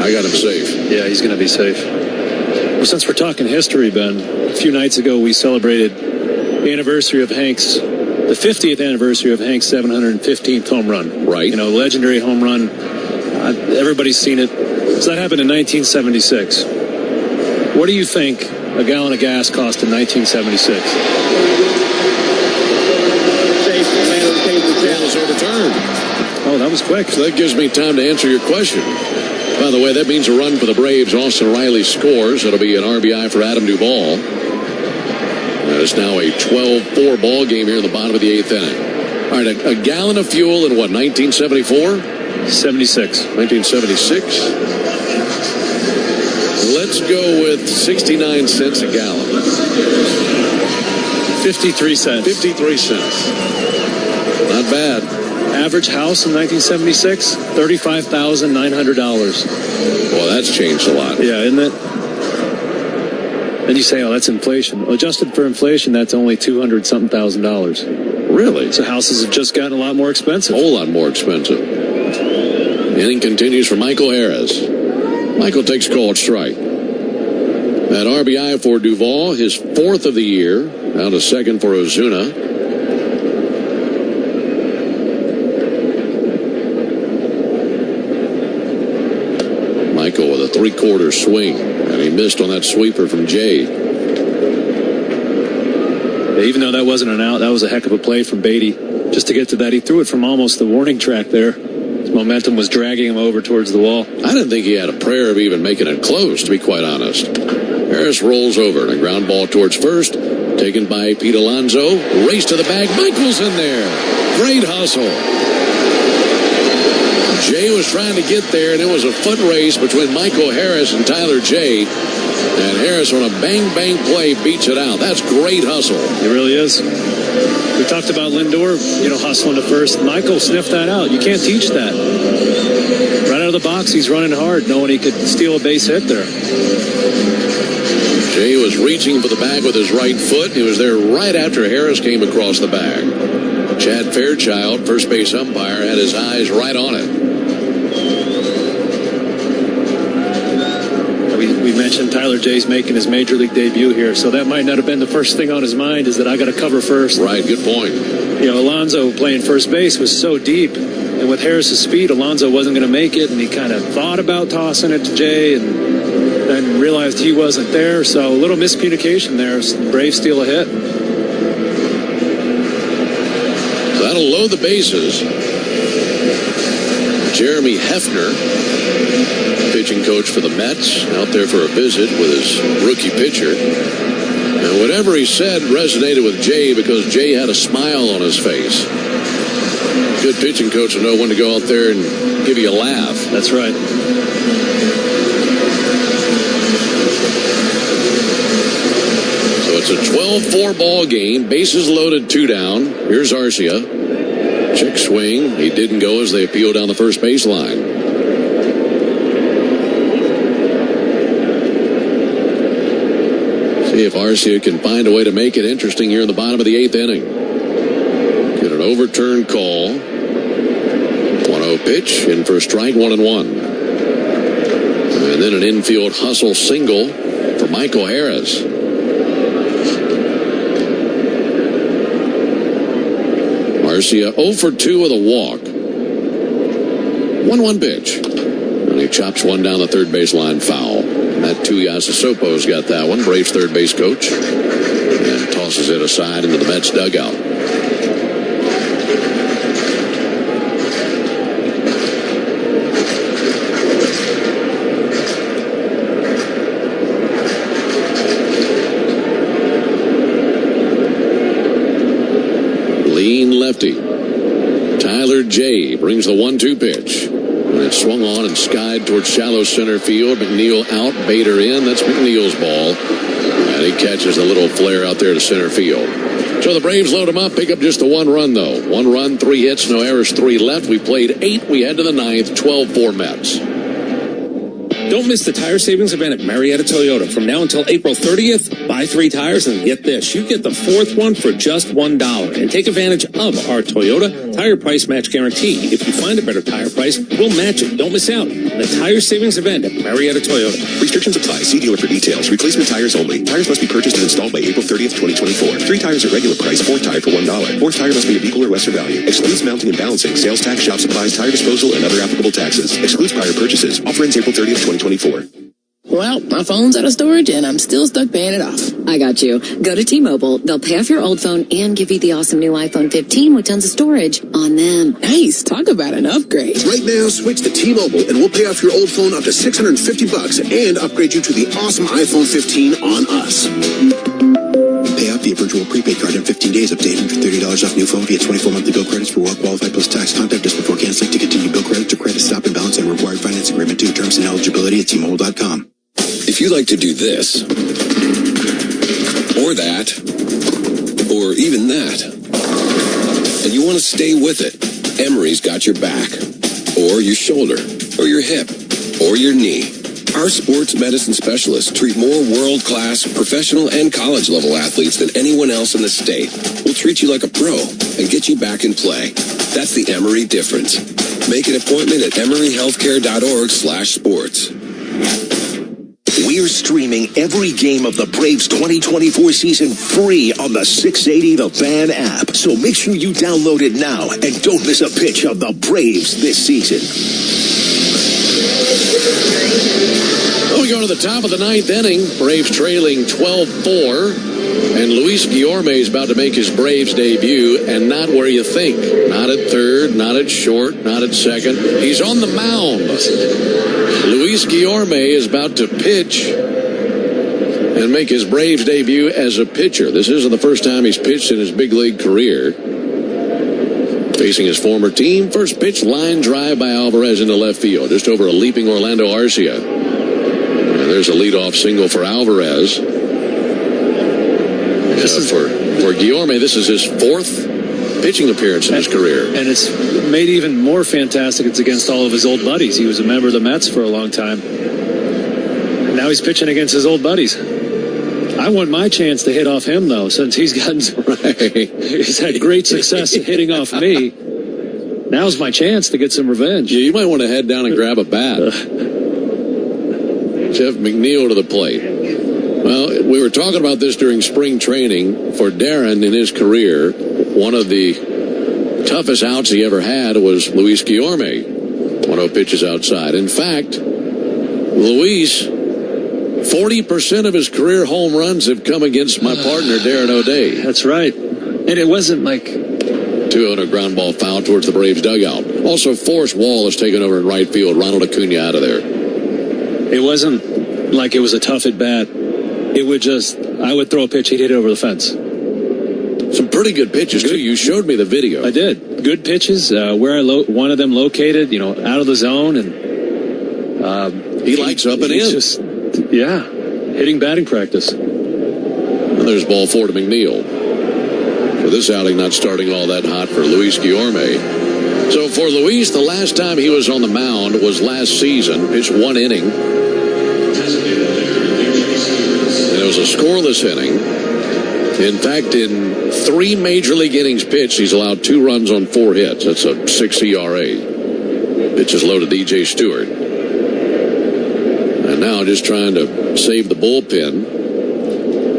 S1: I got him safe.
S6: Yeah, he's going to be safe. Well, since we're talking history, Ben, a few nights ago we celebrated the anniversary of Hank's, the 50th anniversary of Hank's 715th home run.
S1: Right.
S6: You know, legendary home run. Everybody's seen it. So that happened in 1976. What do you think a gallon of gas cost in 1976?
S1: That was overturned.
S6: Oh, that was quick.
S1: So that gives me time to answer your question. By the way, that means a run for the Braves. Austin Riley scores. It'll be an RBI for Adam Duvall. It's now a 12-4 ball game here in the bottom of the 8th inning. All right, a gallon of fuel in what, 1974?
S6: 76.
S1: 1976. Let's go with 69 cents a gallon.
S6: 53 cents.
S1: 53 cents. Not bad.
S6: Average house in 1976, $35,900.
S1: Well, that's changed a lot.
S6: Yeah, isn't it? And you say, oh, that's inflation. Well, adjusted for inflation, that's only $200-something thousand.
S1: Really?
S6: So houses have just gotten a lot more expensive.
S1: A whole lot more expensive. The inning continues for Michael Harris. Michael takes called strike. That RBI for Duvall, his 4th of the year. Now to second for Ozuna. Michael with a 3/4 swing, and he missed on that sweeper from Jay.
S6: Yeah, even though that wasn't an out, that was a heck of a play from Beatty. Just to get to that, he threw it from almost the warning track there. His momentum was dragging him over towards the wall.
S1: I didn't think he had a prayer of even making it close, to be quite honest. Harris rolls over, and a ground ball towards first, taken by Pete Alonso. Race to the bag. Michael's in there. Great hustle. Jay was trying to get there, and it was a foot race between Michael Harris and Tyler Jay. And Harris on a bang-bang play beats it out. That's great hustle.
S6: It really is. We talked about Lindor, hustling to first. Michael sniffed that out. You can't teach that. Right out of the box, he's running hard, knowing he could steal a base hit there.
S1: Jay was reaching for the bag with his right foot. He was there right after Harris came across the bag. Chad Fairchild, first base umpire, had his eyes right on it.
S6: We mentioned Tyler Jay's making his major league debut here, so that might not have been the first thing on his mind, is that I got to cover first.
S1: Right, good point.
S6: Alonso playing first base was so deep, and with Harris's speed, Alonso wasn't going to make it, and he kind of thought about tossing it to Jay, and then realized he wasn't there, so a little miscommunication there. The Braves steal a hit.
S1: So that'll load the bases. Jeremy Hefner, pitching coach for the Mets, out there for a visit with his rookie pitcher. And whatever he said resonated with Jay, because Jay had a smile on his face. Good pitching coach will know when to go out there and give you a laugh.
S6: That's right.
S1: So it's a 12-4 ball game. Bases loaded, 2 down. Here's Arcia. Check swing. He didn't go as they appeal down the first baseline. See if Arcia can find a way to make it interesting here in the bottom of the 8th inning. Get an overturned call. 1-0 pitch, in for a strike, 1-1. And then an infield hustle single for Michael Harris. Arcia 0 for 2 with a walk. 1-1 pitch. And he chops one down the third baseline foul. Matt Tuiasosopo's got that one, Braves third base coach. And tosses it aside into the Mets dugout. J brings the 1-2 pitch. And it swung on and skied towards shallow center field. McNeil out, Bader in. That's McNeil's ball. And he catches a little flare out there to center field. So the Braves load him up, pick up just the 1 run, though. 1 run, 3 hits, no errors, 3 left. We played 8. We head to the 9th, 12-4 Mets.
S18: Don't miss the tire savings event at Marietta Toyota. From now until April 30th, buy 3 tires and get this. You get the 4th one for just $1. And take advantage of our Toyota Tire Price Match Guarantee. If you find a better tire price, we'll match it. Don't miss out. The tire savings event at Marietta Toyota.
S4: Restrictions apply. See dealer for details. Replacement tires only. Tires must be purchased and installed by April 30th, 2024. 3 tires at regular price, 4th tire for $1. 4th tire must be of equal or lesser value. Excludes mounting and balancing, sales tax, shop supplies, tire disposal, and other applicable taxes. Excludes prior purchases. Offer ends April 30th, 2024.
S7: Well, my phone's out of storage and I'm still stuck paying it off.
S19: I got you. Go to T-Mobile. They'll pay off your old phone and give you the awesome new iPhone 15 with tons of storage on them.
S7: Nice. Talk about an upgrade.
S16: Right now, switch to T-Mobile and we'll pay off your old phone up to $650 and upgrade you to the awesome iPhone 15 on us. Pay off via virtual prepaid card in 15 days. Updated for $30 off new phone via 24 monthly bill credits for well-qualified plus tax. Contact us before canceling to continue bill credits or credit stop and balance and required finance agreement due. Terms and eligibility at T-Mobile.com.
S9: If you like to do this, or that, or even that, and you want to stay with it, Emory's got your back, or your shoulder, or your hip, or your knee. Our sports medicine specialists treat more world-class, professional, and college-level athletes than anyone else in the state. We'll treat you like a pro and get you back in play. That's the Emory difference. Make an appointment at emoryhealthcare.org/sports.
S4: We're streaming every game of the Braves 2024 season free on the 680 The Fan app. So make sure you download it now and don't miss a pitch of the Braves this season.
S1: Well, we go to the top of the 9th inning. Braves trailing 12-4. And Luis Guillorme is about to make his Braves debut, and not where you think. Not at third, not at short, not at second. He's on the mound. Luis Guillorme is about to pitch and make his Braves debut as a pitcher. This isn't the first time he's pitched in his big league career. Facing his former team, first pitch line drive by Alvarez into left field, just over a leaping Orlando Arcia. And there's a leadoff single for Alvarez. For Guillorme, this is his 4th pitching appearance in his career.
S6: And it's made even more fantastic. It's against all of his old buddies. He was a member of the Mets for a long time. And now he's pitching against his old buddies. I want my chance to hit off him, though, since he's gotten he's had great success hitting off me. Now's my chance to get some revenge.
S1: Yeah, you might want to head down and grab a bat. Jeff McNeil to the plate. Well, we were talking about this during spring training. For Darren in his career, one of the toughest outs he ever had was Luis Guillorme. 1-0 pitches outside. In fact, Luis, 40% of his career home runs have come against my partner, Darren O'Day.
S6: That's right. And it wasn't like
S1: 2-0 ground ball foul towards the Braves dugout. Also, Forrest Wall has taken over in right field. Ronald Acuna out of there.
S6: It wasn't like it was a tough at bat. It would I would throw a pitch, he'd hit it over the fence.
S1: Some pretty good pitches, too. You showed me the video.
S6: I did. Good pitches. Where I one of them located, out of the zone. And
S1: he likes up and in.
S6: Just, hitting batting practice.
S1: And there's ball 4 to McNeil. For this outing, not starting all that hot for Luis Guillorme. So for Luis, the last time he was on the mound was last season. Pitched 1 inning. And it was a scoreless inning. In fact, in 3 major league innings pitched, he's allowed 2 runs on 4 hits. That's a 6 ERA. Pitches low to DJ Stewart. And now just trying to save the bullpen.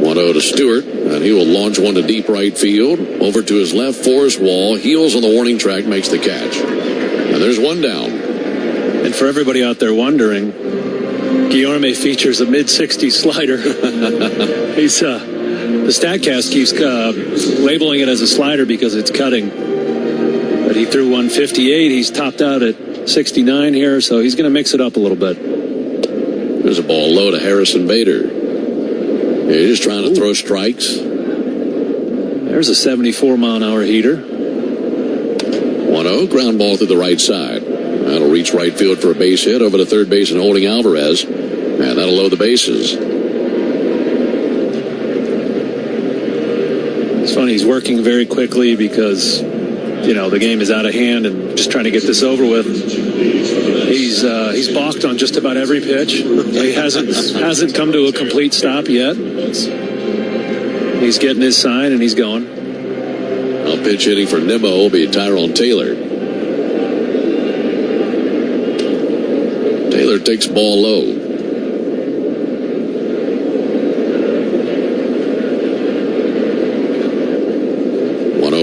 S1: 1-0 to Stewart. And he will launch one to deep right field. Over to his left, Forrest Wall. Heels on the warning track, makes the catch. And there's 1 down.
S6: And for everybody out there wondering, Guillorme features a mid-60s slider. He's the StatCast keeps labeling it as a slider because it's cutting. But he threw 158. He's topped out at 69 here, so he's going to mix it up a little bit.
S1: There's a ball low to Harrison Bader. He's just trying to throw strikes.
S6: There's a 74-mile-an-hour heater.
S1: 1-0 1-0, ground ball through the right side. That'll reach right field for a base hit over to third base and holding Alvarez. And that'll load the bases.
S6: It's funny, he's working very quickly because, the game is out of hand and just trying to get this over with. He's balked on just about every pitch. He hasn't come to a complete stop yet. He's getting his sign and he's going.
S1: Now pitch hitting for Nimmo will be Tyrone Taylor. Taylor takes ball low.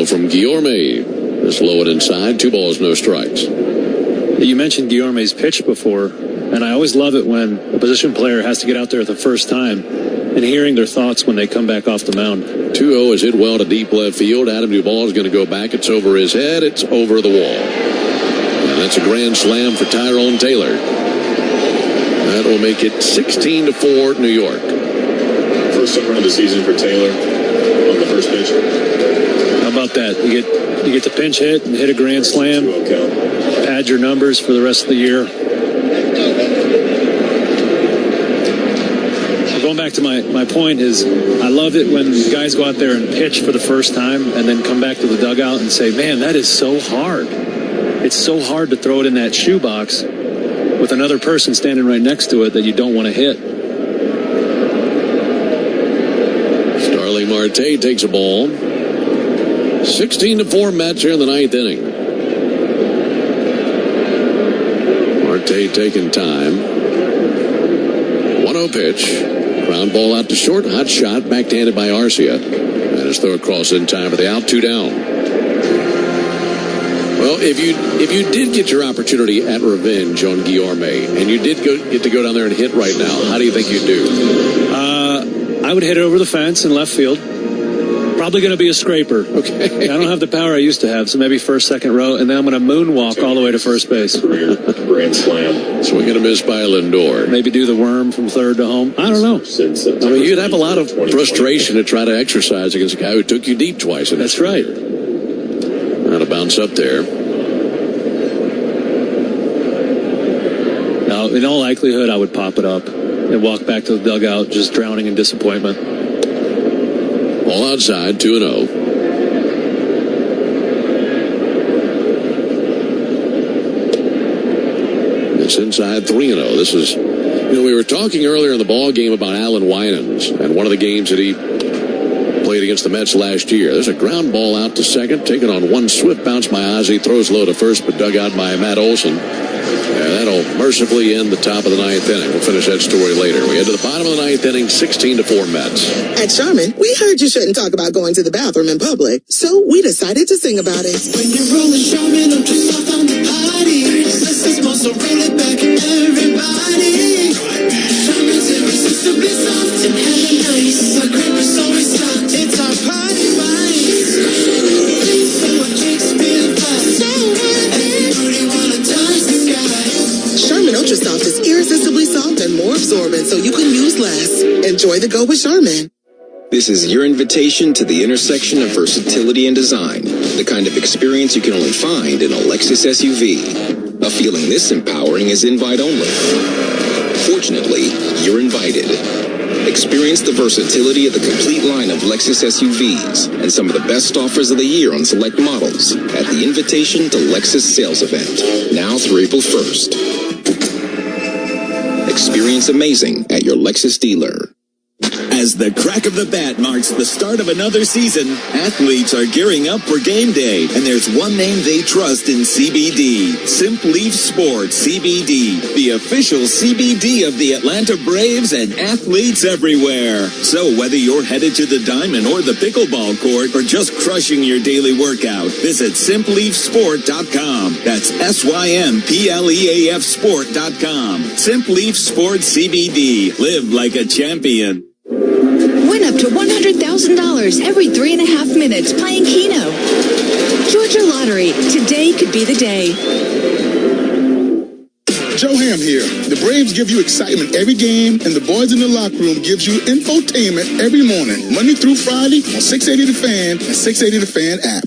S1: From Guillorme. Just low and inside. 2 balls, no strikes.
S6: You mentioned Guillorme's pitch before, and I always love it when a position player has to get out there the first time and hearing their thoughts when they come back off the mound.
S1: 2-0 is hit well to deep left field. Adam Duvall is going to go back. It's over his head. It's over the wall. And that's a grand slam for Tyrone Taylor. That will make it 16-4 New York.
S2: First home run of the season for Taylor on the first pitch.
S6: How about that? You get the pinch hit and hit a grand slam. Pad your numbers for the rest of the year. Going back to my point is, I love it when guys go out there and pitch for the first time and then come back to the dugout and say, man, that is so hard. It's so hard to throw it in that shoebox with another person standing right next to it that you don't want to hit.
S1: Starling Marte takes a ball. 16-4 Mets here in the 9th inning. Marte taking time. 1-0 pitch. Ground ball out to short. Hot shot. Backhanded by Arcia. And his throw across in time for the out. 2 down. Well, if you did get your opportunity at revenge on Guillorme, and you did get to go down there and hit right now, how do you think you'd do?
S6: I would hit it over the fence in left field. Probably going to be a scraper. Okay. I don't have the power I used to have, so maybe first, second row, and then I'm going to moonwalk all the way to first base.
S2: Grand slam.
S1: Swing and a miss by Lindor.
S6: Maybe do the worm from third to home. I don't know.
S1: I mean, you'd have a lot of frustration to try to exercise against a guy who took you deep twice.
S6: That's right.
S1: Not a bounce up there.
S6: Now, in all likelihood, I would pop it up and walk back to the dugout just drowning in disappointment.
S1: All outside, 2-0. It's inside 3-0. This is, we were talking earlier in the ball game about Alan Winans and one of the games that he played against the Mets last year. There's a ground ball out to second, taken on one swift bounce by Ozzie, throws low to first, but dug out by Matt Olson. And that'll mercifully end the top of the 9th inning. We'll finish that story later. We head to the bottom of the 9th inning, 16-4 Mets.
S21: At Charmin, we heard you shouldn't talk about going to the bathroom in public, so we decided to sing about it.
S23: When you're rolling Charmin, don't you soft on the potty. This is most so roll it back, everybody. Charmin's irresistibly soft and hella nice. Our grip is always soft. It's our party vice. So our kicks feel fast. Everybody wanna touch the sky.
S21: Charmin Ultra Soft is irresistibly soft and more absorbent, so you can use less. Enjoy the go with Charmin.
S24: This is your invitation to the intersection of versatility and design, the kind of experience you can only find in a Lexus SUV. A feeling this empowering is invite only. Fortunately, you're invited. Experience the versatility of the complete line of Lexus SUVs and some of the best offers of the year on select models at the Invitation to Lexus sales event, now through April 1st. Experience amazing at your Lexus dealer.
S25: As the crack of the bat marks the start of another season, athletes are gearing up for game day, and there's one name they trust in CBD. Simply Sport CBD, the official CBD of the Atlanta Braves and athletes everywhere. So whether you're headed to the diamond or the pickleball court or just crushing your daily workout, visit simpleafsport.com. That's SYMPLEAF sport.com. Simply Sport CBD. Live like a champion.
S26: Win up to $100,000 every 3.5 minutes playing Keno. Georgia Lottery. Today could be the day.
S22: Joe Ham here. The Braves give you excitement every game, and the boys in the locker room gives you infotainment every morning, Monday through Friday on 680 The Fan and 680 The Fan app.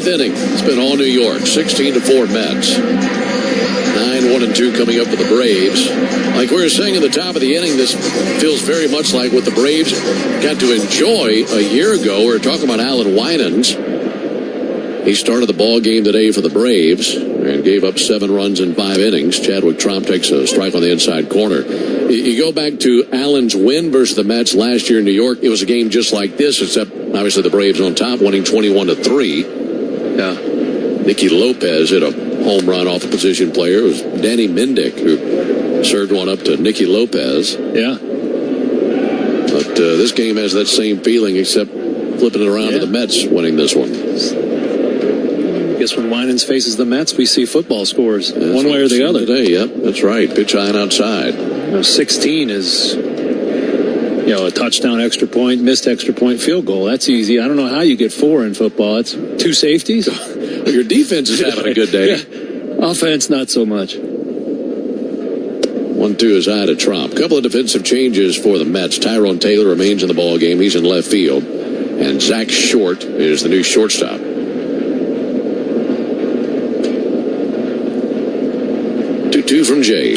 S1: Ninth inning. It's been all New York. 16-4 Mets. 9-1-2 coming up for the Braves. Like we were saying at the top of the inning, this feels very much like what the Braves got to enjoy a year ago. We were talking about Alan Winans. He started the ball game today for the Braves and gave up 7 runs in 5 innings. Chadwick Tromp takes a strike on the inside corner. You go back to Allen's win versus the Mets last year in New York. It was a game just like this, except obviously the Braves on top, winning 21-3.
S6: Yeah.
S1: Nicky Lopez hit a home run off a position player. It was Danny Mendick who served one up to Nicky Lopez.
S6: Yeah.
S1: But this game has that same feeling, except flipping it around to the Mets winning this one.
S6: I guess when Winans faces the Mets, we see football scores one way or the other.
S1: Today, yep, that's right. Pitch high and outside.
S6: 16 is, a touchdown, extra point, missed extra point, field goal. That's easy. I don't know how you get 4 in football. It's 2 safeties.
S1: Your defense is having a good day.
S6: Yeah. Offense, not so much.
S1: 1-2 is high to Tromp. Couple of defensive changes for the Mets. Tyrone Taylor remains in the ball game. He's in left field. And Zach Short is the new shortstop. 2-2 from Jay.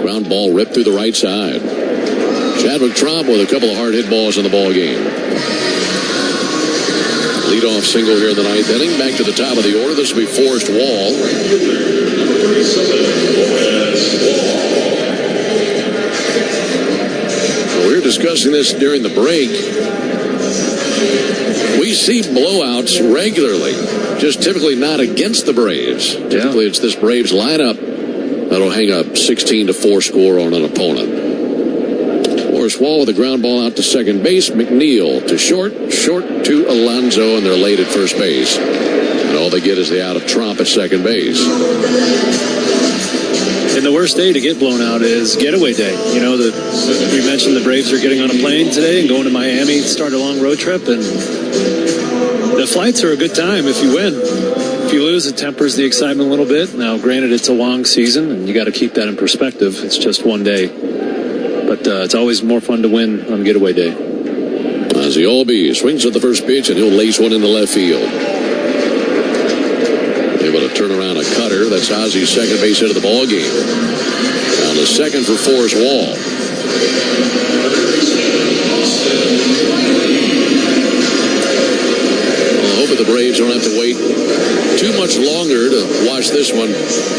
S1: Ground ball ripped through the right side. Chadwick Tromp with a couple of hard hit balls in the ball game. Leadoff single here in the 9th inning. Back to the top of the order. This will be Forrest Wall. Well, we were discussing this during the break. We see blowouts regularly, just typically not against the Braves. Typically it's this Braves lineup that'll hang a 16-4 score on an opponent. Forrest Wall with a ground ball out to second base. McNeil to short to Alonso, and they're late at first base. And all they get is the out of Tromp at second base.
S6: And the worst day to get blown out is getaway day. We mentioned the Braves are getting on a plane today and going to Miami to start a long road trip. And the flights are a good time if you win. If you lose, it tempers the excitement a little bit. Now, granted, it's a long season, and you got to keep that in perspective. It's just one day. But it's always more fun to win on getaway day.
S1: Ozzie Albies swings at the first pitch, and he'll lace one into left field. Able to turn around a cutter. That's Ozzie's second base hit of the ball game. Down to second for Forrest Wall. I hope the Braves don't have to wait too much longer to watch this one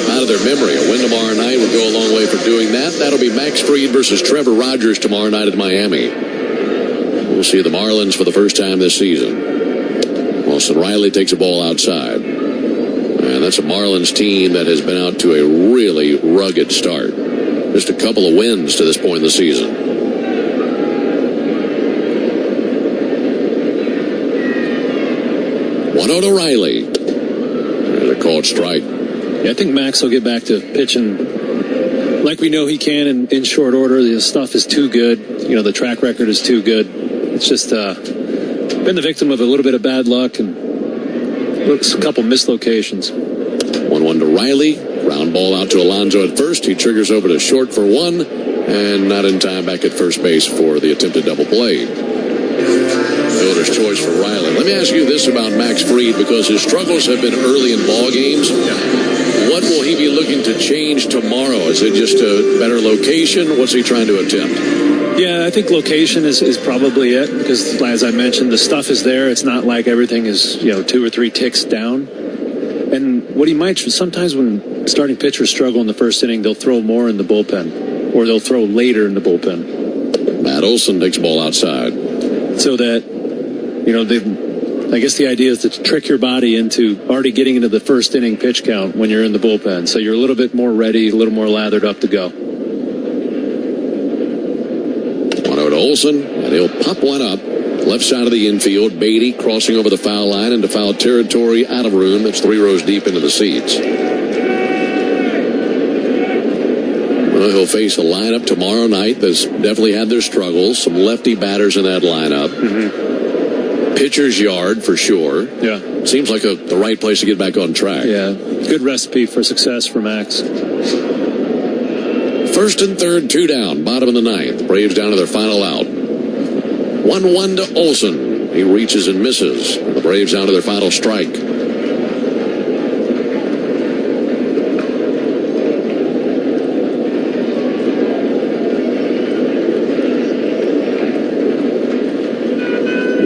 S1: out of their memory. A win tomorrow night would go a long way for doing that. That'll be Max Fried versus Trevor Rogers tomorrow night at Miami. We'll see the Marlins for the first time this season. Wilson Riley takes a ball outside. And that's a Marlins team that has been out to a really rugged start. Just a couple of wins to this point in the season. 1-0 to Riley. There's a called strike.
S6: Yeah, I think Max will get back to pitching like we know he can in short order. The stuff is too good. The track record is too good. It's just been the victim of a little bit of bad luck and a couple mislocations.
S1: 1-1 to Riley. Ground ball out to Alonso at first. He triggers over to short for one, and not in time back at first base for the attempted double play. Fielder's choice for Riley. Let me ask you this about Max Fried, because his struggles have been early in ball games. What will he be looking to change tomorrow? Is it just a better location? What's he trying to attempt?
S6: Yeah, I think location is probably it, because as I mentioned, the stuff is there. It's not like everything is 2 or 3 ticks down. And what he might, sometimes when starting pitchers struggle in the first inning, they'll throw more in the bullpen, or they'll throw later in the bullpen.
S1: Matt Olson takes the ball outside.
S6: So that, I guess the idea is to trick your body into already getting into the first inning pitch count when you're in the bullpen. So you're a little bit more ready, a little more lathered up to go.
S1: 1-0 to Olson, and he'll pop one up. Left side of the infield, Beatty crossing over the foul line into foul territory, out of room. That's 3 rows deep into the seats. Well, he'll face a lineup tomorrow night that's definitely had their struggles. Some lefty batters in that lineup. Mm-hmm. Pitcher's yard for sure.
S6: Yeah.
S1: Seems like the right place to get back on track.
S6: Yeah. Good recipe for success for Max.
S1: First and third, 2 down, bottom of the 9th. Braves down to their final out. 1-1 to Olson. He reaches and misses. The Braves down to their final strike.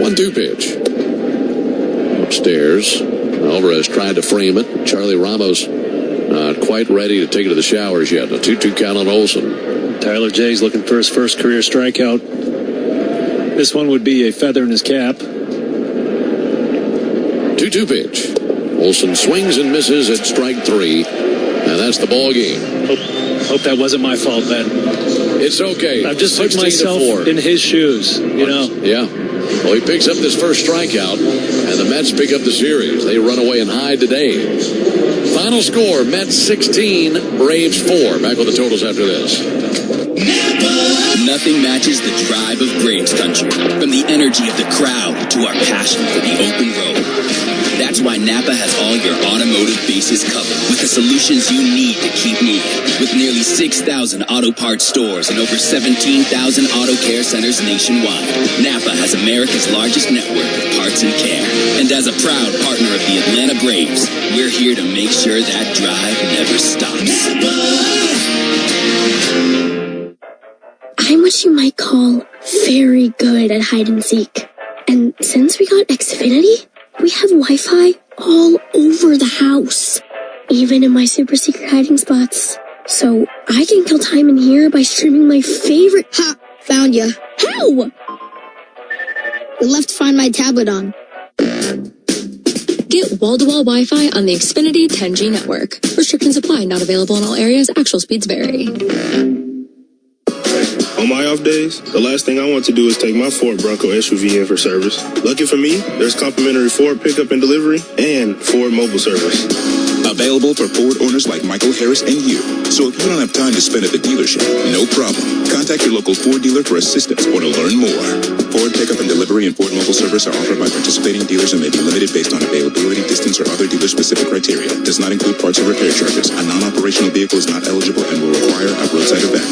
S1: 1-2 pitch. Upstairs. Alvarez tried to frame it. Charlie Ramos not quite ready to take it to the showers yet. A 2-2 count on Olsen.
S6: Tyler Jay's looking for his first career strikeout. This one would be a feather in his cap.
S1: 2-2 pitch. Olsen swings and misses at strike 3. And that's the ball game.
S6: Hope that wasn't my fault, Ben.
S1: It's okay.
S6: I've just put myself in his shoes, you know.
S1: Yeah. Well, he picks up this first strikeout, and the Mets pick up the series. They run away and hide today. Final score, Mets 16, Braves 4. Back with the totals after this.
S10: Nothing matches the drive of Braves country. From the energy of the crowd to our passion for the open road. That's why Napa has all your automotive bases covered with the solutions you need to keep moving. With nearly 6,000 auto parts stores and over 17,000 auto care centers nationwide, Napa has America's largest network of parts and care. And as a proud partner of the Atlanta Braves, we're here to make sure that drive never stops.
S12: I'm what you might call very good at hide and seek. And since we got Xfinity, we have Wi-Fi all over the house, even in my super secret hiding spots. So I can kill time in here by streaming my favorite. Ha! Found ya. How? We left to find my tablet on.
S19: Get wall-to-wall Wi-Fi on the Xfinity 10G network. Restrictions apply. Not available in all areas. Actual speeds vary.
S2: On my off days, the last thing I want to do is take my Ford Bronco SUV in for service. Lucky for me, there's complimentary Ford pickup and delivery and Ford mobile service.
S13: Available for Ford owners like Michael Harris and you. So if you don't have time to spend at the dealership, no problem. Contact your local Ford dealer for assistance or to learn more. Ford pickup and delivery and Ford mobile service are offered by participating dealers and may be limited based on availability, distance, or other dealer-specific criteria. Does not include parts or repair charges. A non-operational vehicle is not eligible and will require a roadside event.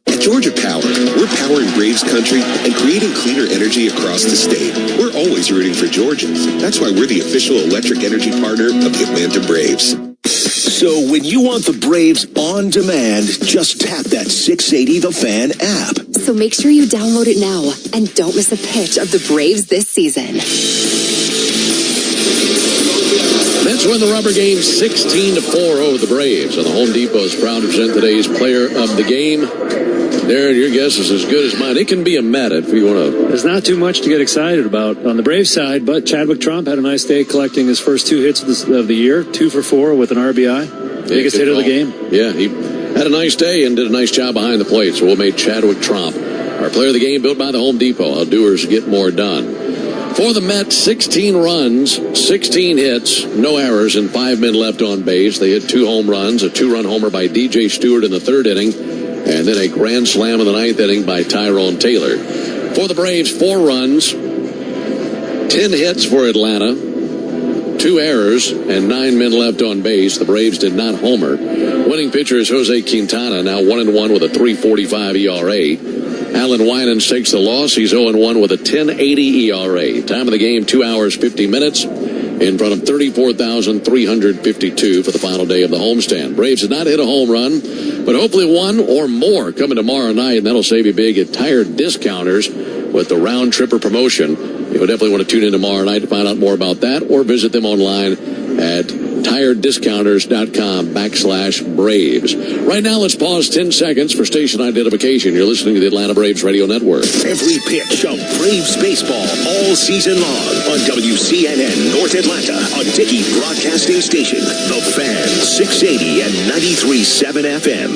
S4: At Georgia Power, we're powering Braves country and creating cleaner energy across the state. We're always rooting for Georgians. That's why we're the official electric energy partner of the Atlanta Braves.
S14: So when you want the Braves on demand, just tap that 680 The Fan app.
S15: So make sure you download it now and don't miss a pitch of the Braves this season.
S1: Mets win the rubber game 16-4 over the Braves. And the Home Depot is proud to present today's player of the game. Darren, your guess is as good as mine. It can be a Met if you want to.
S6: There's not too much to get excited about on the Braves side, but Chadwick Trump had a nice day collecting his first 2 hits of the year, 2 for 4 with an RBI. Biggest hit of the game.
S1: Yeah, he had a nice day and did a nice job behind the plate. So we'll make Chadwick Trump our player of the game, built by the Home Depot. How doers get more done. For the Mets, 16 runs, 16 hits, no errors, and 5 men left on base. They hit 2 home runs, a 2-run homer by DJ Stewart in the 3rd inning. And then a grand slam in the 9th inning by Tyrone Taylor. For the Braves, 4 runs, 10 hits for Atlanta, 2 errors, and 9 men left on base. The Braves did not homer. Winning pitcher is Jose Quintana, now 1-1 with a 3.45 ERA. Alan Winans takes the loss. He's 0-1 with a 10.80 ERA. Time of the game, 2 hours, 50 minutes. In front of 34,352 for the final day of the homestand. Braves did not hit a home run, but hopefully one or more coming tomorrow night, and that'll save you big at Tire Discounters with the Round Tripper promotion. You'll definitely want to tune in tomorrow night to find out more about that, or visit them online at tirediscounters.com/Braves. Right now, let's pause 10 seconds for station identification. You're listening to the Atlanta Braves Radio Network.
S14: Every pitch of Braves baseball all season long on WCNN North Atlanta, a Dickey broadcasting station. The Fan, 680 and 93.7 FM.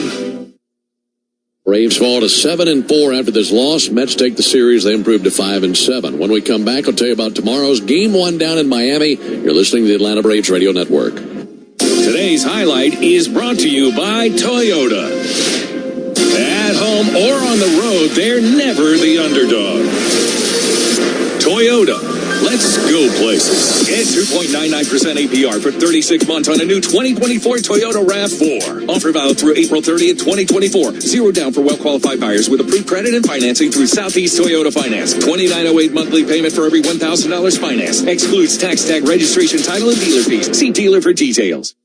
S1: Braves fall to 7-4 after this loss. Mets take the series. They improved to 5-7. When we come back, I'll tell you about tomorrow's Game 1 down in Miami. You're listening to the Atlanta Braves Radio Network.
S20: Today's highlight is brought to you by Toyota. At home or on the road, they're never the underdog. Toyota. Let's go places. Get 2.99% APR for 36 months on a new 2024 Toyota RAV4. Offer valid through April 30th, 2024. 0 down for well-qualified buyers with approved credit and financing through Southeast Toyota Finance. $29.08 monthly payment for every $1,000 finance. Excludes tax tag, registration, title, and dealer fees. See dealer for details.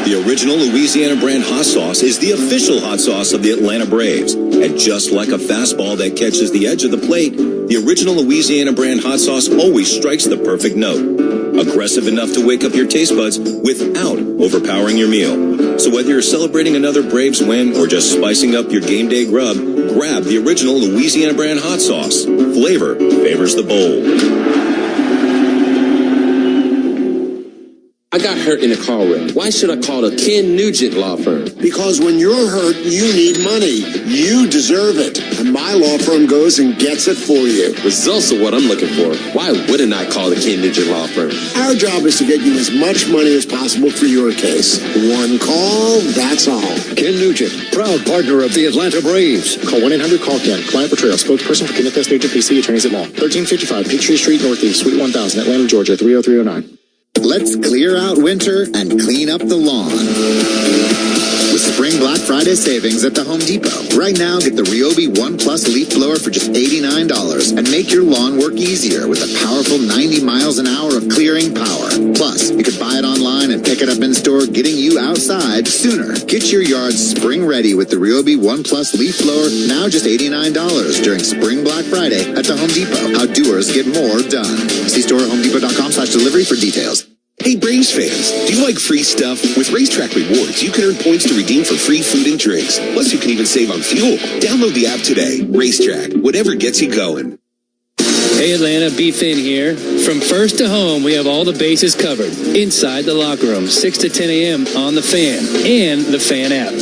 S27: The original Louisiana brand hot sauce is the official hot sauce of the Atlanta Braves. And just like a fastball that catches the edge of the plate, The original Louisiana brand hot sauce always strikes the perfect note. Aggressive enough to wake up your taste buds without overpowering your meal. So whether you're celebrating another Braves win or just spicing up your game day grub, grab the original Louisiana brand hot sauce. Flavor favors the bold.
S3: I got hurt in a car wreck. Why should I call the Ken Nugent Law Firm?
S5: Because when you're hurt, you need money. You deserve it. And my law firm goes and gets it for you.
S3: Results are what I'm looking for. Why wouldn't I call the Ken Nugent Law Firm?
S5: Our job is to get you as much money as possible for your case. One call, that's all.
S7: Ken Nugent, proud partner of the Atlanta Braves. Call 1-800-CALL-KEN. Client portrayal. Spokesperson for Kenneth S. Nugent, PC, Attorneys at Law. 1355 Peachtree Street, Northeast, Suite 1000, Atlanta, Georgia, 30309.
S8: Let's clear out winter and clean up the lawn with Spring Black Friday savings at the Home Depot. Right now, get the Ryobi One Plus leaf blower for just $89 and make your lawn work easier with a powerful 90 miles an hour of clearing power. Plus, you could buy it online and pick it up in store, getting you outside sooner. Get your yard spring ready with the Ryobi One Plus leaf blower, now just $89 during Spring Black Friday at the Home Depot. How doers get more done. See store at homedepot.com/delivery for details.
S4: Hey, Braves fans, do you like free stuff? With Racetrack Rewards, you can earn points to redeem for free food and drinks. Plus, you can even save on fuel. Download the app today. Racetrack, whatever gets you going.
S11: Hey Atlanta, B. Finn here. From first to home, we have all the bases covered. Inside the locker room, 6 to 10 a.m. on The Fan and the Fan app.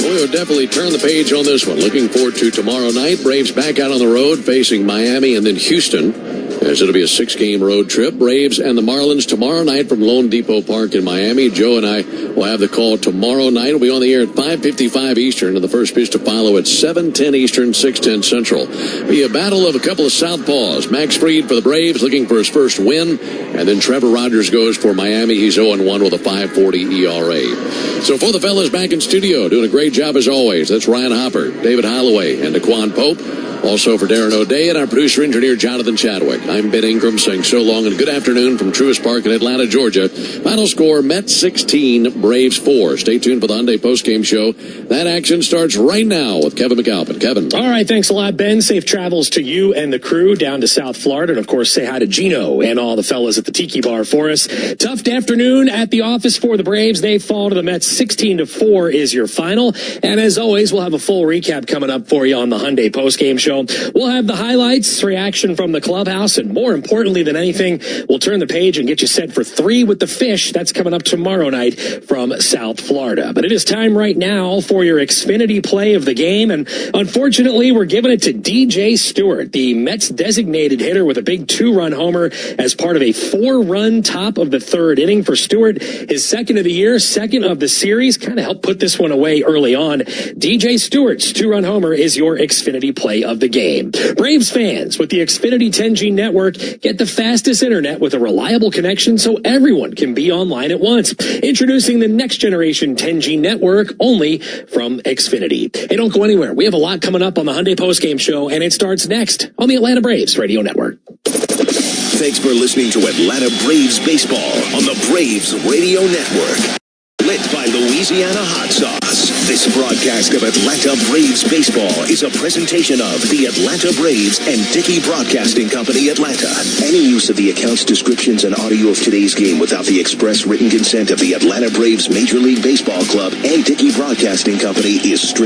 S1: We'll definitely turn the page on this one. Looking forward to tomorrow night. Braves back out on the road facing Miami and then Houston, as it'll be a 6-game road trip. Braves and the Marlins tomorrow night from Lone Depot Park in Miami. Joe and I will have the call tomorrow night. We'll be on the air at 5:55 Eastern, and the first pitch to follow at 7:10 Eastern, 6:10 Central. Be a battle of a couple of southpaws. Max Fried for the Braves looking for his first win, and then Trevor Rogers goes for Miami. He's 0-1 with a 5.40 ERA. So for the fellas back in studio, doing a great job as always, that's Ryan Hopper, David Holloway, and Daquan Pope. Also for Darren O'Day and our producer-engineer, Jonathan Chadwick. I'm Ben Ingram saying so long and good afternoon from Truist Park in Atlanta, Georgia. Final score, Mets 16, Braves 4. Stay tuned for the Hyundai postgame show. That action starts right now with Kevin McAlpin. Kevin.
S17: All right, thanks a lot, Ben. Safe travels to you and the crew down to South Florida. And, of course, say hi to Gino and all the fellas at the Tiki Bar for us. Tough afternoon at the office for the Braves. They fall to the Mets 16-4 is your final. And, as always, we'll have a full recap coming up for you on the Hyundai postgame show. We'll have the highlights, reaction from the clubhouse, and more importantly than anything, we'll turn the page and get you set for 3 with the Fish. That's coming up tomorrow night from South Florida. But it is time right now for your Xfinity play of the game, and unfortunately, we're giving it to DJ Stewart, the Mets designated hitter with a big 2-run homer as part of a 4-run top of the 3rd inning for Stewart. His second of the year, second of the series, kind of helped put this one away early on. DJ Stewart's 2-run homer is your Xfinity play of the game. Braves fans, with the Xfinity 10G network, get the fastest internet with a reliable connection so everyone can be online at once. Introducing the next generation 10G network only from Xfinity. Hey, don't go anywhere. We have a lot coming up on the Hyundai postgame show, and it starts next on the Atlanta Braves Radio Network.
S14: Thanks for listening to Atlanta Braves Baseball on the Braves Radio Network. Lit by Louisiana Hot Sauce. This broadcast of Atlanta Braves Baseball is a presentation of the Atlanta Braves and Dickey Broadcasting Company, Atlanta. Any use of the accounts, descriptions, and audio of today's game without the express written consent of the Atlanta Braves Major League Baseball Club and Dickey Broadcasting Company is strictly